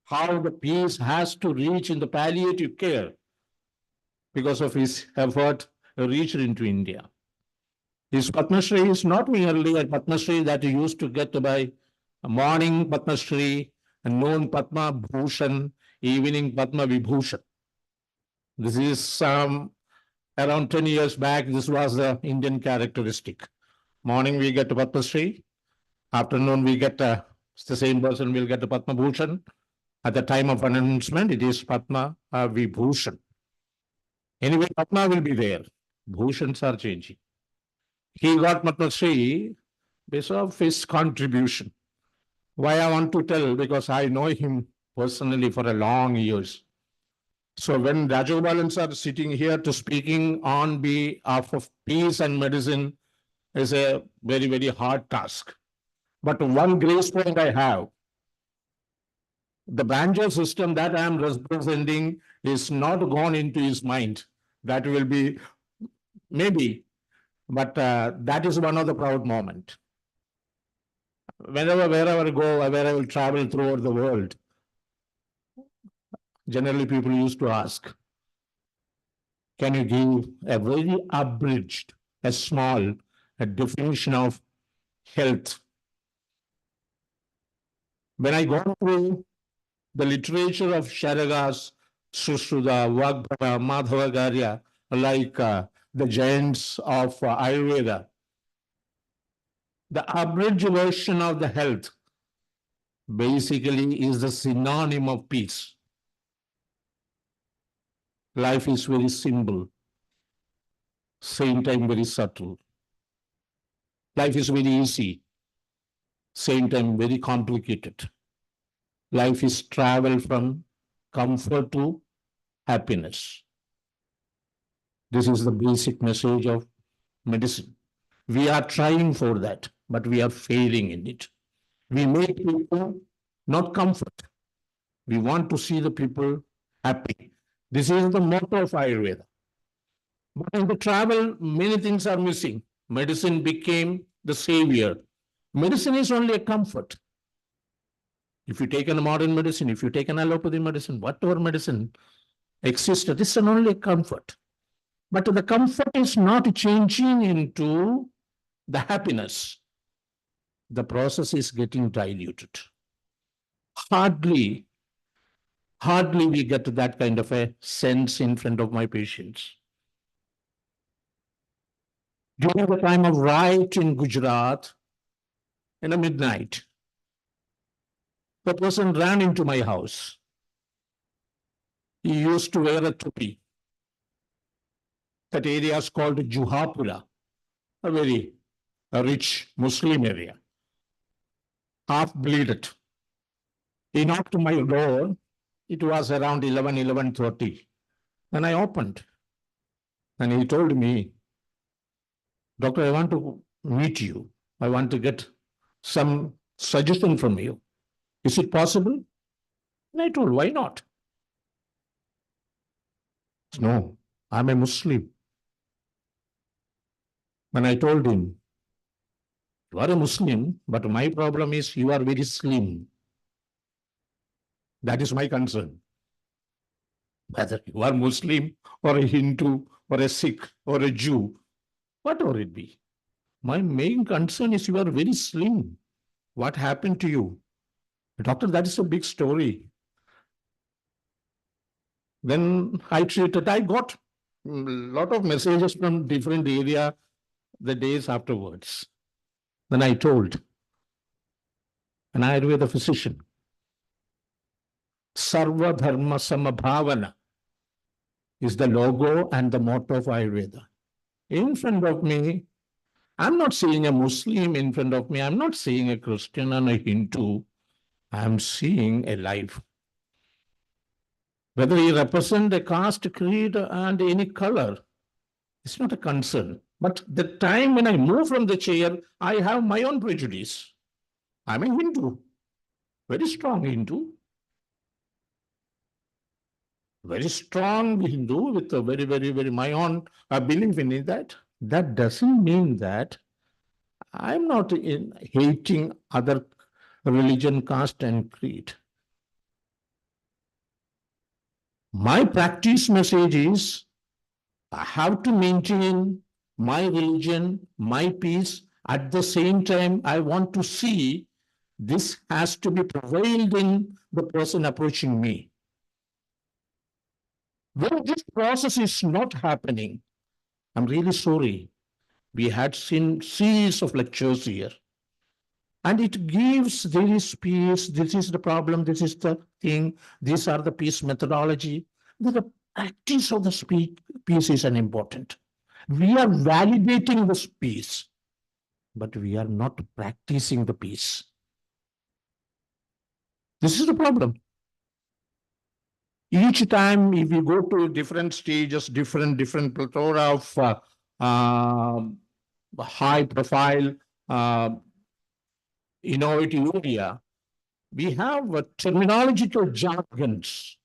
how the peace has to reach in the palliative care because of his effort reached into India. His Padma Shri is not merely a Padma Shri that he used to get by morning Padma Shri, noon Padma Bhushan, evening Padma Vibhushan. This is around 10 years back, this was the Indian characteristic. Morning we get Padma Shri, afternoon we get the same person will get the Padma Bhushan. At the time of announcement, it is Padma Vibhushan. Anyway, Padma will be there. Bhushans are changing. He got Padma Shri because of his contribution. Why I want to tell? Because I know him personally for a long years. So when Rajagopalan are sitting here to speaking on behalf of peace and medicine is a very, very hard task. But one grace point I have, the Banjo system that I am representing is not gone into his mind. That will be maybe, but that is one of the proud moments. Wherever I go, wherever I will travel throughout the world, generally people used to ask, can you give a very abridged, a small definition of health? When I go through the literature of Sharagas, Sushruta, Vagbhara, Madhavagarya, like the giants of Ayurveda. The abridged version of the health basically is the synonym of peace. Life is very simple, same time very subtle. Life is very easy, same time very complicated. Life is travel from comfort to happiness. This is the basic message of medicine. We are trying for that, but we are failing in it. We make people not comfort. We want to see the people happy. This is the motto of Ayurveda. But in the travel, many things are missing. Medicine became the savior. Medicine is only a comfort. If you take a modern medicine, if you take an allopathy medicine, whatever medicine exists, this is only a comfort. But the comfort is not changing into the happiness. The process is getting diluted. Hardly we get that kind of a sense in front of my patients. During the time of riot in Gujarat, in the midnight, the person ran into my house. He used to wear a tupi. That area is called Juhapura, a very rich Muslim area. Half bleeded. He knocked on my door. It was around 11:30. Then I opened. And he told me, "Doctor, I want to meet you. I want to get some suggestion from you. Is it possible?" And I told, "Why not?" "No, I'm a Muslim." When I told him, "You are a Muslim, but my problem is you are very slim. That is my concern. Whether you are Muslim or a Hindu or a Sikh or a Jew, whatever it be. My main concern is you are very slim. What happened to you?" "Doctor, that is a big story." Then I got a lot of messages from different area the days afterwards. Then I told an Ayurveda physician, Sarva Dharma Samabhavana is the logo and the motto of Ayurveda. In front of me, I'm not seeing a Muslim in front of me. I'm not seeing a Christian and a Hindu. I'm seeing a life. Whether he represents a caste, creed, and any color, it's not a concern. But the time when I move from the chair, I have my own prejudice. I'm a Hindu, very strong Hindu. Very strong Hindu with a very my own belief in that. That doesn't mean that I'm not hating other religion, caste, and creed. My practice message is I have to maintain my religion, my peace. At the same time, I want to see this has to be prevailed in the person approaching me. When this process is not happening, I'm really sorry. We had seen series of lectures here. And it gives this peace, this is the problem, this is the thing, these are the peace methodology. The practice of the peace is important. We are validating this peace, but we are not practicing the peace. This is the problem. Each time, if we go to different stages, different plethora of high profile, innovative area, we have terminological jargons.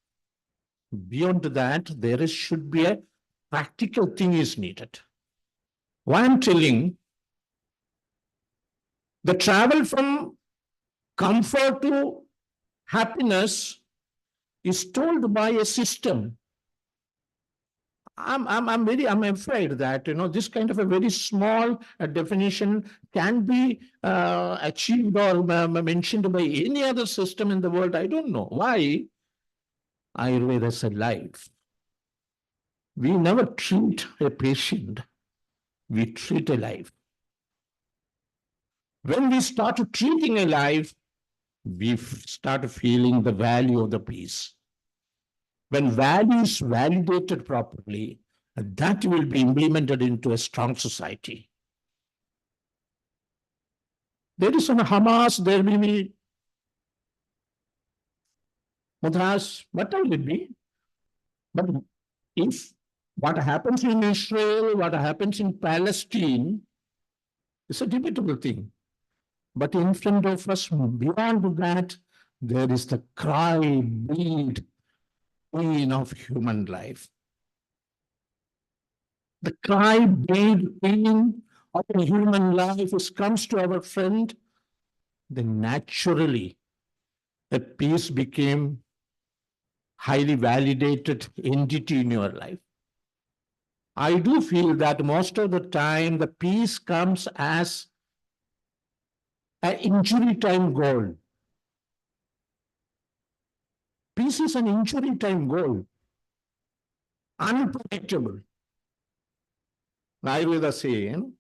Beyond that, should be a practical thing is needed. Why I'm telling, the travel from comfort to happiness is told by a system. I'm afraid that this kind of a very small definition can be achieved or mentioned by any other system in the world. I don't know why. Ayurveda is alive. We never treat a patient, we treat a life. When we start treating a life, we start feeling the value of the peace. When value is validated properly, that will be implemented into a strong society. There is an Hamas, there will be Mudras, whatever it be. But if what happens in Israel, what happens in Palestine, is a debatable thing. But in front of us, beyond that, there is the cry, bleed, pain of human life. The cry, bleed, pain of a human life comes to our friend, then naturally a peace became highly validated entity in your life. I do feel that most of the time the peace comes as an injury time goal. Peace is an injury time goal, unpredictable. Ayurveda saying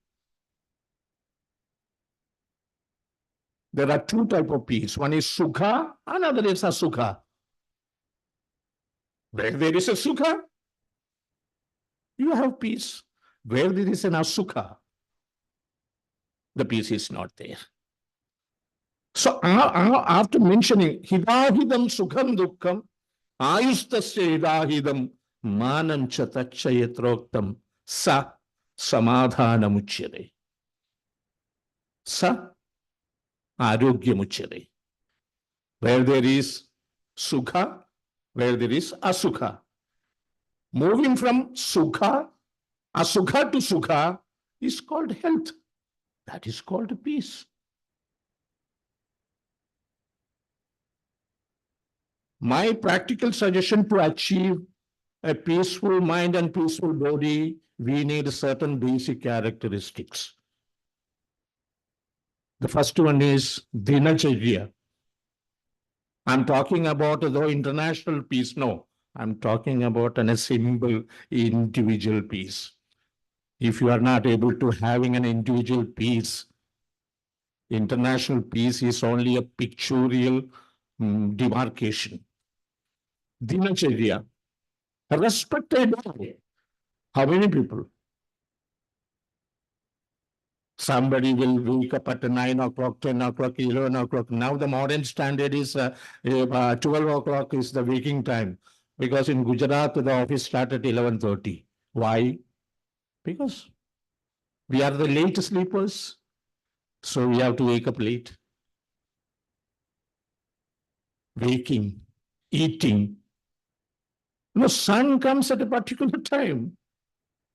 there are two types of peace. One is sukha, another is asukha. Where there is a sukha, you have peace. Where there is an asukha, the peace is not there. So after mentioning hidahidam sukham dukkham, ayustasya hidahidam manam cha tachayatroktam sa samadhanamuchyate. Sa arogyamuchyate. Where there is sukha, where there is asukha. Moving from sukha, asukha to sukha is called health. That is called peace. My practical suggestion to achieve a peaceful mind and peaceful body, we need certain basic characteristics. The first one is dinacharya. I'm talking about the international peace. No, I'm talking about a simple individual peace. If you are not able to having an individual peace, international peace is only a pictorial demarcation. Dinacharya, respected by how many people? Somebody will wake up at 9 o'clock, 10 o'clock, 11 o'clock. Now the modern standard is 12 o'clock is the waking time. Because in Gujarat, the office starts at 11:30. Why? Because we are the late sleepers. So we have to wake up late. Waking, eating. No, sun comes at a particular time,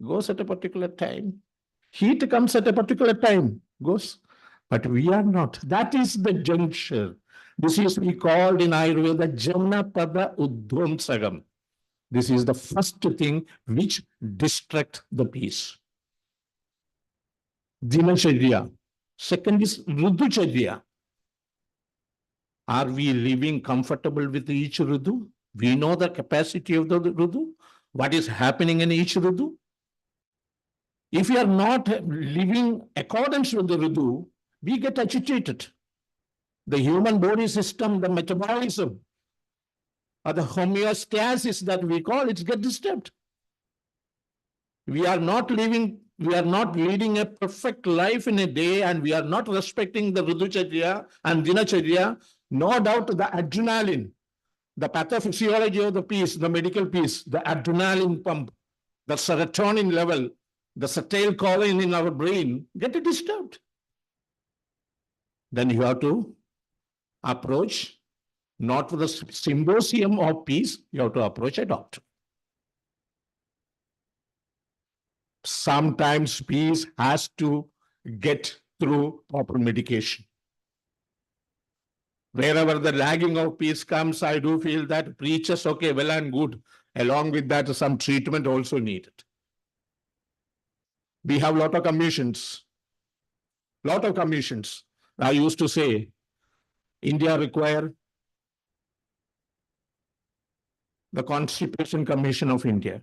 goes at a particular time. Heat comes at a particular time, goes. But we are not. That is the juncture. This is we called in Ayurveda Janapada Udvamsagam. This is the first thing which distracts the peace. Dinacharya. Second is Ruducharya. Are we living comfortable with each Rudu? We know the capacity of the Rudu, what is happening in each Rudu. If we are not living accordance with the Rudu, we get agitated. The human body system, the metabolism, or the homeostasis that we call it, get disturbed. We are not leading a perfect life in a day, and we are not respecting the Ruducharya and Dinacharya. No doubt the adrenaline, the pathophysiology of the peace, the medical peace, the adrenaline pump, the serotonin level, the acetylcholine in our brain get disturbed. Then you have to approach, not for the symposium of peace, you have to approach a doctor. Sometimes peace has to get through proper medication. Wherever the lagging of peace comes, I do feel that preachers, okay, well and good. Along with that, some treatment also needed. We have a lot of commissions. I used to say, India require the Constipation Commission of India.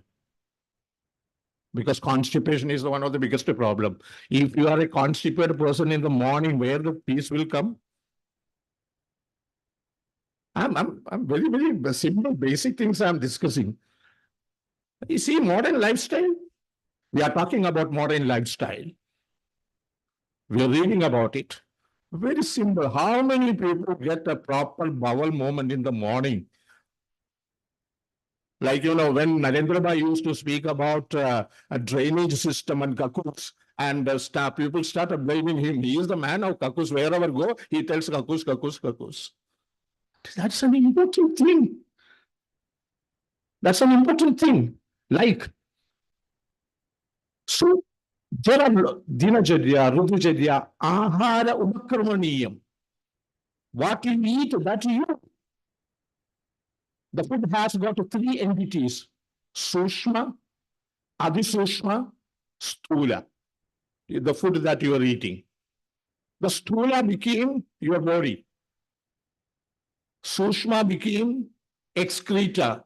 because constipation is one of the biggest problem. If you are a constipated person in the morning, where the peace will come? I'm very, very simple, basic things I'm discussing. You see, modern lifestyle, we are talking about modern lifestyle. We are reading about it. Very simple. How many people get a proper bowel movement in the morning? Like, when Narendra Bhai used to speak about a drainage system and kakus, and people started blaming him. He is the man of kakus. Wherever go, he tells kakus, kakus, kakus. That's an important thing. That's an important thing. Like, so there are dinacharya, rutucharya, ahara upakramaniyam. What you eat, that you. The food has got three entities: Sushma, Adisushma, Stula. The food that you are eating. The Stula became your body. Sushma became excreta.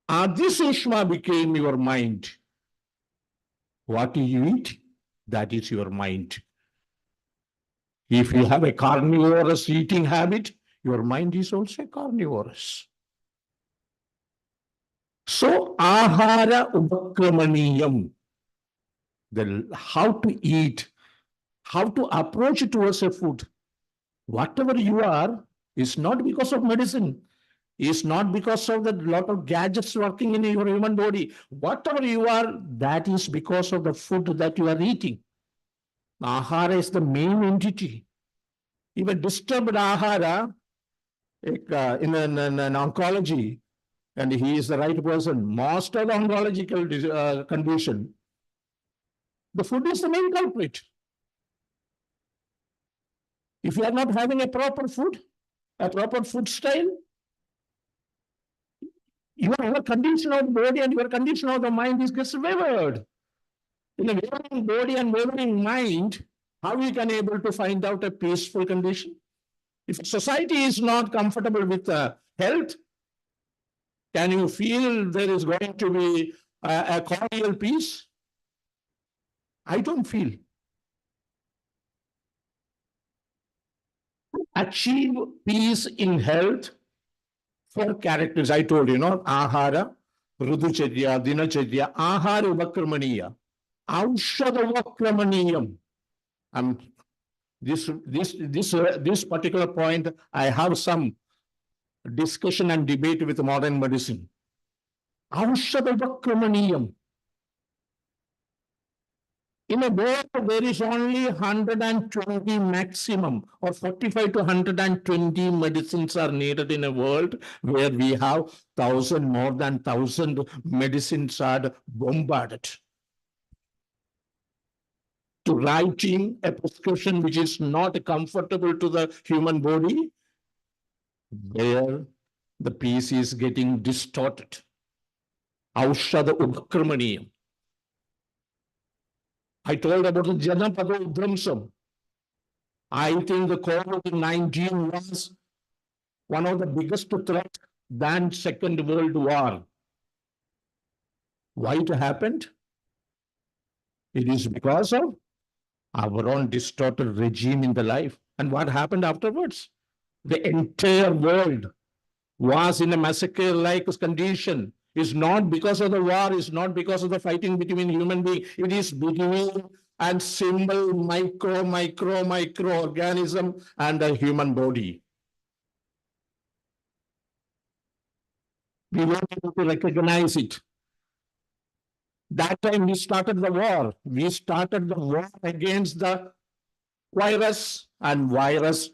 Adisushma became your mind. What you eat, that is your mind. If you have a carnivorous eating habit, your mind is also carnivorous. So, ahara upakramaniyam, how to eat, how to approach towards a food. Whatever you are is not because of medicine, is not because of the lot of gadgets working in your human body. Whatever you are, that is because of the food that you are eating. Ahara is the main entity. Even disturbed ahara, in an oncology, and he is the right person, most of the oncological condition, the food is the main culprit. If you are not having a proper food style, your condition of the body and your condition of the mind is gets wavered. In a wavering body and wavering mind, how we can able to find out a peaceful condition? If society is not comfortable with health, can you feel there is going to be a cordial peace? I don't feel. Achieve peace in health, four characters I told you, ahara, ruducharya, dinacharya, ahara upakramaniyam, aushadha upakramaniyam. This particular point, I have some discussion and debate with modern medicine. Aushadha upakramaniyam. In a world, there is only 120 maximum, or 45 to 120 medicines are needed in a world where we have more than 1,000 medicines are bombarded. To writing a prescription which is not comfortable to the human body, where the peace is getting distorted. Aushadha upakramaniyam. I told about the Janapada Udramsam. I think the COVID-19 was one of the biggest threats than Second World War. Why it happened? It is because of our own distorted regime in the life. And what happened afterwards? The entire world was in a massacre-like condition. It's not because of the war, it's not because of the fighting between human beings. It is between and simple micro organism and the human body. We were able to recognize it. That time we started the war. We started the war against the virus, and virus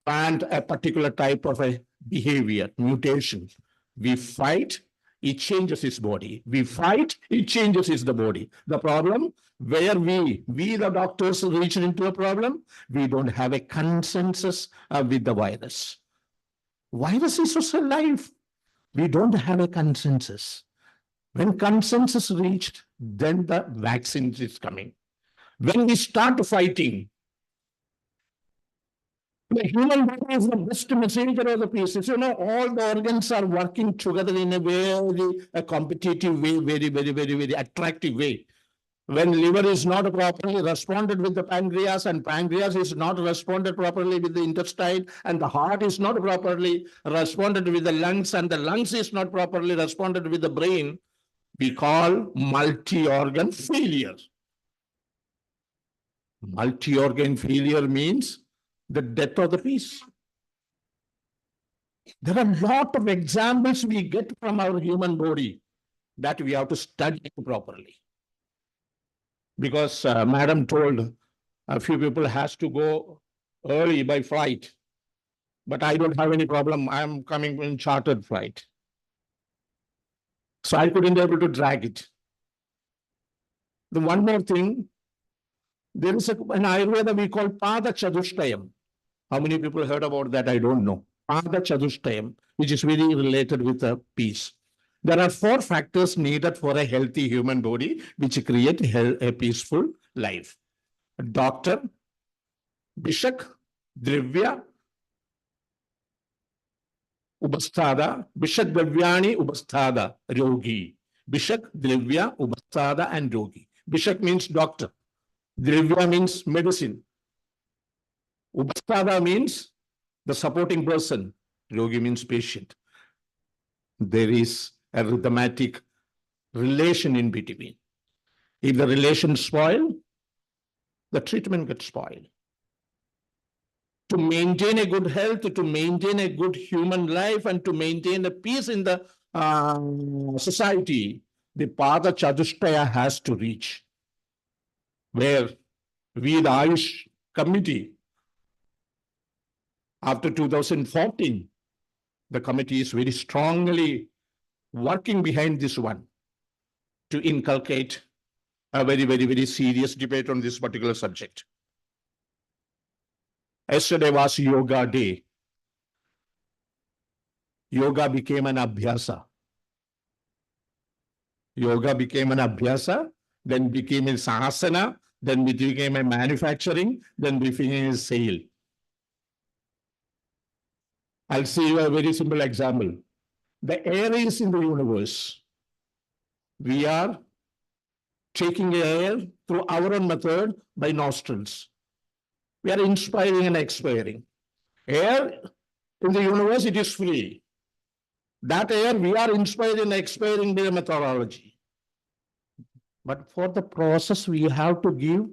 planned a particular type of a behavior, mutation. We fight, it changes its body. We fight, it changes the body. The problem, where we the doctors reach into a problem, we don't have a consensus with the virus. Virus is also alive. We don't have a consensus. When consensus reached, then the vaccine is coming. When we start fighting, The human body is the best messenger of the peace. You know, all the organs are working together in a very competitive way, very attractive way. When liver is not properly responded with the pancreas, and pancreas is not responded properly with the intestine, and the heart is not properly responded with the lungs, and the lungs is not properly responded with the brain, we call multi-organ failure. Multi-organ failure means the death of the peace. There are a lot of examples we get from our human body that we have to study properly. Because madam told a few people has to go early by flight, but I don't have any problem. I am coming in chartered flight. So I couldn't be able to drag it. The one more thing, there is an Ayurveda we call Pada Chadushtayam. How many people heard about that? I don't know. Pada Chadushtayam, which is very related with the peace. There are 4 factors needed for a healthy human body, which create a peaceful life. Doctor, Bishak, Drivya, Ubasthada, Bishak, Dravyani, Ubasthada, Rogi. Bishak, Drivya, Ubasthada, and Rogi. Bishak means doctor. Drivya means medicine. Ubasthada means the supporting person. Rogi means patient. There is a rhythmatic relation in between. If the relation spoil, the treatment gets spoiled. To maintain a good health, to maintain a good human life, and to maintain a peace in the society, the Pada Chadushtaya has to reach. Where we, the Ayush committee, after 2014, the committee is very strongly working behind this one to inculcate a very serious debate on this particular subject. Yesterday was Yoga Day. Yoga became an abhyasa. Yoga became an abhyasa, then became a sahasana, then it became a manufacturing, then became a sale. I'll see you a very simple example. The air is in the universe. We are taking air through our own method by nostrils. We are inspiring and expiring. Air in the universe, it is free. That air we are inspiring and expiring by a methodology. But for the process, we have to give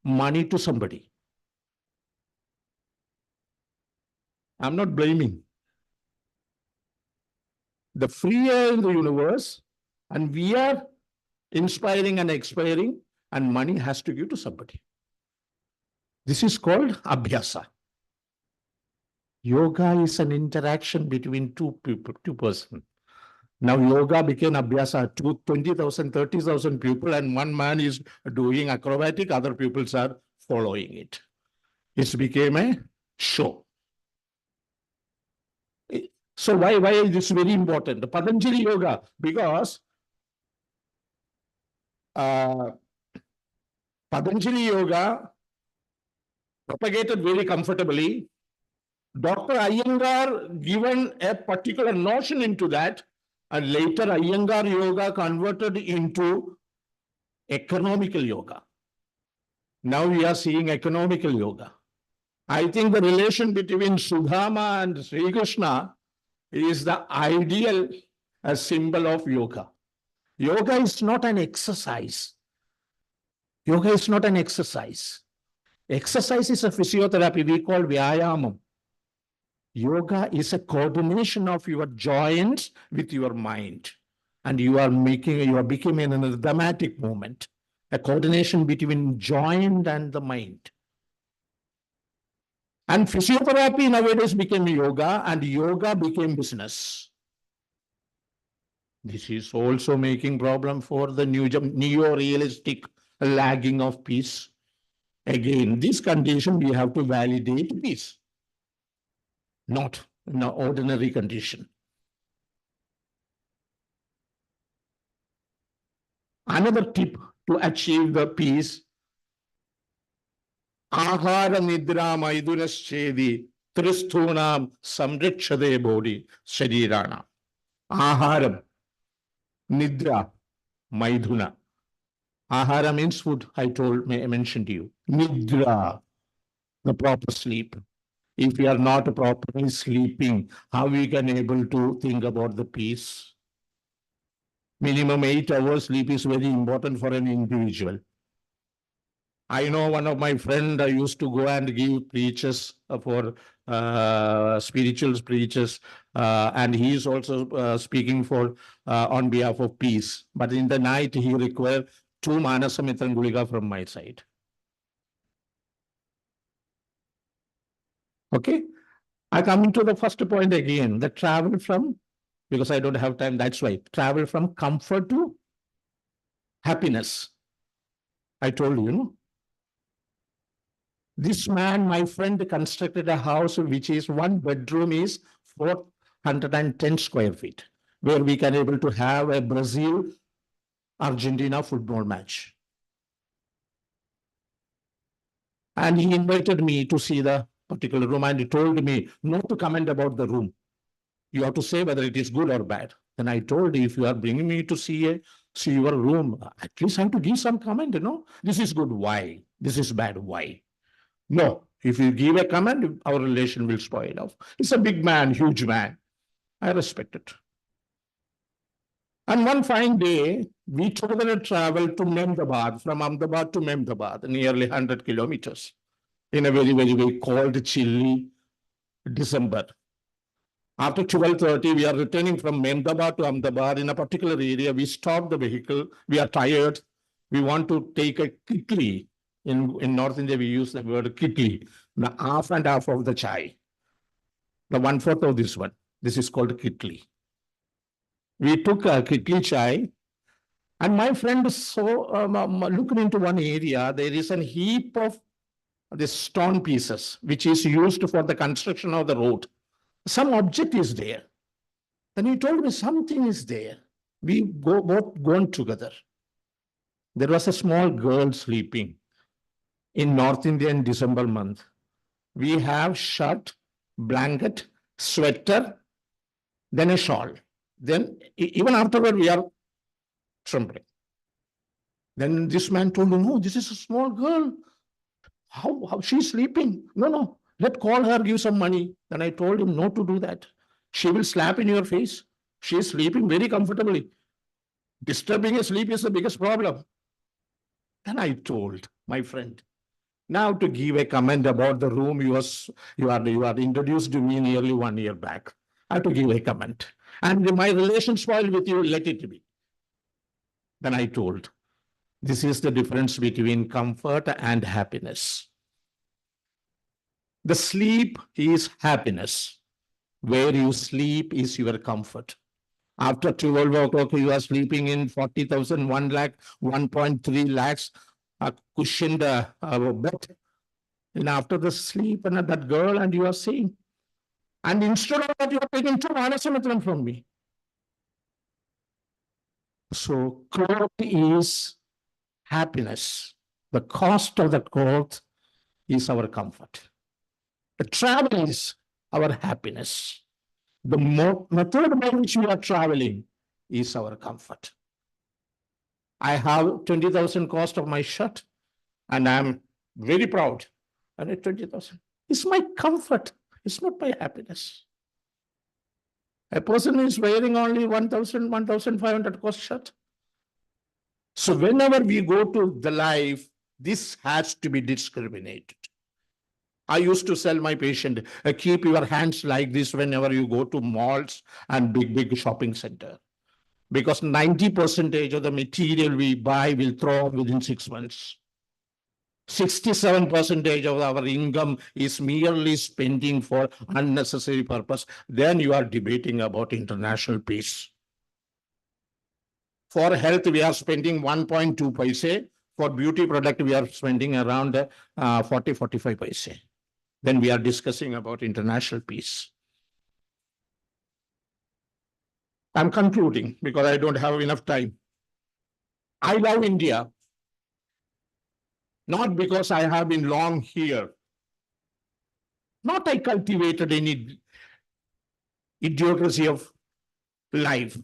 money to somebody. I'm not blaming. The free air in the universe, and we are inspiring and expiring, and money has to give to somebody. This is called abhyasa. Yoga is an interaction between two people, two persons. Now yoga became abhyasa to 20,000, 30,000 people, and one man is doing acrobatic, other people are following it. It became a show. So why is this very important? The Patanjali Yoga, because Patanjali Yoga propagated very comfortably. Dr. Iyengar given a particular notion into that, and later Iyengar Yoga converted into economical yoga. Now we are seeing economical yoga. I think the relation between Sudama and Sri Krishna is the ideal symbol of yoga. Yoga is not an exercise. Yoga is not an exercise. Exercise is a physiotherapy we call Vyayamam. Yoga is a coordination of your joints with your mind. And you are becoming an rhythmatic movement, a coordination between joint and the mind. And physiotherapy nowadays became yoga, and yoga became business. This is also making problem for the neo-realistic lagging of peace. Again, this condition we have to validate peace, not in an ordinary condition. Another tip to achieve the peace, ahara nidra maidunaschedi Tristhunam samrikshade bodhi sharirana. Aharam, nidra, maidhuna. Ahara means food, I mentioned to you. Nidra, the proper sleep. If we are not properly sleeping, how we can able to think about the peace? Minimum 8 hours sleep is very important for an individual. I know one of my friend used to go and give preachers for spiritual preachers, and he is also speaking for on behalf of peace. But in the night, he required 2 Manasamitran Gulika from my side. Okay, I come into the first point again, the travel from, because I don't have time, that's why, travel from comfort to happiness. I told you, this man, my friend, constructed a house which is 1 bedroom is 410 square feet, where we can able to have a Brazil-Argentina football match. And he invited me to see the particular room, and he told me not to comment about the room. You have to say whether it is good or bad. Then I told him, if you are bringing me to see your room, at least I have to give some comment, This is good, why? This is bad, why? No, if you give a comment, our relation will spoil off. It's a big man, huge man. I respect it. And one fine day, we together traveled to Mehmedabad, from Ahmedabad to Mehmedabad, nearly 100 kilometers, in a very, very, very cold, chilly December. After 12:30, we are returning from Mehmedabad to Ahmedabad. In a particular area, we stop the vehicle. We are tired. We want to take a kitli. In North India, we use the word kitli, the half and half of the chai. The 1/4 of this one. This is called kitli. We took a kitli chai, and my friend saw, looking into one area, there is a heap of these stone pieces, which is used for the construction of the road. Some object is there. Then he told me something is there. We both gone together. There was a small girl sleeping in North India in December month. We have shirt, blanket, sweater, then a shawl. Then even afterward, we are trembling. Then this man told me, no, this is a small girl. How she's sleeping? No, let call her, give some money. Then I told him not to do that. She will slap in your face. She is sleeping very comfortably. Disturbing her sleep is the biggest problem. Then I told my friend, now to give a comment about the room you are introduced to me nearly 1 year back. I have to give a comment. And my relation spoiled with you, let it be. Then I told, this is the difference between comfort and happiness. The sleep is happiness. Where you sleep is your comfort. After 12 o'clock, you are sleeping in 40,000, 1 lakh, 1.3 lakhs, a cushioned bed. And after the sleep, and that girl, and you are seeing. And instead of that, you are taking 2 Manasamitran from me. So growth is happiness. The cost of the growth is our comfort. The travel is our happiness. The method by which we are traveling is our comfort. I have 20,000 cost of my shirt, and I'm very proud. And at 20,000, it's my comfort. It's not my happiness. A person is wearing only 1,000, 1,500 cost shirt. So whenever we go to the life, this has to be discriminated. I used to tell my patient, keep your hands like this whenever you go to malls and big shopping center. Because 90% of the material we buy will throw within 6 months. 67% of our income is merely spending for unnecessary purpose. Then you are debating about international peace. For health, we are spending 1.2 paise. For beauty product, we are spending around 40-45 paise. Then we are discussing about international peace. I'm concluding because I don't have enough time. I love India, not because I have been long here. Not I cultivated any idiocracy of life,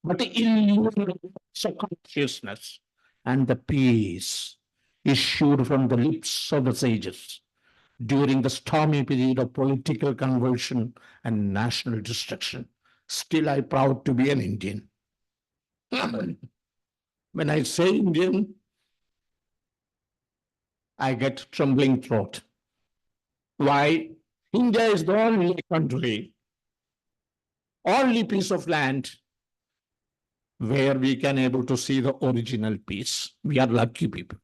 but illuminance of consciousness and the peace issued from the lips of the sages during the stormy period of political convulsion and national destruction. Still, I'm proud to be an Indian. When I say Indian, I get trembling throat. Why? India is the only country, only piece of land where we can able to see the original peace. We are lucky people.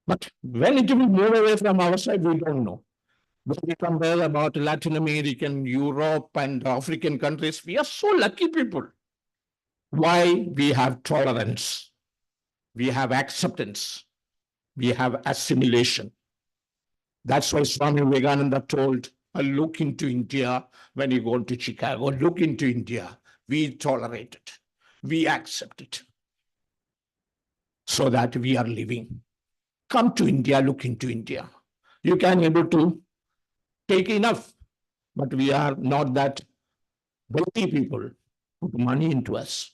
But when it will move away from our side, we don't know. When we compare about Latin American, Europe, and African countries, we are so lucky people. Why? We have tolerance, we have acceptance, we have assimilation. That's why Swami Vivekananda told, look into India when you go to Chicago, look into India. We tolerate it, we accept it, so that we are living. Come to India, look into India. You can able to take enough, but we are not that wealthy people. Put money into us.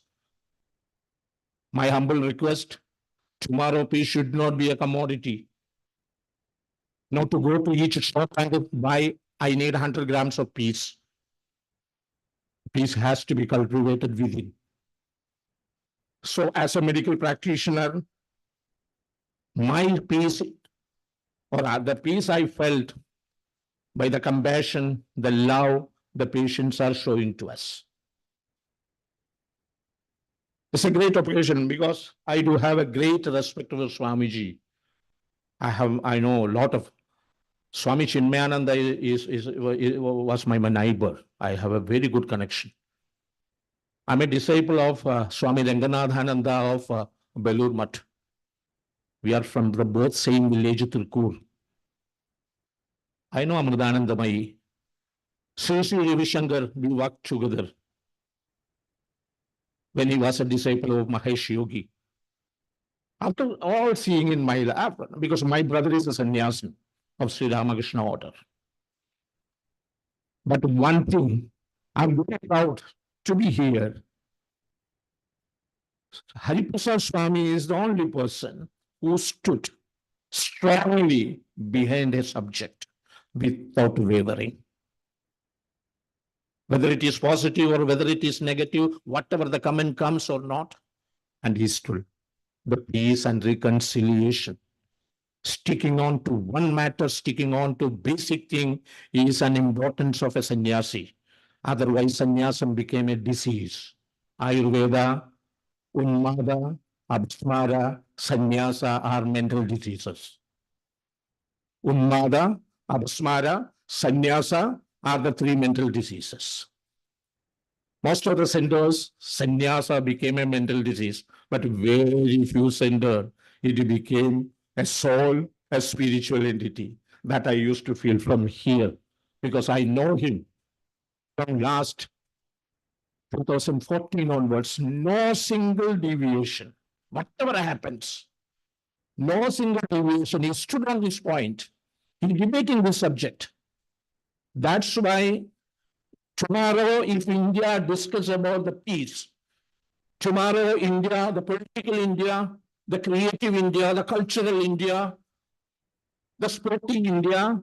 My humble request, tomorrow peace should not be a commodity. Not to go to each shop and buy, I need 100 grams of peace. Peace has to be cultivated within. So as a medical practitioner, my peace, or the peace I felt by the compassion, the love the patients are showing to us. It's a great occasion because I do have a great respect for Swamiji. I know a lot of Swami Chinmayananda was my neighbor. I have a very good connection. I'm a disciple of Swami Ranganathananda of Belur Math. We are from the both same village, Tirkur. I know Amrudananda Mai. Sri Sri Ravi Shankar, we worked together when he was a disciple of Mahesh Yogi. After all seeing in my life, because my brother is a sannyasin of Sri Ramakrishna order. But one thing, I'm very proud to be here. Hariprasad Swami is the only person who stood strongly behind a subject without wavering. Whether it is positive or whether it is negative, whatever the comment comes or not, and he stood. The peace and reconciliation. Sticking on to one matter, sticking on to basic thing is an importance of a sannyasi. Otherwise, sannyasam became a disease. Ayurveda, Unmada, Absmara, Sannyasa are mental diseases. Unmada, Absmara, Sannyasa are the three mental diseases. Most of the centers, sannyasa became a mental disease, but very few centers, it became a soul, a spiritual entity. That I used to feel from here, because I know him from last 2014 onwards, no single deviation. Whatever happens, no single deviation. He stood on this point. He's debating this subject. That's why tomorrow, if India discuss about the peace, tomorrow India, the political India, the creative India, the cultural India, the sporting India,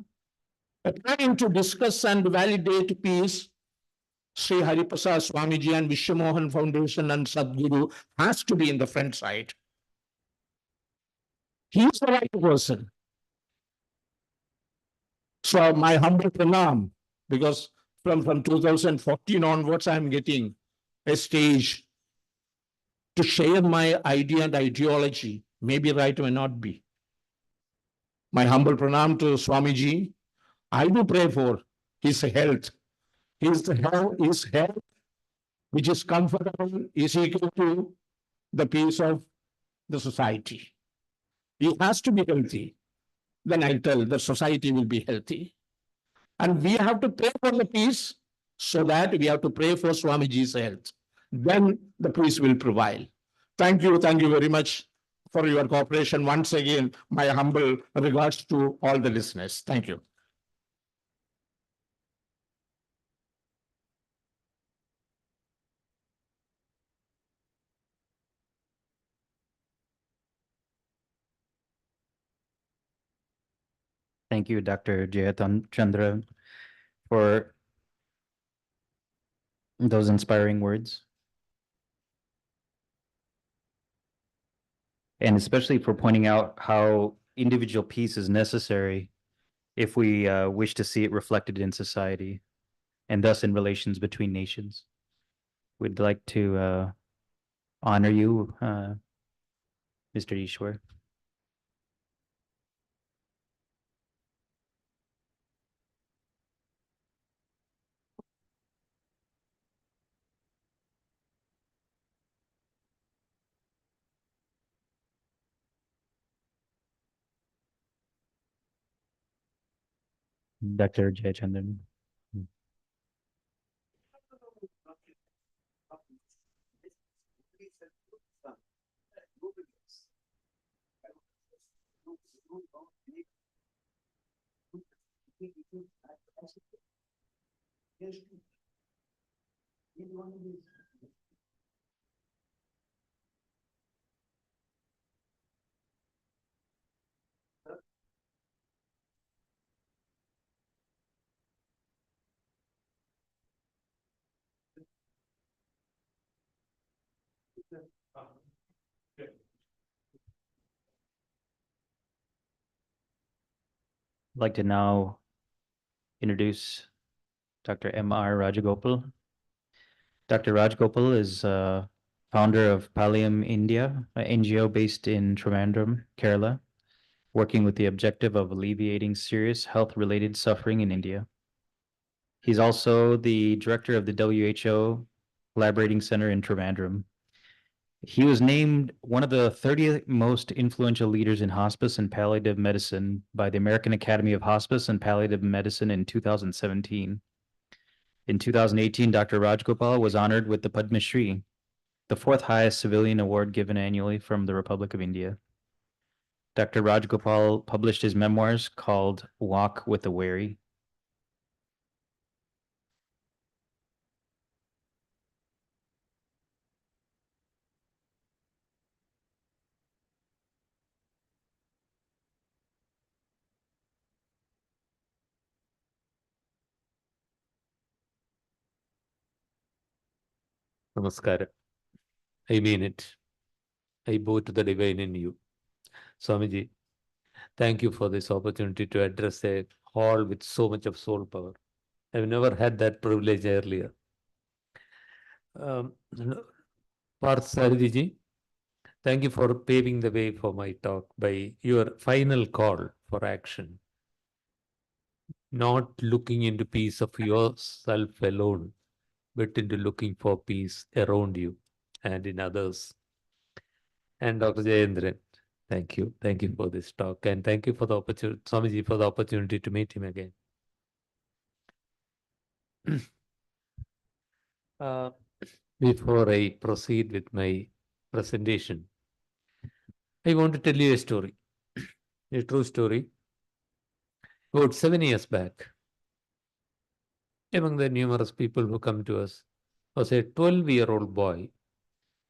are trying to discuss and validate peace, Sri Hariprasad Swamiji and Vishwamohan Foundation and Sadhguru has to be in the front side. He is the right person. So my humble pranam, because from 2014 onwards, I'm getting a stage to share my idea and ideology. Maybe right, may not be. My humble pranam to Swamiji. I do pray for his health. His health, which is comfortable, is equal to the peace of the society. He has to be healthy. Then I tell the society will be healthy. And we have to pray for the peace, so that we have to pray for Swamiji's health. Then the peace will prevail. Thank you very much for your cooperation. Once again, my humble regards to all the listeners. Thank you. Thank you, Dr. Jayatan Chandra, for those inspiring words. And especially for pointing out how individual peace is necessary if we wish to see it reflected in society and thus in relations between nations. We'd like to honor you, Mr. Ishwar. Dr. Jayachandran. I'd like to now introduce Dr. M.R. Rajagopal. Dr. Rajagopal is founder of Pallium India, an NGO based in Trivandrum, Kerala, working with the objective of alleviating serious health-related suffering in India. He's also the director of the WHO Collaborating Center in Trivandrum. He was named one of the 30 most influential leaders in hospice and palliative medicine by the American Academy of Hospice and Palliative Medicine in 2017. In 2018, Dr. Rajgopal was honored with the Padma Shri, the fourth highest civilian award given annually from the Republic of India. Dr. Rajgopal published his memoirs called Walk with the Wary. Namaskara. I mean it. I bow to the divine in you. Swamiji, thank you for this opportunity to address a hall with so much of soul power. I've never had that privilege earlier. Parth Saradiji, thank you for paving the way for my talk by your final call for action. Not looking into peace of yourself alone, but into looking for peace around you and in others. And Dr. Jayendran, thank you. Thank you for this talk. And thank you for the opportunity, Swamiji, for the opportunity to meet him again. Before I proceed with my presentation, I want to tell you a story, a true story. About 7 years back, among the numerous people who come to us, was a 12-year-old boy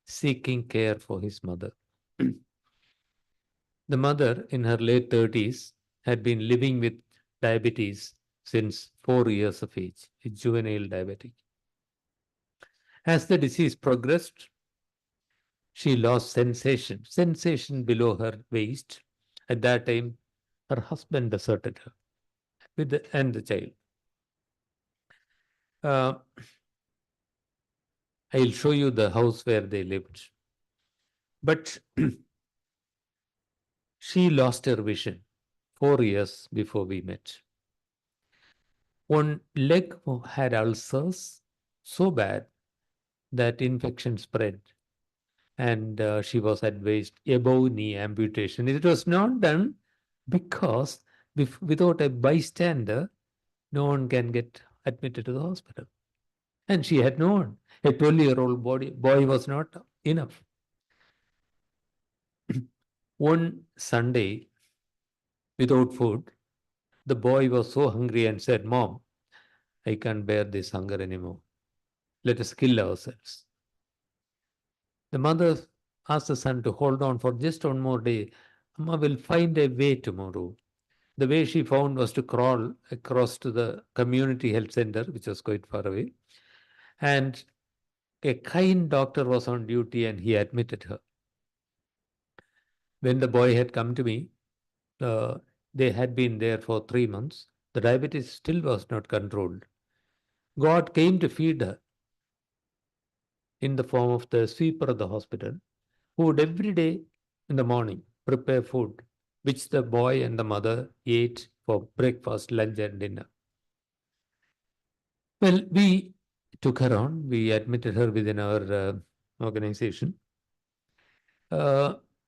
seeking care for his mother. The mother, in her late 30s, had been living with diabetes since 4 years of age, a juvenile diabetic. As the disease progressed, she lost sensation below her waist. At that time, her husband deserted her and the child. I'll show you the house where they lived. But she lost her vision 4 years before we met. One leg had ulcers so bad that infection spread, and she was advised above knee amputation. It was not done because without a bystander, no one can get admitted to the hospital. And she had known a 12-year-old boy was not enough. One Sunday, without food, the boy was so hungry and said, "Mom, I can't bear this hunger anymore. Let us kill ourselves." The mother asked the son to hold on for just one more day. "Amma will find a way tomorrow. the way she found was to crawl across to the community health center, which was quite far away. And a kind doctor was on duty and he admitted her. When the boy had come to me, they had been there for 3 months. The diabetes still was not controlled. God came to feed her in the form of the sweeper of the hospital, who would every day in the morning prepare food, which the boy and the mother ate for breakfast, lunch, and dinner. Well, we took her on. We admitted her within our organization.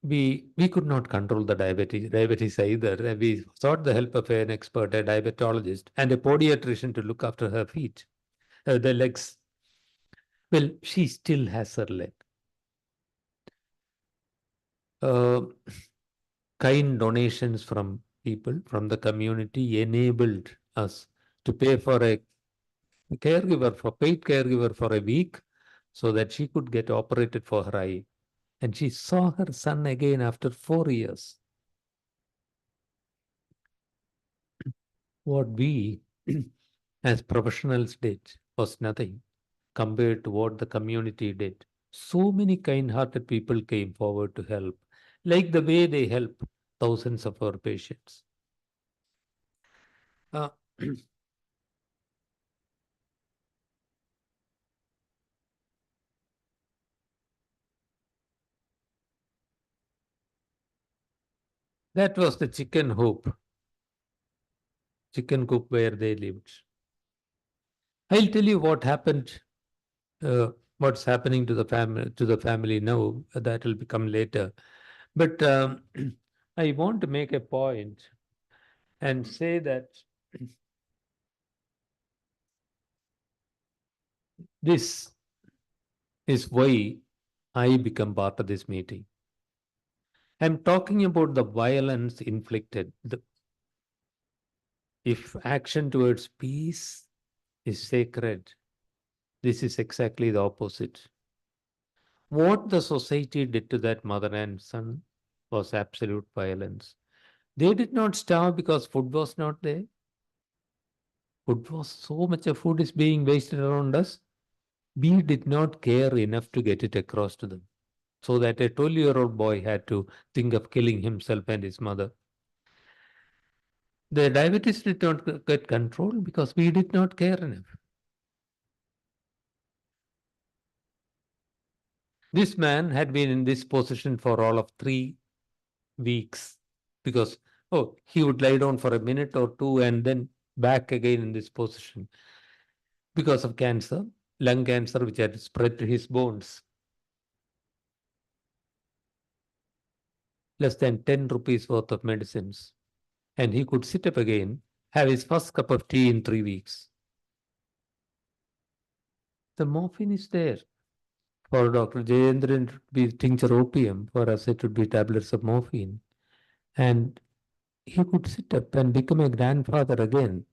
We could not control the diabetes either. We sought the help of an expert, a diabetologist, and a podiatrician to look after her feet, the legs. Well, she still has her leg. Kind donations from people, from the community, enabled us to pay for a paid caregiver for a week so that she could get operated for her eye. And she saw her son again after 4 years. What we as professionals did was nothing compared to what the community did. So many kind-hearted people came forward to help, like the way they help thousands of our patients. That was the chicken coop where they lived. I'll tell you what happened, what's happening to the family now. That will become later. But I want to make a point and say that this is why I become part of this meeting. I'm talking about the violence inflicted. If action towards peace is sacred, this is exactly the opposite. What the society did to that mother and son was absolute violence. They did not starve because food was not there. So much of food is being wasted around us. We did not care enough to get it across to them, so that a 12-year-old boy had to think of killing himself and his mother. The diabetes did not get controlled because we did not care enough. This man had been in this position for all of 3 weeks because, he would lie down for a minute or 2 and then back again in this position because of cancer, lung cancer, which had spread to his bones. Less than 10 rupees worth of medicines. And he could sit up again, have his first cup of tea in 3 weeks. The morphine is there. For Dr. Jayendran, it would be tincture opium. For us, it would be tablets of morphine. And he could sit up and become a grandfather again,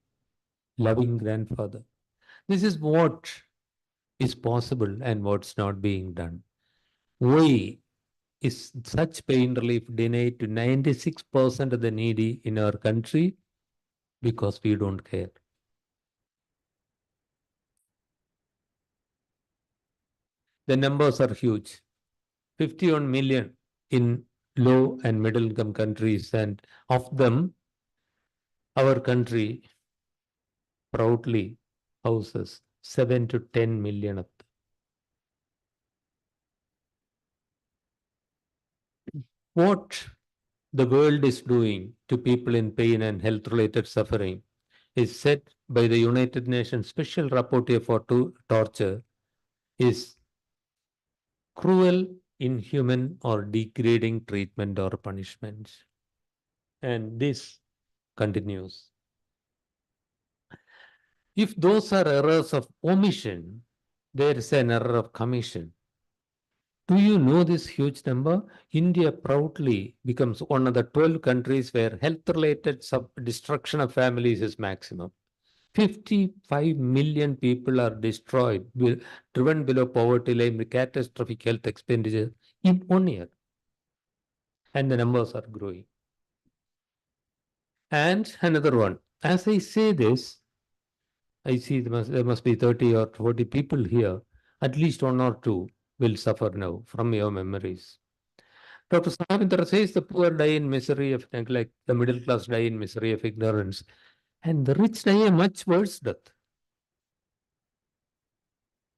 loving grandfather. This is what is possible and what's not being done. Why is such pain relief denied to 96% of the needy in our country? Because we don't care. The numbers are huge. 51 million in low and middle income countries, and of them, our country proudly houses 7 to 10 million of them. What the world is doing to people in pain and health-related suffering is said by the United Nations Special Rapporteur for Torture is cruel, inhuman, or degrading treatment or punishment. And this continues. If those are errors of omission, there is an error of commission. Do you know this huge number? India proudly becomes one of the 12 countries where health-related destruction of families is maximum. 55 million people are destroyed, driven below poverty line with catastrophic health expenditure in 1 year. And the numbers are growing. And another one, as I say this, I see there must be 30 or 40 people here. At least one or two will suffer now from your memories. Dr. Samitra says the poor die in misery of neglect, the middle class die in misery of ignorance, and the rich die a much worse death.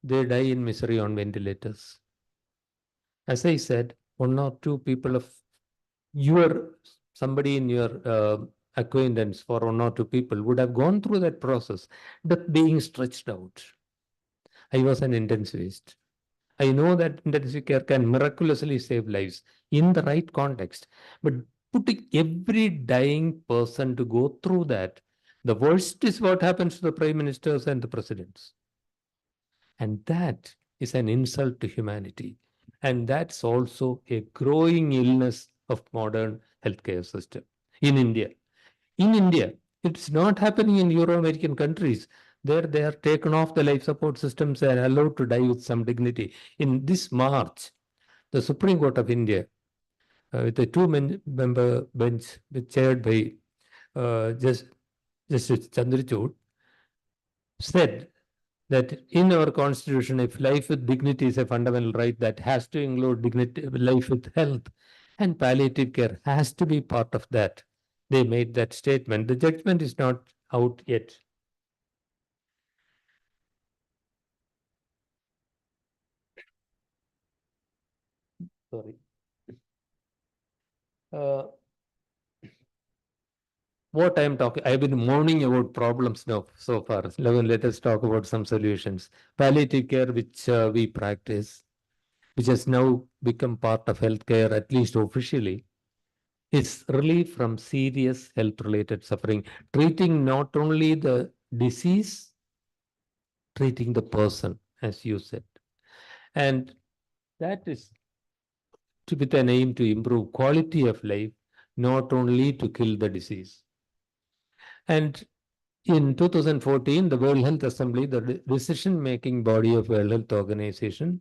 They die in misery on ventilators. As I said, one or two people of somebody in your acquaintance for one or two people would have gone through that process, death being stretched out. I was an intensivist. I know that intensive care can miraculously save lives in the right context, but putting every dying person to go through that, the worst is what happens to the prime ministers and the presidents. And that is an insult to humanity. And that's also a growing illness of modern healthcare system in India. In India, it's not happening in Euro-American countries. There they are taken off the life support systems and allowed to die with some dignity. In this March, the Supreme Court of India, with a two-member bench chaired by Justice Chandrachud, said that in our constitution, if life with dignity is a fundamental right, that has to include dignity, life with health, and palliative care has to be part of that. They made that statement. The judgment is not out yet. Sorry. What I'm talking, I've been moaning about problems now so far. Let us talk about some solutions. Palliative care, which we practice, which has now become part of healthcare, at least officially, is relief from serious health-related suffering, treating not only the disease, treating the person, as you said. And that is with an aim to improve quality of life, not only to kill the disease. And in 2014, the World Health Assembly, the decision-making body of World Health Organization,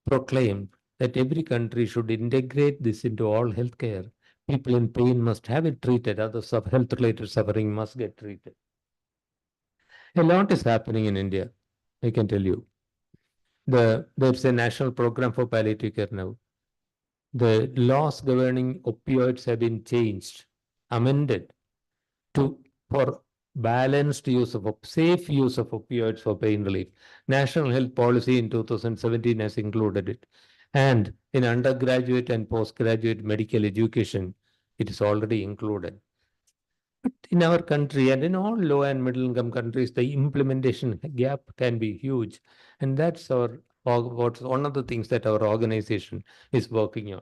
proclaimed that every country should integrate this into all healthcare. People in pain must have it treated, others of health-related suffering must get treated. A lot is happening in India, I can tell you. There's a national program for palliative care now. The laws governing opioids have been changed, amended for balanced use of safe use of opioids for pain relief. National health policy in 2017 has included it. And in undergraduate and postgraduate medical education, it is already included. But in our country and in all low and middle income countries, the implementation gap can be huge. And that's what's one of the things that our organization is working on.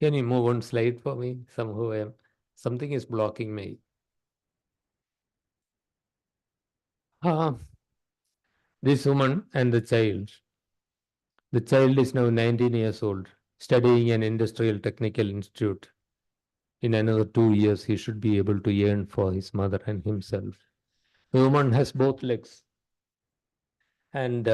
Can you move one slide for me? Somehow something is blocking me. This woman and the child. The child is now 19 years old, studying an industrial technical institute. In another 2 years, he should be able to earn for his mother and himself. The woman has both legs. And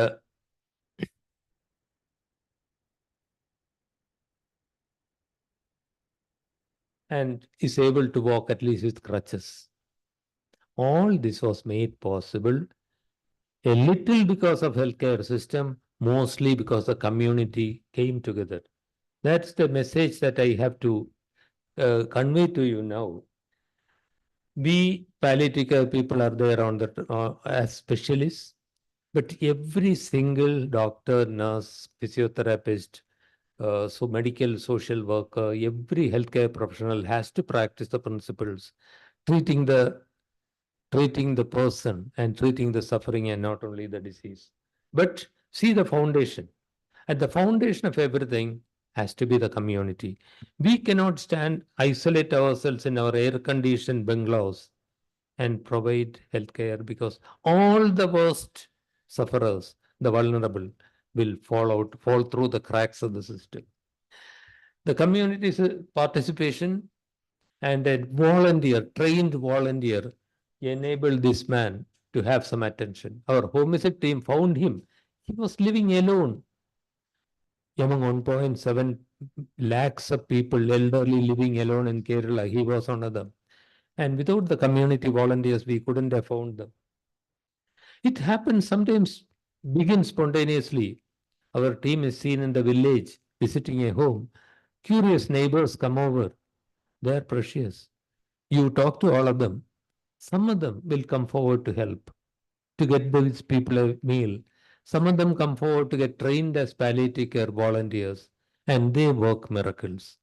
is able to walk at least with crutches. All this was made possible a little because of healthcare system, mostly because the community came together. That's the message that I have to convey to you now. We palliative care people are there on the as specialists, but every single doctor, nurse, physiotherapist, so medical social worker, every healthcare professional has to practice the principles, treating the person and treating the suffering and not only the disease. But see the foundation. At the foundation of everything has to be the community. We cannot isolate ourselves in our air-conditioned bungalows and provide healthcare because all the worst sufferers, the vulnerable, will fall through the cracks of the system. The community's participation and a trained volunteer, enabled this man to have some attention. Our home visit team found him. He was living alone among 1.7 lakhs of people, elderly living alone in Kerala. He was one of them. And without the community volunteers, we couldn't have found them. It happens sometimes, begins spontaneously. Our team is seen in the village visiting a home. Curious neighbors come over. They are precious. You talk to all of them. Some of them will come forward to help, to get these people a meal. Some of them come forward to get trained as palliative care volunteers, and they work miracles.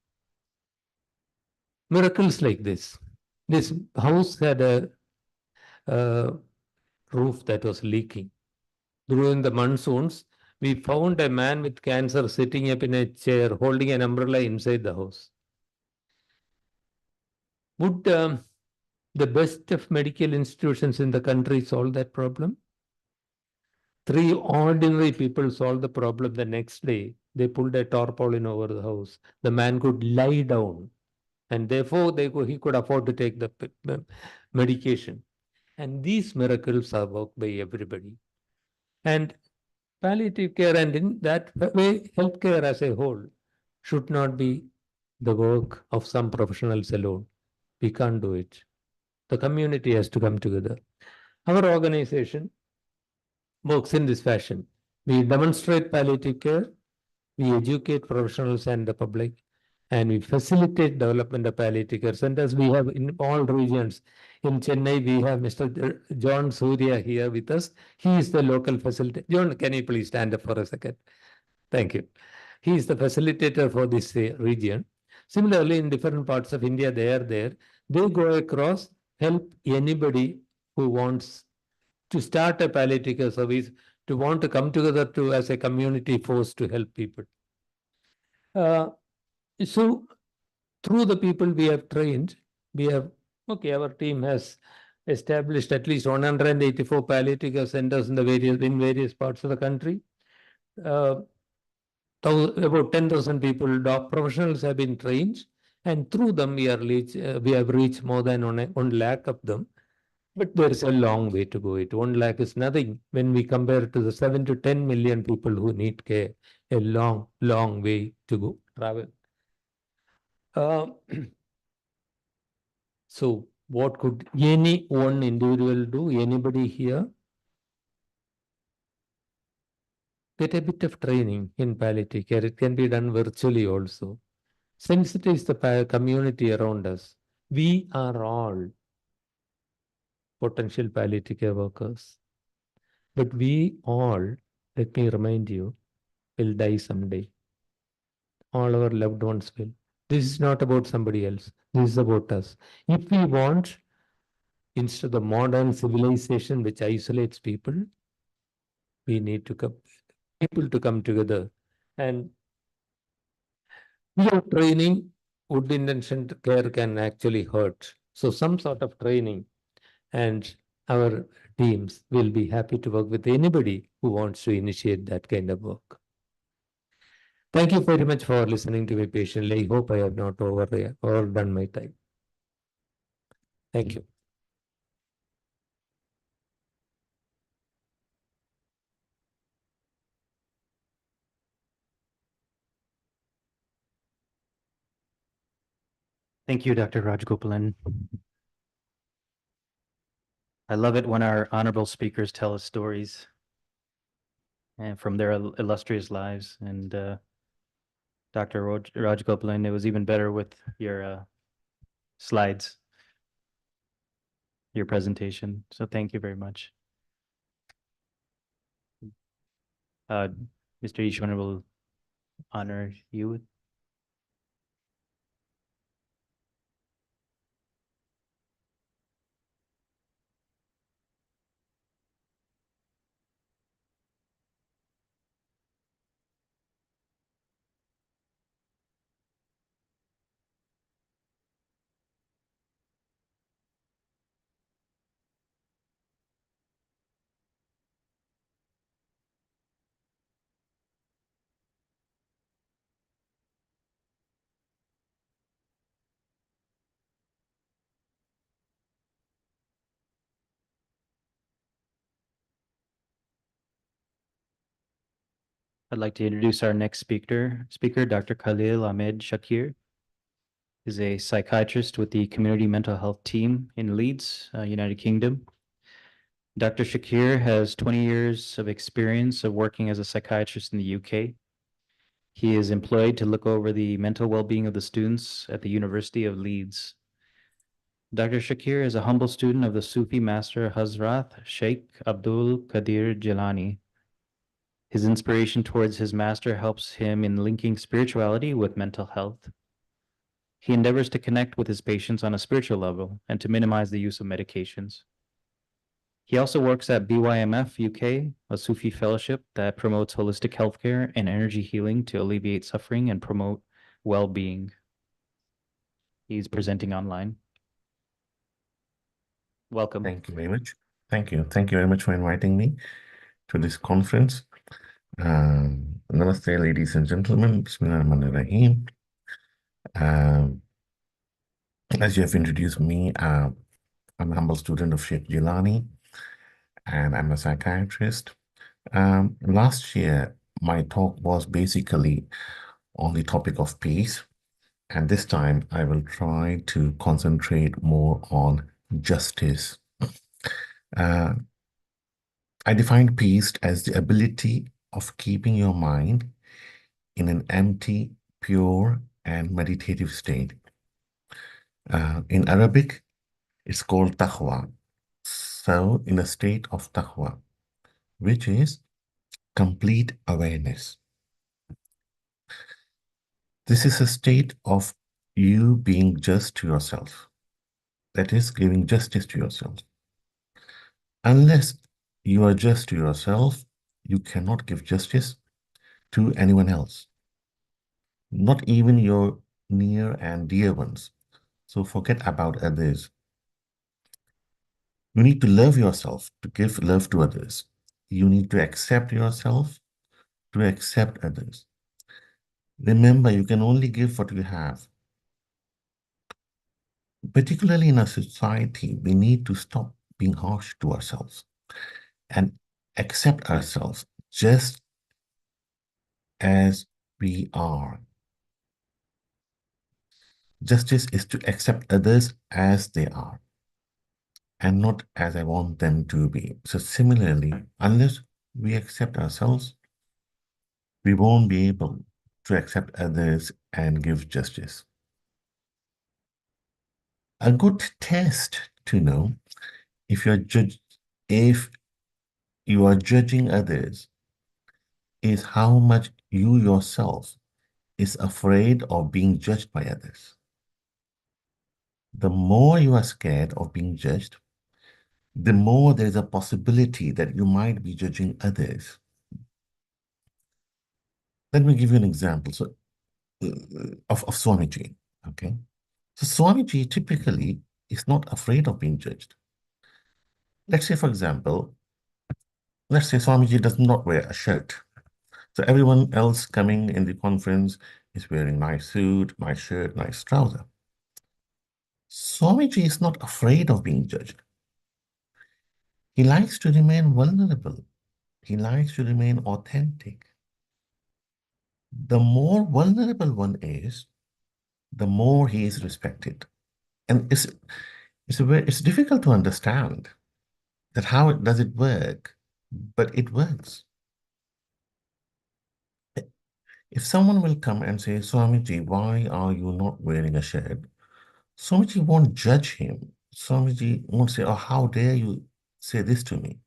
Miracles like this. This house had a roof that was leaking. During the monsoons, we found a man with cancer sitting up in a chair holding an umbrella inside the house. Would the best of medical institutions in the country solve that problem? 3 ordinary people solved the problem the next day. They pulled a tarpaulin over the house. The man could lie down, and therefore he could afford to take the medication. And these miracles are worked by everybody. And palliative care, and in that way, healthcare as a whole should not be the work of some professionals alone. We can't do it. The community has to come together. Our organization works in this fashion. We demonstrate palliative care, we educate professionals and the public, and we facilitate development of palliative care centers. We have in all regions. In Chennai, we have Mr. John Surya here with us. He is the local facilitator. John, can you please stand up for a second? Thank you. He is the facilitator for this region. Similarly, in different parts of India, they are there. They go across, help anybody who wants to start a palliative care service, to want to come together to as a community force to help people. So through the people we have trained, we have, our team has established at least 184 palliative care centers in various parts of the country. About 10,000 people, professionals have been trained, and through them we have reached more than 1 lakh of them. But there is a long way to go. 1 lakh is nothing when we compare it to the 7 to 10 million people who need care. A long, long way to go, travel. So what could any one individual do? Anybody here? Get a bit of training in palliative care. It can be done virtually also. Sensitize the community around us. We are all potential palliative care workers. But we all, let me remind you, will die someday. All our loved ones will. This is not about somebody else. This is about us. If we want, instead of the modern civilization which isolates people, we need to people to come together. And without training, good intentioned care can actually hurt. So some sort of training, and our teams will be happy to work with anybody who wants to initiate that kind of work. Thank you very much for listening to me patiently. I hope I have not overdone my time. Thank you. Thank you, Dr. Rajgopalan. I love it when our honorable speakers tell us stories and from their illustrious lives. And Dr. Rajgopalan, it was even better with your slides, your presentation. So thank you very much. Mr. Ishwan will honor you. I'd like to introduce our next speaker, Dr. Khalil Ahmed Shakir. Is a psychiatrist with the Community Mental Health Team in Leeds, United Kingdom. Dr. Shakir has 20 years of experience of working as a psychiatrist in the UK. He is employed to look over the mental well-being of the students at the University of Leeds. Dr. Shakir is a humble student of the Sufi master Hazrat Sheikh Abdul Qadir Jilani. His inspiration towards his master helps him in linking spirituality with mental health. He endeavors to connect with his patients on a spiritual level and to minimize the use of medications. He also works at BYMF UK, a Sufi fellowship that promotes holistic healthcare and energy healing to alleviate suffering and promote well-being. He's presenting online. Welcome. Thank you very much. Thank you. Thank you very much for inviting me to this conference. Namaste, ladies and gentlemen. Bismillahirrahmanirrahim. As you have introduced me, I'm a humble student of Sheikh Jilani, and I'm a psychiatrist. Last year, my talk was basically on the topic of peace, and this time I will try to concentrate more on justice. I define peace as the ability of keeping your mind in an empty, pure, and meditative state. In Arabic, it's called taqwa. So, in a state of taqwa, which is complete awareness. This is a state of you being just to yourself. That is, giving justice to yourself. Unless you are just to yourself, you cannot give justice to anyone else, not even your near and dear ones. So forget about others. You need to love yourself to give love to others. You need to accept yourself to accept others. Remember, you can only give what you have. Particularly in a society, we need to stop being harsh to ourselves and accept ourselves just as we are. Justice is to accept others as they are and not as I want them to be. So similarly, unless we accept ourselves, we won't be able to accept others and give justice. A good test to know if you are judging others is how much you yourself is afraid of being judged by others. The more you are scared of being judged, the more there's a possibility that you might be judging others. Let me give you an example of Swamiji. Okay, so Swamiji typically is not afraid of being judged. Let's say, for example, let's say Swamiji does not wear a shirt. So everyone else coming in the conference is wearing nice suit, nice shirt, nice trouser. Swamiji is not afraid of being judged. He likes to remain vulnerable. He likes to remain authentic. The more vulnerable one is, the more he is respected. And it's difficult to understand that how does it work, but it works. If someone will come and say, Swamiji, why are you not wearing a shirt? Swamiji won't judge him. Swamiji won't say, oh, how dare you say this to me?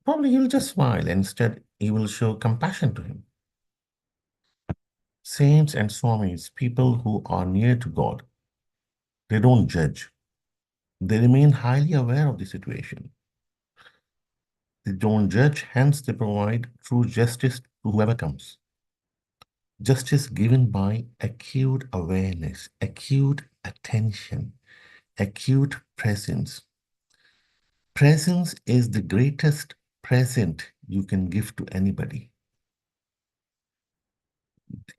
Probably he'll just smile, and instead he will show compassion to him. Saints and Swamis, people who are near to God, they don't judge. They remain highly aware of the situation. They don't judge, hence they provide true justice to whoever comes. Justice given by acute awareness, acute attention, acute presence. Presence is the greatest present you can give to anybody.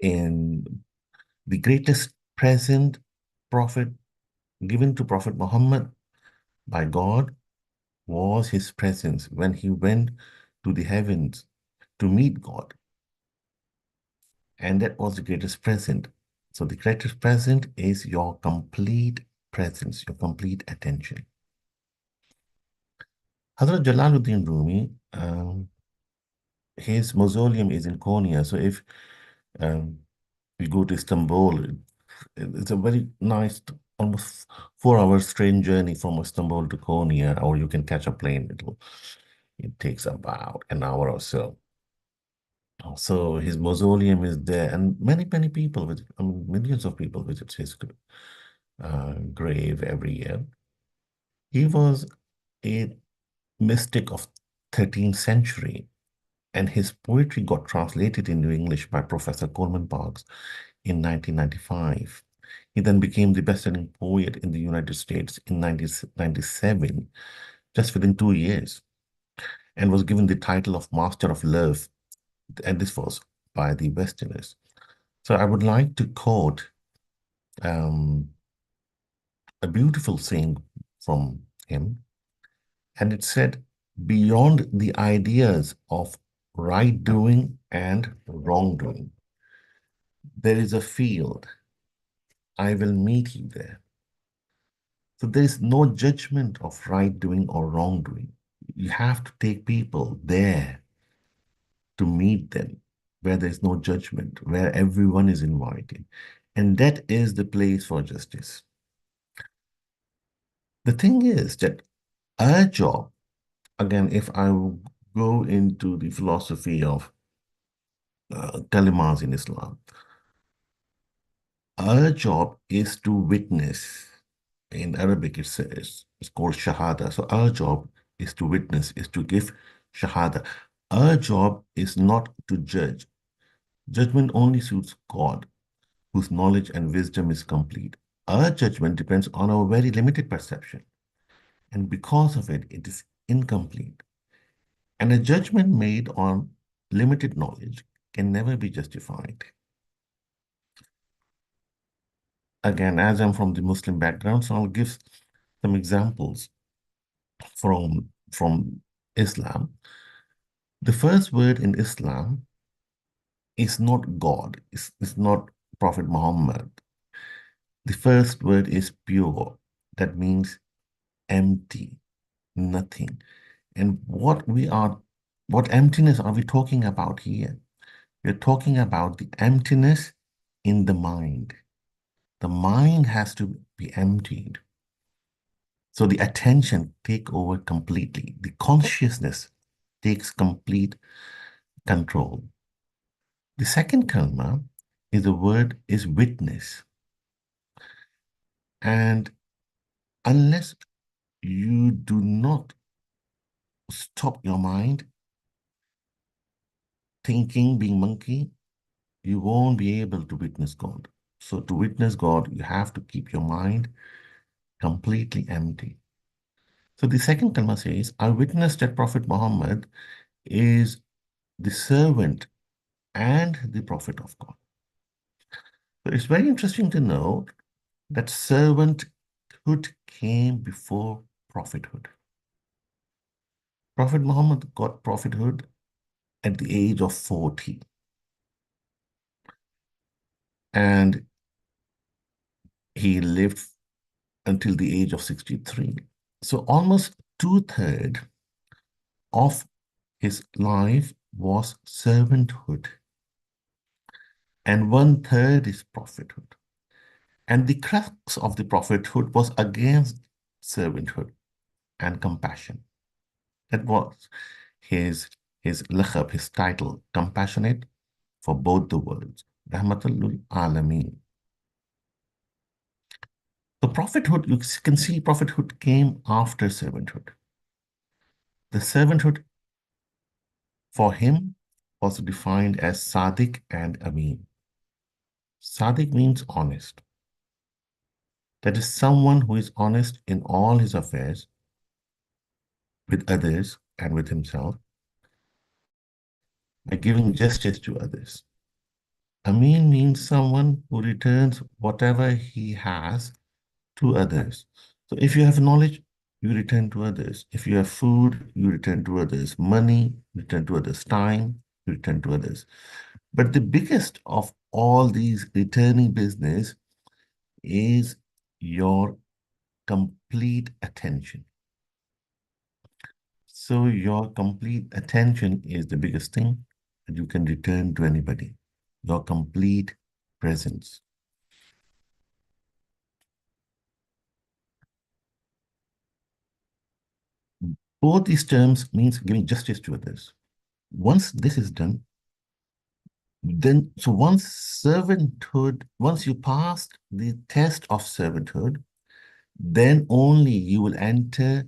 And the greatest present given to Prophet Muhammad by God was his presence when he went to the heavens to meet God. And that was the greatest present. So the greatest present is your complete presence, your complete attention. Hazrat Jalaluddin Rumi, his mausoleum is in Konya. So if we go to Istanbul, it's a very nice, almost 4 hours train journey from Istanbul to Konya, or you can catch a plane. It takes about an hour or so. So his mausoleum is there, and many people visit. I mean, millions of people visit his grave every year. He was a mystic of 13th century, and his poetry got translated into English by Professor Coleman Parkes in 1995. He then became the best-selling poet in the United States in 1997, just within 2 years, and was given the title of Master of Love, and this was by the Westerners. So I would like to quote a beautiful saying from him, and it said, "Beyond the ideas of right doing and wrongdoing, there is a field. I will meet you there." So there is no judgment of right doing or wrongdoing. You have to take people there to meet them, where there's no judgment, where everyone is invited. And that is the place for justice. The thing is that our job, again, if I go into the philosophy of kalimas in Islam, our job is to witness. In Arabic, it says, it's called shahada. So our job is to witness, is to give shahada. Our job is not to judge. Judgment only suits God, whose knowledge and wisdom is complete. Our judgment depends on our very limited perception, and because of it, it is incomplete. And a judgment made on limited knowledge can never be justified. Again, as I'm from the Muslim background, so I'll give some examples from Islam. The first word in Islam is not God, it's not Prophet Muhammad. The first word is pure. That means empty, nothing. And what emptiness are we talking about here? We're talking about the emptiness in the mind. The mind has to be emptied. So the attention take over completely. The consciousness takes complete control. The second kalma is the word is witness. And unless you do not stop your mind thinking, being monkey, you won't be able to witness God. So to witness God, you have to keep your mind completely empty. So the second kalma says, I witness that Prophet Muhammad is the servant and the prophet of God. So it's very interesting to know that servanthood came before prophethood. Prophet Muhammad got prophethood at the age of 40. And he lived until the age of 63. So almost 2/3 of his life was servanthood, and 1/3 is prophethood. And the crux of the prophethood was against servanthood and compassion. That was his lakhab, his title, compassionate for both the worlds, Rahmatul lil Alameen. So prophethood, you can see prophethood came after servanthood. The servanthood for him was defined as Sadiq and Amin. Sadiq means honest. That is someone who is honest in all his affairs with others and with himself by giving justice to others. Amin means someone who returns whatever he has to others. So if you have knowledge, you return to others. If you have food, you return to others. Money, return to others. Time, return to others. But the biggest of all these returning business is your complete attention. So your complete attention is the biggest thing that you can return to anybody. Your complete presence. Both these terms means giving justice to others. Once this is done, then so once you pass the test of servanthood, then only you will enter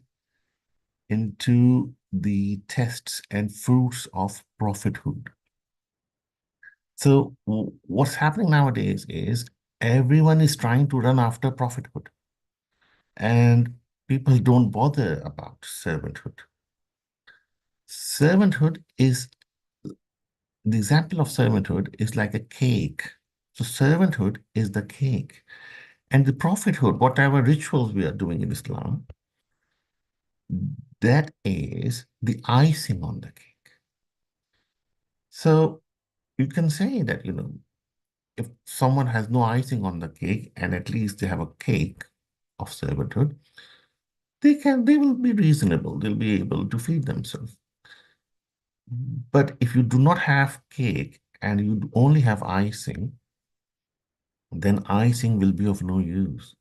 into the tests and fruits of prophethood. So what's happening nowadays is everyone is trying to run after prophethood, and people don't bother about servanthood. Servanthood is, the example of servanthood is like a cake. So servanthood is the cake. And the prophethood, whatever rituals we are doing in Islam, that is the icing on the cake. So you can say that, if someone has no icing on the cake and at least they have a cake of servanthood, they will be reasonable. They'll be able to feed themselves. But if you do not have cake and you only have icing, then icing will be of no use.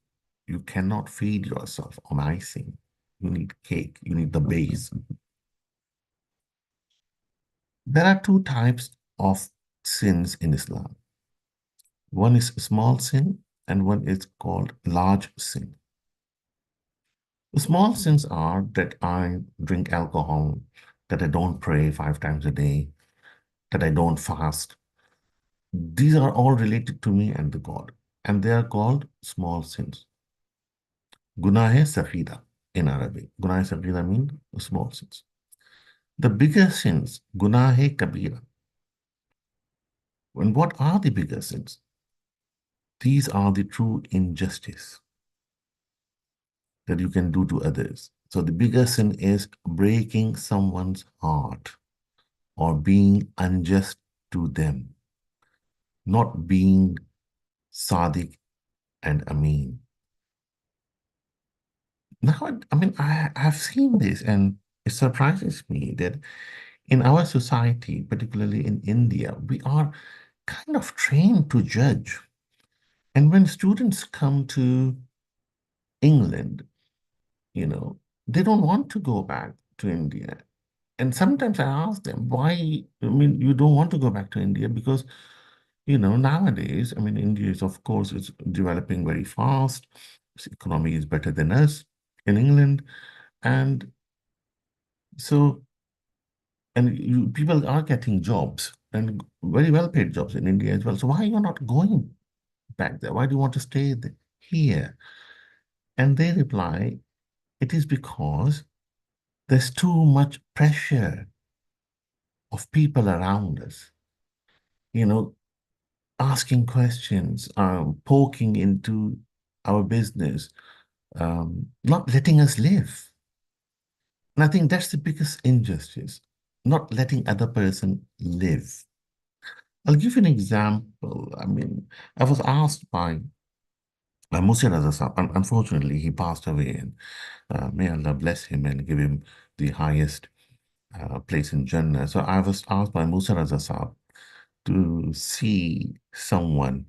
You cannot feed yourself on icing. You need cake. You need the base. There are two types of sins in Islam. One is small sin and one is called large sin. The small sins are that I drink alcohol, that I don't pray 5 times a day, that I don't fast. These are all related to me and the God, and they are called small sins. Gunahe Safida in Arabic. Gunahe Safida means small sins. The bigger sins, Gunahe Kabira. And what are the bigger sins? These are the true injustice that you can do to others. So the bigger sin is breaking someone's heart or being unjust to them, not being Sadiq and Amin. Now, I've seen this and it surprises me that in our society, particularly in India, we are kind of trained to judge. And when students come to England, they don't want to go back to India. And sometimes I ask them, why, you don't want to go back to India because, nowadays, India is, of course, is developing very fast. Its economy is better than us in England. And so, people are getting jobs and very well paid jobs in India as well. So why are you not going back there? Why do you want to stay here? And they reply, it is because there's too much pressure of people around us, asking questions, poking into our business, not letting us live. And I think that's the biggest injustice, not letting other person live. I'll give you an example. I was asked by Musa Raza Saab. Unfortunately, he passed away, and may Allah bless him and give him the highest place in Jannah. So I was asked by Musa Raza Saab to see someone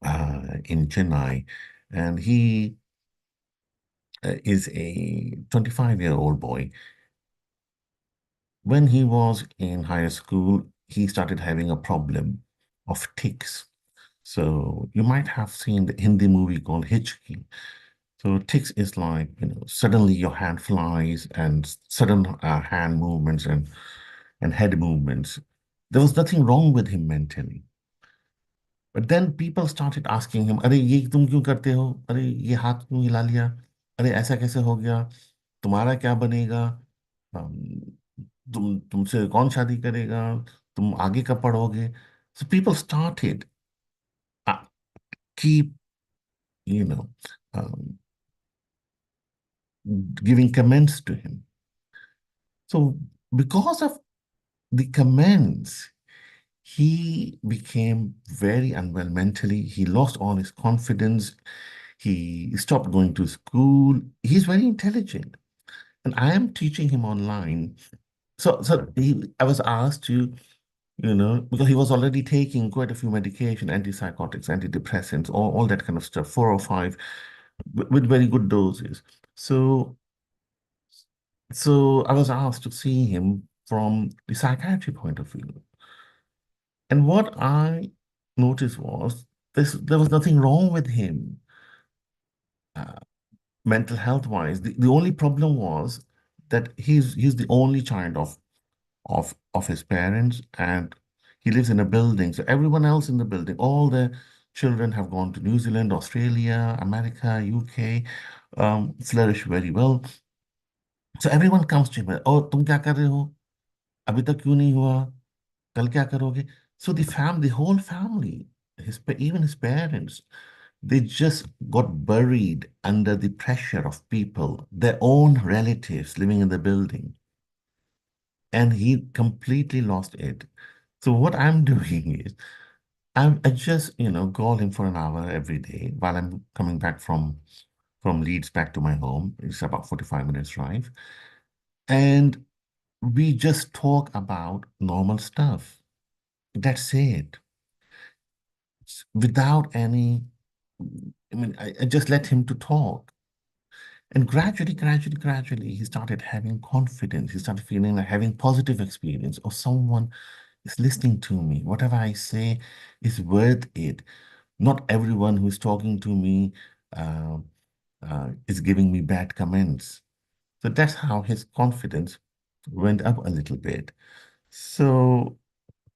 in Chennai, and he is a 25-year-old boy. When he was in higher school, he started having a problem of tics. So you might have seen the Hindi movie called Hitchhiking. So tics is like, suddenly your hand flies and sudden hand movements and head movements. There was nothing wrong with him mentally. But then people started asking him, अरे ये तुम क्यों करते हो? अरे ये हाथ क्यों हिला लिया? अरे ऐसा कैसे हो गया? तुम्हारा क्या बनेगा? तुमसे कौन शादी करेगा? तुम आगे कब पढ़ोगे? So people started keep, you know, um, giving comments to him. So because of the comments, he became very unwell mentally. He lost all his confidence. He stopped going to school. He's very intelligent. And I am teaching him online. I was asked to, because he was already taking quite a few medication, antipsychotics, antidepressants, all that kind of stuff, 4 or 5, with very good doses. So I was asked to see him from the psychiatry point of view. And what I noticed was there was nothing wrong with him, mental health wise. The only problem was that he's the only child of his parents, and he lives in a building. So everyone else in the building, all the children have gone to New Zealand, Australia, America, UK, flourish very well. So everyone comes to him, oh, तुम क्या कर रहे हो? अभी तक क्यों नहीं हुआ? कल क्या करोगे? So the whole family, even his parents, they just got buried under the pressure of people, their own relatives living in the building. And he completely lost it. So what I'm doing is I just, call him for an hour every day while I'm coming back from Leeds back to my home. It's about 45 minutes drive. And we just talk about normal stuff. That's it. Without any, I just let him to talk. And gradually, he started having confidence. He started feeling like having positive experience, or someone is listening to me. Whatever I say is worth it. Not everyone who is talking to me is giving me bad comments. So that's how his confidence went up a little bit. So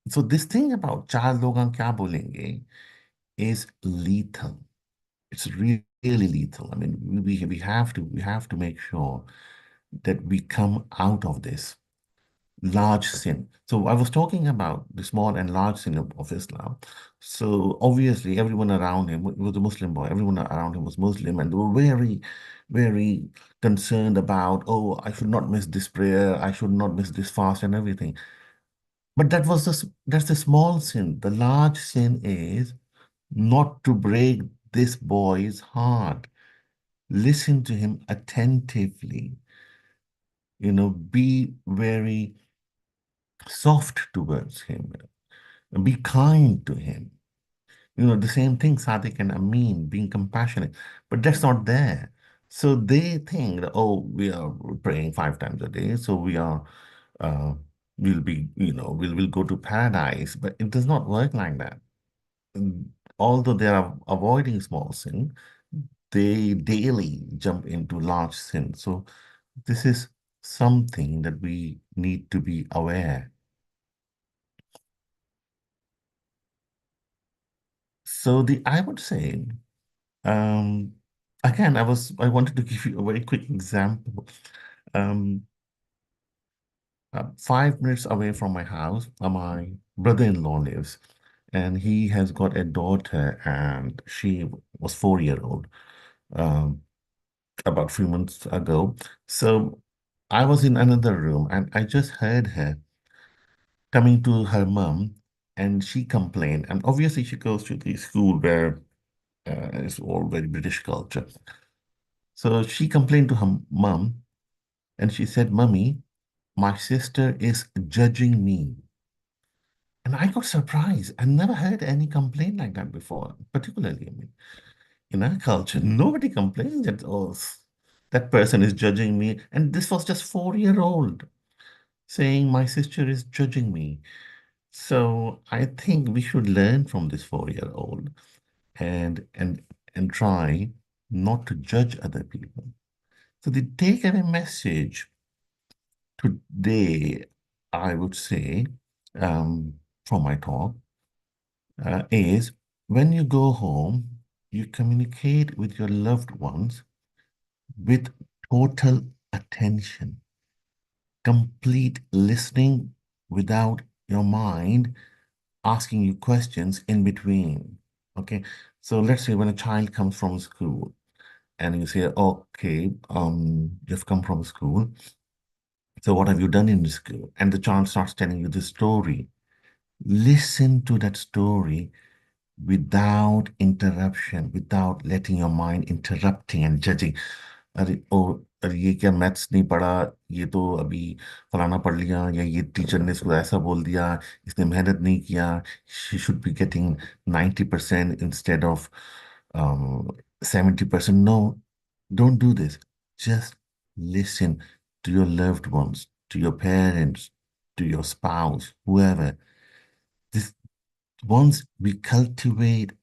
this thing about "चार लोग क्या बोलेंगे" is lethal. It's really lethal. I mean, we have to make sure that we come out of this large sin. So I was talking about the small and large sin of Islam. So obviously everyone around him was a Muslim boy. Everyone around him was Muslim, and they were very, very concerned about, oh, I should not miss this prayer. I should not miss this fast and everything. But that's the small sin. The large sin is not to break this boy's heart. Listen to him attentively. Be very soft towards him. Be kind to him. The same thing, Sadiq and Amin, being compassionate. But that's not there. So they think that, oh, we are praying 5 times a day, so we'll be, we'll go to paradise. But it does not work like that. Although they are avoiding small sin, they daily jump into large sin. So this is something that we need to be aware. So I would say, again, I wanted to give you a very quick example. 5 minutes away from my house, my brother-in-law lives, and he has got a daughter, and she was 4-year-old about 3 months ago. So I was in another room, and I just heard her coming to her mom, and she complained. And obviously, she goes to the school where it's all very British culture. So she complained to her mom, and she said, "Mummy, my sister is judging me." And I got surprised. I never heard any complaint like that before, particularly, in our culture, nobody complains that, oh, that person is judging me. And this was just 4-year-old saying, my sister is judging me. So I think we should learn from this 4-year-old and try not to judge other people. So the takeaway message today, I would say, from my talk, is when you go home, you communicate with your loved ones with total attention, complete listening without your mind asking you questions in between. Okay, so let's say when a child comes from school and you say, okay, you've come from school, So what have you done in the school? And the child starts telling you the story. Listen to that story without interruption, without letting your mind interrupting and judging. अरे ये क्या maths नहीं पढ़ा, ये तो अभी फलाना पढ़ लिया, या ये टीचर ने इसको ऐसा बोल दिया, इसने मेहनत नहीं किया, she should be getting 90% instead of 70%. No, don't do this. Just listen to your loved ones, to your parents, to your spouse, whoever. This once we cultivate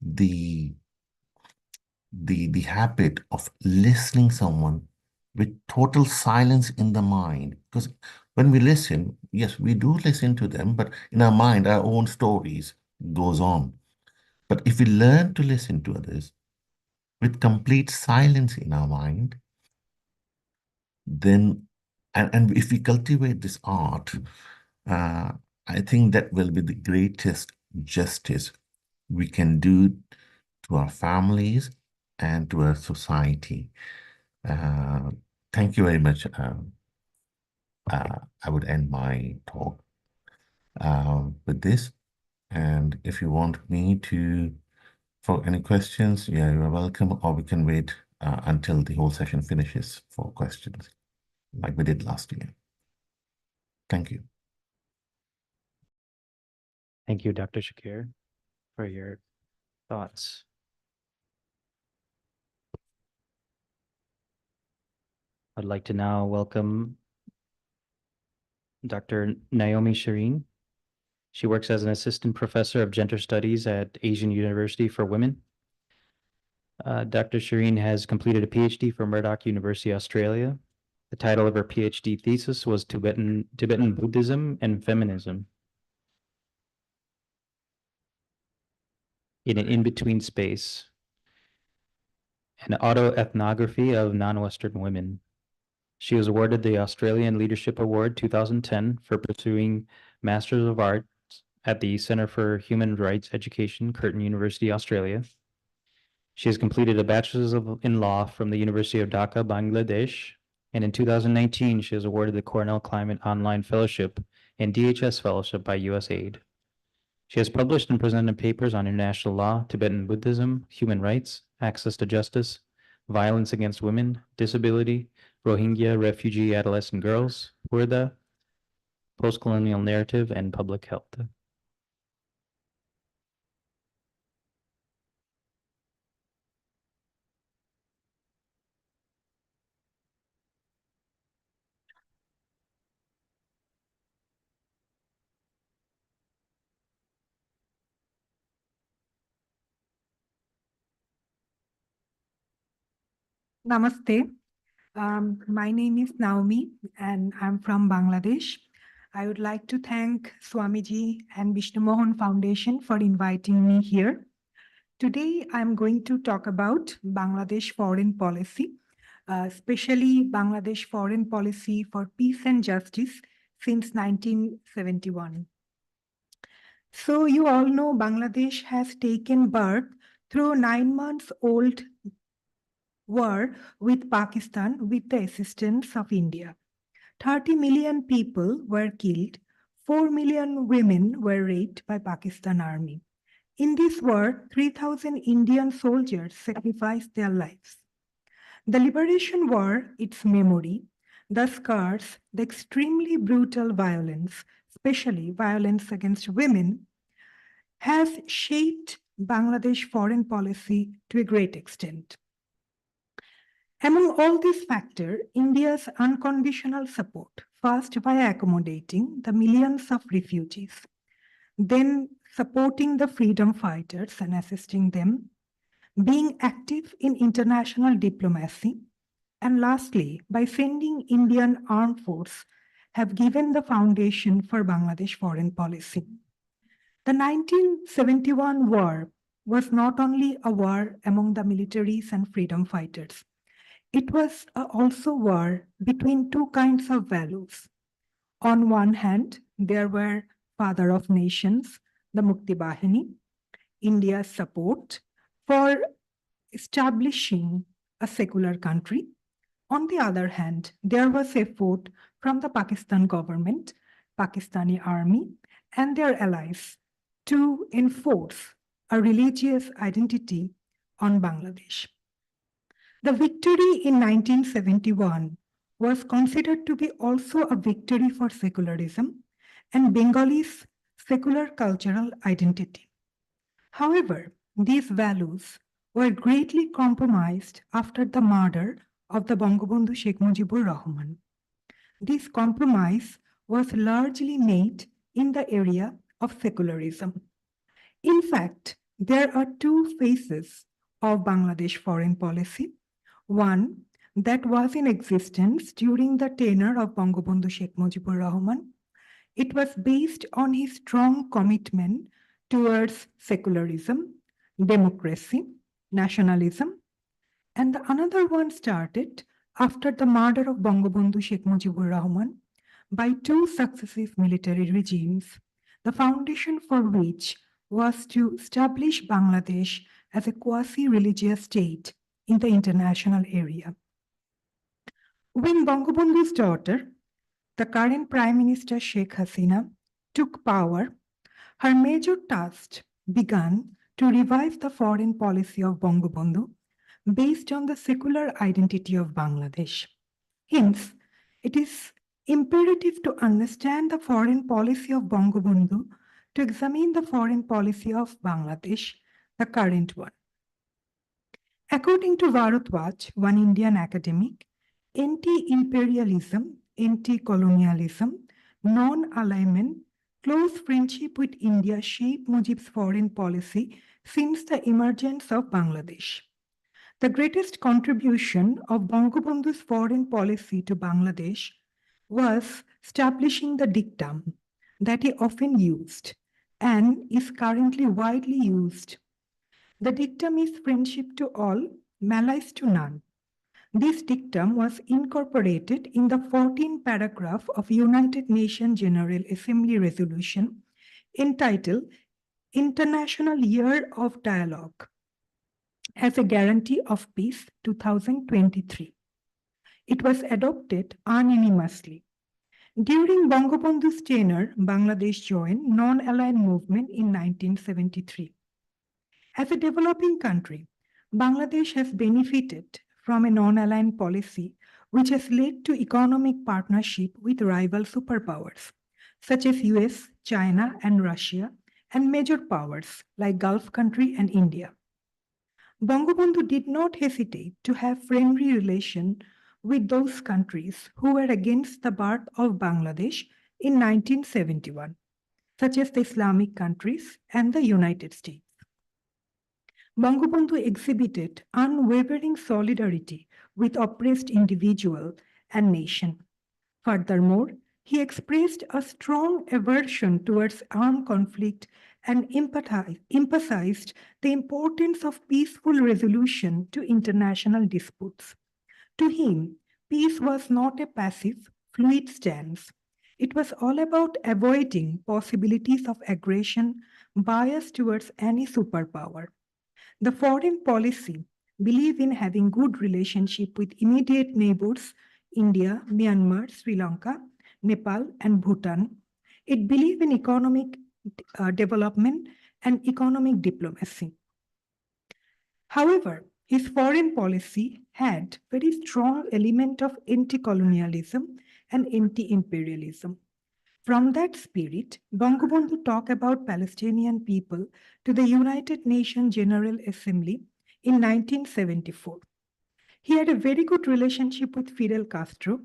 the habit of listening someone with total silence in the mind, because when we listen, yes, we do listen to them, but in our mind our own stories goes on. But if we learn to listen to others with complete silence in our mind, then and if we cultivate this art, I think that will be the greatest justice we can do to our families and to our society. Thank you very much. I would end my talk with this. And if you want me to, for any questions, yeah, you're welcome, or we can wait until the whole session finishes for questions, like we did last year. Thank you. Thank you, Dr. Shakir, for your thoughts. I'd like to now welcome Dr. Naomi Shireen. She works as an assistant professor of gender studies at Asian University for Women. Dr. Shireen has completed a PhD from Murdoch University, Australia. The title of her PhD thesis was Tibetan Buddhism and Feminism in an in-between space, an autoethnography of non-Western women. She was awarded the Australian Leadership Award 2010 for pursuing Masters of Arts at the Centre for Human Rights Education, Curtin University, Australia. She has completed a Bachelor's in Law from the University of Dhaka, Bangladesh, and in 2019, she was awarded the Cornell Climate Online Fellowship and DHS Fellowship by USAID. She has published and presented papers on international law, Tibetan Buddhism, human rights, access to justice, violence against women, disability, Rohingya refugee adolescent girls, Purda, post-colonial narrative, and public health. Namaste. My name is Naomi and I'm from Bangladesh. I would like to thank Swamiji and Vishnu Mohan Foundation for inviting me here. Today, I'm going to talk about Bangladesh foreign policy, especially Bangladesh foreign policy for peace and justice since 1971. So you all know Bangladesh has taken birth through 9-month-old war with Pakistan with the assistance of India. 30 million people were killed, 4 million women were raped by Pakistan army. In this war, 3,000 Indian soldiers sacrificed their lives. The Liberation War, its memory, the scars, the extremely brutal violence, especially violence against women, has shaped Bangladesh foreign policy to a great extent. Among all these factors, India's unconditional support, first by accommodating the millions of refugees, then supporting the freedom fighters and assisting them, being active in international diplomacy, and lastly, by sending Indian armed force, have given the foundation for Bangladesh foreign policy. The 1971 war was not only a war among the militaries and freedom fighters. It was also war between two kinds of values. On one hand, there were Father of Nations, the Mukti Bahini, India's support for establishing a secular country. On the other hand, there was effort from the Pakistan government, Pakistani army, and their allies to enforce a religious identity on Bangladesh. The victory in 1971 was considered to be also a victory for secularism and Bengalis' secular cultural identity. However, these values were greatly compromised after the murder of the Bangabandhu Sheikh Mujibur Rahman. This compromise was largely made in the area of secularism. In fact, there are two phases of Bangladesh foreign policy. One that was in existence during the tenure of Bangabandhu Sheikh Mujibur Rahman. It was based on his strong commitment towards secularism, democracy, nationalism, and the another one started after the murder of Bangabandhu Sheikh Mujibur Rahman by two successive military regimes, the foundation for which was to establish Bangladesh as a quasi-religious state in the international area. When Bangabandhu's daughter, the current Prime Minister Sheikh Hasina, took power, her major task began to revive the foreign policy of Bangabandhu based on the secular identity of Bangladesh. Hence, it is imperative to understand the foreign policy of Bangabandhu to examine the foreign policy of Bangladesh, the current one. According to Bharat Watch, one Indian academic, anti-imperialism, anti-colonialism, non-alignment, close friendship with India shaped Mujib's foreign policy since the emergence of Bangladesh. The greatest contribution of Bangabandhu's foreign policy to Bangladesh was establishing the dictum that he often used and is currently widely used. The dictum is friendship to all, malice to none. This dictum was incorporated in the 14th paragraph of United Nations General Assembly resolution entitled International Year of Dialogue as a Guarantee of Peace 2023. It was adopted unanimously. During Bangabandhu's tenure, Bangladesh joined non-aligned movement in 1973. As a developing country, Bangladesh has benefited from a non-aligned policy which has led to economic partnership with rival superpowers such as US, China, and Russia, and major powers like Gulf country and India. Bangabandhu did not hesitate to have friendly relations with those countries who were against the birth of Bangladesh in 1971, such as the Islamic countries and the United States. Bangabandhu exhibited unwavering solidarity with oppressed individual and nation. Furthermore, he expressed a strong aversion towards armed conflict and emphasized the importance of peaceful resolution to international disputes. To him, peace was not a passive, fluid stance. It was all about avoiding possibilities of aggression biased towards any superpower. The foreign policy believed in having good relationship with immediate neighbors, India, Myanmar, Sri Lanka, Nepal, and Bhutan. It believed in economic development and economic diplomacy. However, his foreign policy had very strong element of anti-colonialism and anti-imperialism. From that spirit, Bangabandhu talked about Palestinian people to the United Nations General Assembly in 1974. He had a very good relationship with Fidel Castro.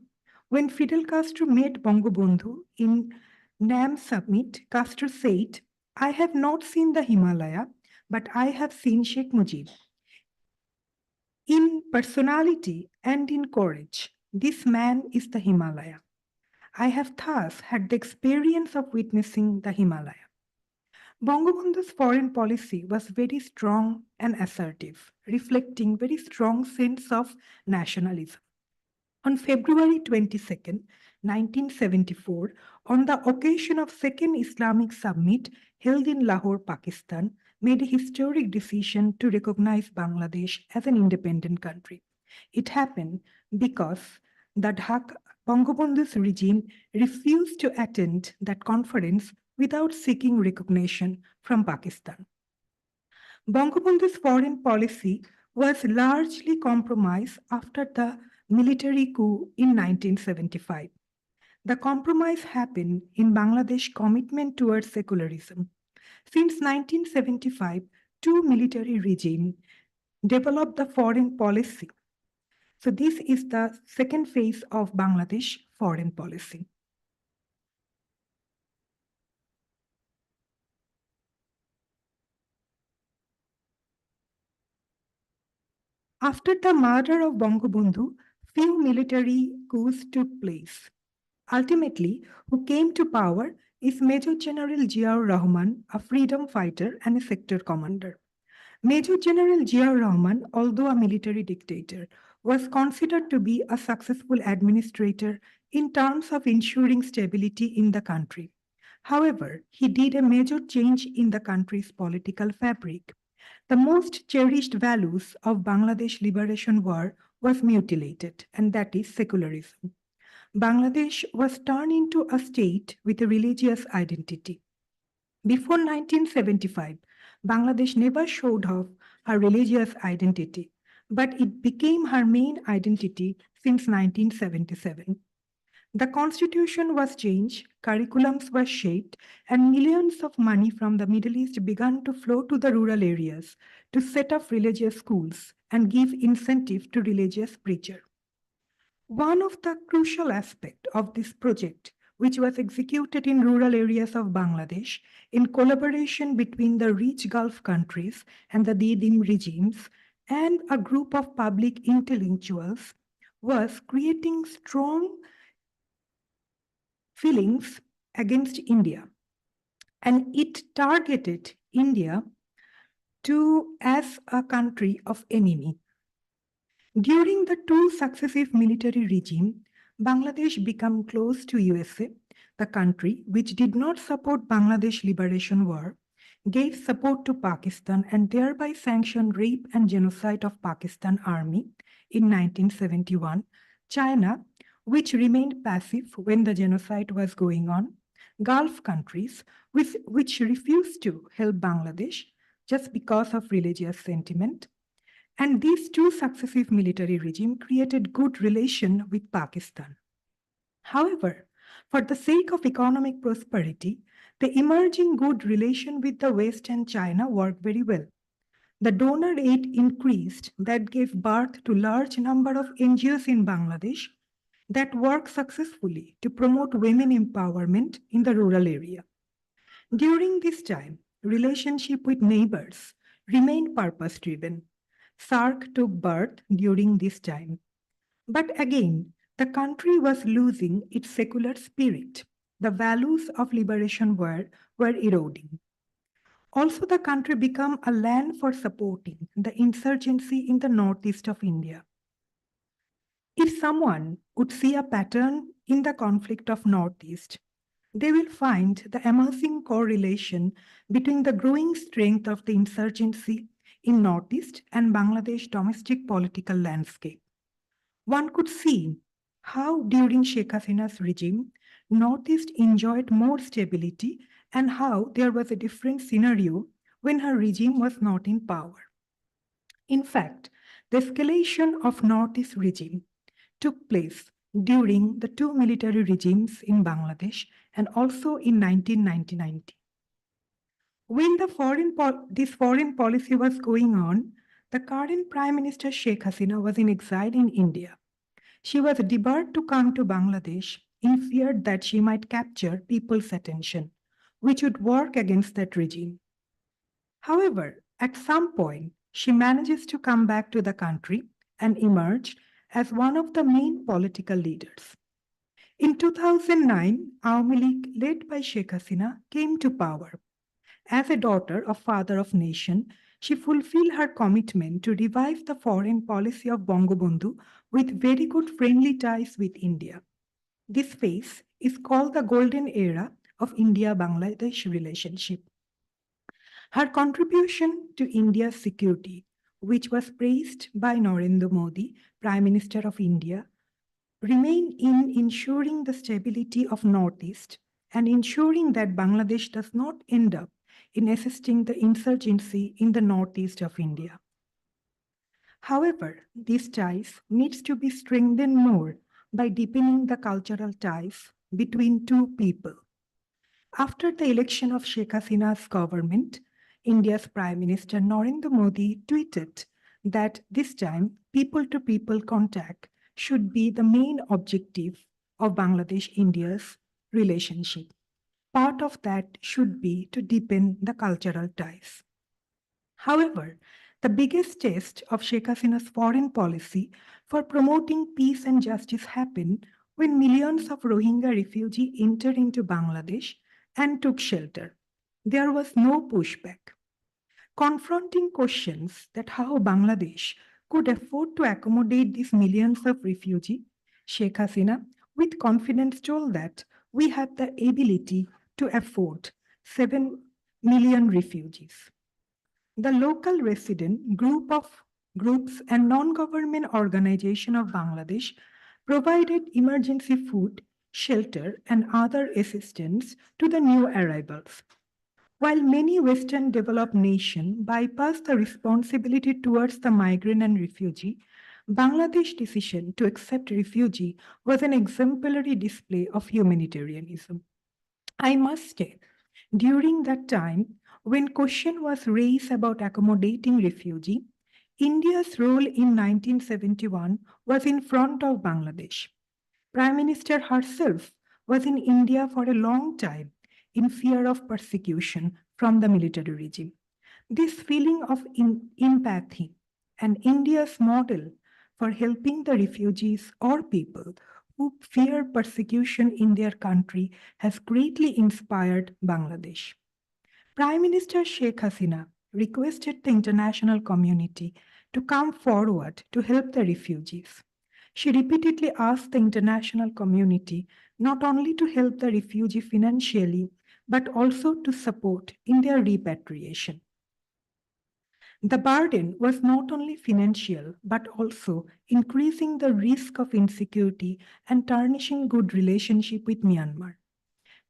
When Fidel Castro met Bangabandhu in NAM summit, Castro said, "I have not seen the Himalaya, but I have seen Sheikh Mujib. In personality and in courage, this man is the Himalaya. I have thus had the experience of witnessing the Himalaya." Bangabandhu's foreign policy was very strong and assertive, reflecting very strong sense of nationalism. On February 22nd, 1974, on the occasion of Second Islamic Summit held in Lahore, Pakistan, made a historic decision to recognize Bangladesh as an independent country. It happened because the Bangabandhu's regime refused to attend that conference without seeking recognition from Pakistan. Bangabandhu's foreign policy was largely compromised after the military coup in 1975. The compromise happened in Bangladesh's commitment towards secularism. Since 1975, two military regimes developed the foreign policy. So this is the second phase of Bangladesh foreign policy. After the murder of Bangabandhu, few military coups took place. Ultimately, who came to power is Major General Ziaur Rahman, a freedom fighter and a sector commander. Major General Ziaur Rahman, although a military dictator, was considered to be a successful administrator in terms of ensuring stability in the country. However, he did a major change in the country's political fabric. The most cherished values of Bangladesh Liberation War was mutilated, and that is secularism. Bangladesh was turned into a state with a religious identity. Before 1975, Bangladesh never showed off her religious identity, but it became her main identity since 1977. The constitution was changed, curriculums were shaped, and millions of money from the Middle East began to flow to the rural areas to set up religious schools and give incentive to religious preachers. One of the crucial aspects of this project, which was executed in rural areas of Bangladesh in collaboration between the rich Gulf countries and the Didim regimes and a group of public intellectuals, was creating strong feelings against India. And it targeted India as a country of enemy. During the two successive military regimes, Bangladesh became close to USA. The country, which did not support Bangladesh Liberation War, gave support to Pakistan and thereby sanctioned rape and genocide of Pakistan Army in 1971. China, which remained passive when the genocide was going on. Gulf countries, which refused to help Bangladesh just because of religious sentiment. And these two successive military regimes created good relation with Pakistan. However, for the sake of economic prosperity, the emerging good relation with the West and China worked very well. The donor aid increased that gave birth to large number of NGOs in Bangladesh that work successfully to promote women empowerment in the rural area. During this time, relationship with neighbors remained purpose-driven. SAARC took birth during this time. But again, the country was losing its secular spirit. The values of liberation were eroding. Also, the country became a land for supporting the insurgency in the northeast of India. If someone would see a pattern in the conflict of Northeast, they will find the emerging correlation between the growing strength of the insurgency in Northeast and Bangladesh domestic political landscape. One could see how during Sheikh Hasina's regime, Northeast enjoyed more stability and how there was a different scenario when her regime was not in power. In fact, the escalation of Northeast regime took place during the two military regimes in Bangladesh and also in 1990. When this foreign policy was going on, the current Prime Minister Sheikh Hasina was in exile in India. She was debarred to come to Bangladesh in fear that she might capture people's attention, which would work against that regime. However, at some point, she manages to come back to the country and emerged as one of the main political leaders. In 2009, Awami League, led by Sheikh Hasina, came to power. As a daughter of Father of Nation, she fulfilled her commitment to revive the foreign policy of Bangabandhu with very good friendly ties with India. This phase is called the golden era of India-Bangladesh relationship. Her contribution to India's security, which was praised by Narendra Modi, Prime Minister of India, remain in ensuring the stability of Northeast and ensuring that Bangladesh does not end up in assisting the insurgency in the Northeast of India. However, these ties needs to be strengthened more by deepening the cultural ties between two people. After the election of Sheikh Hasina's government, India's Prime Minister Narendra Modi tweeted that this time people-to-people contact should be the main objective of Bangladesh-India's relationship. Part of that should be to deepen the cultural ties. However, the biggest test of Sheikh Hasina's foreign policy for promoting peace and justice happened when millions of Rohingya refugees entered into Bangladesh and took shelter. There was no pushback. Confronting questions that how Bangladesh could afford to accommodate these millions of refugees, Sheikh Hasina with confidence told that we have the ability to afford 7 million refugees. The local resident groups and non-government organization of Bangladesh provided emergency food, shelter, and other assistance to the new arrivals. While many Western developed nations bypass the responsibility towards the migrant and refugee, Bangladesh's decision to accept refugee was an exemplary display of humanitarianism. I must say, during that time, when question was raised about accommodating refugee, India's role in 1971 was in front of Bangladesh. Prime Minister herself was in India for a long time in fear of persecution from the military regime. This feeling of empathy and India's model for helping the refugees or people who fear persecution in their country has greatly inspired Bangladesh. Prime Minister Sheikh Hasina requested the international community to come forward to help the refugees. She repeatedly asked the international community not only to help the refugee financially, but also to support in their repatriation. The burden was not only financial, but also increasing the risk of insecurity and tarnishing good relationship with Myanmar.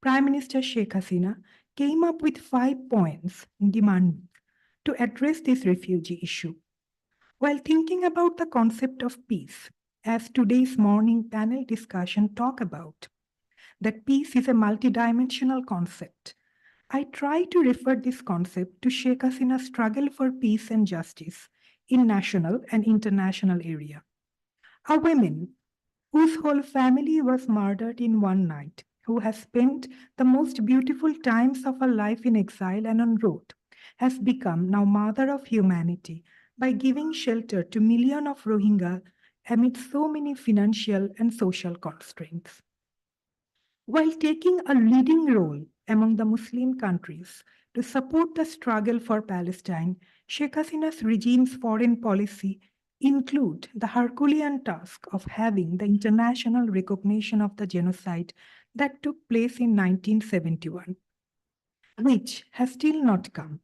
Prime Minister Sheikh Hasina came up with 5 points demanding to address this refugee issue. While thinking about the concept of peace, as today's morning panel discussion talk about, that peace is a multidimensional concept, I try to refer this concept to Sheikh Hasina's struggle for peace and justice in national and international area. A woman whose whole family was murdered in one night, who has spent the most beautiful times of her life in exile and on road, has become now mother of humanity by giving shelter to millions of Rohingya amid so many financial and social constraints. While taking a leading role among the Muslim countries to support the struggle for Palestine, Sheikh Hasina's regime's foreign policy include the Herculean task of having the international recognition of the genocide that took place in 1971, which has still not come.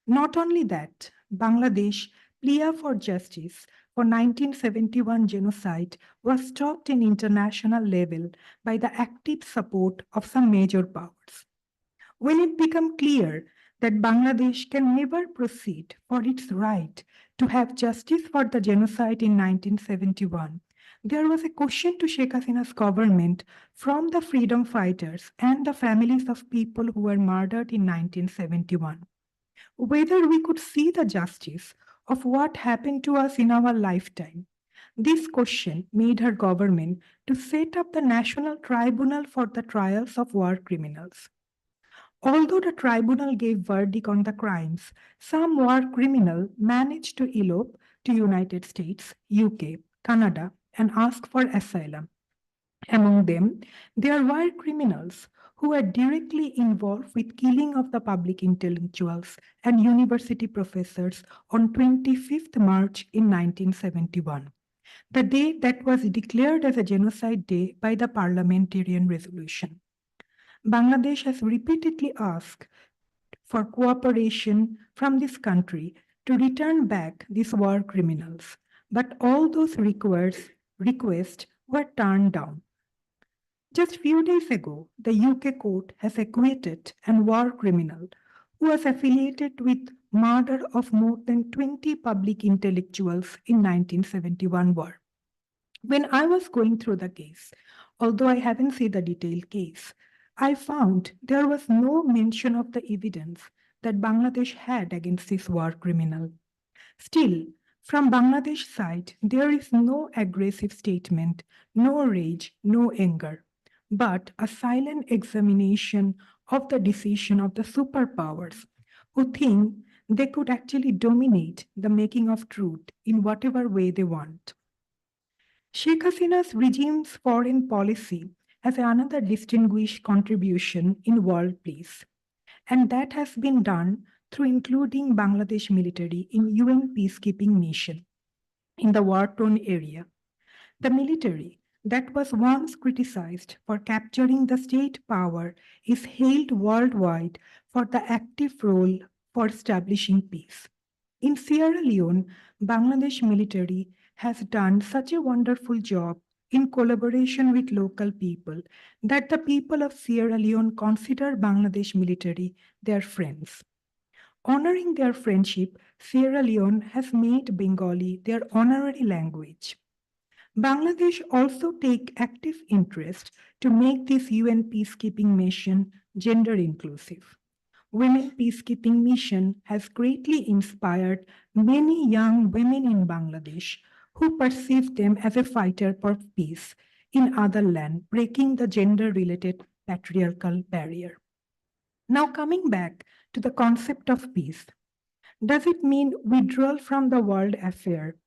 Not only that, Bangladesh plea for justice for 1971 genocide was stopped in international level by the active support of some major powers. When it became clear that Bangladesh can never proceed for its right to have justice for the genocide in 1971, there was a question to Sheikh Hasina's government from the freedom fighters and the families of people who were murdered in 1971, whether we could see the justice of what happened to us in our lifetime. This question made her government to set up the National Tribunal for the Trials of War Criminals. Although the tribunal gave verdict on the crimes, some war criminals managed to elope to United States, UK, Canada, and ask for asylum. Among them, there were criminals who were directly involved with killing of the public intellectuals and university professors on 25th March in 1971, the day that was declared as a genocide day by the parliamentarian resolution. Bangladesh has repeatedly asked for cooperation from this country to return back these war criminals, but all those requests were turned down. Just few days ago, the UK court has acquitted a war criminal who was affiliated with murder of more than 20 public intellectuals in 1971 war. When I was going through the case, although I haven't seen the detailed case, I found there was no mention of the evidence that Bangladesh had against this war criminal. Still, from Bangladesh side, there is no aggressive statement, no rage, no anger, but a silent examination of the decision of the superpowers who think they could actually dominate the making of truth in whatever way they want. Sheikh Hasina's regime's foreign policy has another distinguished contribution in world peace, and that has been done through including Bangladesh military in UN peacekeeping mission in the war-torn area. The military that was once criticized for capturing the state power is hailed worldwide for the active role for establishing peace. In Sierra Leone, Bangladesh military has done such a wonderful job in collaboration with local people that the people of Sierra Leone consider Bangladesh military their friends. Honoring their friendship, Sierra Leone has made Bengali their honorary language. Bangladesh also take active interest to make this UN peacekeeping mission gender inclusive. Women peacekeeping mission has greatly inspired many young women in Bangladesh who perceive them as a fighter for peace in other land, breaking the gender-related patriarchal barrier. Now coming back to the concept of peace, does it mean withdrawal from the world affair?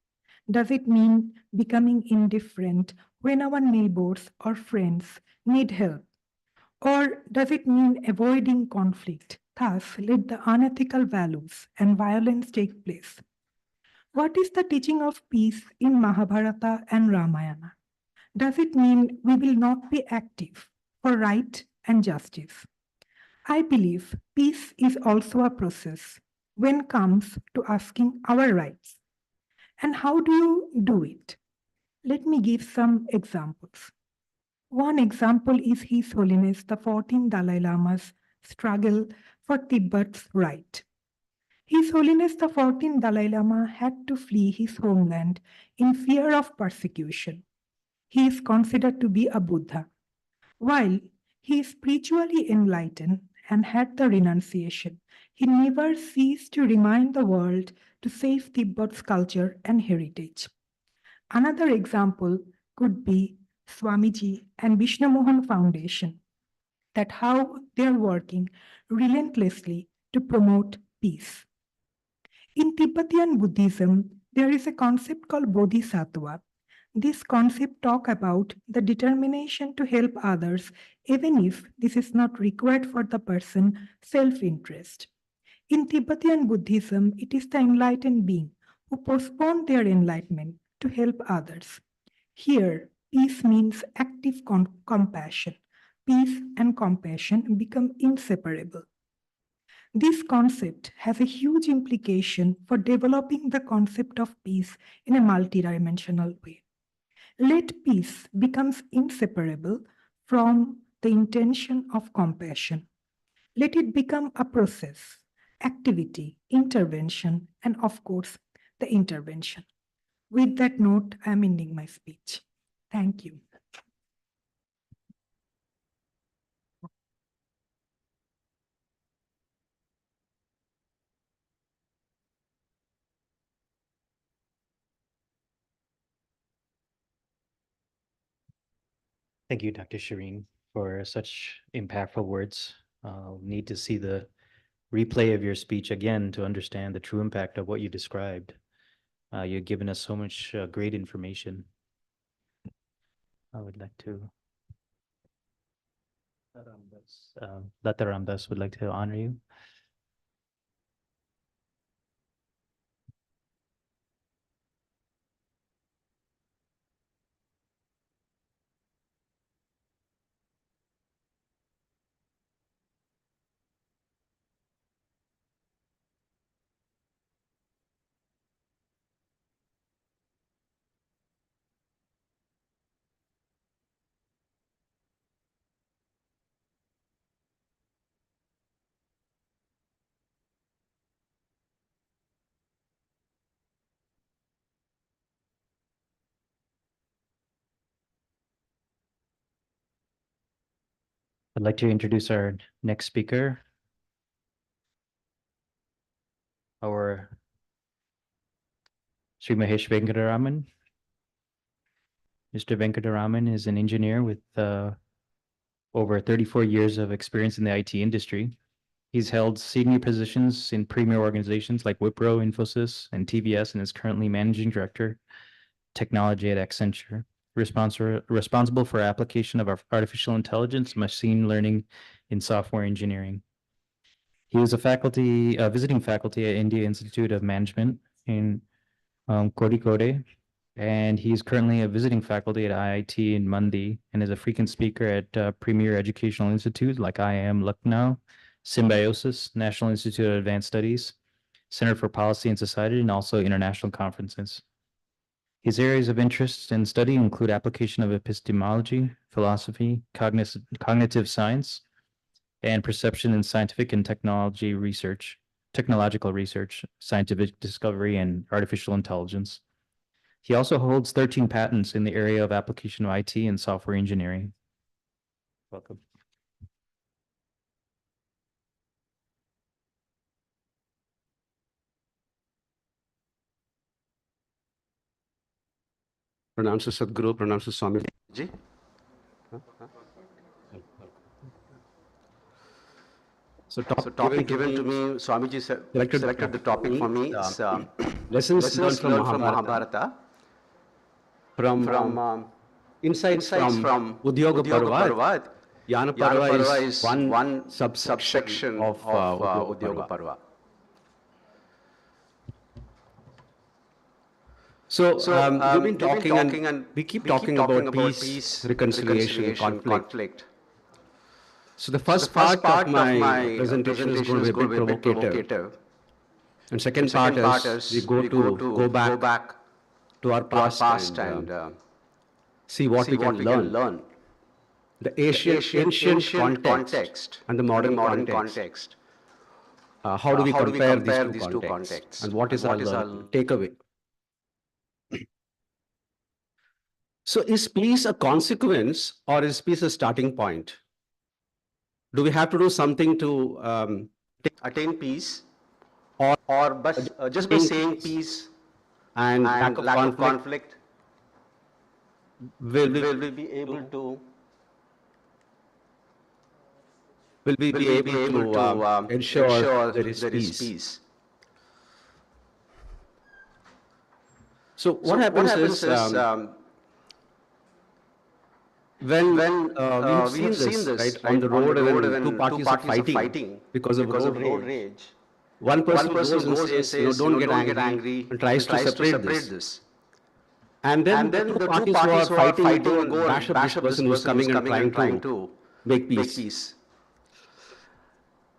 Does it mean becoming indifferent when our neighbors or friends need help? Or does it mean avoiding conflict, thus let the unethical values and violence take place? What is the teaching of peace in Mahabharata and Ramayana? Does it mean we will not be active for right and justice? I believe peace is also a process when it comes to asking our rights. And how do you do it? Let me give some examples. One example is His Holiness the 14th Dalai Lama's struggle for Tibet's right. His Holiness the 14th Dalai Lama had to flee his homeland in fear of persecution. He is considered to be a Buddha. While he is spiritually enlightened and had the renunciation, he never ceased to remind the world to save Tibet's culture and heritage. Another example could be Swamiji and Vishnu Mohan Foundation, that how they are working relentlessly to promote peace. In Tibetan Buddhism, there is a concept called Bodhisattva. This concept talks about the determination to help others, even if this is not required for the person's self-interest. In Tibetan Buddhism, it is the enlightened being who postpone their enlightenment to help others. Here, peace means active compassion. Peace and compassion become inseparable. This concept has a huge implication for developing the concept of peace in a multidimensional way. Let peace becomes inseparable from the intention of compassion. Let it become a process, activity, intervention, and of course, the intervention. With that note, I'm ending my speech. Thank you. Thank you, Dr. Shireen, for such impactful words. Need to see the replay of your speech again to understand the true impact of what you described. You've given us so much great information. I would like to, Dr. Ramdas would like to honor you. I'd like to introduce our next speaker, our Sri Mahesh Venkataraman. Mr. Venkataraman is an engineer with over 34 years of experience in the IT industry. He's held senior positions in premier organizations like Wipro, Infosys, and TVS, and is currently managing director, technology at Accenture, responsible for application of artificial intelligence, machine learning in software engineering. He was a visiting faculty at India Institute of Management in Kozhikode, and he's currently a visiting faculty at IIT in Mandi and is a frequent speaker at premier educational institutes like IIM Lucknow, Symbiosis, National Institute of Advanced Studies, Center for Policy and Society, and also international conferences. His areas of interest and study include application of epistemology, philosophy, cognitive science, and perception in scientific and technological research, scientific discovery, and artificial intelligence. He also holds 13 patents in the area of application of IT and software engineering. Welcome. Pranam to Sadhguru, pranam to Swamiji. So topic given to me, Swamiji selected the topic for me. It's lessons learned from Mahabharata. From insights from Udyoga Parva. Yana Parva is one subsection of Udyoga Parva. So we've been talking and we keep talking about peace, reconciliation, conflict. So the first part of my presentation is going to be a bit provocative. And second part is we go back to our past and see what we can learn. The ancient context and the modern context. How do we compare these two contexts? And what is our takeaway? So is peace a consequence or is peace a starting point? Do we have to do something to attain peace? Or just by saying peace and lack of conflict, will we be able to ensure there is peace? So what happens is when we've seen this right on the road and two parties are fighting because of road rage. One person goes and says, don't get angry and tries to separate this. And then the two parties who are fighting go and bash up this person who's coming and trying to make peace.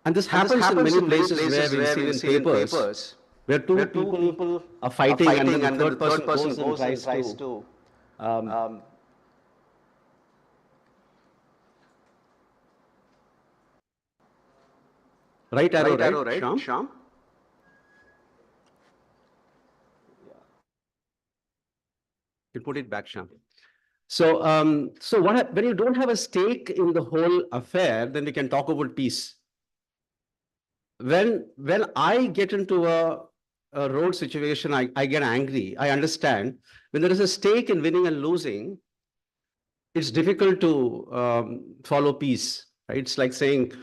And this happens in many places where we've seen in papers where two people are fighting and then the third person goes and tries to right arrow, right, Shyam? You put it back, Shyam. So, when you don't have a stake in the whole affair, then we can talk about peace. When I get into a road situation, I get angry. I understand. When there is a stake in winning and losing, it's difficult to follow peace. Right? It's like saying,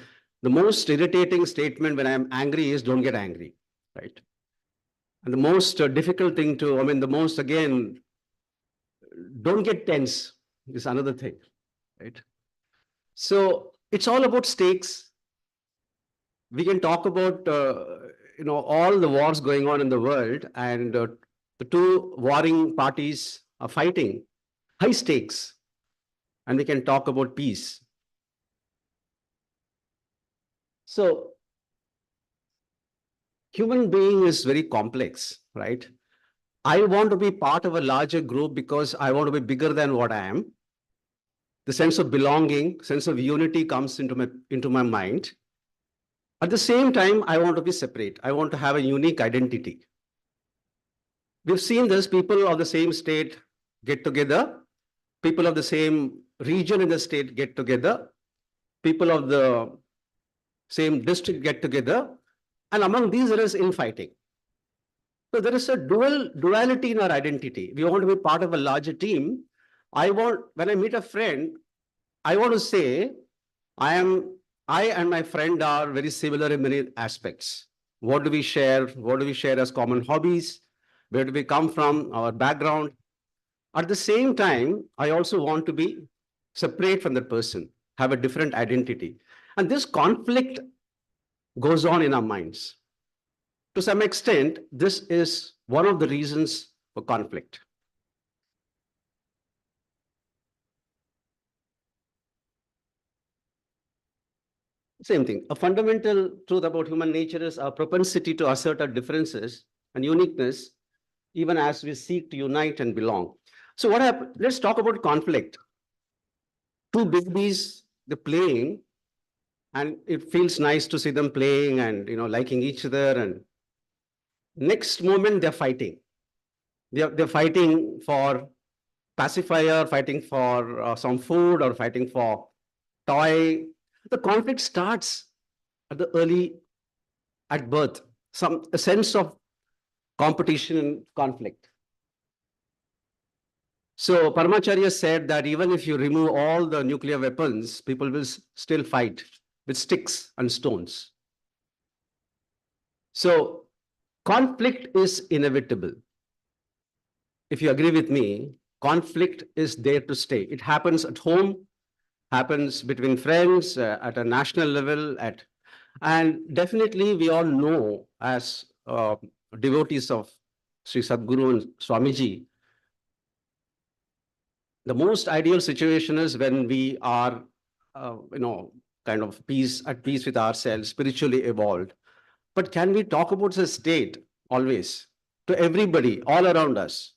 the most irritating statement when I'm angry is don't get angry, right? And the most difficult thing again, don't get tense is another thing, right? So it's all about stakes. We can talk about, all the wars going on in the world and the two warring parties are fighting, high stakes, and we can talk about peace. So, human being is very complex, right? I want to be part of a larger group because I want to be bigger than what I am. The sense of belonging, sense of unity comes into my mind. At the same time, I want to be separate. I want to have a unique identity. We've seen this, people of the same state get together, people of the same region in the state get together, people of the same district get together, and among these there is infighting. So there is a duality in our identity. We want to be part of a larger team. When I meet a friend, I want to say, I and my friend are very similar in many aspects. What do we share? What do we share as common hobbies? Where do we come from? Our background. At the same time, I also want to be separate from that person, have a different identity. And this conflict goes on in our minds. To some extent, this is one of the reasons for conflict. Same thing. A fundamental truth about human nature is our propensity to assert our differences and uniqueness, even as we seek to unite and belong. So what happened? Let's talk about conflict. Two babies, they're playing, and it feels nice to see them playing and liking each other. And next moment, they're fighting. They're fighting for pacifier, fighting for some food, or fighting for toy. The conflict starts at birth, a sense of competition and conflict. So Paramacharya said that even if you remove all the nuclear weapons, people will still fight with sticks and stones. So conflict is inevitable. If you agree with me, conflict is there to stay. It happens at home, happens between friends, at a national level, and definitely we all know as devotees of Sri Sadguru and Swamiji, the most ideal situation is when we are, kind of at peace with ourselves, spiritually evolved. But can we talk about the state always to everybody all around us?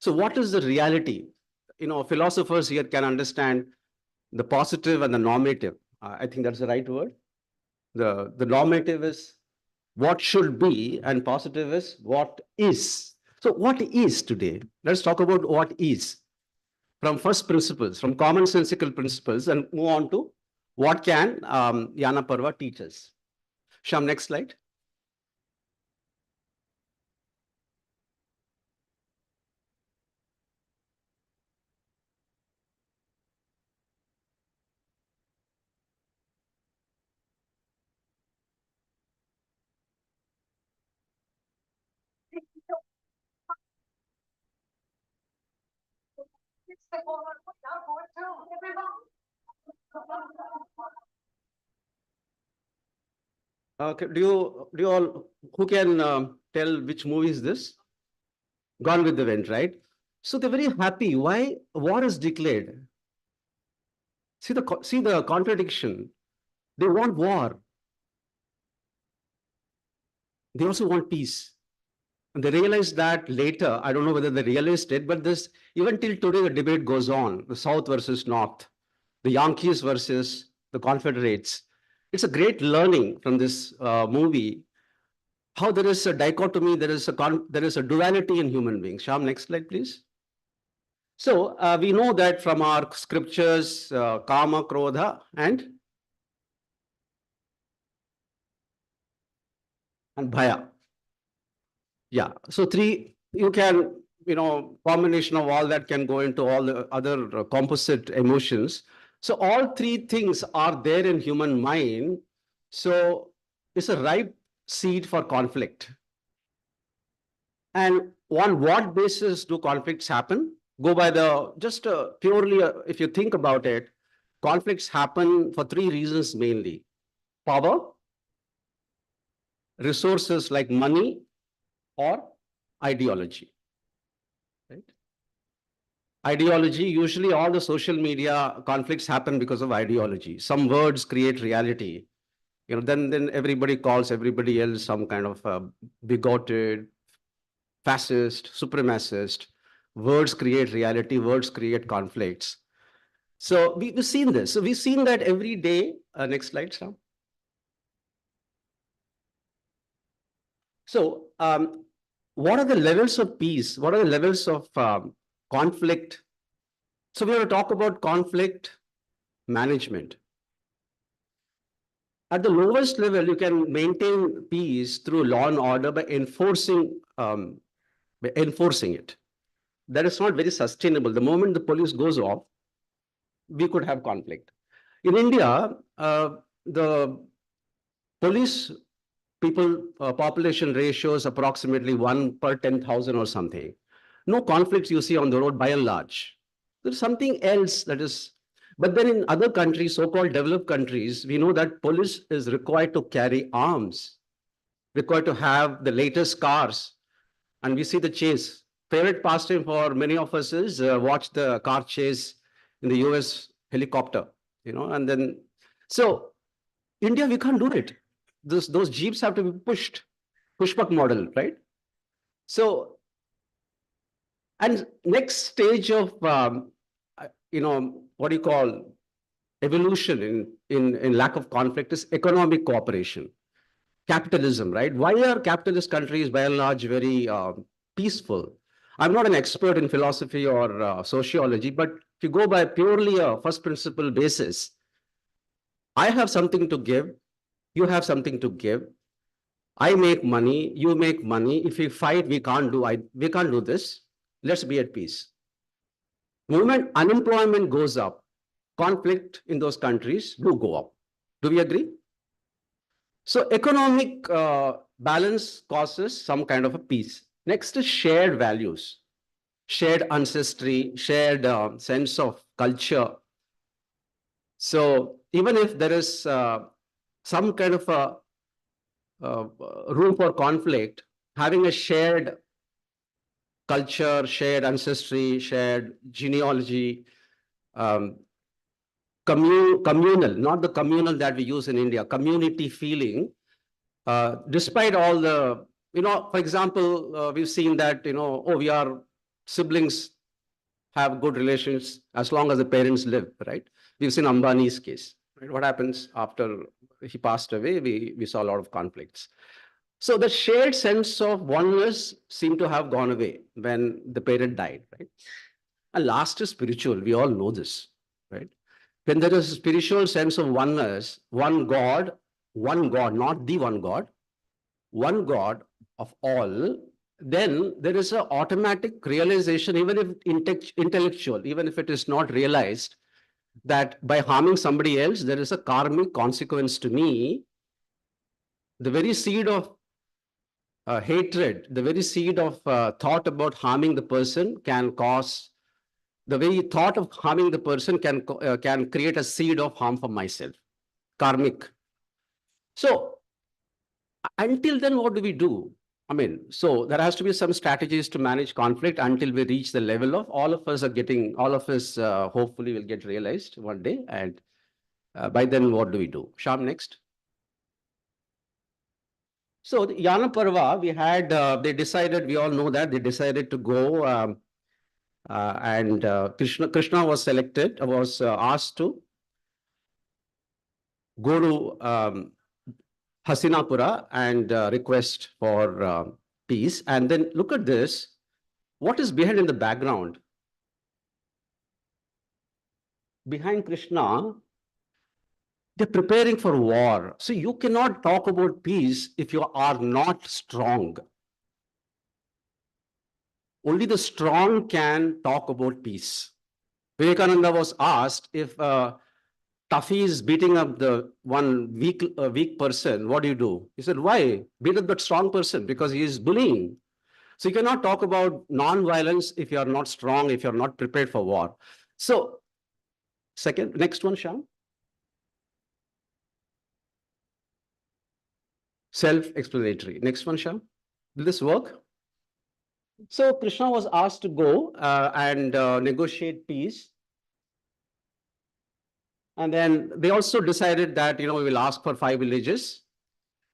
So what is the reality? Philosophers here can understand the positive and the normative. I think that's the right word. The normative is what should be, and positive is what is. So what is today? Let's talk about what is. From first principles, from commonsensical principles, and move on to what can Yana Parva teach us. Sham, next slide. Okay, do you all, who can tell which movie is this? Gone with the Wind, right? So they're very happy. Why? War is declared. See the contradiction. They want war. They also want peace. And they realized that later. I don't know whether they realized it, but this, even till today, the debate goes on. The South versus North, the Yankees versus the Confederates. It's a great learning from this movie, how there is a dichotomy, there is a duality in human beings. Sham, next slide, please. So we know that from our scriptures, Kama, Krodha, and Bhaya. Yeah, so three, you can, combination of all that can go into all the other composite emotions. So all three things are there in human mind. So it's a ripe seed for conflict. And on what basis do conflicts happen? Go by just purely, if you think about it, conflicts happen for three reasons mainly: power, resources like money, or ideology. Right? Ideology, usually all the social media conflicts happen because of ideology. Some words create reality. Then everybody calls everybody else some kind of bigoted, fascist, supremacist. Words create reality, words create conflicts. So we've seen this. So we've seen that every day. Next slide, Sam. So what are the levels of peace? What are the levels of conflict? So we're going to talk about conflict management. At the lowest level, you can maintain peace through law and order by enforcing it. That is not very sustainable. The moment the police goes off, we could have conflict. In India, the police population ratio is approximately 1 per 10,000 or something. No conflicts you see on the road by and large. There's something else that is, but then in other countries, so-called developed countries, we know that police is required to carry arms, required to have the latest cars, and we see the chase. Favorite pastime for many of us is watch the car chase in the US helicopter, and then, so India, we can't do it. Those jeeps have to be pushed, pushback model, right? So, and next stage of, what do you call evolution in lack of conflict is economic cooperation, capitalism, right? Why are capitalist countries by and large very peaceful? I'm not an expert in philosophy or sociology, but if you go by purely a first principle basis, I have something to give, you have something to give. I make money, you make money. If we fight, we can't do this. Let's be at peace. Moment unemployment goes up, conflict in those countries do go up. Do we agree? So economic balance causes some kind of a peace. Next is shared values, shared ancestry, shared sense of culture. So even if there is some kind of a room for conflict, having a shared culture, shared ancestry, shared genealogy, communal, not the communal that we use in India, community feeling, despite all the, for example, we've seen that, we are siblings have good relations as long as the parents live, right? We've seen Ambani's case, right? What happens after he passed away? We saw a lot of conflicts. So the shared sense of oneness seemed to have gone away when the parent died, right? And last is spiritual. We all know this, right? When there is a spiritual sense of oneness, one God, not the one God of all, then there is an automatic realization, even if intellectual, even if it is not realized, that by harming somebody else, there is a karmic consequence to me. The very seed of hatred, the very seed of thought about harming the person can cause, the very thought of harming the person can create a seed of harm for myself, karmic. So until then, what do we do? I mean, so there has to be some strategies to manage conflict until we reach the level of all of us hopefully will get realized one day. And by then, what do we do? Sham, next. So the Yana Parva, we had, they decided, we all know that, they decided to go and Krishna was selected, was asked to go to Hastinapura and request for peace. And then look at this. What is behind in the background? Behind Krishna, they're preparing for war. So you cannot talk about peace if you are not strong. Only the strong can talk about peace. Vivekananda was asked if Tuffy is beating up the one weak person, what do you do? He said, why? Beat up that strong person because he is bullying. So you cannot talk about non-violence if you are not strong, if you are not prepared for war. So next one, Shyam. Self-explanatory. Next one, Shyam. Will this work? So Krishna was asked to go and negotiate peace. And then they also decided that, we will ask for 5 villages.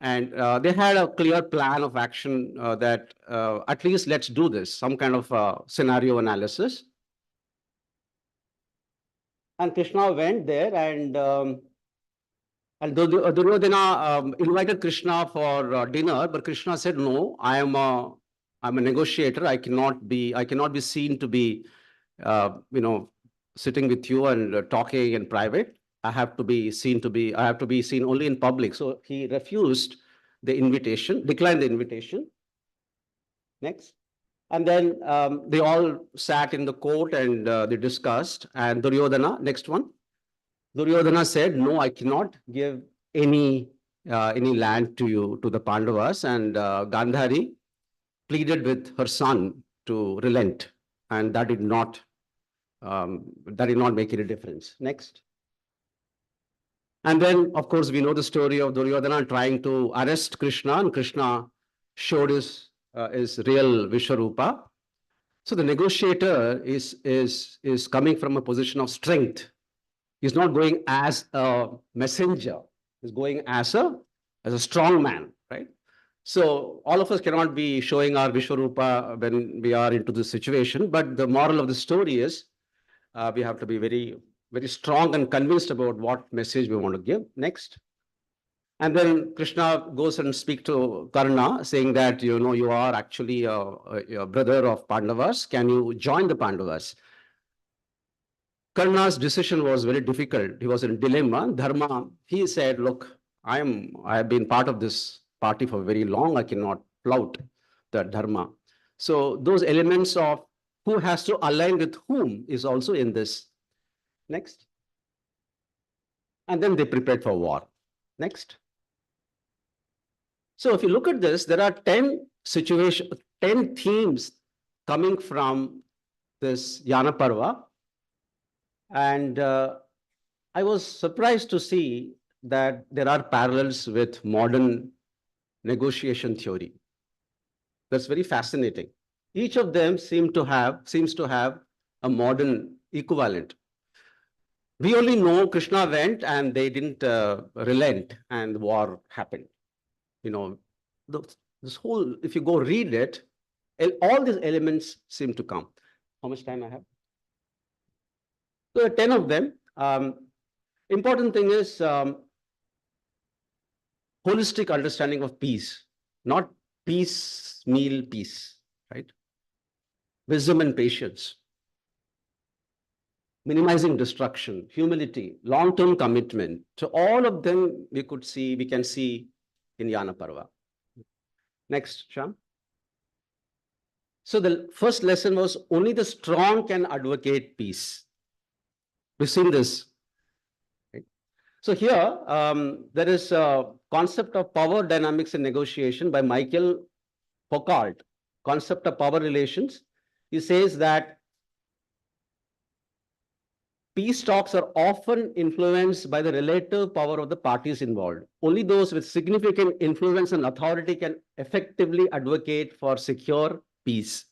And they had a clear plan of action that at least let's do this, some kind of scenario analysis. And Krishna went there and Duryodhana invited Krishna for dinner, but Krishna said, no, I'm a negotiator. I cannot be seen to be, sitting with you and talking in private. I have to be seen only in public. So he refused the invitation, declined the invitation. Next. And then they all sat in the court and they discussed. And Duryodhana, next one. Duryodhana said, no, I cannot give any land to you, to the Pandavas. And Gandhari pleaded with her son to relent. And that did not make any difference. Next. And then, of course, we know the story of Duryodhana trying to arrest Krishna, and Krishna showed his real Vishwarupa. So the negotiator is coming from a position of strength. He's not going as a messenger. He's going as a strong man, right? So all of us cannot be showing our Vishwarupa when we are into this situation. But the moral of the story is we have to be very, very strong and convinced about what message we want to give. Next. And then Krishna goes and speaks to Karna, saying that, you are actually a brother of Pandavas. Can you join the Pandavas? Karna's decision was very difficult. He was in a dilemma. Dharma, he said, look, I have been part of this party for very long. I cannot flout the Dharma. So those elements of who has to align with whom is also in this. Next. And then they prepared for war. Next. So if you look at this, there are 10 themes coming from this Yana Parva. And I was surprised to see that there are parallels with modern negotiation theory. That's very fascinating. Each of them seems to have a modern equivalent. We only know Krishna went and they didn't relent and war happened. This whole, if you go read it, all these elements seem to come. How much time I have? So 10 of them. Important thing is holistic understanding of peace, not piecemeal peace, right? Wisdom and patience, minimizing destruction, humility, long-term commitment. So all of them we can see in Yana Parva. Next, Shyam. So the first lesson was only the strong can advocate peace. We've seen this. Right? So here, there is a concept of power dynamics in negotiation by Michael Foucault, concept of power relations. He says that peace talks are often influenced by the relative power of the parties involved. Only those with significant influence and authority can effectively advocate for secure peace.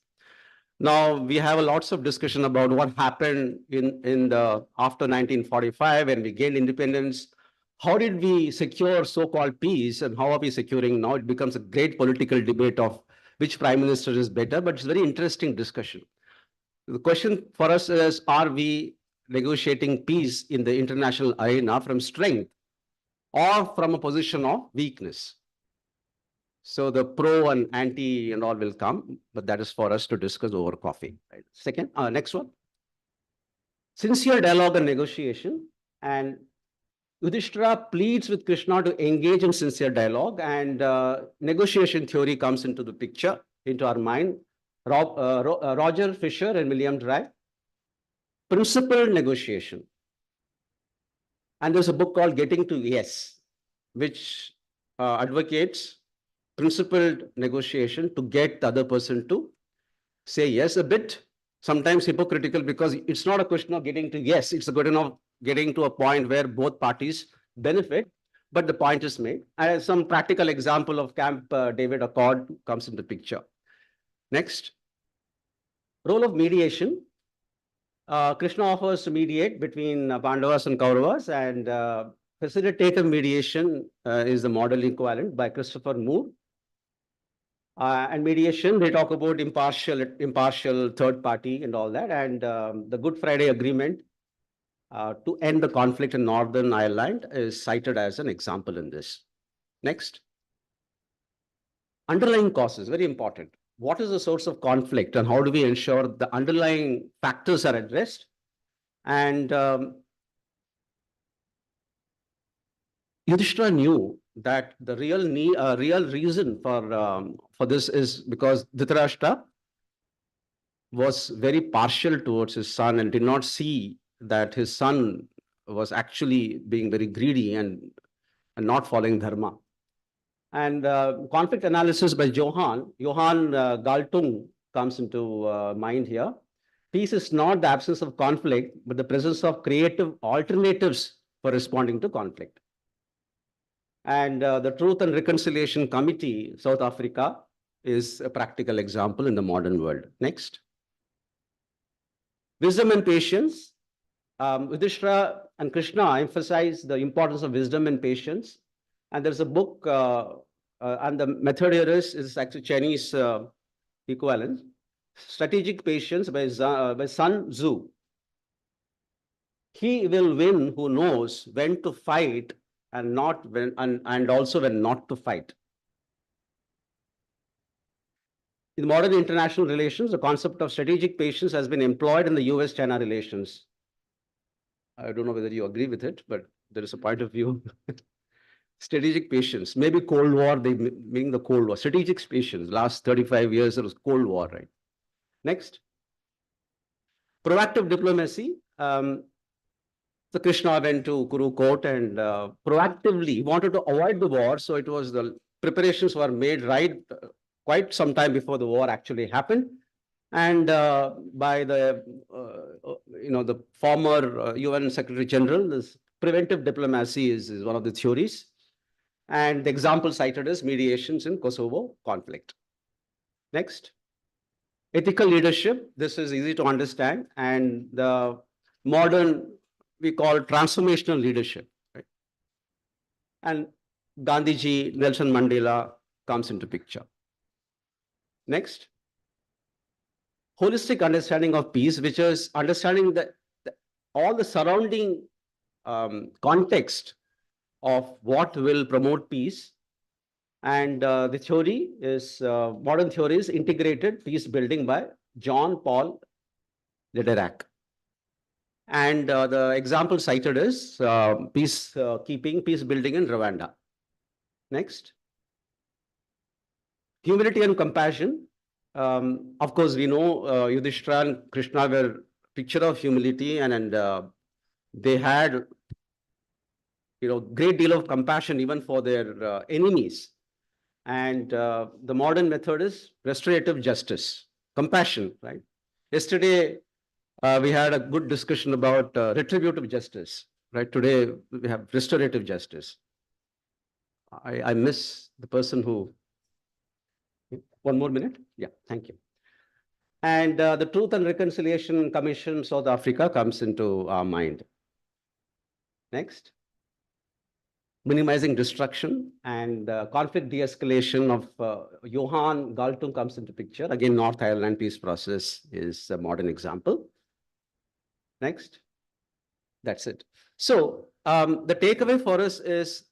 Now, we have lots of discussion about what happened after 1945 when we gained independence. How did we secure so-called peace and how are we securing now? It becomes a great political debate of which prime minister is better, but it's a very interesting discussion. The question for us is, are we negotiating peace in the international arena from strength or from a position of weakness? So the pro and anti and all will come, but that is for us to discuss over coffee. Right? Second, next one. Sincere dialogue and negotiation. And Yudhishthira pleads with Krishna to engage in sincere dialogue, and negotiation theory comes into the picture, into our mind. Roger Fisher and William Dry. Principled negotiation. And there's a book called Getting to Yes, which advocates principled negotiation to get the other person to say yes, a bit, sometimes hypocritical, because it's not a question of getting to yes, it's a question of getting to a point where both parties benefit, but the point is made. Some practical example of Camp David Accord comes in the picture. Next, role of mediation. Krishna offers to mediate between Pandavas and Kauravas, and facilitative mediation is the model equivalent by Christopher Moore. And mediation, they talk about impartial third party and all that. And the Good Friday Agreement to end the conflict in Northern Ireland is cited as an example in this. Next. Underlying causes, very important. What is the source of conflict and how do we ensure the underlying factors are addressed? And Yudhishthira knew that the real reason for this is because Dhritarashtra was very partial towards his son and did not see that his son was actually being very greedy and not following dharma. And conflict analysis by Johann Galtung comes into mind here. Peace is not the absence of conflict, but the presence of creative alternatives for responding to conflict. And the Truth and Reconciliation Committee, South Africa, is a practical example in the modern world. Next. Wisdom and patience. Yudhishthira and Krishna emphasize the importance of wisdom and patience. And there's a book, and the method here is actually Chinese equivalent. Strategic Patience by Sun Tzu. He will win who knows when to fight and not when and also when not to fight. In modern international relations, the concept of strategic patience has been employed in the US-China relations. I don't know whether you agree with it, but there is a point of view. Strategic patience, maybe Cold War, they mean the Cold War. Strategic patience, last 35 years, it was Cold War, right? Next. Proactive diplomacy. So Krishna went to Kuru court and proactively wanted to avoid the war. So it was the preparations were made right quite some time before the war actually happened. And by the, the former UN Secretary General, this preventive diplomacy is one of the theories. And the example cited is mediations in Kosovo conflict. Next. Ethical leadership. This is easy to understand. And the modern, we call transformational leadership. Right? And Gandhiji, Nelson Mandela comes into picture. Next. Holistic understanding of peace, which is understanding that all the surrounding context of what will promote peace. And the theory is, modern theory is integrated peace building by John Paul Lederach. And the example cited is peacekeeping, peace building in Rwanda. Next. Humility and compassion. Of course, we know Yudhishthira and Krishna were picture of humility and they had great deal of compassion even for their enemies. And the modern method is restorative justice, compassion, right? Yesterday, we had a good discussion about retributive justice, right? Today, we have restorative justice. I miss the person who, one more minute? Yeah, thank you. And the Truth and Reconciliation Commission, South Africa comes into our mind. Next. Minimizing destruction and conflict de-escalation of Johann Galtung comes into picture. Again, North Ireland peace process is a modern example. Next. That's it. So the takeaway for us is,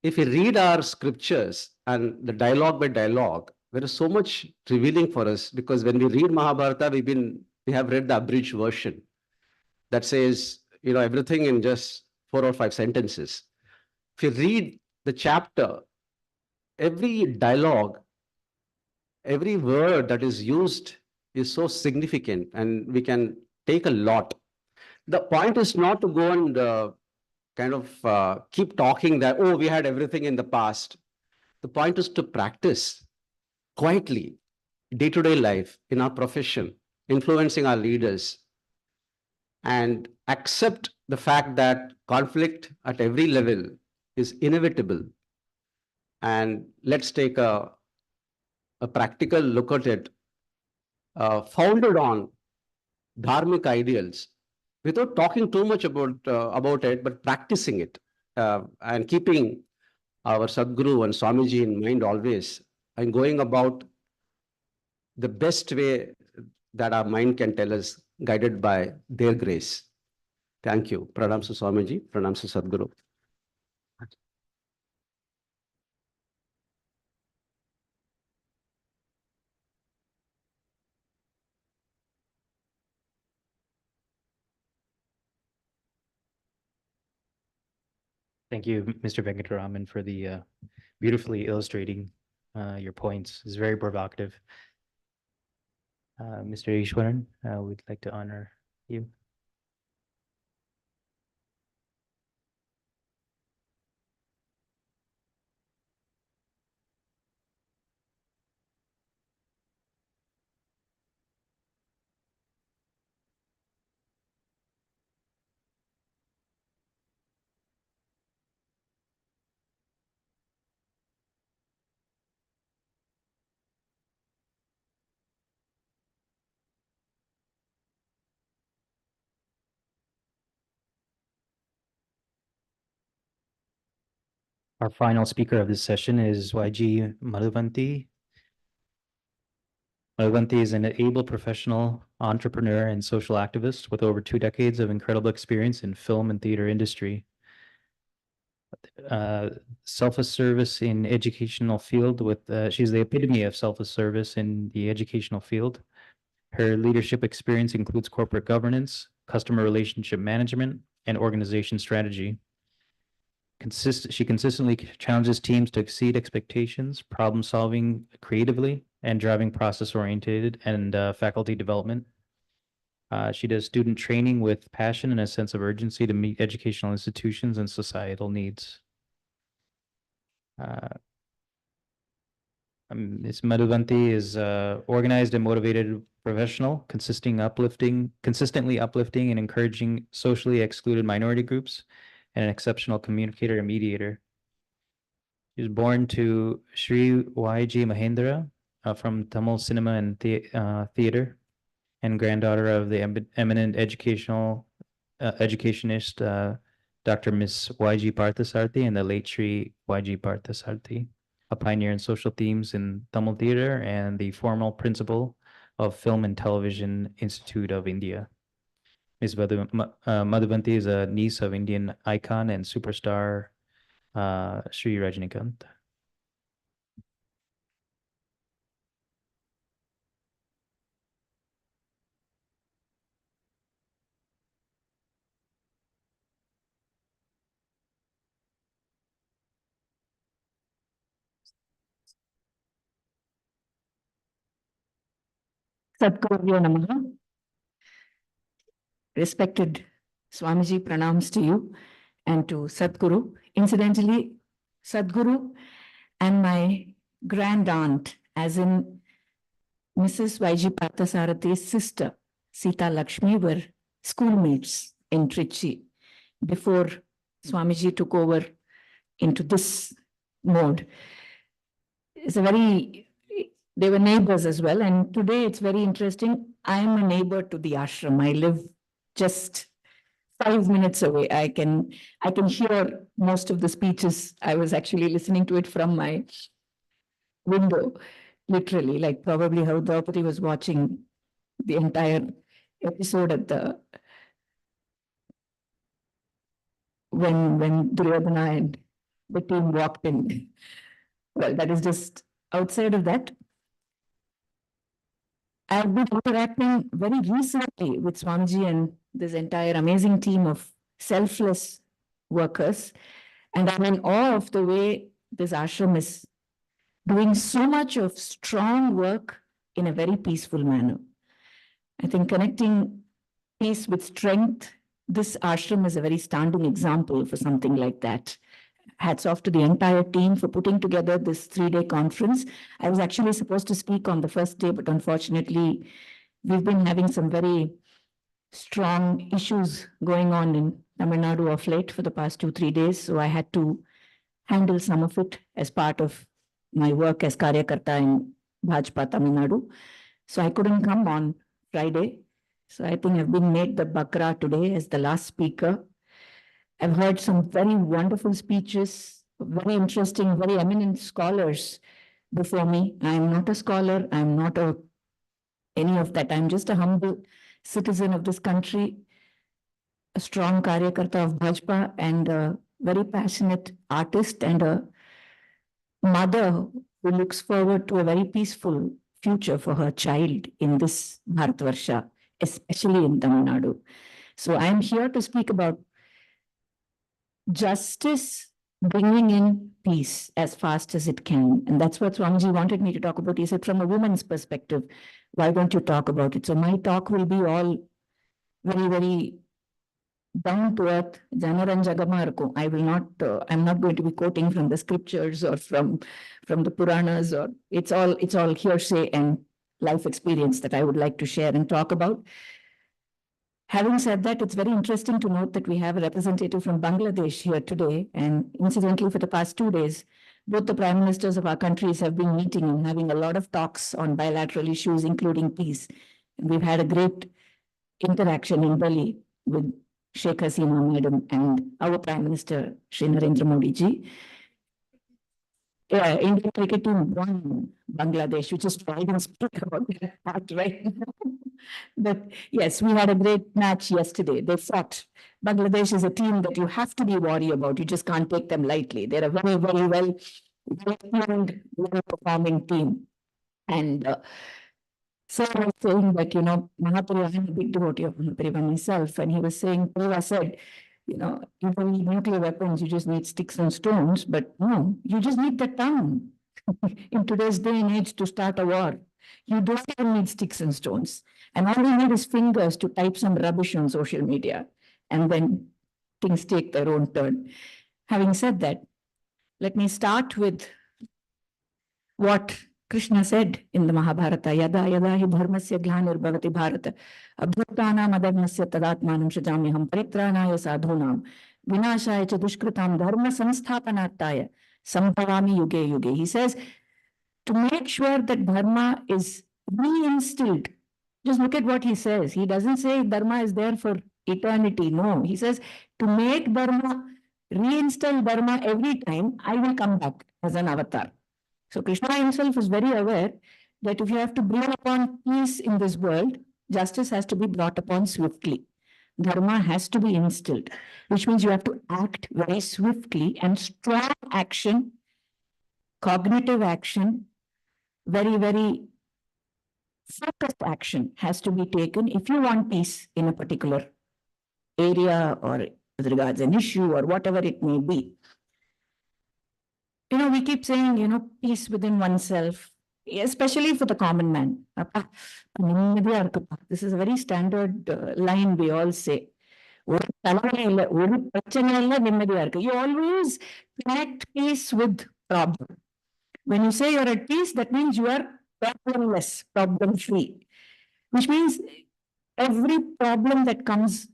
if you read our scriptures and the dialogue by dialogue, there is so much revealing for us, because when we read Mahabharata, we have read the abridged version that says, everything in just 4 or 5 sentences. If you read the chapter, every dialogue, every word that is used is so significant, and we can take a lot. The point is not to go and kind of keep talking that, oh, we had everything in the past. The point is to practice quietly, day-to-day life, in our profession, influencing our leaders, and accept the fact that conflict at every level is inevitable. And let's take a practical look at it, founded on dharmic ideals, without talking too much about it, but practicing it and keeping our Sadguru and Swamiji in mind always, and going about the best way that our mind can tell us, guided by their grace. Thank you. Pranam to Swamiji, Pranam to Sadguru. Thank you, Mr. Venkataraman, for the beautifully illustrating your points. It's very provocative. Mr. Ishwaran, we'd like to honor you. Our final speaker of this session is YG Madhuvanti. Madhuvanti is an able professional, entrepreneur, and social activist with over 2 decades of incredible experience in film and theater industry. Self-service in educational field she's the epitome of self-service in the educational field. Her leadership experience includes corporate governance, customer relationship management, and organization strategy. She consistently challenges teams to exceed expectations, problem solving creatively, and driving process oriented and faculty development. She does student training with passion and a sense of urgency to meet educational institutions and societal needs. Ms. Madhuvanti is organized and motivated professional, consistently uplifting and encouraging socially excluded minority groups, and an exceptional communicator and mediator. She was born to Sri Y.G. Mahendra from Tamil Cinema and Theater, and granddaughter of the eminent educationist Dr. Ms. Y.G. Parthasarthi and the late Sri Y.G. Parthasarthi, a pioneer in social themes in Tamil theater and the formal principal of Film and Television Institute of India. Ms. Madhuvanti is a niece of Indian icon and superstar Sri Rajinikanth. Sadguruvyo Namaha. Respected Swamiji, pranams to you and to Sadguru. Incidentally, Sadguru and my grand aunt, as in Mrs. Y.G. Parthasarathe's sister, Sita Lakshmi, were schoolmates in Trichy before Swamiji took over into this mode. They were neighbors as well. And today it's very interesting. I am a neighbor to the ashram. I live just 5 minutes away. I can hear most of the speeches. I was actually listening to it from my window, literally, like probably how Draupadi was watching the entire episode at when Duryodhana and the team walked in. Well, that is just outside of that. I've been interacting very recently with Swamiji and this entire amazing team of selfless workers. And I'm in awe of the way this ashram is doing so much of strong work in a very peaceful manner. I think connecting peace with strength, this ashram is a very standing example for something like that. Hats off to the entire team for putting together this 3-day conference. I was actually supposed to speak on the first day, but unfortunately, we've been having some very strong issues going on in Tamil Nadu of late for the past 2-3 days. So I had to handle some of it as part of my work as Karyakarta in Bhajpa Tamil Nadu. So I couldn't come on Friday. So I think I've been made the Bakra today as the last speaker. I've heard some very wonderful speeches, very interesting, very eminent scholars before me. I'm not a scholar. I'm not any of that. I'm just a humble citizen of this country, a strong Karyakarta of Bhajpa, and a very passionate artist and a mother who looks forward to a very peaceful future for her child in this Bharatvarsha, especially in Tamil Nadu. So I'm here to speak about justice bringing in peace as fast as it can. And that's what Swamiji wanted me to talk about. He said, from a woman's perspective, why don't you talk about it? So my talk will be all very, very down to earth. I will not, I'm not going to be quoting from the scriptures or from the Puranas, or it's all hearsay and life experience that I would like to share and talk about. Having said that, it's very interesting to note that we have a representative from Bangladesh here today. And incidentally, for the past 2 days, both the prime ministers of our countries have been meeting and having a lot of talks on bilateral issues, including peace. And we've had a great interaction in Delhi with Sheikh Hasina Madam and our Prime Minister, Shri Narendra Modi ji. Yeah, Indian cricket team won Bangladesh, which is why I didn't speak about that part right now. But yes, we had a great match yesterday. They fought. Bangladesh is a team that you have to be worried about. You just can't take them lightly. They're a very, very well-tuned, well-performing team. And so I was saying that, Mahapariva, I'm a big devotee of Mahapariva myself. And he was saying, Pariva said, you don't need nuclear weapons, you just need sticks and stones. But no, you just need the tongue. In today's day and age to start a war, you don't even need sticks and stones. And all you need is fingers to type some rubbish on social media. And then things take their own turn. Having said that, let me start with what Krishna said in the Mahabharata, Yada yada hi dharmasya glanir bharata, abhuttanam adharmasya tadatmanam shajamyaham paritranaya sadhunam, vinashaya cha dushkritam dharma samsthapanataya, sambhavami yuge yuge. He says, to make sure that dharma is reinstilled. Just look at what he says. He doesn't say dharma is there for eternity. No, he says, to make dharma, reinstall dharma every time, I will come back as an avatar. So Krishna himself is very aware that if you have to bring upon peace in this world, justice has to be brought upon swiftly. Dharma has to be instilled, which means you have to act very swiftly, and strong action, cognitive action, very, very focused action has to be taken if you want peace in a particular area or with regards an issue or whatever it may be. We keep saying, peace within oneself, especially for the common man. This is a very standard line we all say. You always connect peace with problem. When you say you're at peace, that means you are problemless, problem-free, which means every problem that comes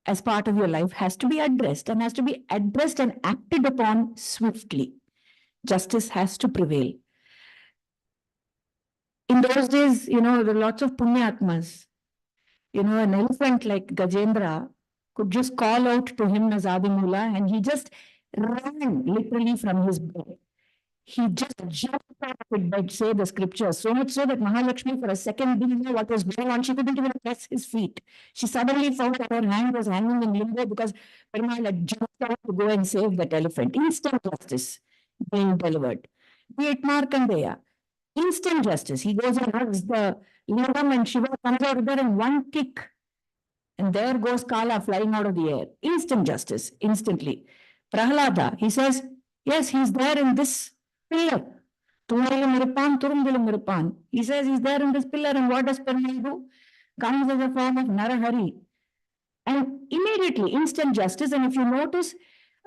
as part of your life has to be addressed and acted upon swiftly. Justice has to prevail. In those days, there were lots of punyatmas. An elephant like Gajendra could just call out to him Nazabimula, and he just ran literally from his bed. He just jumped out of his bed, say the scriptures, so much so that Mahalakshmi for a second didn't know what was going on. She couldn't even press his feet. She suddenly found that her hand was hanging in limbo because Perumal had jumped out to go and save that elephant. Instant justice being delivered. Be it Markandeya, instant justice. He goes and hugs the lingam and Shiva comes out there in one kick. And there goes Kala flying out of the air. Instant justice, instantly. Prahlada, he says, yes, he's there in this pillar. He says he's there in this pillar, and what does Perumal do? Comes as a form of Narahari. And immediately, instant justice. And if you notice,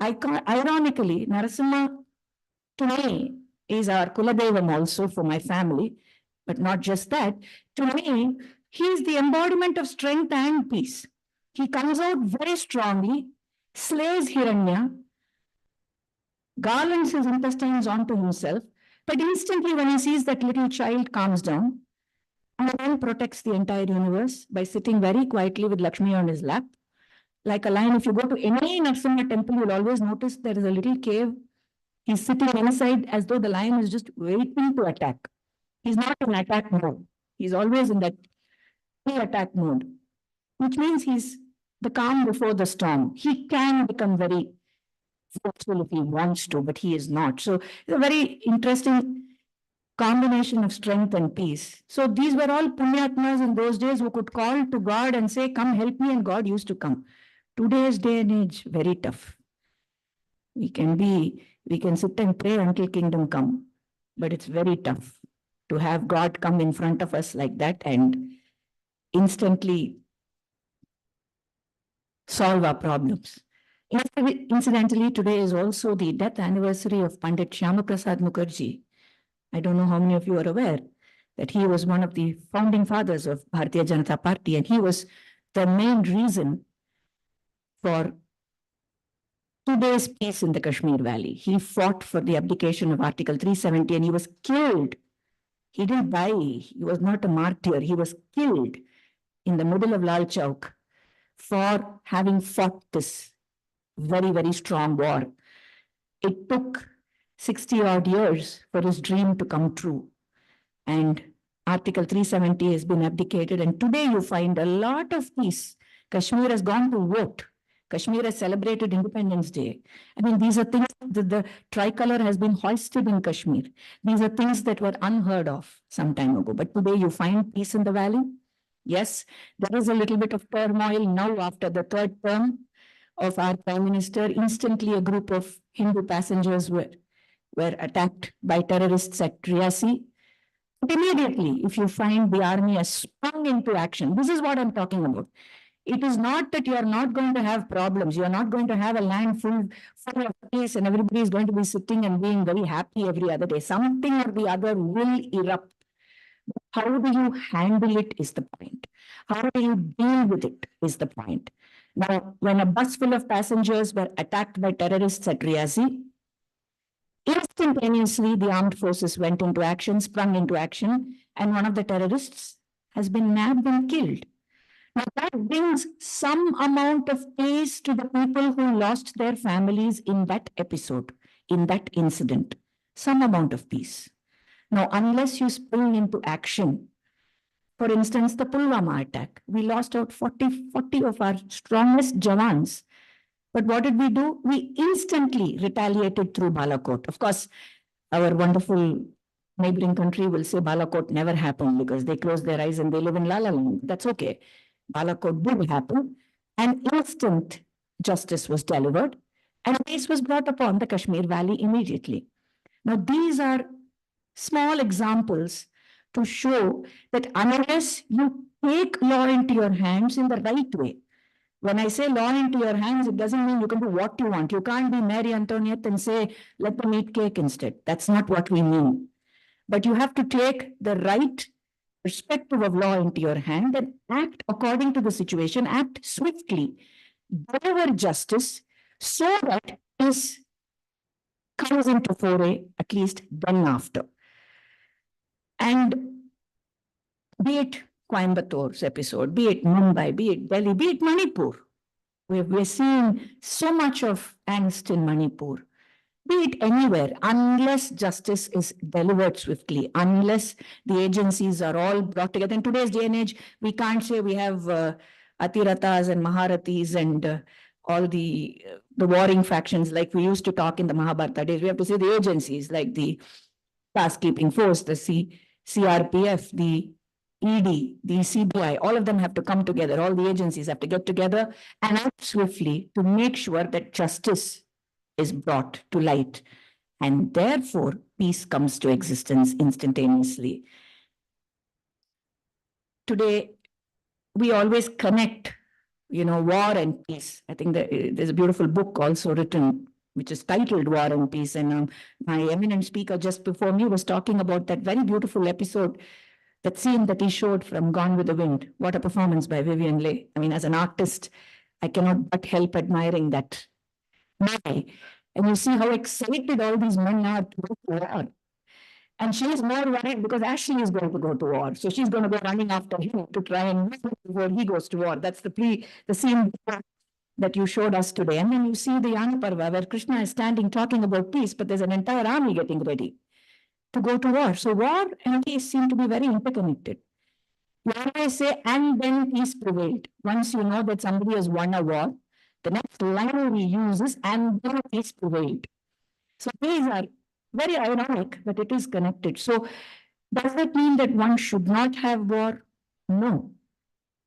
ironically, Narasimha to me is our Kuladevam also for my family, but not just that. To me, he is the embodiment of strength and peace. He comes out very strongly, slays Hiranya, garlands his intestines onto himself, but instantly when he sees that little child, calms down and then protects the entire universe by sitting very quietly with Lakshmi on his lap. Like a lion, if you go to any Narasimha temple, you'll always notice there is a little cave. He's sitting inside as though the lion is just waiting to attack. He's not in attack mode. He's always in that pre-attack mode, which means he's the calm before the storm. He can become very forceful if he wants to, but he is not. So it's a very interesting combination of strength and peace. So these were all punyatmas in those days who could call to God and say, come help me, and God used to come. Today's day and age, very tough. We can sit and pray until kingdom come, but it's very tough to have God come in front of us like that and instantly solve our problems. Incidentally, today is also the death anniversary of Pandit Shyama Prasad Mukherjee. I don't know how many of you are aware that he was one of the founding fathers of Bharatiya Janata Party, and he was the main reason for today's peace in the Kashmir Valley. He fought for the abdication of Article 370 and he was killed. He didn't die. He was not a martyr. He was killed in the middle of Lal Chowk for having fought this very, very strong war. It took 60 odd years for his dream to come true. And Article 370 has been abdicated. And today you find a lot of peace. Kashmir has gone to vote. Kashmir has celebrated Independence Day. I mean, these are things that the tricolor has been hoisted in Kashmir. These are things that were unheard of some time ago. But today you find peace in the valley. Yes, there is a little bit of turmoil now after the third term of our Prime Minister. Instantly, a group of Hindu passengers were attacked by terrorists at Riyasi. But immediately, if you find the army has sprung into action, this is what I'm talking about. It is not that you are not going to have problems. You are not going to have a land full of peace and everybody is going to be sitting and being very happy every other day. Something or the other will erupt. How do you handle it is the point. How do you deal with it is the point. Now, when a bus full of passengers were attacked by terrorists at Riyasi, instantaneously the armed forces went into action, sprung into action, and one of the terrorists has been nabbed and killed. Now that brings some amount of peace to the people who lost their families in that episode, in that incident. Some amount of peace. Now, unless you spring into action, for instance, the Pulwama attack, we lost out 40 of our strongest Jawans. But what did we do? We instantly retaliated through Balakot. Of course, our wonderful neighboring country will say Balakot never happened because they close their eyes and they live in La La Land. That's okay. Balakot did happen, and instant justice was delivered, and peace was brought upon the Kashmir Valley immediately. Now, these are small examples to show that unless you take law into your hands in the right way, when I say law into your hands, it doesn't mean you can do what you want. You can't be Mary Antoinette and say, let them eat cake instead. That's not what we mean. But you have to take the right perspective of law into your hand and act according to the situation, act swiftly, deliver justice so that this comes into foray at least then after. And be it Coimbator's episode, be it Mumbai, be it Delhi, be it Manipur, we're seeing so much of angst in Manipur. Be it anywhere, unless justice is delivered swiftly, unless the agencies are all brought together. In today's day and age, we can't say we have Atiratas and Maharathis and all the warring factions like we used to talk in the Mahabharata days. We have to say the agencies like the task-keeping force, the CRPF, the ED, the CBI, all of them have to come together. All the agencies have to get together and act swiftly to make sure that justice is brought to light, and therefore peace comes to existence instantaneously. Today, we always connect, war and peace. I think that there's a beautiful book also written, which is titled War and Peace. And my eminent speaker just before me was talking about that very beautiful episode, that scene that he showed from Gone with the Wind. What a performance by Vivian Leigh. I mean, as an artist, I cannot but help admiring that. And you see how excited all these men are to go to war. And she is more worried because Ashley is going to go to war. So she's going to go running after him to try and win before he goes to war. That's the scene that you showed us today. And then you see the Yana Parva where Krishna is standing talking about peace, but there's an entire army getting ready to go to war. So war and peace seem to be very interconnected. You always say, and then peace prevailed. Once you know that somebody has won a war, the next line we use is, and then peace prevailed. So these are very ironic, but it is connected. So does that mean that one should not have war? No.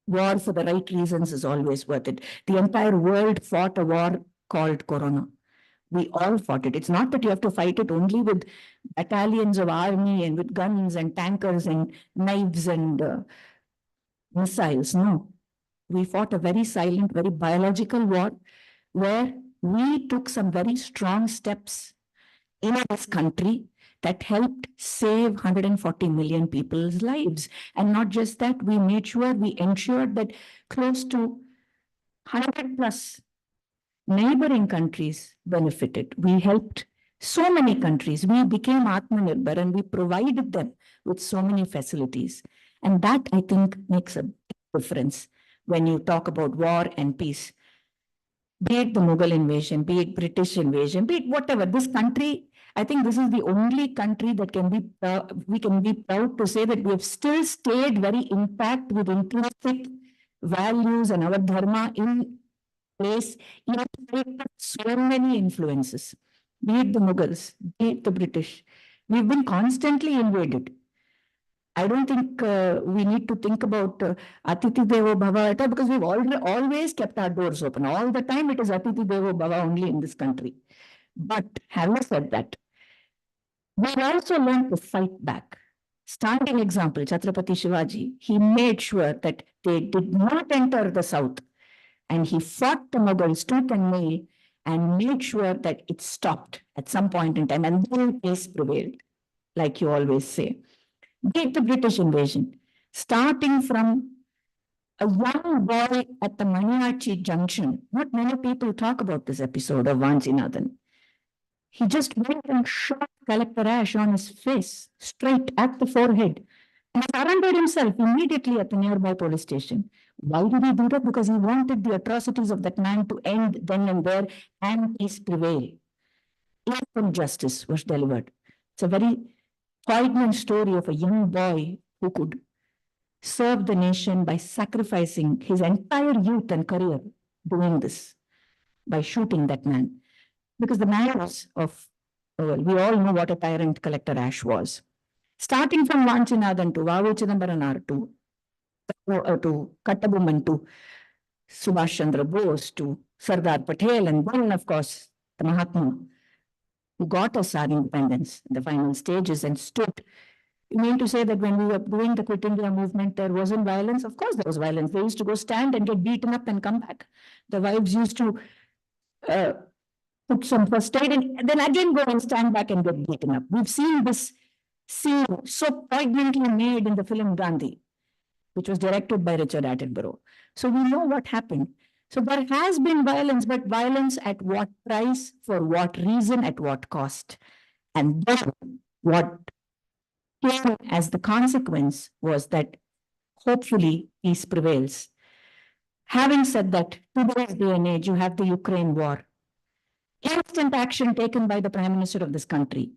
War for the right reasons is always worth it. The entire world fought a war called Corona. We all fought it. It's not that you have to fight it only with battalions of army and with guns and tankers and knives and missiles. No, we fought a very silent, very biological war where we took some very strong steps in this country that helped save 140 million people's lives. And not just that, we made sure, we ensured that close to 100 plus neighboring countries benefited. We helped so many countries. We became Atmanirbhar and we provided them with so many facilities. And that, I think, makes a big difference when you talk about war and peace. Be it the Mughal invasion, be it British invasion, be it whatever, this country, I think this is the only country that can be, we can be proud to say that we have still stayed very intact with intrinsic values and our dharma in place in spite of so many influences, be it the Mughals, be it the British. We've been constantly invaded. I don't think we need to think about Atiti Devo Bhava at all, because we've always kept our doors open. All the time it is Atiti Devo Bhava only in this country. But having said that, we've also learned to fight back. Standing example, Chhatrapati Shivaji, he made sure that they did not enter the south. And he fought the Mughals tooth and nail and made sure that it stopped at some point in time. And then peace prevailed, like you always say. Take the British invasion, starting from a young boy at the Maniachi Junction. Not many people talk about this episode of Vanchinathan. He just went and shot Collector Ash on his face, straight at the forehead, and surrendered himself immediately at the nearby police station. Why did he do that? Because he wanted the atrocities of that man to end then and there and peace prevail. Instant justice was delivered. It's a very poignant story of a young boy who could serve the nation by sacrificing his entire youth and career doing this, by shooting that man. Because the man was we all know what a tyrant Collector Ash was. Starting from Vanchinathan to Vavu Chidambaran to Kattabomman to Subhash Chandra Bose to Sardar Patel, and then, of course, the Mahatma who got us our independence in the final stages and stood. You mean to say that when we were doing the Quit India movement, there wasn't violence? Of course there was violence. They used to go stand and get beaten up and come back. The wives used to put some first aid and then again go and stand back and get beaten up. We've seen this scene so poignantly made in the film Gandhi, which was directed by Richard Attenborough. So we know what happened. So there has been violence, but violence at what price, for what reason, at what cost? And then what came as the consequence was that hopefully peace prevails. Having said that, today's day and age, you have the Ukraine war. Instant action taken by the Prime Minister of this country.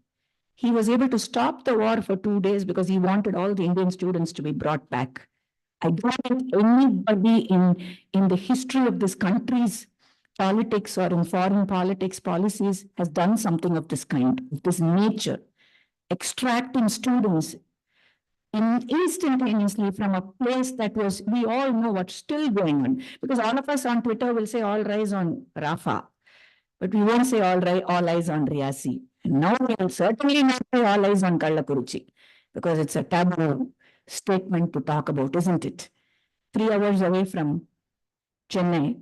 He was able to stop the war for 2 days because he wanted all the Indian students to be brought back. I don't think anybody in the history of this country's politics or in foreign politics policies has done something of this kind, of this nature, extracting students instantaneously from a place that was, we all know what's still going on, because all of us on Twitter will say all rise on Rafah, but we won't say all eyes on Riyasi. And now we will certainly not say all eyes on Kallakuruchi, because it's a taboo statement to talk about, isn't it? 3 hours away from Chennai,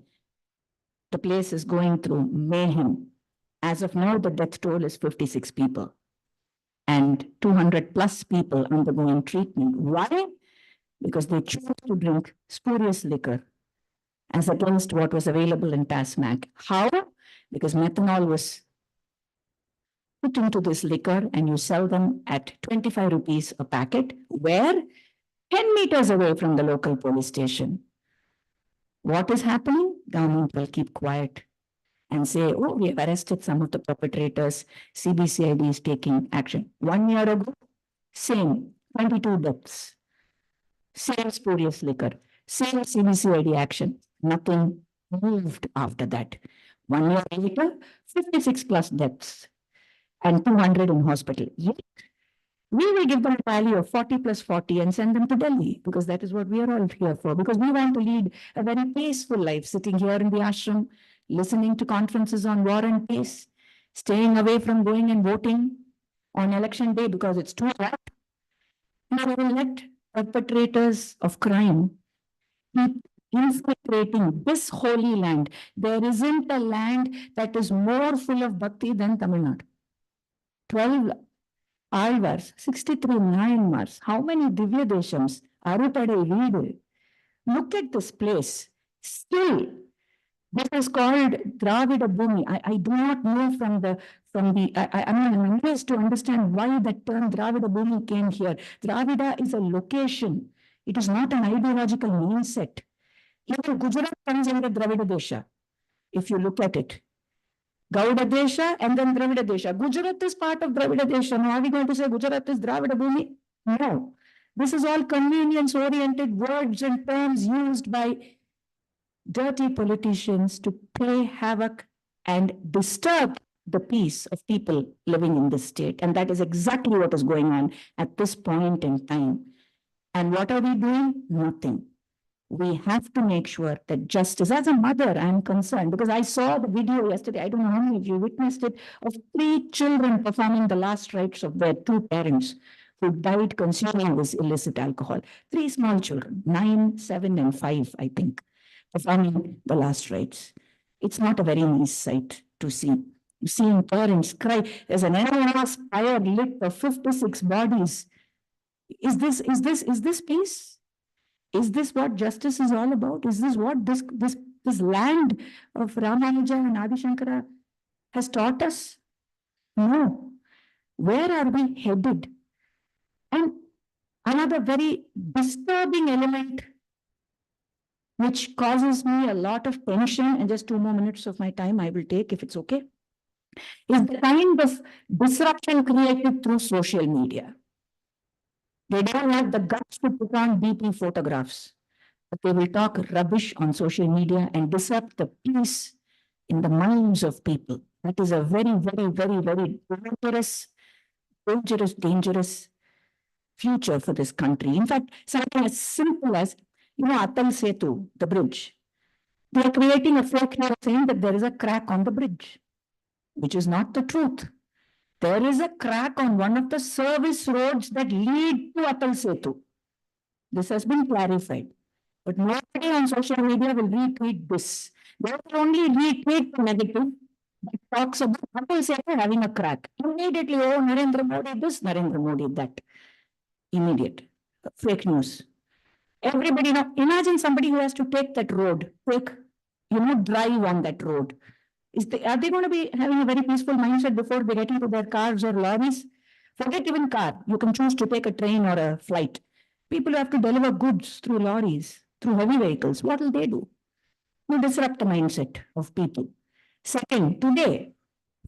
the place is going through mayhem. As of now, the death toll is 56 people and 200 plus people undergoing treatment. Why? Because they chose to drink spurious liquor as against what was available in TASMAC. How? Because methanol was put into this liquor and you sell them at 25 rupees a packet, where 10 meters away from the local police station. What is happening? Government will keep quiet and say, oh, we have arrested some of the perpetrators. CBCID is taking action. 1 year ago, same, 22 deaths. Same spurious liquor, same CBCID action. Nothing moved after that. 1 year later, 56 plus deaths and 200 in hospital. Yet, we will give them a value of 40 plus 40 and send them to Delhi, because that is what we are all here for, because we want to lead a very peaceful life, sitting here in the ashram, listening to conferences on war and peace. staying away from going and voting on election day because it's too hot. Now we will let perpetrators of crime keep infiltrating this holy land. There isn't a land that is more full of bhakti than Tamil Nadu. 12 Alvars, 63 Nayanmars, how many Divya Deshams, Arupadai Veedu. Look at this place. Still, this is called Dravida Bhumi. I do not know I'm amazed to understand why the term Dravida Bhumi came here. Dravida is a location. It is not an ideological mindset. Even Gujarat comes under Dravida Desha, if you look at it. Gauda Desha and then Dravida Desha. Gujarat is part of Dravida Desha. Now, are we going to say Gujarat is Dravida Bhumi? No. This is all convenience-oriented words and terms used by dirty politicians to play havoc and disturb the peace of people living in this state. And that is exactly what is going on at this point in time. And what are we doing? Nothing. We have to make sure that justice, as a mother, I am concerned because I saw the video yesterday, I don't know how many of you witnessed it, of 3 children performing the last rites of their 2 parents who died consuming this illicit alcohol. 3 small children, 9, 7, and 5, I think, performing the last rites. It's not a very nice sight to see. Seeing parents cry. There's an enormous fire lit of 56 bodies. Is this peace? Is this what justice is all about? Is this what this land of Ramanuja and Adi Shankara has taught us? No. Where are we headed? And another very disturbing element which causes me a lot of tension, and just 2 more minutes of my time I will take if it's okay, is the kind of disruption created through social media. They don't have the guts to put on BP photographs, but they will talk rubbish on social media and disrupt the peace in the minds of people. That is a very, very, very, very dangerous future for this country. In fact, something as simple as, Atal Setu, the bridge. They are creating a fake news saying that there is a crack on the bridge, which is not the truth. There is a crack on one of the service roads that lead to Atal Setu. This has been clarified. But nobody on social media will retweet this. They will only retweet the negative that talks about Atal Setu having a crack. Immediately, oh, Narendra Modi this, Narendra Modi that. Immediate. Fake news. Everybody now, imagine somebody who has to take that road, drive on that road. Are they going to be having a very peaceful mindset before they get into their cars or lorries? Forget even car. You can choose to take a train or a flight. People who have to deliver goods through lorries, through heavy vehicles, what will they do? You disrupt the mindset of people. Second, today,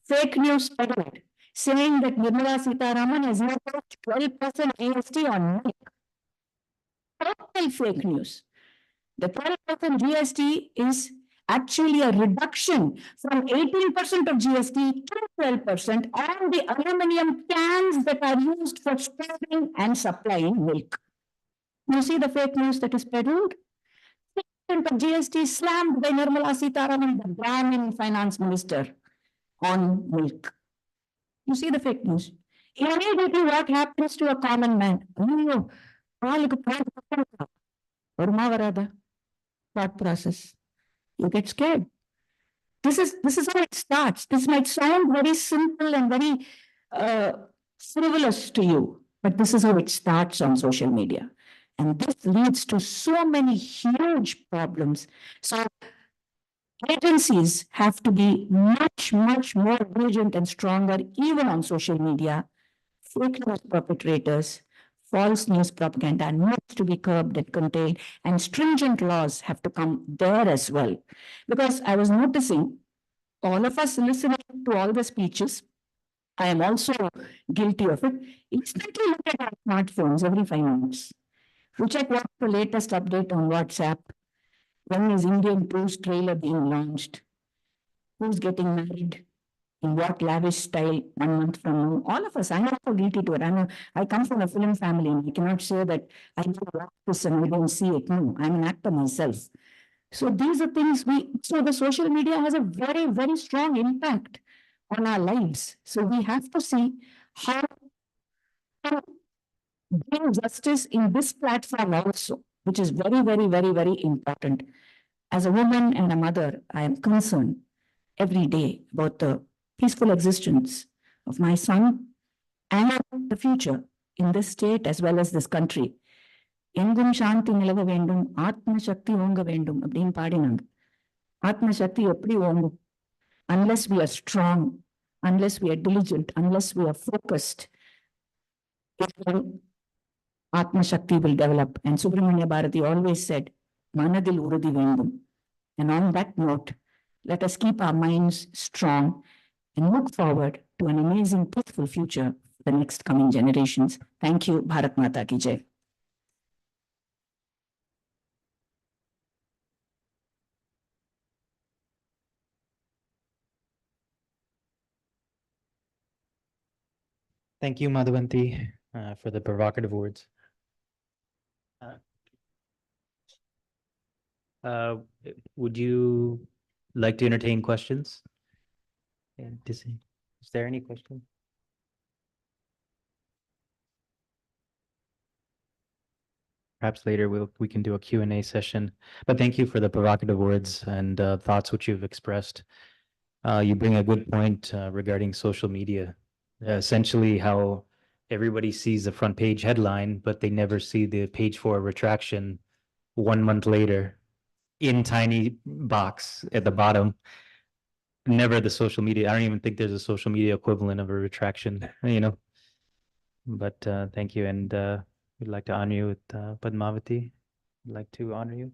fake news spread saying that Nirmala Sitharaman has imposed 12% GST on milk. Total fake news. The 12% GST is actually a reduction from 18% of GST to 12% on the aluminum cans that are used for storing and supplying milk. You see the fake news that is peddled? 6% of GST slammed by Nirmala Sitharaman, the Brahmin finance minister, on milk. You see the fake news. Immediately what happens to a common man? Thought process. You get scared. This is how it starts. This might sound very simple and very frivolous to you, but this is how it starts on social media. And this leads to so many huge problems. So agencies have to be much, much more vigilant and stronger, even on social media. Fake news perpetrators, false news propaganda needs to be curbed and contained, and stringent laws have to come there as well. Because I was noticing all of us listening to all the speeches, I am also guilty of it, instantly look at our smartphones every 5 minutes. To check what's the latest update on WhatsApp, when is Indian 2's trailer being launched, who's getting married, in what lavish style 1 month from now. All of us, I'm also guilty to it. I come from a film family, and I cannot say that I don't watch this and I don't see it. No, I'm an actor myself. So these are things so the social media has a very, very strong impact on our lives. So we have to see how to bring justice in this platform also, which is very, very, very, very important. As a woman and a mother, I am concerned every day about the peaceful existence of my son and the future in this state as well as this country. எங்கும் சாந்தி நிலவ வேண்டும், ஆத்ம சக்தி ஓங்க வேண்டும் அப்படின்னு பாடினாங்க. ஆத்ம சக்தி எப்படி ஓங்கும்? Unless we are strong, unless we are diligent, unless we are focused, Atma Shakti will develop. And Subramanya Bharati always said, Manadil Urudi Vendum. And on that note, let us keep our minds strong and look forward to an amazing, peaceful future for the next coming generations. Thank you. Bharat Mata Ki Jai. Thank you, Madhavanti, for the provocative words. Would you like to entertain questions? Yeah, is there any question? Perhaps later we can do a Q&A session. But thank you for the provocative words and thoughts which you've expressed. You bring a good point regarding social media. Essentially how everybody sees the front page headline, but they never see the page 4 retraction 1 month later in tiny box at the bottom. Never the social media. I don't even think there's a social media equivalent of a retraction, you know. But thank you. And we'd like to honor you with Padmavati. We'd like to honor you.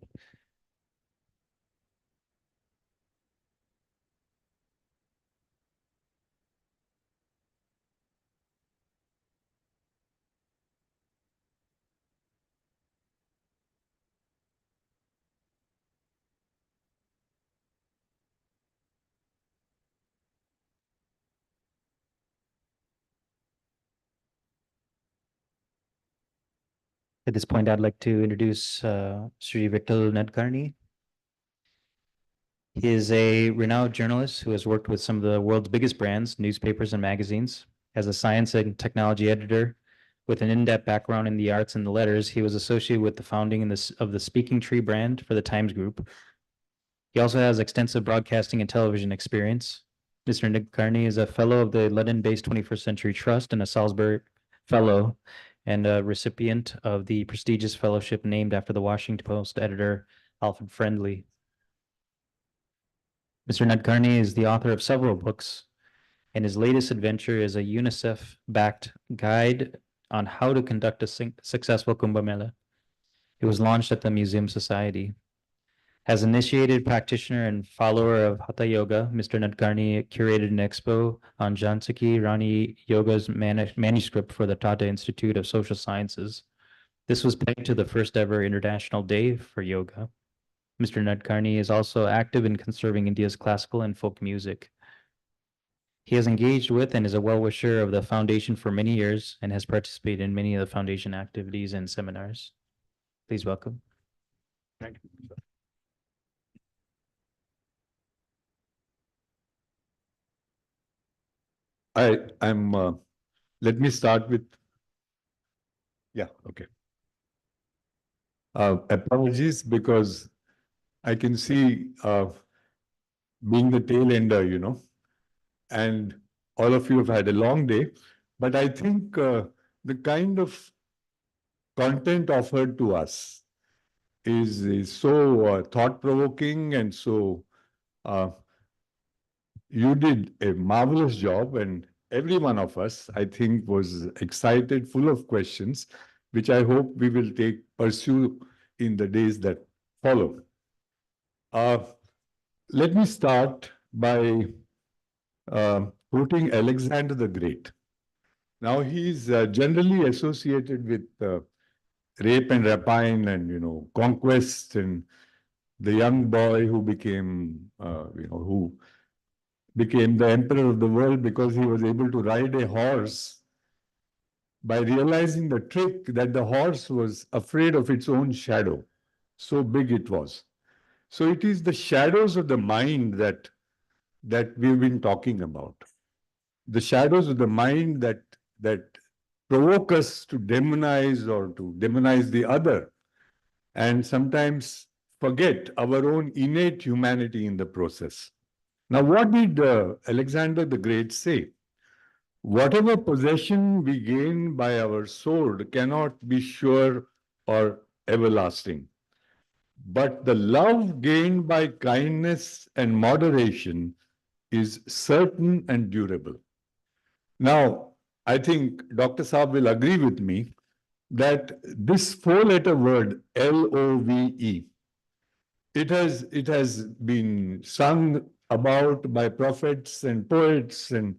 At this point, I'd like to introduce Sri Vittal Nadkarni. He is a renowned journalist who has worked with some of the world's biggest brands, newspapers, and magazines. As a science and technology editor with an in-depth background in the arts and the letters, he was associated with the founding of the Speaking Tree brand for the Times Group. He also has extensive broadcasting and television experience. Mr. Nadkarni is a fellow of the London-based 21st Century Trust and a Salisbury Fellow and a recipient of the prestigious fellowship named after the Washington Post editor Alfred Friendly. Mr. Nadkarni is the author of several books, and his latest adventure is a UNICEF-backed guide on how to conduct a successful Kumbh Mela. It was launched at the Museum Society. As initiated practitioner and follower of Hatha Yoga, Mr. Nadkarni curated an expo on Jansaki Rani Yoga's manuscript for the Tata Institute of Social Sciences. This was pegged to the first ever International Day for Yoga. Mr. Nadkarni is also active in conserving India's classical and folk music. He has engaged with and is a well-wisher of the foundation for many years and has participated in many of the foundation activities and seminars. Please welcome. Thank you. Let me start with, okay. Apologies because I can see being the tail ender, you know, and all of you have had a long day, but I think the kind of content offered to us is so thought-provoking, and so you did a marvelous job, and every one of us, I think, was excited, full of questions, which I hope we will pursue in the days that follow. Let me start by quoting Alexander the Great. Now, he's generally associated with rape and rapine and, you know, conquest, and the young boy who became, who became the emperor of the world because he was able to ride a horse by realizing the trick that the horse was afraid of its own shadow. So big it was. So it is the shadows of the mind that we've been talking about. the shadows of the mind that provoke us to demonize or to demonize the other, and sometimes forget our own innate humanity in the process. Now, what did Alexander the Great say? Whatever possession we gain by our sword cannot be sure or everlasting. But the love gained by kindness and moderation is certain and durable. Now, I think Dr. Saab will agree with me that this four-letter word, LOVE, it has been sung about by prophets and poets, and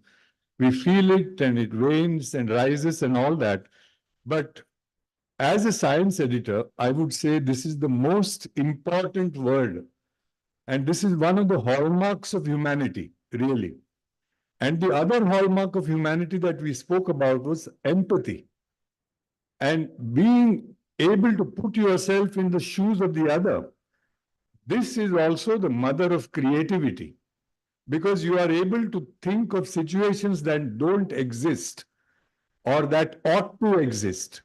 we feel it, and it rains and rises and all that. But as a science editor, I would say this is the most important word. And this is one of the hallmarks of humanity, really. And the other hallmark of humanity that we spoke about was empathy. And being able to put yourself in the shoes of the other. This is also the mother of creativity, because you are able to think of situations that don't exist or that ought to exist.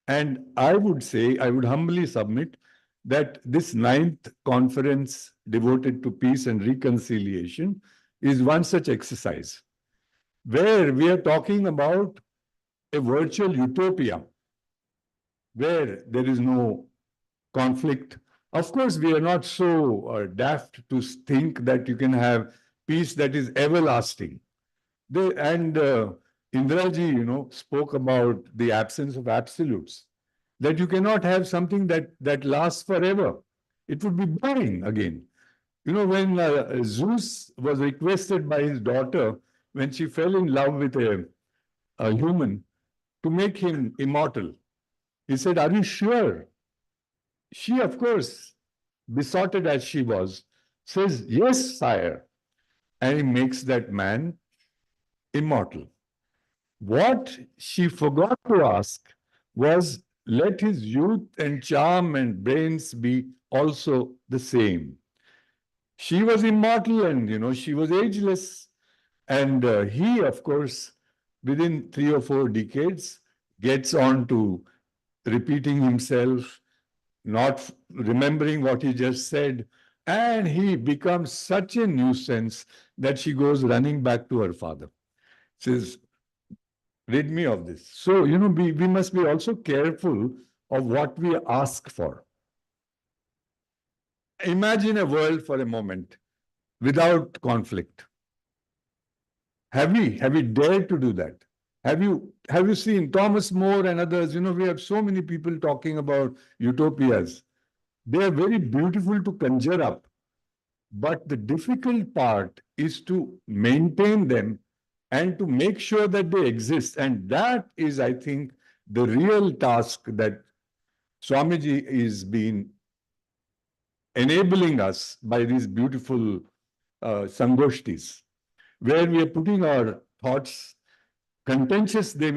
And I would say, I would humbly submit that this 9th conference devoted to peace and reconciliation is one such exercise, where we are talking about a virtual utopia, where there is no conflict. Of course, we are not so daft to think that you can have peace that is everlasting. Indraji, spoke about the absence of absolutes, that you cannot have something that lasts forever. It would be boring again. When Zeus was requested by his daughter, when she fell in love with a human, to make him immortal, he said, "Are you sure?" She, of course, besotted as she was, says, "Yes, sire." And he makes that man immortal. What she forgot to ask was, let his youth and charm and brains be also the same. She was immortal and, she was ageless. And he, of course, within 3 or 4 decades, gets on to repeating himself, not remembering what he just said, and he becomes such a nuisance that she goes running back to her father. Says, rid me of this. So, we must be also careful of what we ask for. Imagine a world for a moment without conflict. Have we dared to do that? Have you seen Thomas More and others? We have so many people talking about utopias. They are very beautiful to conjure up. But the difficult part is to maintain them and to make sure that they exist. And that is, I think, the real task that Swamiji is being enabling us by these beautiful sangoshtis, where we are putting our thoughts, contentious they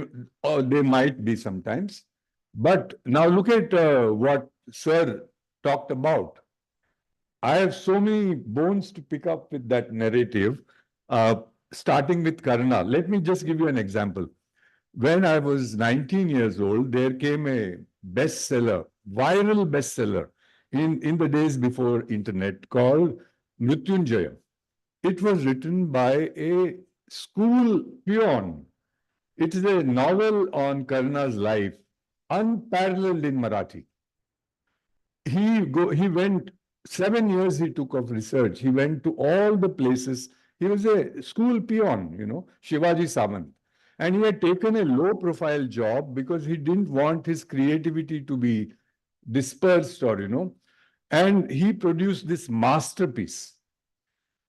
might be sometimes. But now look at what Sir talked about. I have so many bones to pick up with that narrative, starting with Karna. Let me just give you an example. When I was 19 years old, there came a bestseller, viral bestseller, in the days before internet, called Mrityunjaya. It was written by a school peon. It is a novel on Karna's life, unparalleled in Marathi. He went 7 years he took of research. He went to all the places. He was a school peon, Shivaji Samant. And he had taken a low-profile job because he didn't want his creativity to be dispersed and he produced this masterpiece.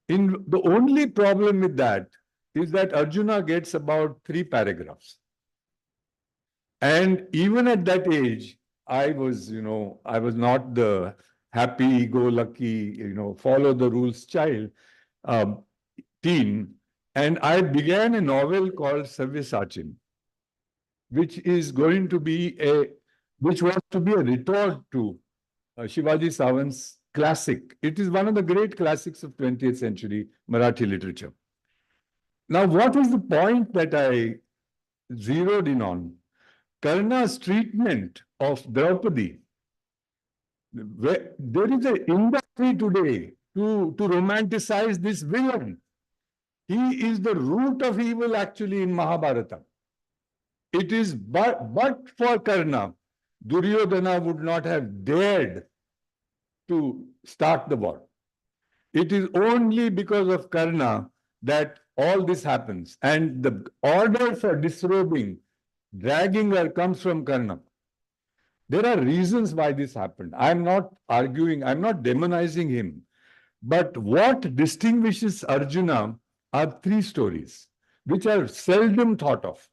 The only problem with that is that Arjuna gets about 3 paragraphs. And even at that age, I was not the happy-go-lucky, follow the rules child, teen. And I began a novel called Savyasachin, which was to be a retort to Shivaji Savant's classic. It is one of the great classics of 20th century Marathi literature. Now, what is the point that I zeroed in on? Karna's treatment of Draupadi. There is an industry today to romanticize this villain. He is the root of evil actually in Mahabharata. It is but for Karna, Duryodhana would not have dared to start the war. It is only because of Karna that all this happens. And the order for disrobing, dragging her comes from Karna. There are reasons why this happened. I'm not arguing, I'm not demonizing him. But what distinguishes Arjuna are three stories, which are seldom thought of.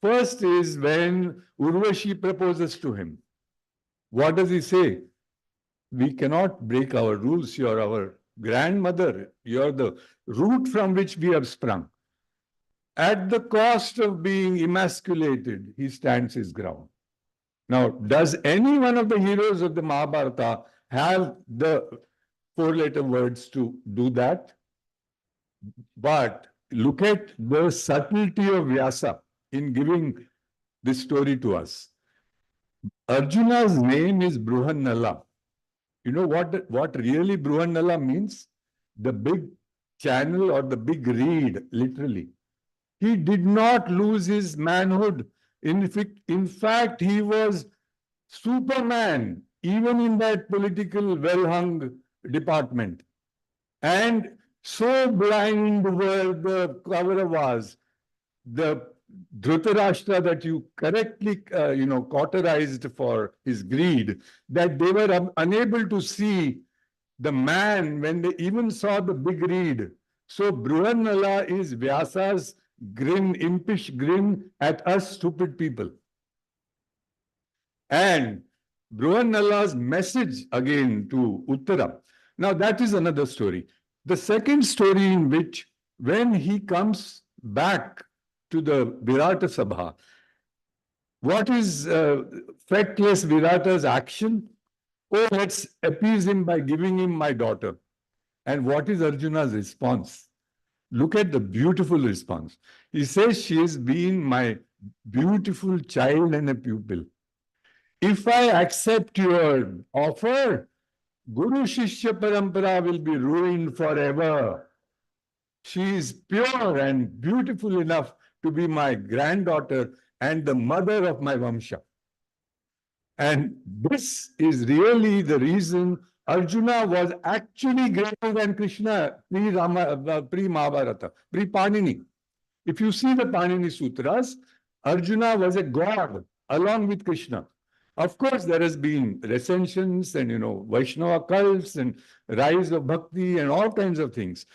First is when Urvashi proposes to him. What does he say? We cannot break our rules. You're our grandmother. You're the root from which we have sprung. At the cost of being emasculated, he stands his ground. Now, does any one of the heroes of the Mahabharata have the four-letter words to do that? But look at the subtlety of Vyasa in giving this story to us. Arjuna's name is Bruhannala. You know what really Bruhannala means? The big channel or the big reed, literally. He did not lose his manhood. In fact, he was Superman, even in that political well-hung department. And so blind were the Kauravas, the Dhritarashtra that you correctly, cauterized for his greed, that they were unable to see the man when they even saw the big reed. So Bruhannala is Vyasa's grin, impish grin at us stupid people. And Bruhannala's message again to Uttara. Now that is another story. The second story in which when he comes back to the Virata Sabha, what is feckless Virata's action? Oh, let's appease him by giving him my daughter. And what is Arjuna's response? Look at the beautiful response. He says, she has been my beautiful child and a pupil. If I accept your offer, Guru Shishya Parampara will be ruined forever. She is pure and beautiful enough to be my granddaughter and the mother of my Vamsha. And this is really the reason Arjuna was actually greater than Krishna pre-Mahabharata, pre-Panini. If you see the Panini Sutras, Arjuna was a god along with Krishna. Of course, there has been recensions and, Vaishnava cults and rise of bhakti and all kinds of things.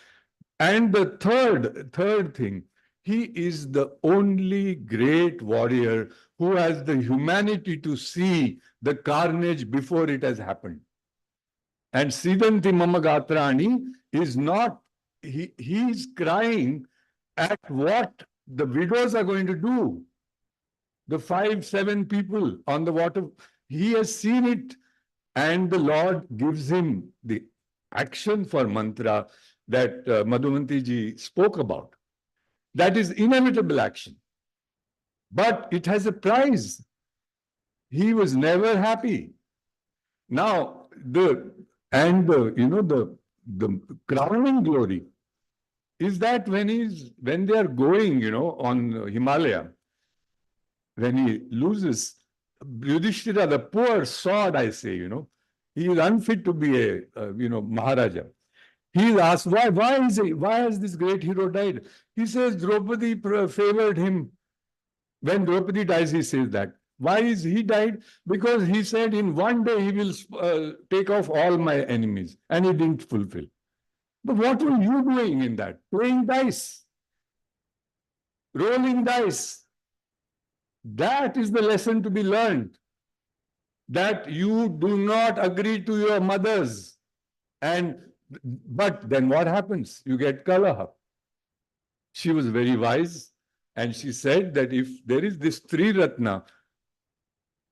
And the third thing, he is the only great warrior who has the humanity to see the carnage before it has happened. And Siddhanti Mama Gatrani is not, he is crying at what the widows are going to do. The 5-7 people on the water, he has seen it, and the Lord gives him the action for mantra that Madhuvanti ji spoke about. That is inevitable action. But it has a price. He was never happy. Now, the crowning glory is that when they are going, on Himalaya, when he loses, Yudhishthira, the poor sod, I say, he is unfit to be a, Maharaja. He is asked, why has this great hero died? He says, Draupadi favored him. When Draupadi dies, he says that. Why is he died? Because he said in one day he will take off all my enemies, and he didn't fulfill. But what were you doing in that? Playing dice, rolling dice. That is the lesson to be learned. That you do not agree to your mothers. But then what happens? You get Kalaha. She was very wise, and she said that if there is this Triratna,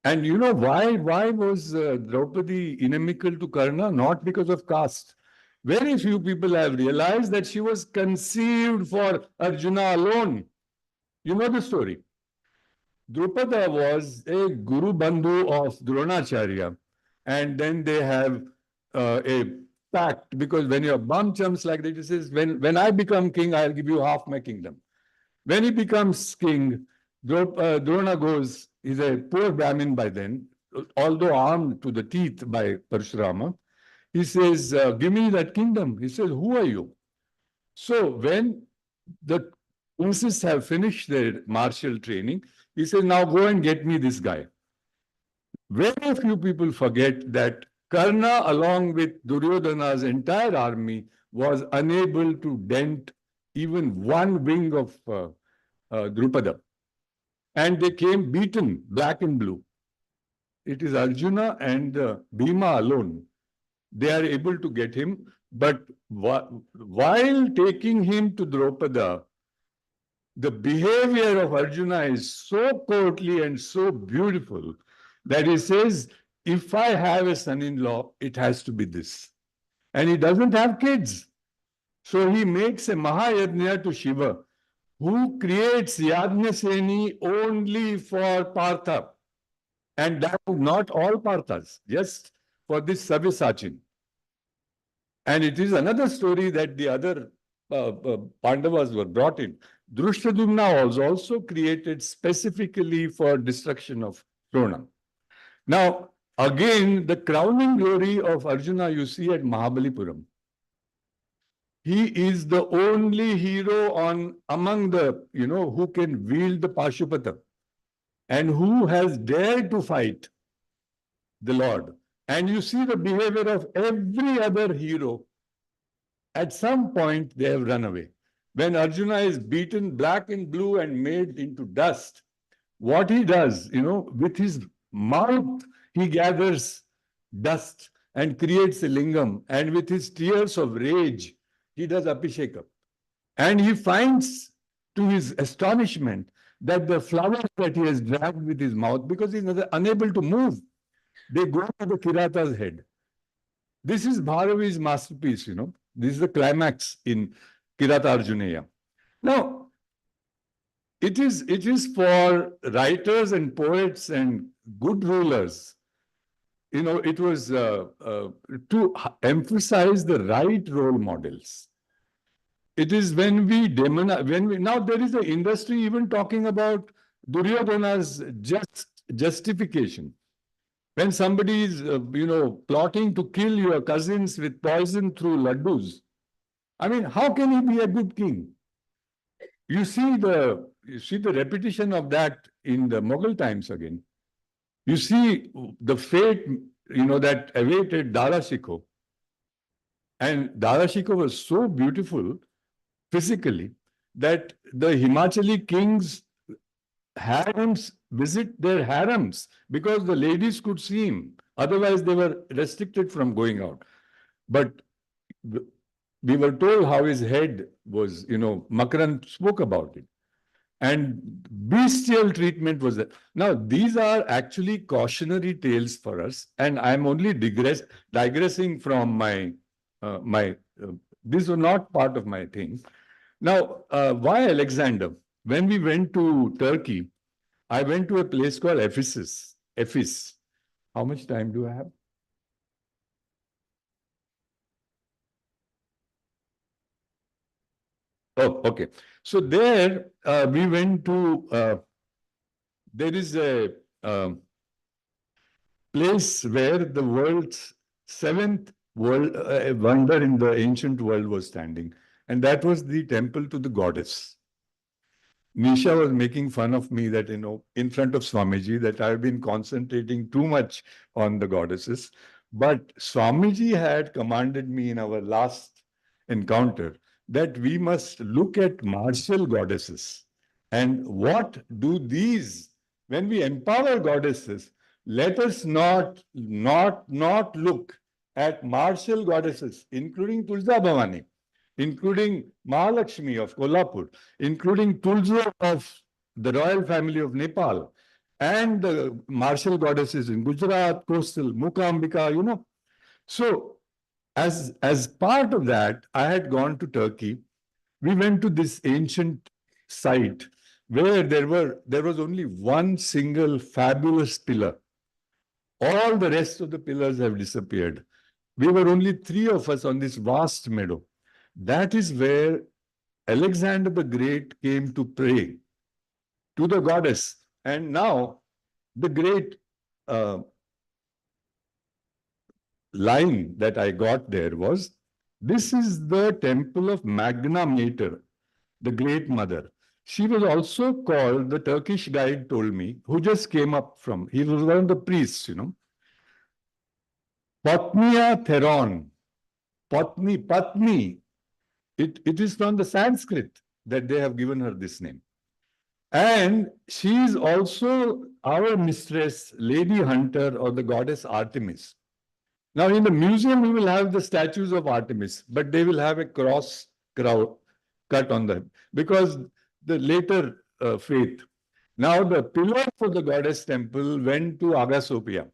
and why was Draupadi inimical to Karna? Not because of caste. Very few people have realized that she was conceived for Arjuna alone. You know the story. Drupada was a Guru Bandhu of Dronacharya. And then they have a pact, because when you're bum chums like that, he says, when I become king, I'll give you half my kingdom. When he becomes king, Drona goes, he's a poor Brahmin by then, although armed to the teeth by Parshurama. He says, give me that kingdom. He says, who are you? So when the princes have finished their martial training, he says, now go and get me this guy. Very few people forget that Karna, along with Duryodhana's entire army, was unable to dent even one wing of Drupada. And they came beaten, black and blue. It is Arjuna and Bhima alone. They are able to get him, but while taking him to Drupada, the behavior of Arjuna is so courtly and so beautiful that he says, if I have a son-in-law, it has to be this. And he doesn't have kids. So he makes a Mahayajna to Shiva, who creates Yajnaseni only for Partha. And that is not all Parthas, just for this Sabyasachi. And it is another story that the other Pandavas were brought in. Drushtadumna was also created specifically for destruction of Drona. Now, again, the crowning glory of Arjuna you see at Mahabalipuram. He is the only hero among the, who can wield the Pashupata and who has dared to fight the Lord. And you see the behavior of every other hero. At some point, they have run away. When Arjuna is beaten black and blue and made into dust, what he does, with his mouth, he gathers dust and creates a lingam. And with his tears of rage, he does Abhishekam. And he finds, to his astonishment, that the flowers that he has dragged with his mouth, because he is unable to move, they go to the Kirata's head. This is Bharavi's masterpiece, This is the climax in Kirata Arjuneya. Now, it is for writers and poets and good rulers, it was to emphasize the right role models. It is when we demonize, now there is an industry even talking about Duryodhana's justification. When somebody is, plotting to kill your cousins with poison through laddus, I mean, how can he be a good king? You see the repetition of that in the Mughal times again. You see the fate, that awaited Dara Shikoh. And Dara Shikoh was so beautiful physically that the Himachali kings harems visit their harems because the ladies could see him. Otherwise, they were restricted from going out. But we were told how his head was, Makaran spoke about it. And bestial treatment was there. Now, these are actually cautionary tales for us. And I'm only digressing from my, these were not part of my thing. Now, why Alexander? When we went to Turkey, I went to a place called Ephesus. Ephes. How much time do I have? Oh, okay. So there we went to, there is a place where the world's seventh wonder in the ancient world was standing. And that was the temple to the goddess. Nisha was making fun of me that, in front of Swamiji, that I've been concentrating too much on the goddesses. But Swamiji had commanded me in our last encounter that we must look at martial goddesses. And what do these, when we empower goddesses, let us not look at martial goddesses, including Tulsa Bhavani, including Mahalakshmi of Kolhapur, including Tulsa of the royal family of Nepal, and the martial goddesses in Gujarat, coastal, Mukha Ambika, So as part of that, I had gone to Turkey. We went to this ancient site where there was only one single fabulous pillar. All the rest of the pillars have disappeared. We were only 3 of us on this vast meadow. That is where Alexander the Great came to pray to the goddess. And now the great line that I got there was, this is the temple of Magna Mater, the Great Mother. She was also called, the Turkish guide told me, who just came up from, he was one of the priests, Patniya Theron. Patni. It is from the Sanskrit that they have given her this name. And she is also our mistress, Lady Hunter, or the goddess Artemis. Now, in the museum, we will have the statues of Artemis, but they will have a cross cut on them because the later faith. Now, the pillar for the goddess temple went to Hagia Sophia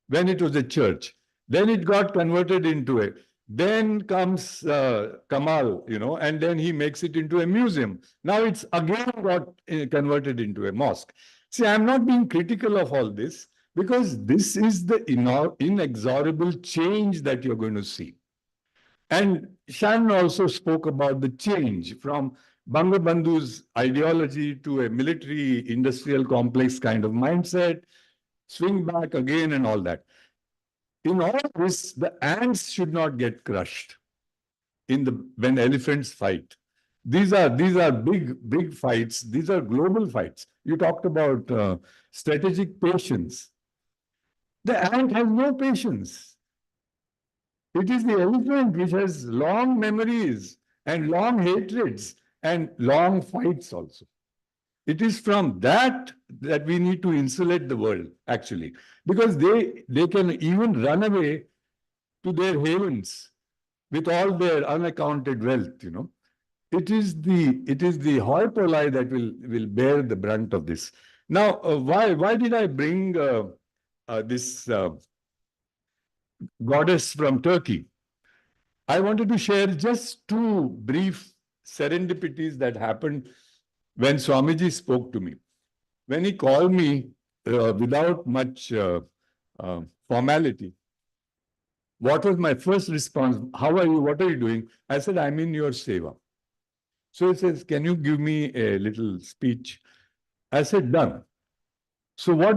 when it was a church. Then it got converted into a. Then comes Kamal, and then he makes it into a museum. Now it's again got converted into a mosque. See, I'm not being critical of all this because this is the inexorable change that you're going to see. And Shannon also spoke about the change from Bangabandhu's ideology to a military industrial complex kind of mindset, swing back again and all that. In all this, the ants should not get crushed when elephants fight. These are big fights. These are global fights. You talked about strategic patience. The ant has no patience. It is the elephant which has long memories and long hatreds and long fights also. It is from that we need to insulate the world, actually, because they can even run away to their havens with all their unaccounted wealth, It is the hoi polloi that will bear the brunt of this. Now, why did I bring this goddess from Turkey? I wanted to share just 2 brief serendipities that happened when Swamiji spoke to me. When he called me without much formality, what was my first response? How are you? What are you doing? I said, I'm in your seva. So he says, can you give me a little speech? I said, done. So why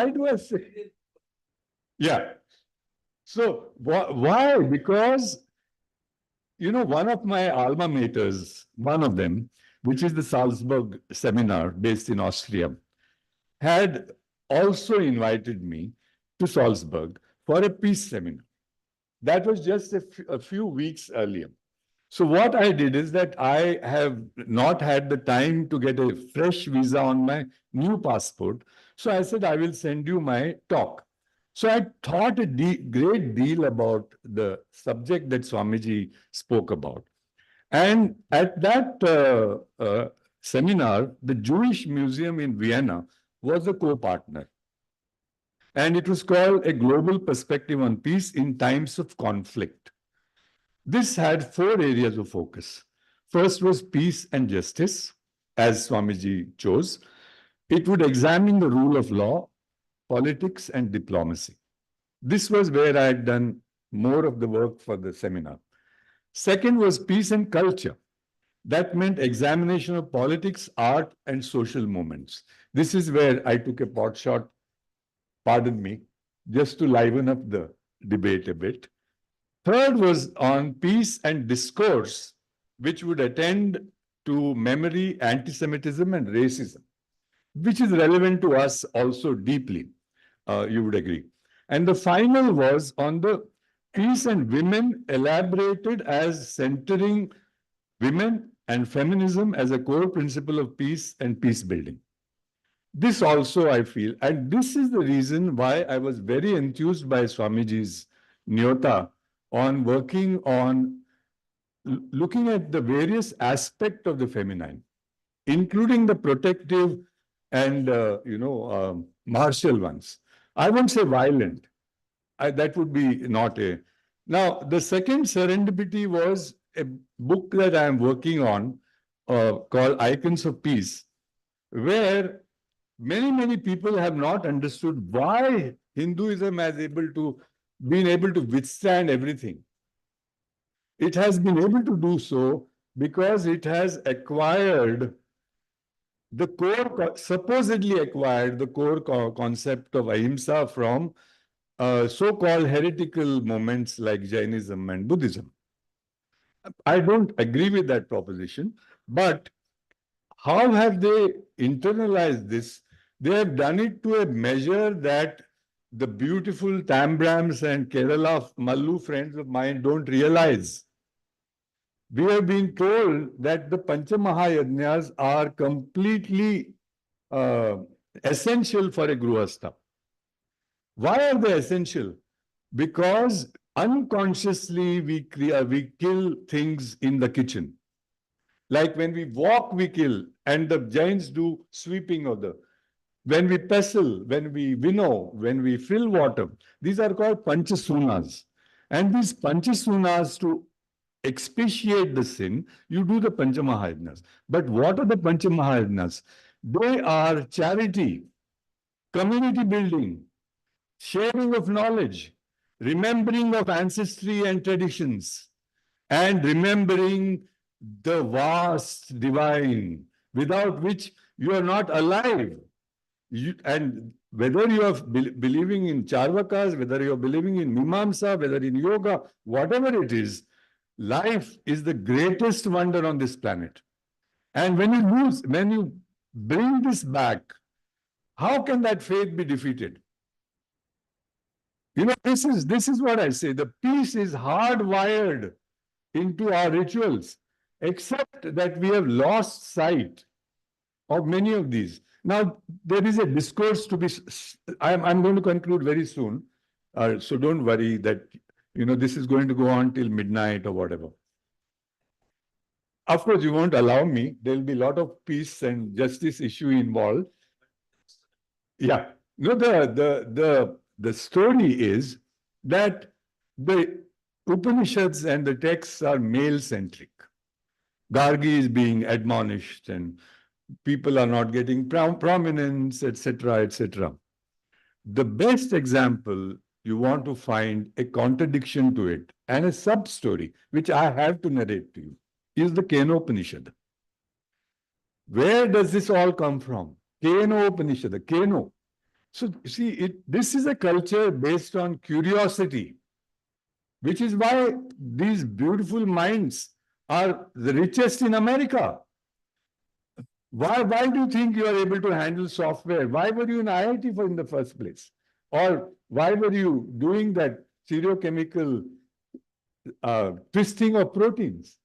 do I say? Yeah. So why? Because, one of my alma maters, one of them, which is the Salzburg seminar based in Austria, had also invited me to Salzburg for a peace seminar. That was just a few weeks earlier. So what I did is that I have not had the time to get a fresh visa on my new passport. So I said, I will send you my talk. So I thought a great deal about the subject that Swamiji spoke about. And at that seminar, the Jewish Museum in Vienna was a co-partner. And it was called A Global Perspective on Peace in Times of Conflict. This had 4 areas of focus. First was peace and justice, as Swamiji chose. It would examine the rule of law, politics, and diplomacy. This was where I had done more of the work for the seminar. Second was peace and culture. That meant examination of politics, art, and social movements. This is where I took a pot shot, pardon me, just to liven up the debate a bit. Third was on peace and discourse, which would attend to memory, anti-Semitism, and racism, which is relevant to us also deeply, you would agree. And the final was on the peace and women, elaborated as centering women and feminism as a core principle of peace and peace building. This also I feel, and this is the reason why I was very enthused by Swamiji's Nyota on working on looking at the various aspects of the feminine, including the protective and, martial ones. I won't say violent. That would be not a Now, the second serendipity was a book that I am working on called Icons of Peace, where many people have not understood why Hinduism has been able to withstand everything. It has been able to do so because it has supposedly acquired the core concept of ahimsa from so-called heretical movements like Jainism and Buddhism. I don't agree with that proposition, but how have they internalized this? They have done it to a measure that the beautiful Tambrams and Kerala Mallu friends of mine don't realize. We have been told that the Panchamahayajnas are completely essential for a Gruhastha. Why are they essential? Because unconsciously we kill things in the kitchen. Like when we walk, we kill, and the Jains do sweeping of the. When we pestle, when we winnow, when we fill water, these are called panchasunas. And these panchasunas, to expiate the sin, you do the Panchamahayajnas. But what are the Panchamahayajnas? They are charity, community building, sharing of knowledge, remembering of ancestry and traditions, and remembering the vast divine, without which you are not alive. And whether you are believing in Charvakas, whether you are believing in Mimamsa, whether in yoga, whatever it is, life is the greatest wonder on this planet. And when you bring this back, how can that faith be defeated? You know, this is what I say. The peace is hardwired into our rituals, except that we have lost sight of many of these. Now, there is a discourse to be. I'm going to conclude very soon, so don't worry that this is going to go on till midnight or whatever. Of course, you won't allow me. There will be a lot of peace and justice issue involved. Yeah. No, the story is that the Upanishads and the texts are male-centric. Gargi is being admonished and people are not getting prominence, etc., etc. The best example, you want to find a contradiction to it and a sub-story, which I have to narrate to you, is the Kenopanishad. Where does this all come from? Kenopanishad, the Keno. So see, this is a culture based on curiosity, which is why these beautiful minds are the richest in America. Why do you think you are able to handle software? Why were you in IIT in the first place? Or why were you doing that stereochemical twisting of proteins?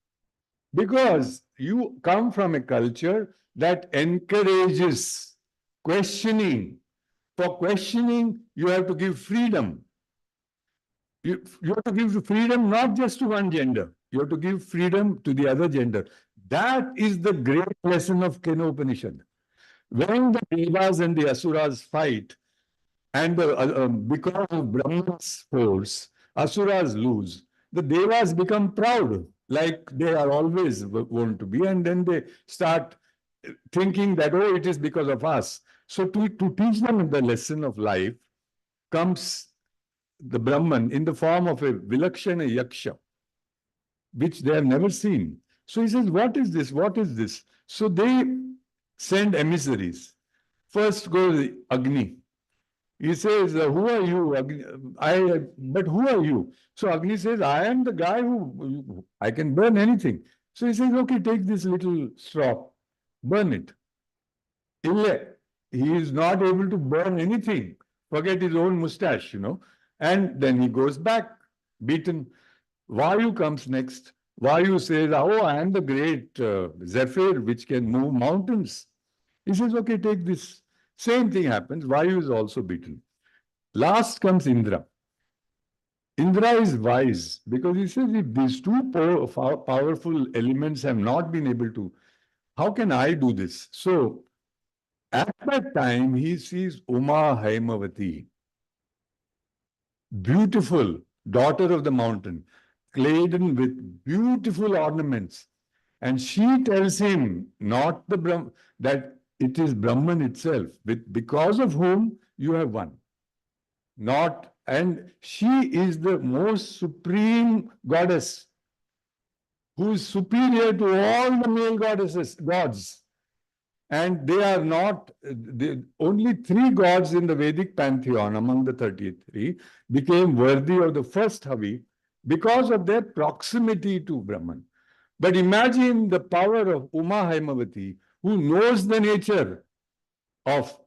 Because you come from a culture that encourages questioning. For questioning, you have to give freedom. You have to give freedom not just to one gender. You have to give freedom to the other gender. That is the great lesson of Kenopanishad. When the Devas and the Asuras fight, and because of Brahma's force, Asuras lose, the Devas become proud, like they are always want to be, and then they start thinking that, oh, it is because of us. So to teach them the lesson of life comes the Brahman in the form of a Vilakshana Yaksha, which they have never seen. So he says, what is this? What is this? So they send emissaries. First goes Agni. He says, who are you? Agni, but who are you? So Agni says, I am the guy who I can burn anything. So he says, okay, take this little straw, burn it. Ille, he is not able to burn anything. Forget his own mustache, And then he goes back, beaten. Vayu comes next. Vayu says, oh, I am the great Zephyr, which can move mountains. He says, okay, take this. Same thing happens. Vayu is also beaten. Last comes Indra. Indra is wise because he says, if these two powerful elements have not been able to, how can I do this? So at that time, he sees Uma Haimavati, beautiful, daughter of the mountain, laden with beautiful ornaments. And she tells him, not the Brahm, that it is Brahman itself, because of whom you have won. Not, and she is the most supreme goddess who is superior to all the male gods. And they are not, only 3 gods in the Vedic pantheon among the 33 became worthy of the first Havi because of their proximity to Brahman. But imagine the power of Uma Haimavati, who knows the nature of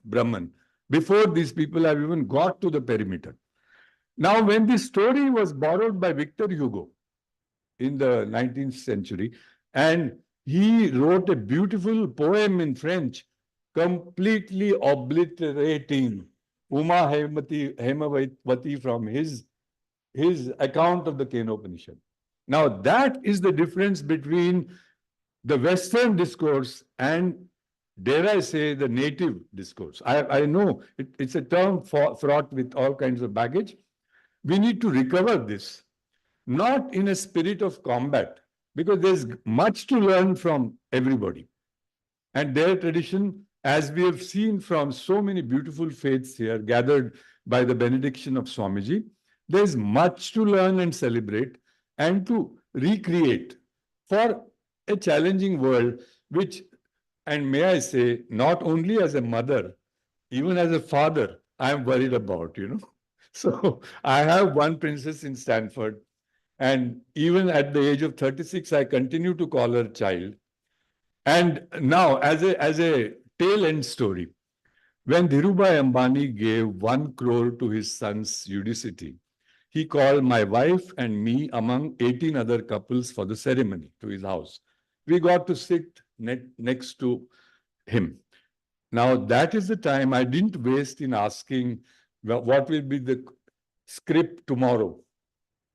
Brahman before these people have even got to the perimeter. Now, when this story was borrowed by Victor Hugo in the 19th century, and he wrote a beautiful poem in French, completely obliterating Uma Haimavati from his account of the Kenopanishad. Now, that is the difference between the Western discourse and, dare I say, the native discourse. I know it's a term fraught with all kinds of baggage. We need to recover this, not in a spirit of combat, because there's much to learn from everybody. And their tradition, as we have seen from so many beautiful faiths here gathered by the benediction of Swamiji, there's much to learn and celebrate and to recreate for a challenging world, which, and may I say, not only as a mother, even as a father, I am worried about, So I have one princess in Stanford, and even at the age of 36, I continue to call her child. And now, as a tail end story, when Dhirubhai Ambani gave 1 crore to his son's Udicity, he called my wife and me among 18 other couples for the ceremony to his house. We got to sit next to him. Now, that is the time I didn't waste in asking what will be the script tomorrow,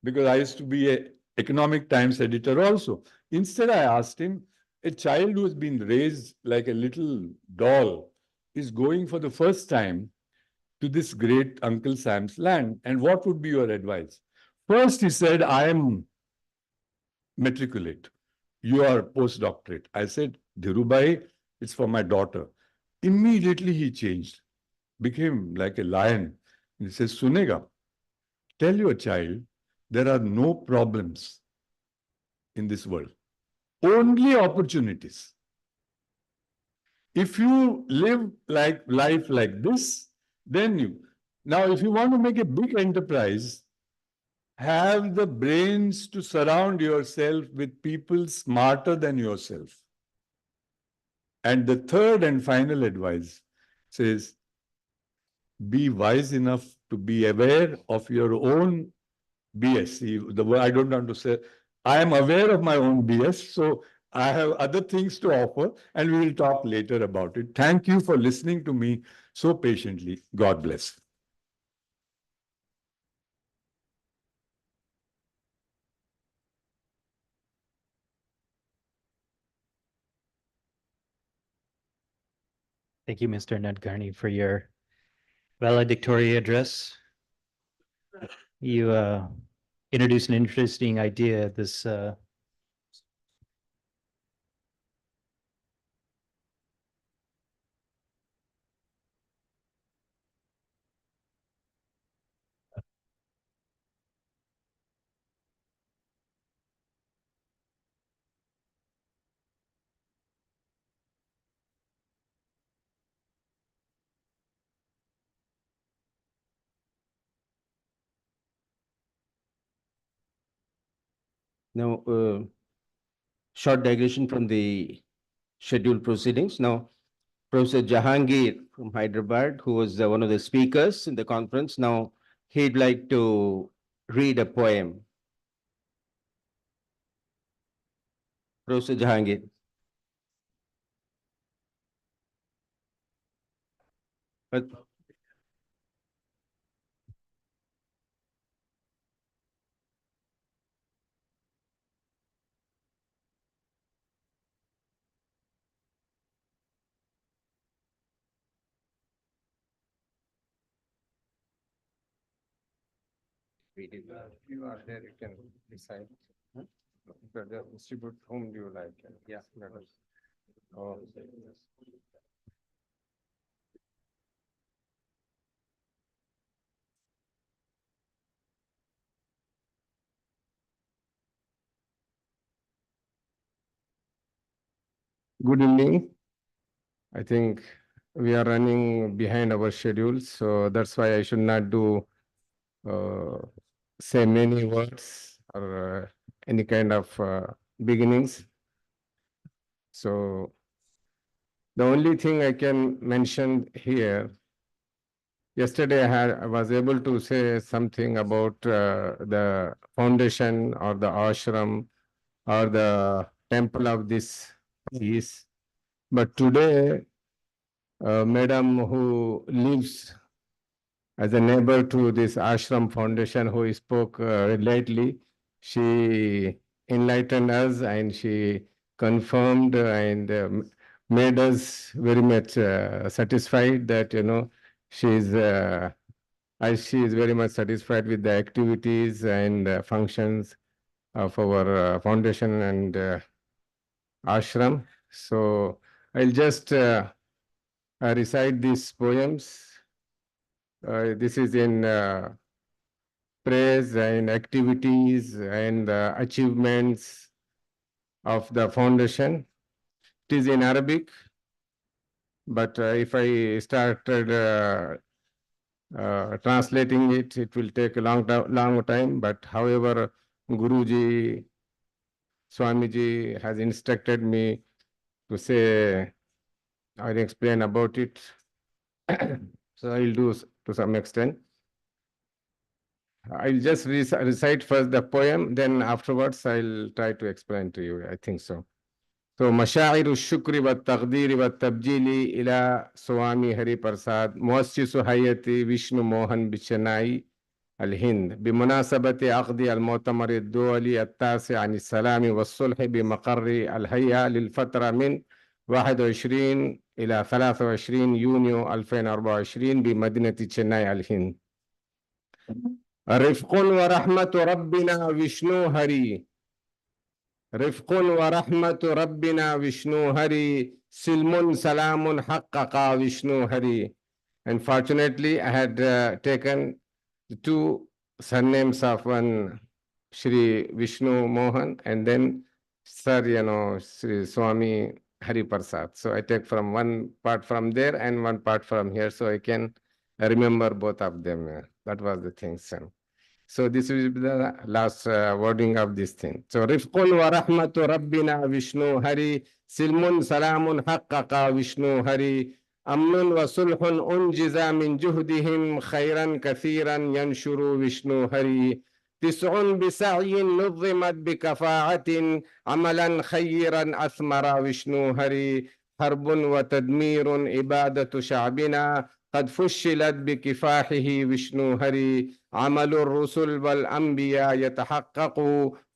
because I used to be an Economic Times editor also. Instead, I asked him, a child who has been raised like a little doll is going for the first time to this great Uncle Sam's land, and what would be your advice? First, he said, I am matriculate. You are postdoctorate. I said, Dhirubhai, it's for my daughter. Immediately he changed, became like a lion. He says, Sunega, tell your child there are no problems in this world, only opportunities. If you live life like this, then you. Now, if you want to make a big enterprise, have the brains to surround yourself with people smarter than yourself. And the third and final advice says, be wise enough to be aware of your own BS. The word I don't want to say, I am aware of my own BS, so I have other things to offer, and we will talk later about it. Thank you for listening to me so patiently. God bless. Thank you, Mr. Nadkarni, for your valedictory address. You introduced an interesting idea, this Now, short digression from the scheduled proceedings. Now, Professor Jahangir from Hyderabad, who was one of the speakers in the conference, now he'd like to read a poem. Professor Jahangir. But You are there, you can decide. The distribute whom do you like? Yeah. Oh. Good evening. I think we are running behind our schedule, so that's why I should not do say many words or any kind of beginnings. So the only thing I can mention here, yesterday I was able to say something about the foundation or the ashram or the temple of this peace. But today, madam who lives as a neighbor to this ashram foundation who spoke lately, she enlightened us and she confirmed and made us very much satisfied that, you know, she is very much satisfied with the activities and functions of our foundation and ashram. So I'll just recite these poems. This is in praise and activities and achievements of the foundation. It is in Arabic, but if I started translating it, it will take a long time. But however, Guruji, Swamiji has instructed me to say or explain about it. So I'll do to some extent. I'll just recite first the poem, then afterwards I'll try to explain to you. I think so. So مشاعر الشكر والتقدير والتبجيل إلى سوامي هري برساد مؤسس هيئة ويشنو موهن بشناي الهند بمناسبة عقد المؤتمر الدولي التاسع عن السلام والصلح بمقر الهيئة للفترة من 21 إلى 23 يونيو 2024 بمدينة شناي الهند. رفق ورحمة ربنا وشنو هري رفق ورحمة ربنا وشنو هري سلم سلام حقق وشنو هري. Unfortunately, I had taken the two surnames of one Shri Vishnu Mohan and then Sir, you know, Sri Swami Hari Prasad. So I take from one part from there and one part from here so I can remember both of them. That was the thing, son. So this will be the last wording of this thing. So Rifqun wa rahmatu Rabbina Vishnu Hari Silmun Salamun Haqqaqa Vishnu Hari Amnun wa sulhun unjiza min juhdihim khayran kathiran yanshuru Vishnu Hari تسع بسعي نظمت بكفاءة عملا خيرا أثمر وشنو هري حرب وتدمير إبادة شعبنا قد فشلت بكفاحه وشنو هري عمل الرسل والأنبياء يتحقق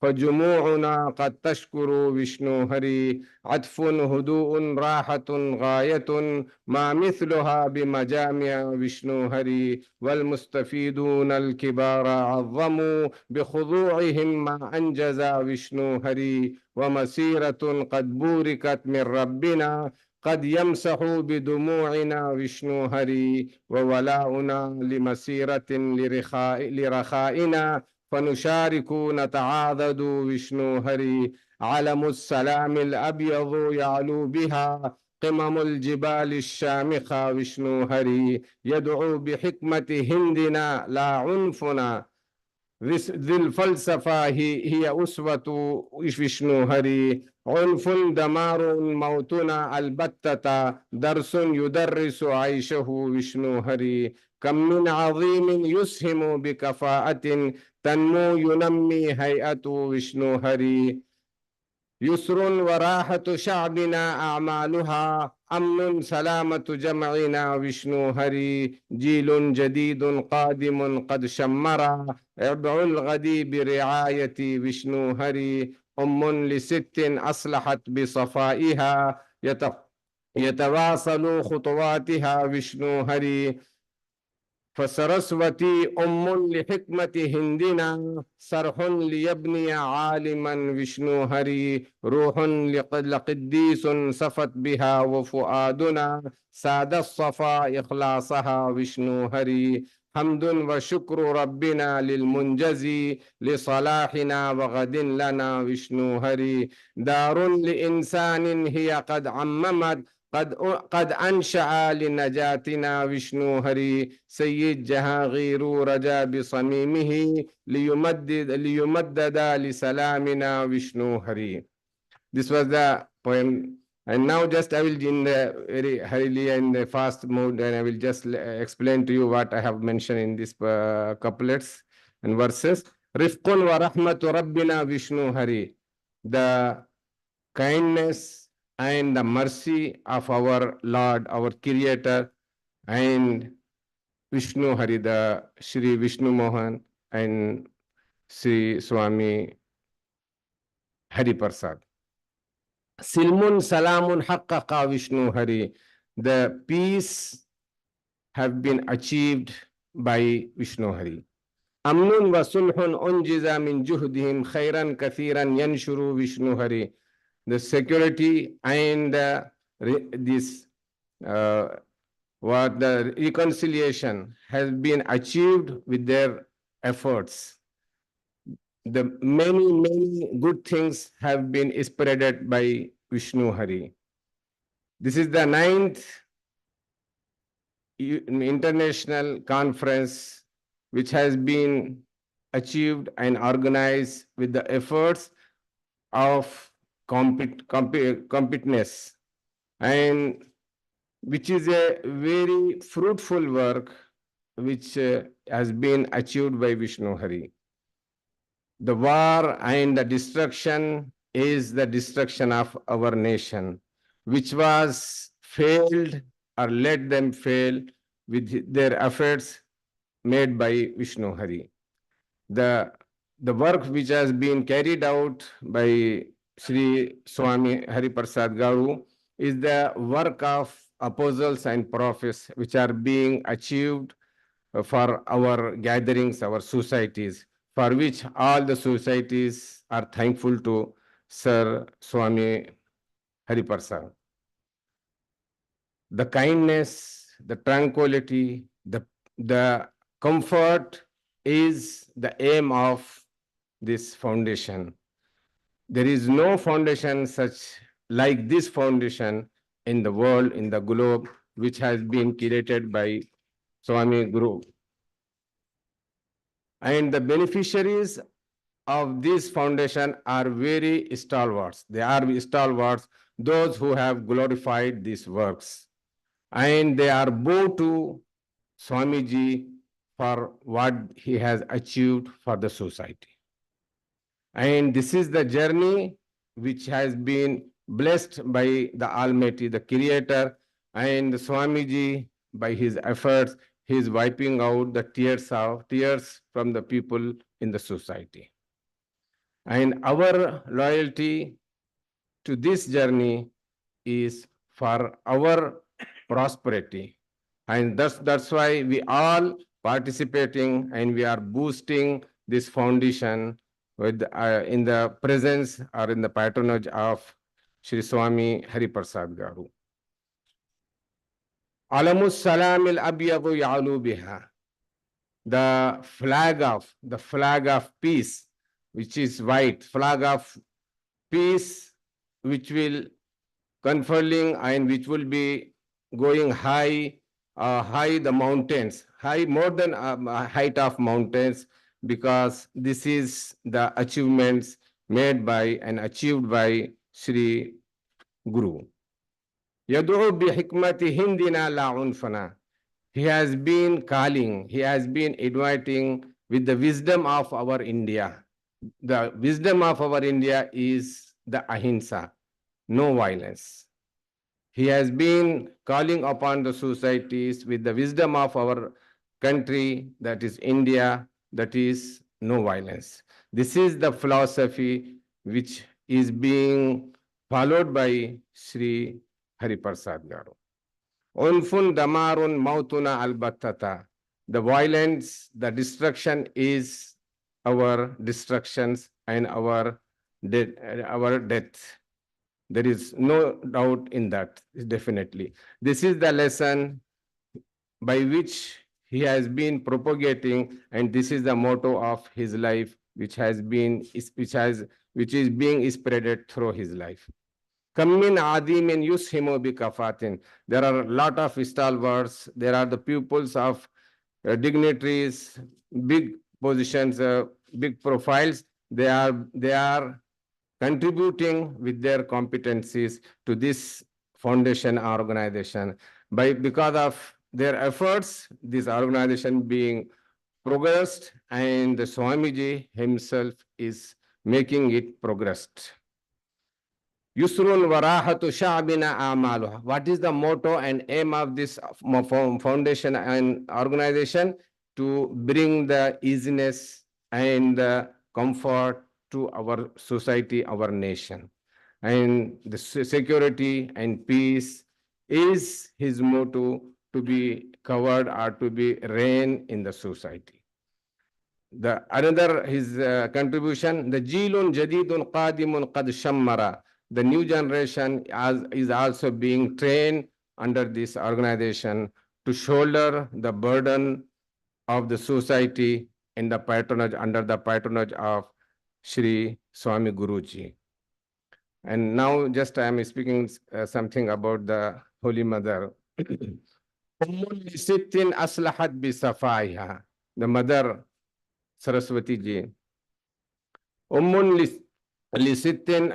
فجموعنا قد تشكر وشنو هري عطف هدوء راحة غاية ما مثلها بمجامع وشنو هري والمستفيدون الكبار عظموا بخضوعهم ما أنجز وشنو هري ومسيرة قد بوركت من ربنا قد يمسح بدموعنا وشنو هري وولاؤنا لمسيرة لرخائنا فنشارك نتعاضد وشنو هري علم السلام الأبيض يعلو بها قمم الجبال الشامخة وشنو هري يدعو بحكمة هندنا لا عنفنا ذي الفلسفة هي أسوة وشنو هري عنف دمار موتنا البتة درس يدرس عيشه وشنو هري كم من عظيم يسهم بكفاءة تنمو ينمي هيئته وشنو هري يسر وراحة شعبنا أعمالها أمن سلامة جمعنا وشنو هري جيل جديد قادم قد شمر عبء الغد برعاية وشنو هري لست أصلحت بصفائها يتواصل خطواتها وشنو هري فسرسوتي أم لحكمة هندنا صرح ليبني عالما وشنو هري روح لقديس صفت بها وفؤادنا ساد الصفا إخلاصها وشنو هري حمد وشكر ربنا للمنجزي لصلاحنا وغد لنا وشنو هري دار لإنسان هي قد عممت قد أنشأ لنجاتنا وشنو هري سيد جهاغير رجا بصميمه ليمدد لسلامنا وشنو هري. This was the poem. And now just I will in the very hurriedly in the fast mode and I will just explain to you what I have mentioned in these couplets and verses. Rifqun wa rahmatu rabbina vishnu hari. The kindness and the mercy of our Lord, our Creator, and Vishnu Hari, the Sri Vishnu Mohan and Sri Swami Hari Prasad. Silmun Salamun Haqqaqa Vishnu Hari. The peace have been achieved by Vishnu Hari. Amnun wa sulhun unjiza min juhdihim khairan kathiran yanshuru Vishnu Hari. The security and this what the reconciliation has been achieved with their efforts. The many good things have been spreaded by Vishnu Hari. This is the 9th international conference which has been achieved and organized with the efforts of competence and which is a very fruitful work which has been achieved by Vishnu Hari. The war and the destruction is the destruction of our nation, which was failed or let them fail with their efforts made by Vishnu Hari. The work which has been carried out by Sri Swami Hari Prasad Garu is the work of apostles and prophets which are being achieved for our gatherings, our societies, for which all the societies are thankful to Sir Swami Hari Prasad. The kindness, the tranquility, the comfort is the aim of this foundation. There is no foundation such like this foundation in the world, in the globe, which has been created by Swami Guru. And the beneficiaries of this foundation are very stalwarts. They are stalwarts, those who have glorified these works. And they are bow to Swamiji for what he has achieved for the society. And this is the journey which has been blessed by the Almighty, the Creator, and Swamiji, by his efforts, he is wiping out the tears from the people in the society. And our loyalty to this journey is for our prosperity. And that's why we all participating and we are boosting this foundation with in the presence or in the patronage of Sri Swami Hari Prasad Garu. Alamus Salam al Abyadu Yalu Biha. The flag of peace, which is white, flag of peace, which will conferring and which will be going high the mountains, high more than height of mountains, because this is the achievements made by and achieved by Sri Guru. Yad'u bi hikmati hindina la unfana. He has been calling, he has been inviting with the wisdom of our India. The wisdom of our India is the ahimsa, no violence. He has been calling upon the societies with the wisdom of our country, that is India, that is no violence. This is the philosophy which is being followed by Sri Hari Prasad Garu. Unfun damarun mautuna albattata. The violence, the destruction is our destructions and our death. There is no doubt in that, definitely. This is the lesson by which he has been propagating, and this is the motto of his life, which is being spreaded through his life. Kammin adimin yushimu bikafatin. There are a lot of stalwarts. There are the pupils of dignitaries, big positions, big profiles. They are contributing with their competencies to this foundation organization. Because of their efforts, this organization being progressed, and the Swamiji himself is making it progressed. Yusrun warahatu sha'bina amaluha. What is the motto and aim of this foundation and organization? To bring the easiness and the comfort to our society, our nation. And the security and peace is his motto, to be covered or to be reign in the society. The another his contribution, the jilun jadidun qadimun qad shammara. The new generation is also being trained under this organization to shoulder the burden of the society in the patronage, under the patronage of Shri Swami Guruji. And now just I am speaking something about the Holy Mother. Sittin aslahat bisafaiha. The mother Saraswati ji. Ummun lasittun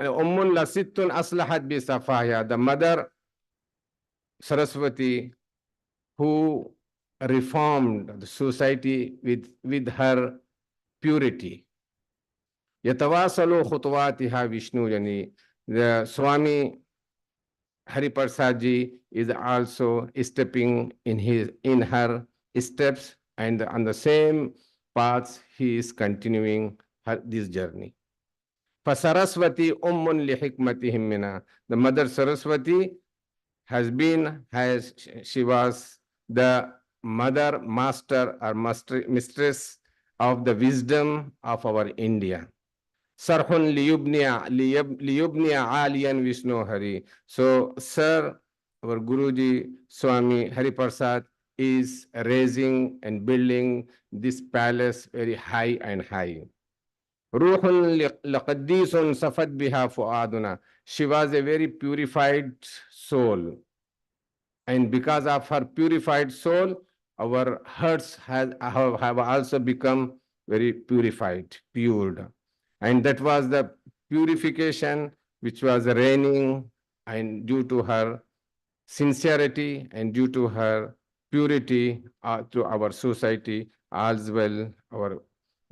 aslahat bisafaiha. The mother Saraswati, who reformed the society with her purity. Yatavasalu khutwatiha Vishnu yani. The Swami Hariprasad ji is also stepping in her steps, and on the same paths he is continuing this journey. Saraswati ummun li hikmatihim mina. The mother Saraswati she was the mother, master or mistress of the wisdom of our India. Sarhun liyubniya aliyan Vishnu Hari. So, Sir, our Guruji Swami Hariprasad is raising and building this palace very high and high. Ruhun laqaddisun safat biha fuaduna. She was a very purified soul. And because of her purified soul, our hearts have also become very purified, pured. And that was the purification which was reigning, and due to her sincerity and due to her purity to our society, as well our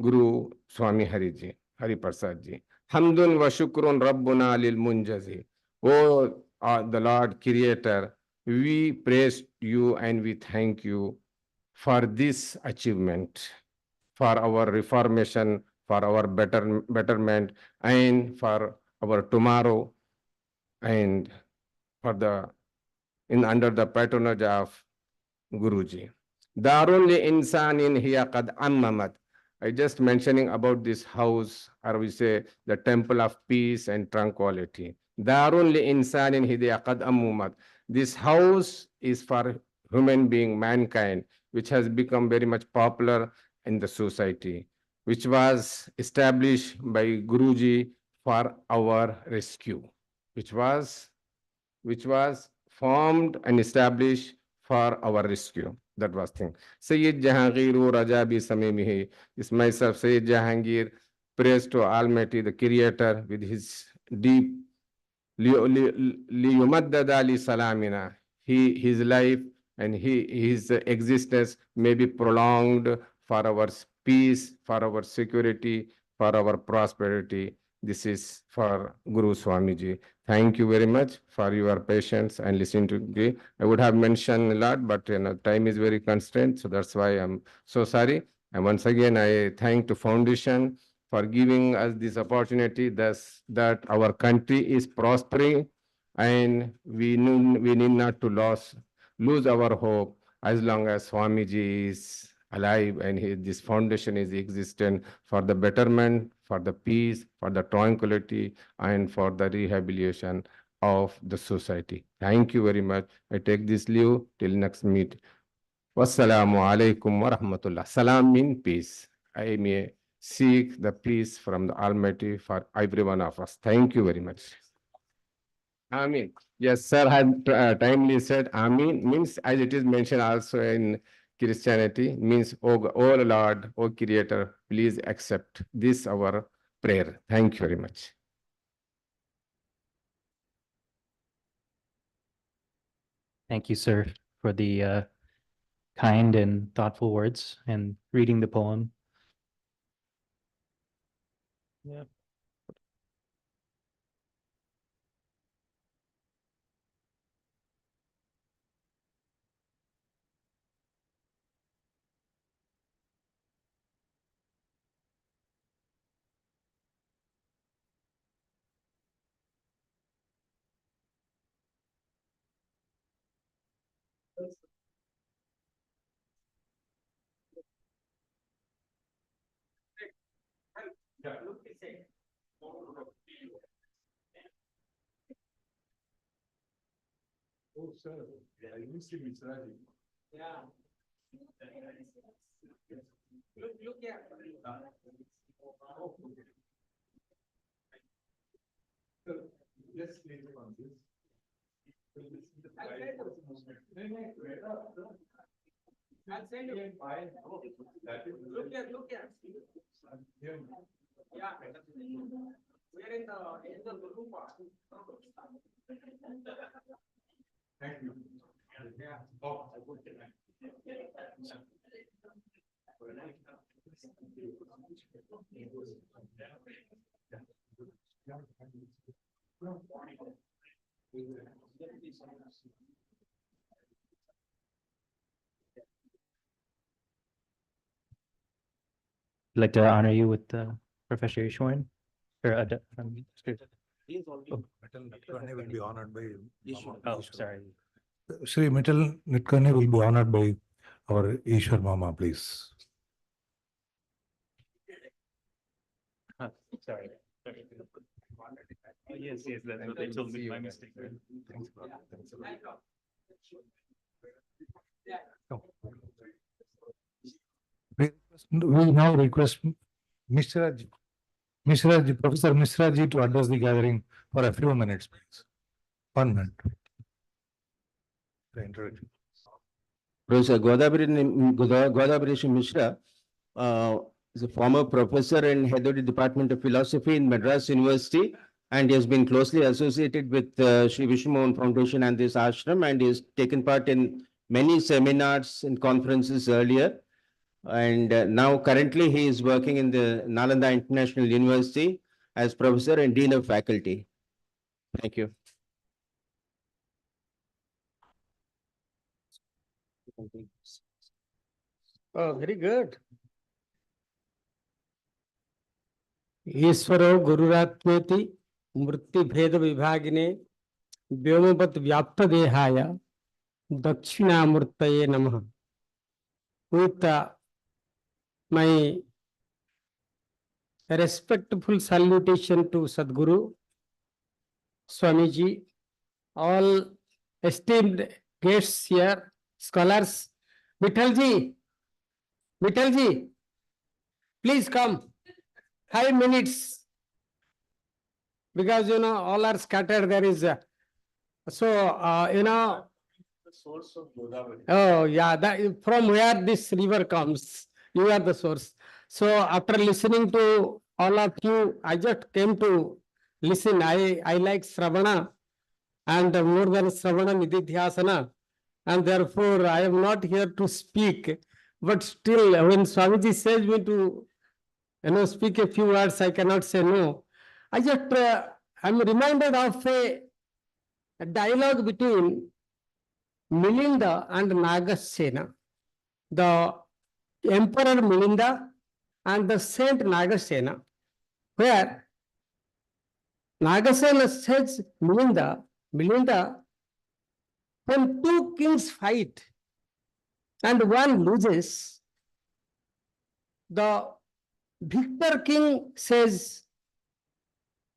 Guru Swami Hariprasad ji. Hamdun wa shukrun Rabbuna lil munjazi. Oh, the Lord Creator, we praise you and we thank you for this achievement, for our reformation, for our betterment, and for our tomorrow, and for under the patronage of Guruji. Darun li insanin hiya qad ammamat. I just mentioning about this house, or we say the temple of peace and tranquility. Darun li insanin hiya qad ammamat. This house is for human being, mankind, which has become very much popular in the society, which was established by Guruji for our rescue, which was formed and established for our rescue. That was thing. Sayyid Jahangir Rajabi Samimihi. Is myself, Sayyid Jahangir, praise to Almighty, the Creator, with his deep liyumaddada li salamina. His life and his existence may be prolonged for our peace, for our security, for our prosperity. This is for Guru Swamiji. Thank you very much for your patience and listening to me. I would have mentioned a lot, but time is very constrained, so that's why I'm so sorry. And once again, I thank the foundation for giving us this opportunity, thus that our country is prospering, and we need not to lose our hope as long as Swamiji is alive, and this foundation is existent for the betterment, for the peace, for the tranquility, and for the rehabilitation of the society. Thank you very much. I take this leave till next meet. Wassalamu alaikum wa rahmatullah. Salam means peace. I may seek the peace from the Almighty for every one of us. Thank you very much. Amin. Yes, sir had timely said Amin means, as it is mentioned also in Christianity, means, oh Lord, oh Creator, please accept this our prayer. Thank you very much. Thank you, sir, for the kind and thoughtful words and reading the poem. Yeah. Oh, sir, I miss him, Israeli. Yeah. Look here. Sir, let's leave it on this. I'll send you. Look here, look here. Yeah. We're in the room. Thank you. Yeah. Oh, I'd like to honor you with Professor Ishwan. Or, Metal Netkarni will be honored by. oh, sorry. Sri Metal Netkarni will be honored by our Ishwar Mama, please. Sorry. Oh, yes, that's what they told me. My mistake. Thanks a lot. Thanks a lot. We now request Professor Mishra ji to address the gathering for a few minutes, please. 1 minute. The introduction. Professor Godavari Mishra is a former professor and head of the Department of Philosophy in Madras University, and he has been closely associated with Sri Vishnu Mohan Foundation and this ashram, and he has taken part in many seminars and conferences earlier. And now currently he is working in the Nalanda International University as professor and dean of faculty. Thank you. Oh, very good. ईश्वरो गुरुरात्मेति मृत्यु भेद विभागिने व्योमवत् व्याप्त देहाय दक्षिणामूर्तये नमः. With my respectful salutation to Sadguru, Swamiji, all esteemed guests here, scholars, Vithalji, please come. 5 minutes, because all are scattered. There is the source of Godavari. Oh yeah, that from where this river comes, you are the source. So after listening to all of you, I just came to listen. I like Sravana, and more than Sravana, Nididhyasana, and therefore I am not here to speak. But still, when Swamiji says me to speak a few words, I cannot say no. I just I'm reminded of a dialogue between Milinda and Nagasena. The Emperor Milinda and the Saint Nagasena, where Nagasena says, Milinda, when two kings fight and one loses, the victor king says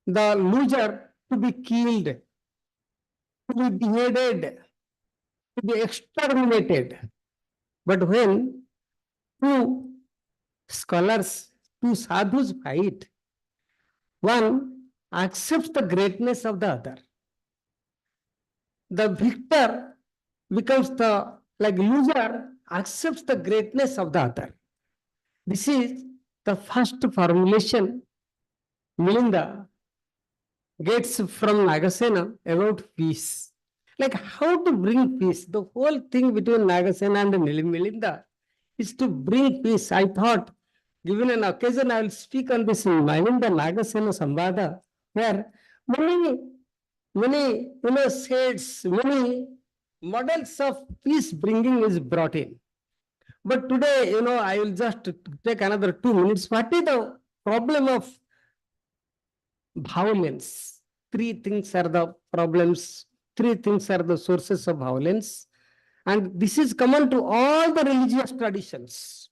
the loser to be killed, to be beheaded, to be exterminated. But when two scholars, two sadhus fight, one accepts the greatness of the other. The victor becomes the loser, accepts the greatness of the other. This is the first formulation Milinda gets from Nagasena about peace. Like how to bring peace. The whole thing between Nagasena and Milinda is to bring peace. I thought, given an occasion, I will speak on this Milinda Nagasena Samvada, where many shades, many models of peace bringing is brought in. But today, I will just take another 2 minutes. What is the problem of violence? 3 things are the problems. 3 things are the sources of violence. And this is common to all the religious traditions.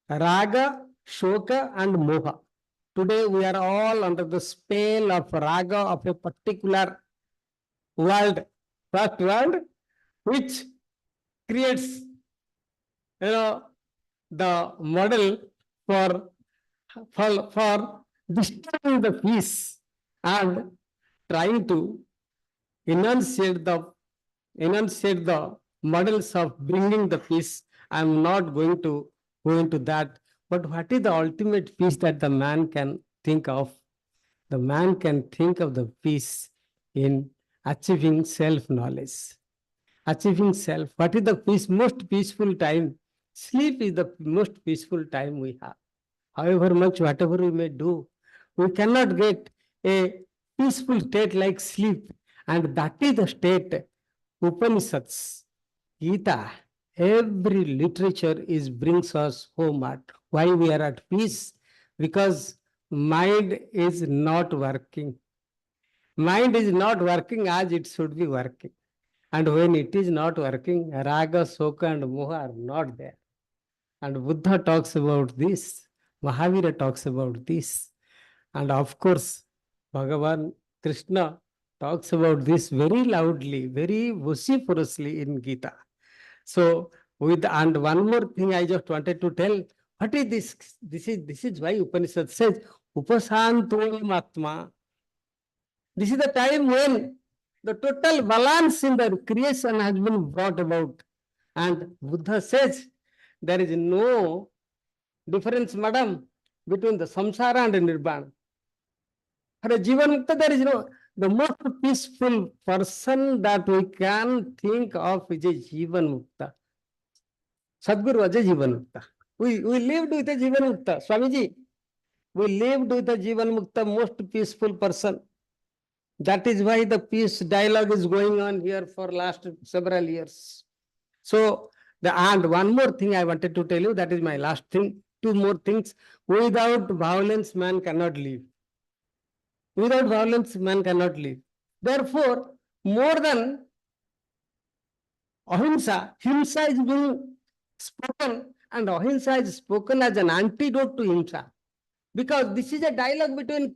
Raga, Shoka and Moha. Today we are all under the spell of raga of a particular world, first world, which creates the model for disturbing the peace and trying to enunciate the models of bringing the peace. I am not going to go into that. But what is the ultimate peace that the man can think of? The man can think of the peace in achieving self-knowledge. Achieving self. What is the most peaceful time? Sleep is the most peaceful time we have. However much, whatever we may do, we cannot get a peaceful state like sleep. And that is the state Upanishads, Gita, every literature brings us home at. Why we are at peace? Because mind is not working. Mind is not working as it should be working. And when it is not working, raga, soka and moha are not there. And Buddha talks about this. Mahavira talks about this. And of course, Bhagavan Krishna talks about this very loudly, very vociferously in Gita. So, and one more thing I just wanted to tell. What is this? This is why Upanishad says, Upasantolam Atma. This is the time when the total balance in the creation has been brought about. And Buddha says, there is no difference, madam, between the samsara and the nirvana. For a Jivan Mukta, there is the most peaceful person that we can think of is a Jivan Mukta. Sadguru was a Jivan Mukta. We lived with a Jivan Mukta. Swamiji, we lived with a Jivan Mukta, most peaceful person. That is why the peace dialogue is going on here for last several years. So, and one more thing I wanted to tell you, that is my last thing. 2 more things. Without violence, man cannot live. Without violence, man cannot live. Therefore, more than ahimsa, himsa is being spoken, and ahimsa is spoken as an antidote to himsa. Because this is a dialogue between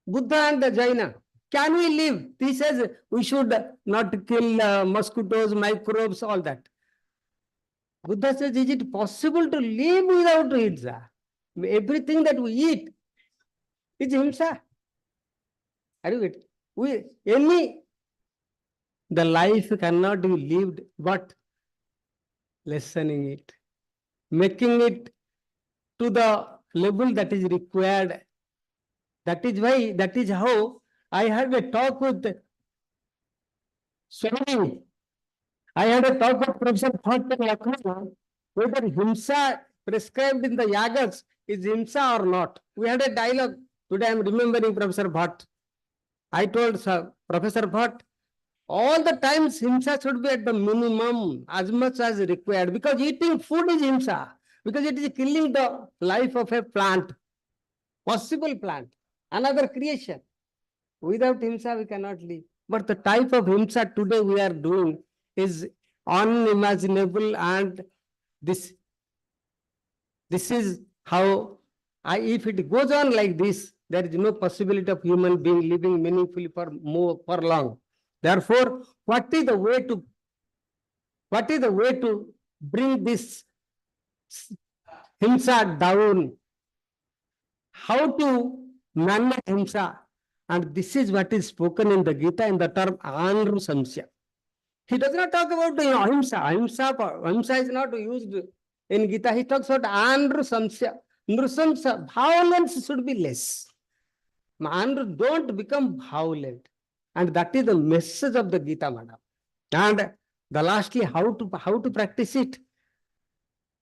Buddha and the Jaina. Can we live? He says we should not kill mosquitoes, microbes, all that. Buddha says, is it possible to live without himsa? Everything that we eat is himsa. Are you getting? The life cannot be lived but lessening it, making it to the level that is required. That is how I had a talk with Swami. I had a talk with Professor Bhatt whether himsa prescribed in the yagas is himsa or not. We had a dialogue. Today I am remembering Professor Bhatt. I told Professor Bhatt, all the times himsa should be at the minimum as much as required, because eating food is himsa, because it is killing the life of a plant, possible plant, another creation. Without himsa we cannot live. But the type of himsa today we are doing is unimaginable, and this is how if it goes on like this, there is no possibility of human being living meaningfully for long. Therefore, what is the way to bring this himsa down? How to manage himsa? And this is what is spoken in the Gita in the term Anru Samsya. He does not talk about the ahimsa. Ahimsa is not used in Gita. He talks about Anru Samsya. Nrusamsa, violence should be less. Andrew, don't become violent. And that is the message of the Gita, madam. And the lastly, how to practice it?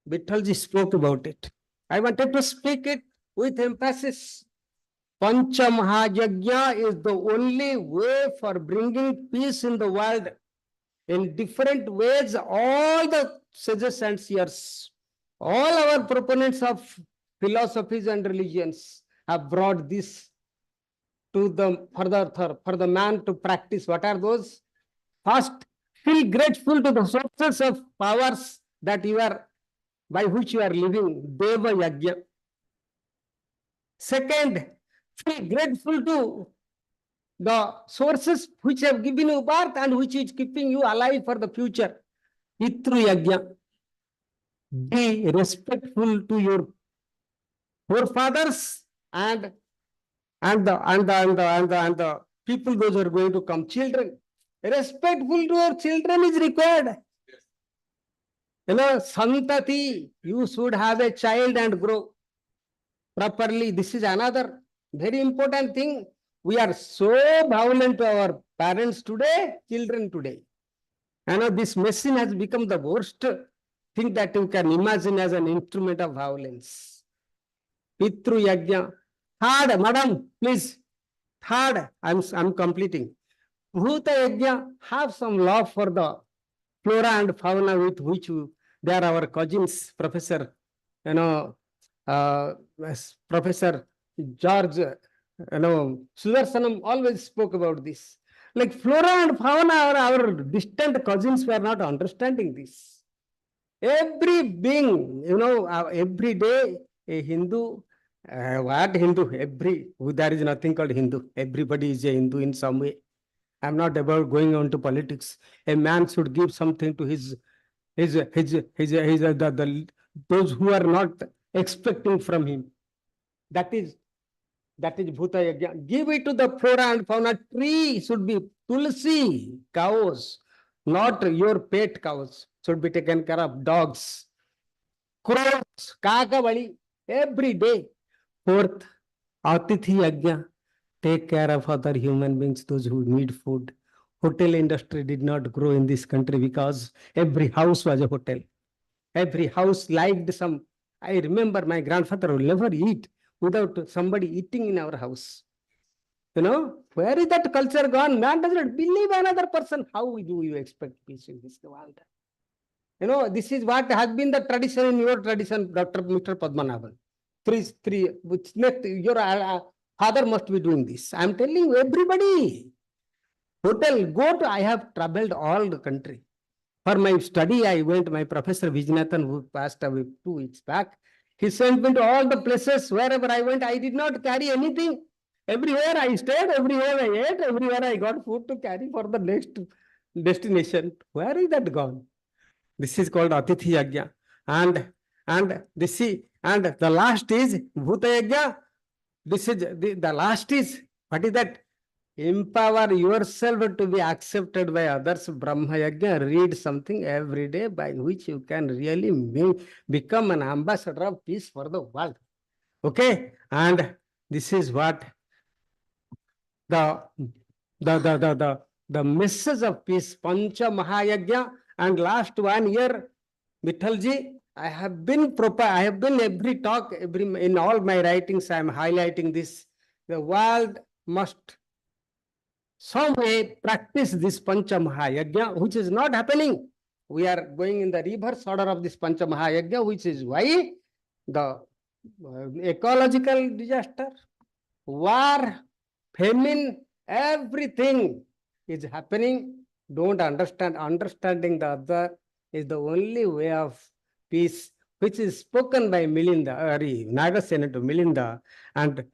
Vithalji spoke about it. I wanted to speak it with emphasis. Pancha Mahayagya is the only way for bringing peace in the world. In different ways, all the sages and seers, all our proponents of philosophies and religions have brought this to the for the man to practice. What are those? First, feel grateful to the sources of powers that you are, by which you are living, Deva Yajna. Second, feel grateful to the sources which have given you birth and which is keeping you alive for the future. Pitru Yajna. Be respectful to your forefathers and the people those who are going to come, children. Respectful to your children is required. You know, santati, you should have a child and grow properly. This is another very important thing. We are so violent to our parents today, children today. And this machine has become the worst thing that you can imagine as an instrument of violence. Pitru Yajna. Third, madam, please. Third, I'm completing. Bhuta Yajna, have some love for the flora and fauna with which they are our cousins, Professor, Professor George, Sudarsanam always spoke about this. Like flora and fauna are our distant cousins who are not understanding this. Every being, every day a Hindu, what Hindu? There is nothing called Hindu. Everybody is a Hindu in some way. I'm not about going on to politics. A man should give something to those who are not expecting from him. That is Bhuta Yajna. Give it to the flora and fauna. Tree should be tulsi, cows, not your pet cows. Should be taken care of. Dogs, crows, kakavali, every day. Fourth, Atithi Yajna. Take care of other human beings, those who need food. Hotel industry did not grow in this country because every house was a hotel. Every house liked some. I remember my grandfather will never eat without somebody eating in our house. Where is that culture gone? Man does not believe another person. How do you expect peace in this world? This is what has been the tradition in your tradition, Mr. Padmanabhan. Your father must be doing this. I'm telling you, everybody. Hotel, I have traveled all the country. For my study, I went, my professor Vijnathan, who passed away 2 weeks back, he sent me to all the places. Wherever I went, I did not carry anything. Everywhere I stayed, everywhere I ate, everywhere I got food to carry for the next destination. Where is that gone? This is called Atithi Yajna. And the last is Bhuta Yajna. This is the last is, what is that? Empower yourself to be accepted by others. Brahma Yajna, read something every day by which you can really become an ambassador of peace for the world. Okay? And this is what the message of peace, Pancha Mahayajna. And last 1 year, Vithalji, I have been every talk, in all my writings, I am highlighting this. The world must some way practice this Pancha Mahayajna, which is not happening. We are going in the reverse order of this Pancha Mahayajna, which is why the ecological disaster, war, famine, everything is happening. Don't understand. Understanding the other is the only way of peace. which is spoken by Milinda, Nagasena to Milinda, and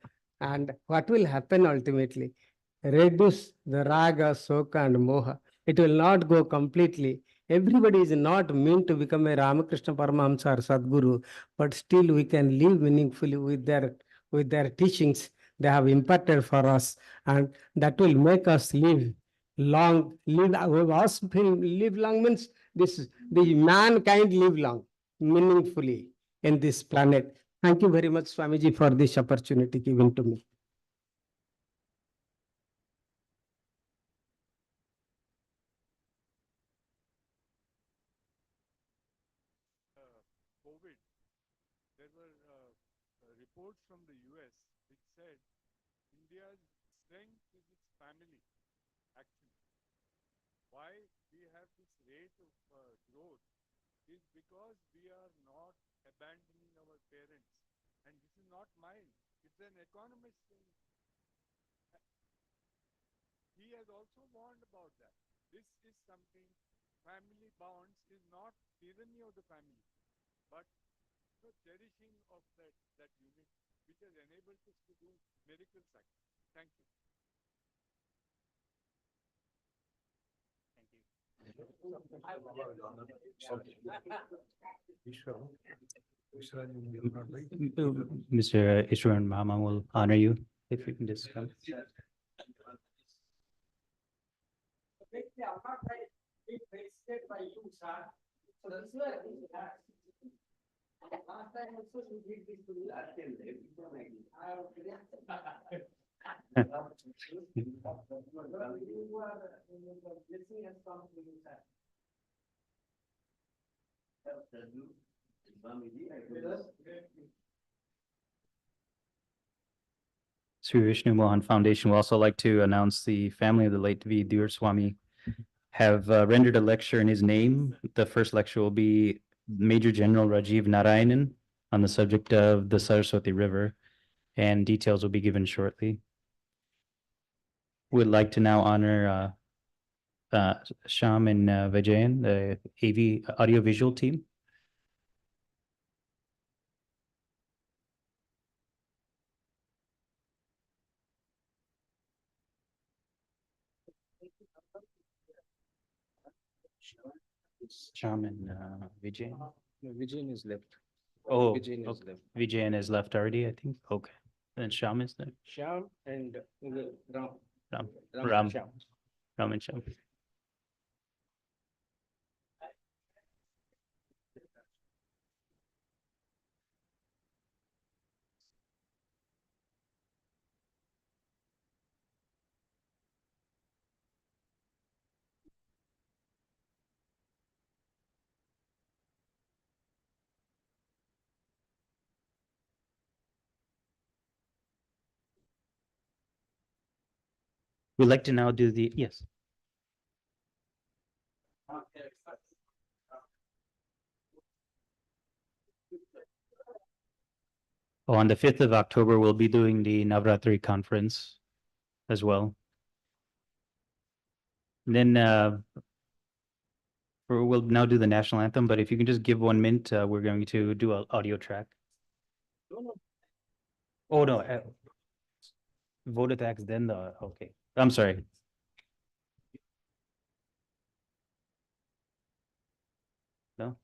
what will happen ultimately? Reduce the raga, soka, and moha. It will not go completely. Everybody is not meant to become a Ramakrishna Paramahamsa or Sadguru, but still we can live meaningfully with their teachings they have imparted for us, and that will make us live long. Live long means the mankind live long, meaningfully in this planet. Thank you very much, Swamiji, for this opportunity given to me. COVID, there were reports from the US which said India's strength is its family, actually. Why we have this rate of growth is because we are not abandoning our parents. And this is not mine. It's an economist thing. He has also warned about that. This is something, family bonds is not tyranny of the family, but the cherishing of that unit, which has enabled us to do miracles like this. Thank you. Mr. Ishwaran Mama will honor you if you can just come. Sri Vishnu Mohan Foundation would also like to announce the family of the late V. Dur Swami have rendered a lecture in his name. The first lecture will be Major General Rajiv Narayanan on the subject of the Saraswati River, and details will be given shortly. We'd like to now honor Sham and Vijayan, the AV audiovisual team. Sham and Vijayan. No, Vijayan is left. Oh, Vijayan is okay. left. Vijayan is left already, I think. Okay. And Sham is there. Shyam and Ram. Ram. Shyam. Ram and Sham. We'd like to now do the, yes. On the 5th of October, we'll be doing the Navratri conference as well. And then we'll now do the national anthem, but if you can just give 1 minute, we're going to do an audio track. Oh, no. Vote tax, then the, okay. I'm sorry. No?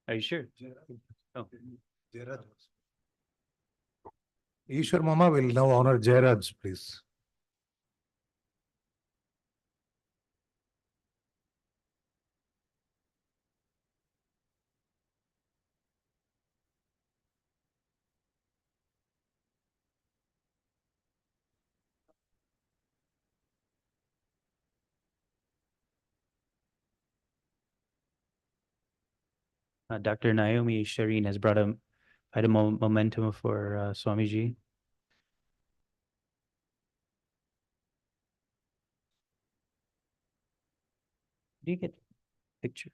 Are you sure? Oh. Ishwar Mama will now honor Jairaj, please. Dr. Naomi Shireen has brought a item of momentum for Swamiji. Do you get a picture?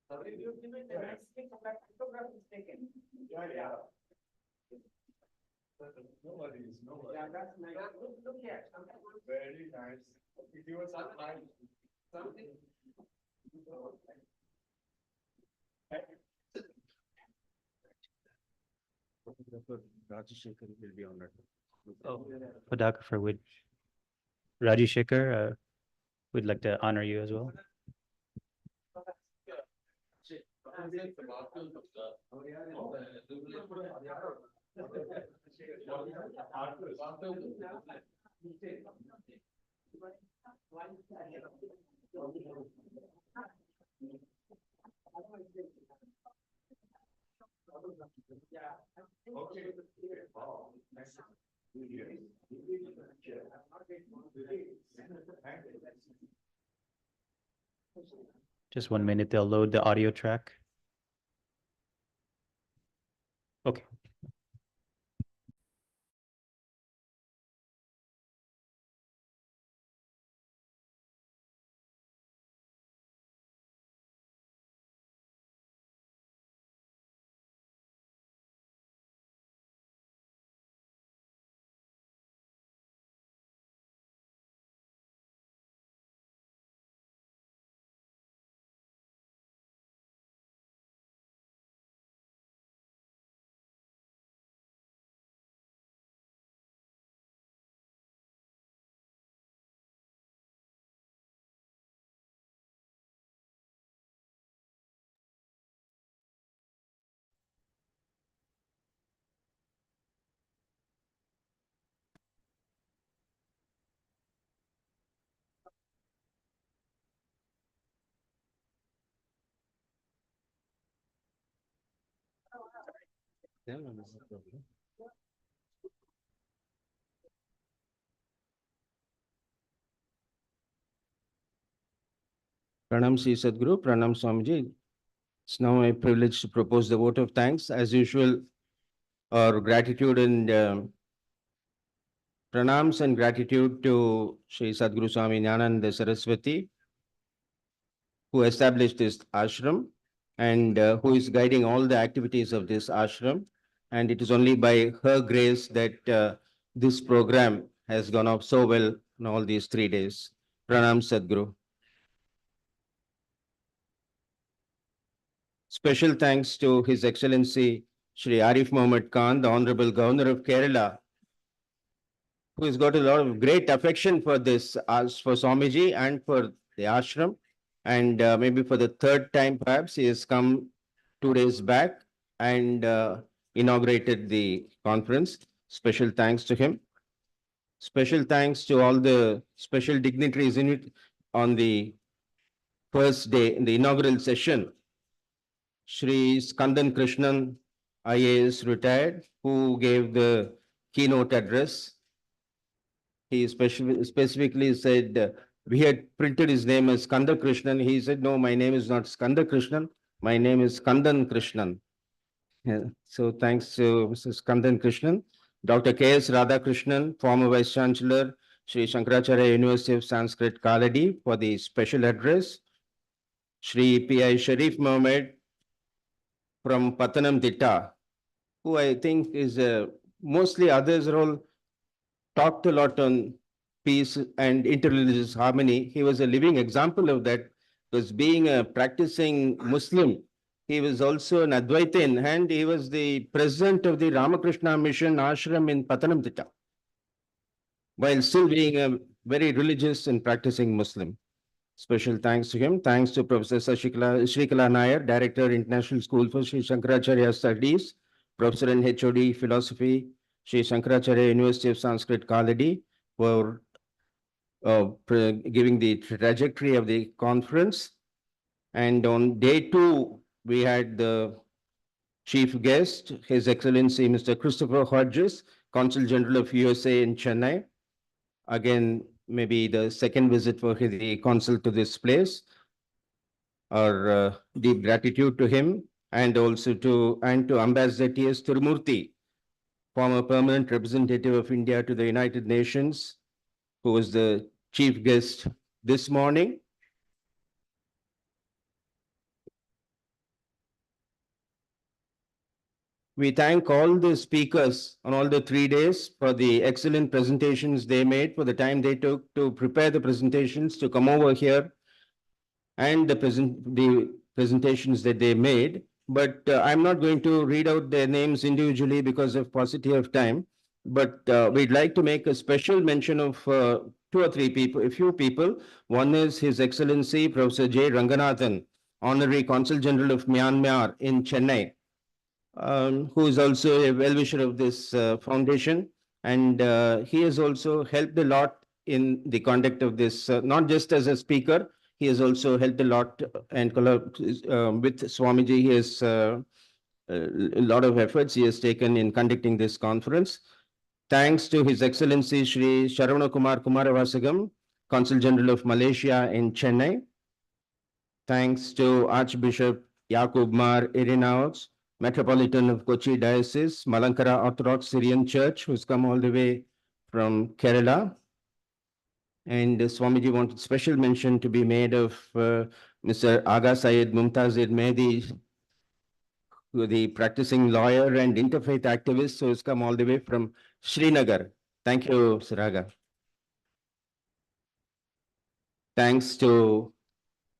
Very nice. Give us a smile. will be honored. Oh, photographer would Rajashekar, we'd like to honor you as well. Just 1 minute, they'll load the audio track. Okay. Pranam Sri Sadguru, Pranam Swamiji. It's now my privilege to propose the vote of thanks. As usual, our gratitude and pranams and gratitude to Sri Sadguru Swami Nyananda Saraswati, who established this ashram and who is guiding all the activities of this ashram. And it is only by her grace that this program has gone off so well in all these 3 days. Pranam Sadguru. Special thanks to His Excellency Shri Arif Mohammed Khan, the Honorable Governor of Kerala, who has got a lot of great affection for this, for Swamiji and for the ashram. And maybe for the 3rd time, perhaps, he has come 2 days back and inaugurated the conference. Special thanks to him. Special thanks to all the special dignitaries in it on the first day in the inaugural session. Shri Skandan Krishnan, IAS retired, who gave the keynote address. He specifically said, we had printed his name as Skanda Krishnan. He said, no, my name is not Skanda Krishnan. My name is Skandan Krishnan. Yeah. So thanks to Mr. Skandan Krishnan. Dr. K.S. Radhakrishnan, former Vice Chancellor, Shri Shankaracharya University of Sanskrit, Kaladi, for the special address. Shri P.I. Sharif Mohammed from Pathanamthitta, who I think is mostly others are all talked a lot on peace and interreligious harmony. He was a living example of that, because being a practicing Muslim, he was also an Advaitin, and he was the president of the Ramakrishna Mission Ashram in Pathanamthitta, while still being a very religious and practicing Muslim. Special thanks to him. Thanks to Professor Shrikala Nair, Director, International School for Sri Shankaracharya Studies, Professor and HOD Philosophy, Sri Shankaracharya University of Sanskrit, Kaladi, for giving the trajectory of the conference. And on day 2, we had the chief guest, His Excellency Mr. Christopher Hodges, Consul General of USA in Chennai. Again, maybe the 2nd visit for the consul to this place. Our deep gratitude to him, and also to Ambassador T.S. Tirumurthy, former permanent representative of India to the United Nations, who was the chief guest this morning. We thank all the speakers on all the 3 days for the excellent presentations they made, for the time they took to prepare the presentations, to come over here and the presentations that they made. But I'm not going to read out their names individually because of paucity of time. But we'd like to make a special mention of two or three people, a few people. One is His Excellency Professor J. Ranganathan, Honorary Consul General of Myanmar in Chennai, who is also a well-wisher of this foundation. And he has also helped a lot in the conduct of this, not just as a speaker, he has also helped a lot and with Swamiji. He has a lot of efforts he has taken in conducting this conference. Thanks to His Excellency Shri Sharavana Kumar Kumaravasagam, Consul General of Malaysia in Chennai. Thanks to Archbishop Yakub Mar Irinaos, Metropolitan of Kochi Diocese, Malankara Orthodox Syrian Church, who's come all the way from Kerala. And Swamiji wanted special mention to be made of Mr. Aga Syed Mumtaz Mehdi, the practicing lawyer and interfaith activist who has come all the way from Srinagar. Thank you, Sir Aga. Thanks to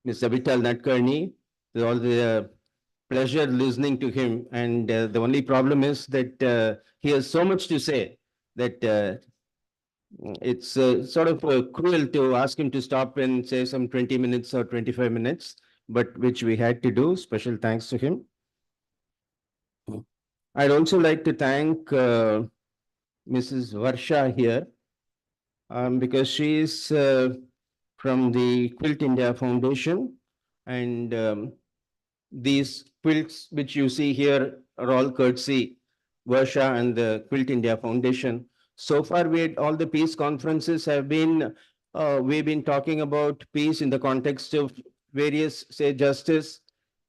Mr. Vital Natkarni, all the pleasure listening to him. And the only problem is that he has so much to say that it's sort of cruel to ask him to stop and say some 20 minutes or 25 minutes, but which we had to do. Special thanks to him. I'd also like to thank Mrs. Varsha here because she is from the Quilt India Foundation, and these quilts which you see here are all courtesy Varsha and the Quilt India Foundation. So far, all the peace conferences have been, we've been talking about peace in the context of various, say, justice,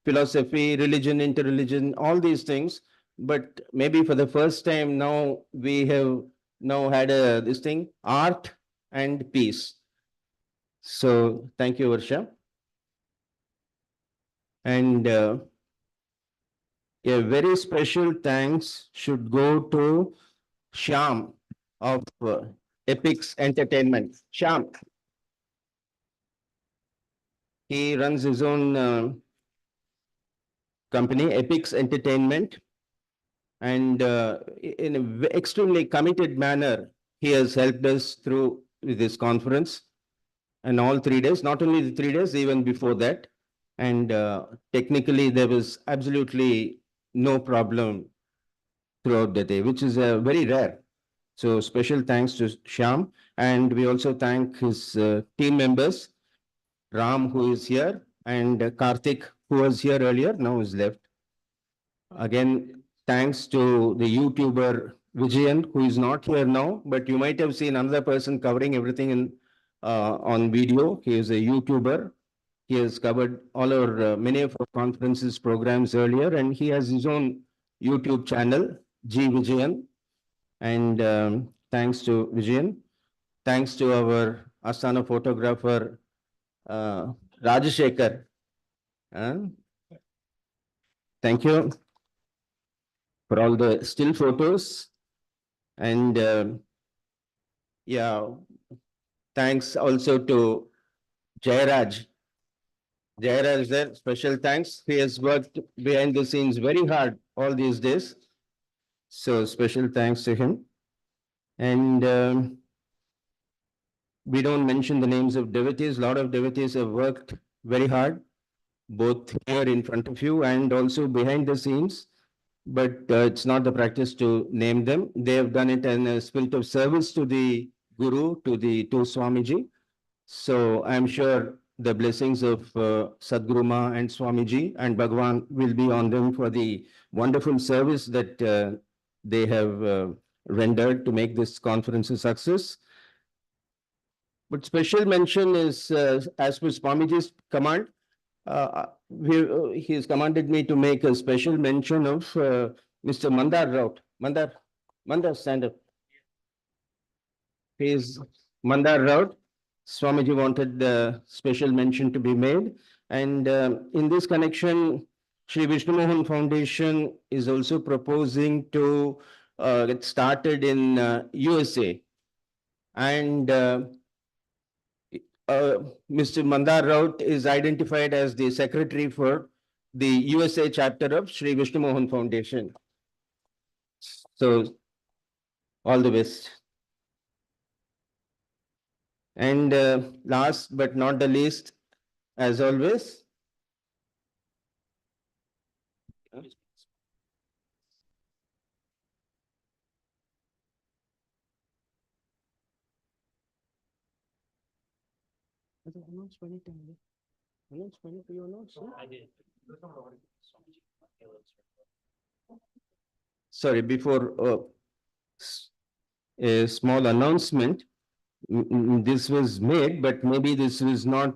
philosophy, religion, interreligion, all these things. But maybe for the first time now, we have now had this thing, art and peace. So thank you, Varsha. And a very special thanks should go to Shyam of Epix Entertainment. Shyam. He runs his own company, Epix Entertainment. And in an extremely committed manner, he has helped us through this conference and all 3 days, not only the 3 days, even before that. And technically, there was absolutely no problem throughout the day, which is very rare. So special thanks to Shyam. And we also thank his team members, Ram, who is here, and Karthik, who was here earlier, now is left. Again, thanks to the YouTuber Vijayan, who is not here now, but you might have seen another person covering everything in on video. He is a YouTuber. He has covered all our many of our conferences programs earlier, and he has his own YouTube channel, G Vijayan. And thanks to Vijayan. Thanks to our Asana photographer, Rajashekar. Thank you for all the still photos. And yeah, thanks also to Jairaj. Jairaj there, special thanks. He has worked behind the scenes very hard all these days. So special thanks to him. And we don't mention the names of devotees. A lot of devotees have worked very hard, both here in front of you and also behind the scenes. But it's not the practice to name them. They have done it in a spirit of service to the Guru, to Swamiji. So I'm sure the blessings of Sadguru Ma and Swamiji and Bhagwan will be on them for the wonderful service that they have rendered to make this conference a success. But special mention is, as per Swamiji's command, he has commanded me to make a special mention of Mr. Mandar Raut. Mandar, stand up. He is Mandar Raut. Swamiji wanted the special mention to be made. And in this connection, Sri Vishnu Mohan Foundation is also proposing to get started in USA. And Mr. Mandar Raut is identified as the secretary for the USA chapter of Sri Vishnu Mohan Foundation. So, all the best. And last but not the least, as always, sorry, before a small announcement, this was made, but maybe this was not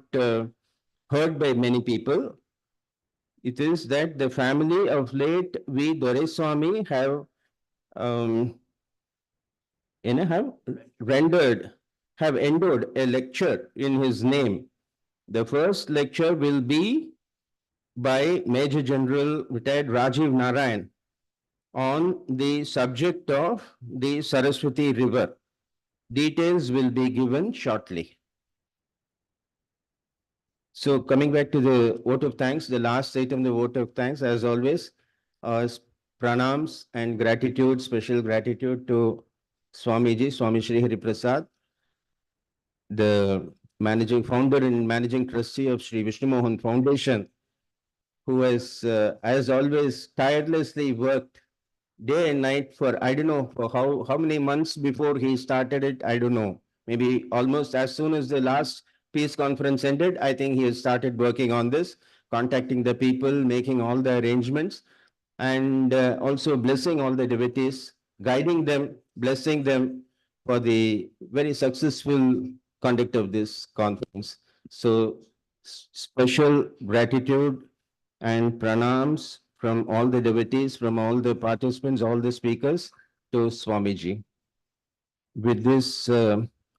heard by many people. It is that the family of late V. Doraiswamy have endowed a lecture in his name. The first lecture will be by Major General retired Rajiv Narayan on the subject of the Saraswati River. Details will be given shortly. So coming back to the vote of thanks, the last item, the vote of thanks, as always, pranams and gratitude, special gratitude to Swamiji, Swami Shri Hari Prasad, the managing founder and managing trustee of Sri Vishnu Mohan Foundation, who has, as always, tirelessly worked day and night for, I don't know, for how many months before he started it, I don't know. Maybe almost as soon as the last peace conference ended, I think he has started working on this, contacting the people, making all the arrangements, and also blessing all the devotees, guiding them, blessing them for the very successful conduct of this conference. So special gratitude and pranams from all the devotees, from all the participants, all the speakers to Swamiji. With this,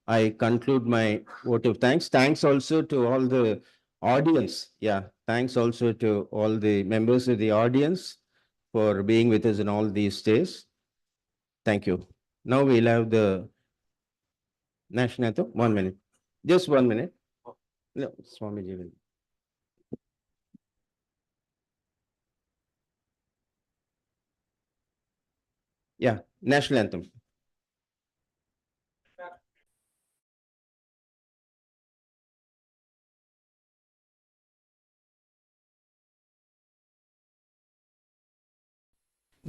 I conclude my vote of thanks. Thanks also to all the audience. Yeah, thanks also to all the members of the audience for being with us in all these days. Thank you. Now we'll have the national anthem. 1 minute. Just 1 minute. No, Swamiji will. Yeah, national anthem.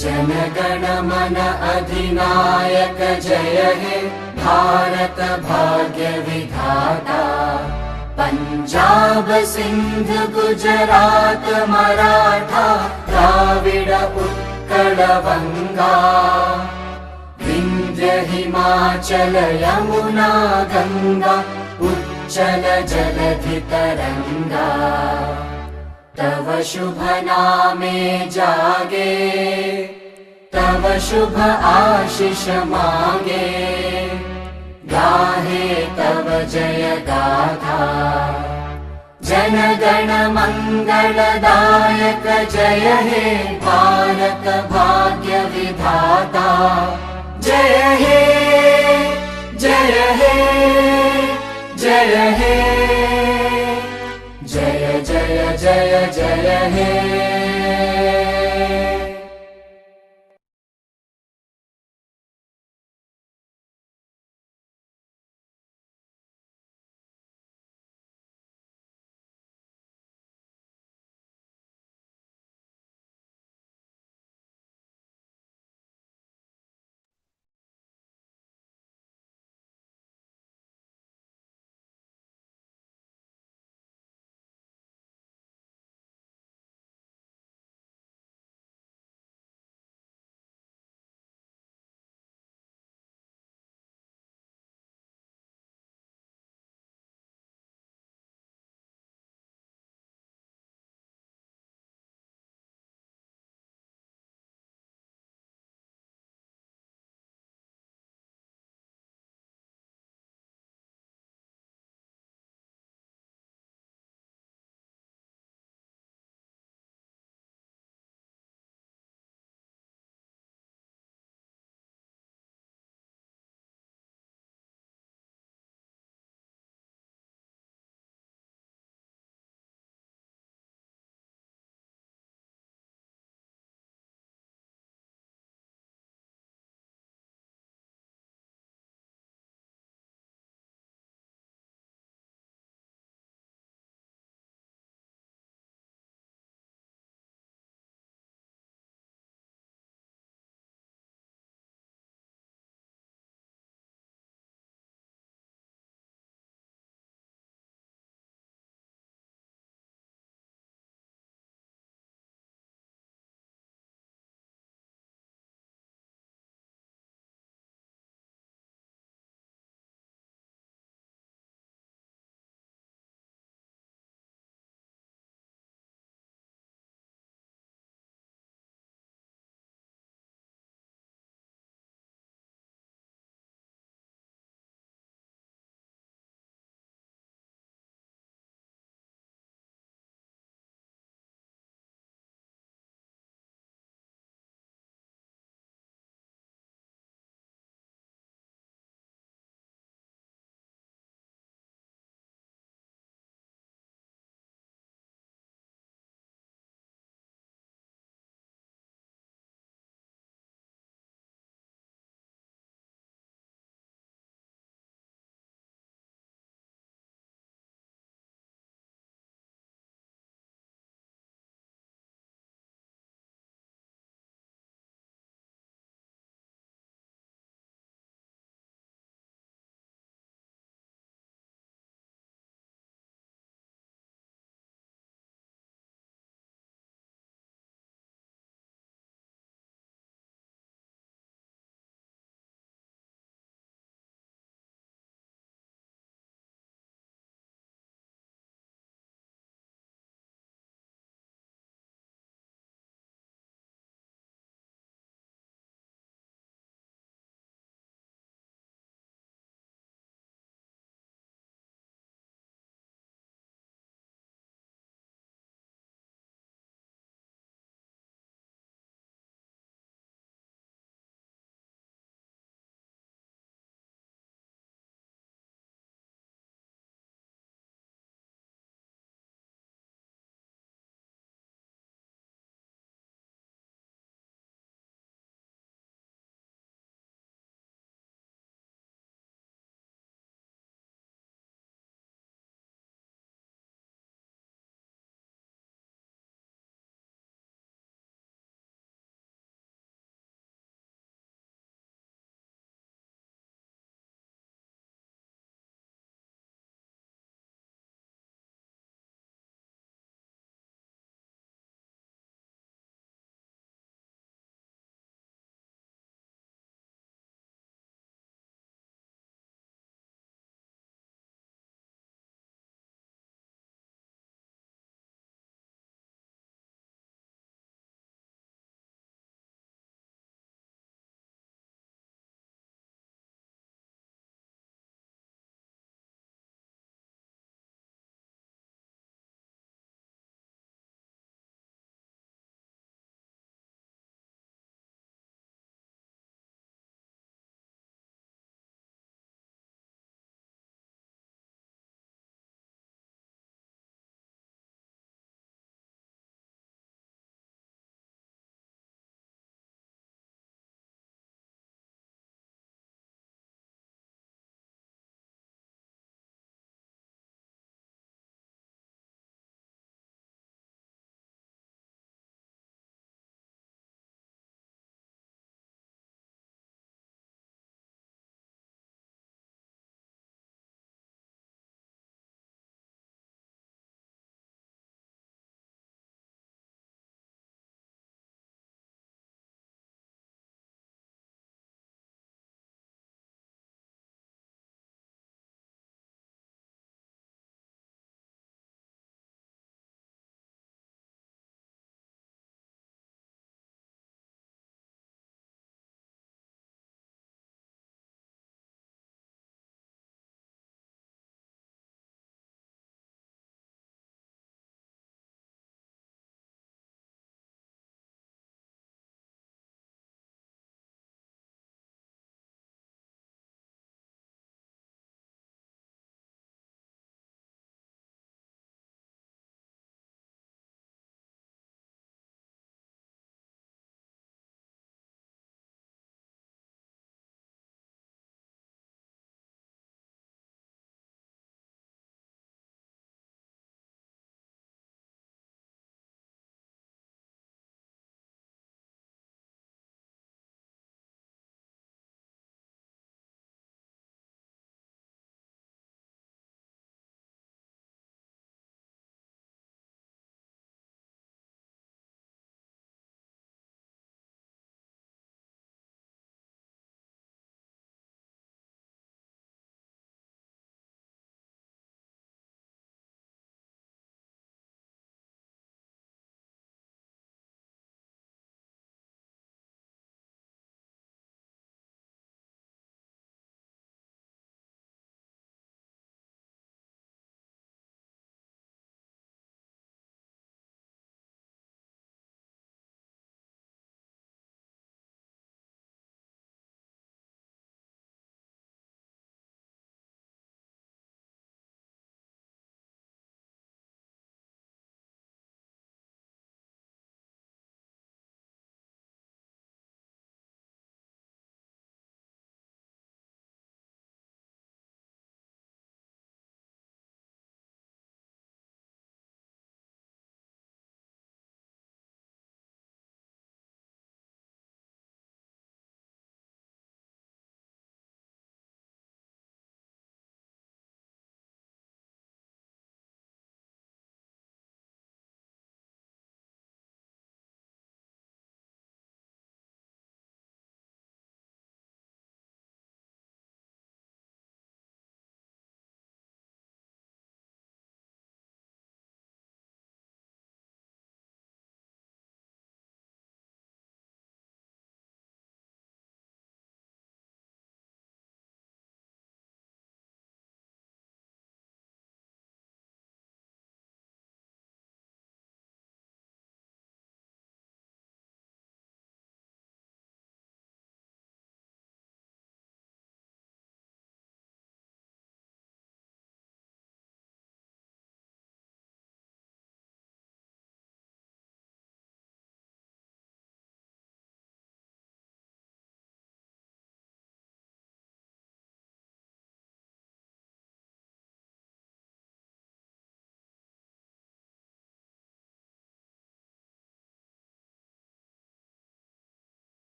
जनगण मन अधिनायक जय हे भारत भाग्य विधाता पंजाब सिंध गुजरात मराठा द्राविड उत्कल बंगा विंध्य हिमाचल यमुना गंगा उच्चल जलधि तरंगा तव शुभ नामे जागे तव शुभ आशीष मांगे गाहे तव जय गाथा जन गण मंगलदायक जय हे भारत भाग्य विधाता जय हे जय हे जय हे जय जय जय जय हे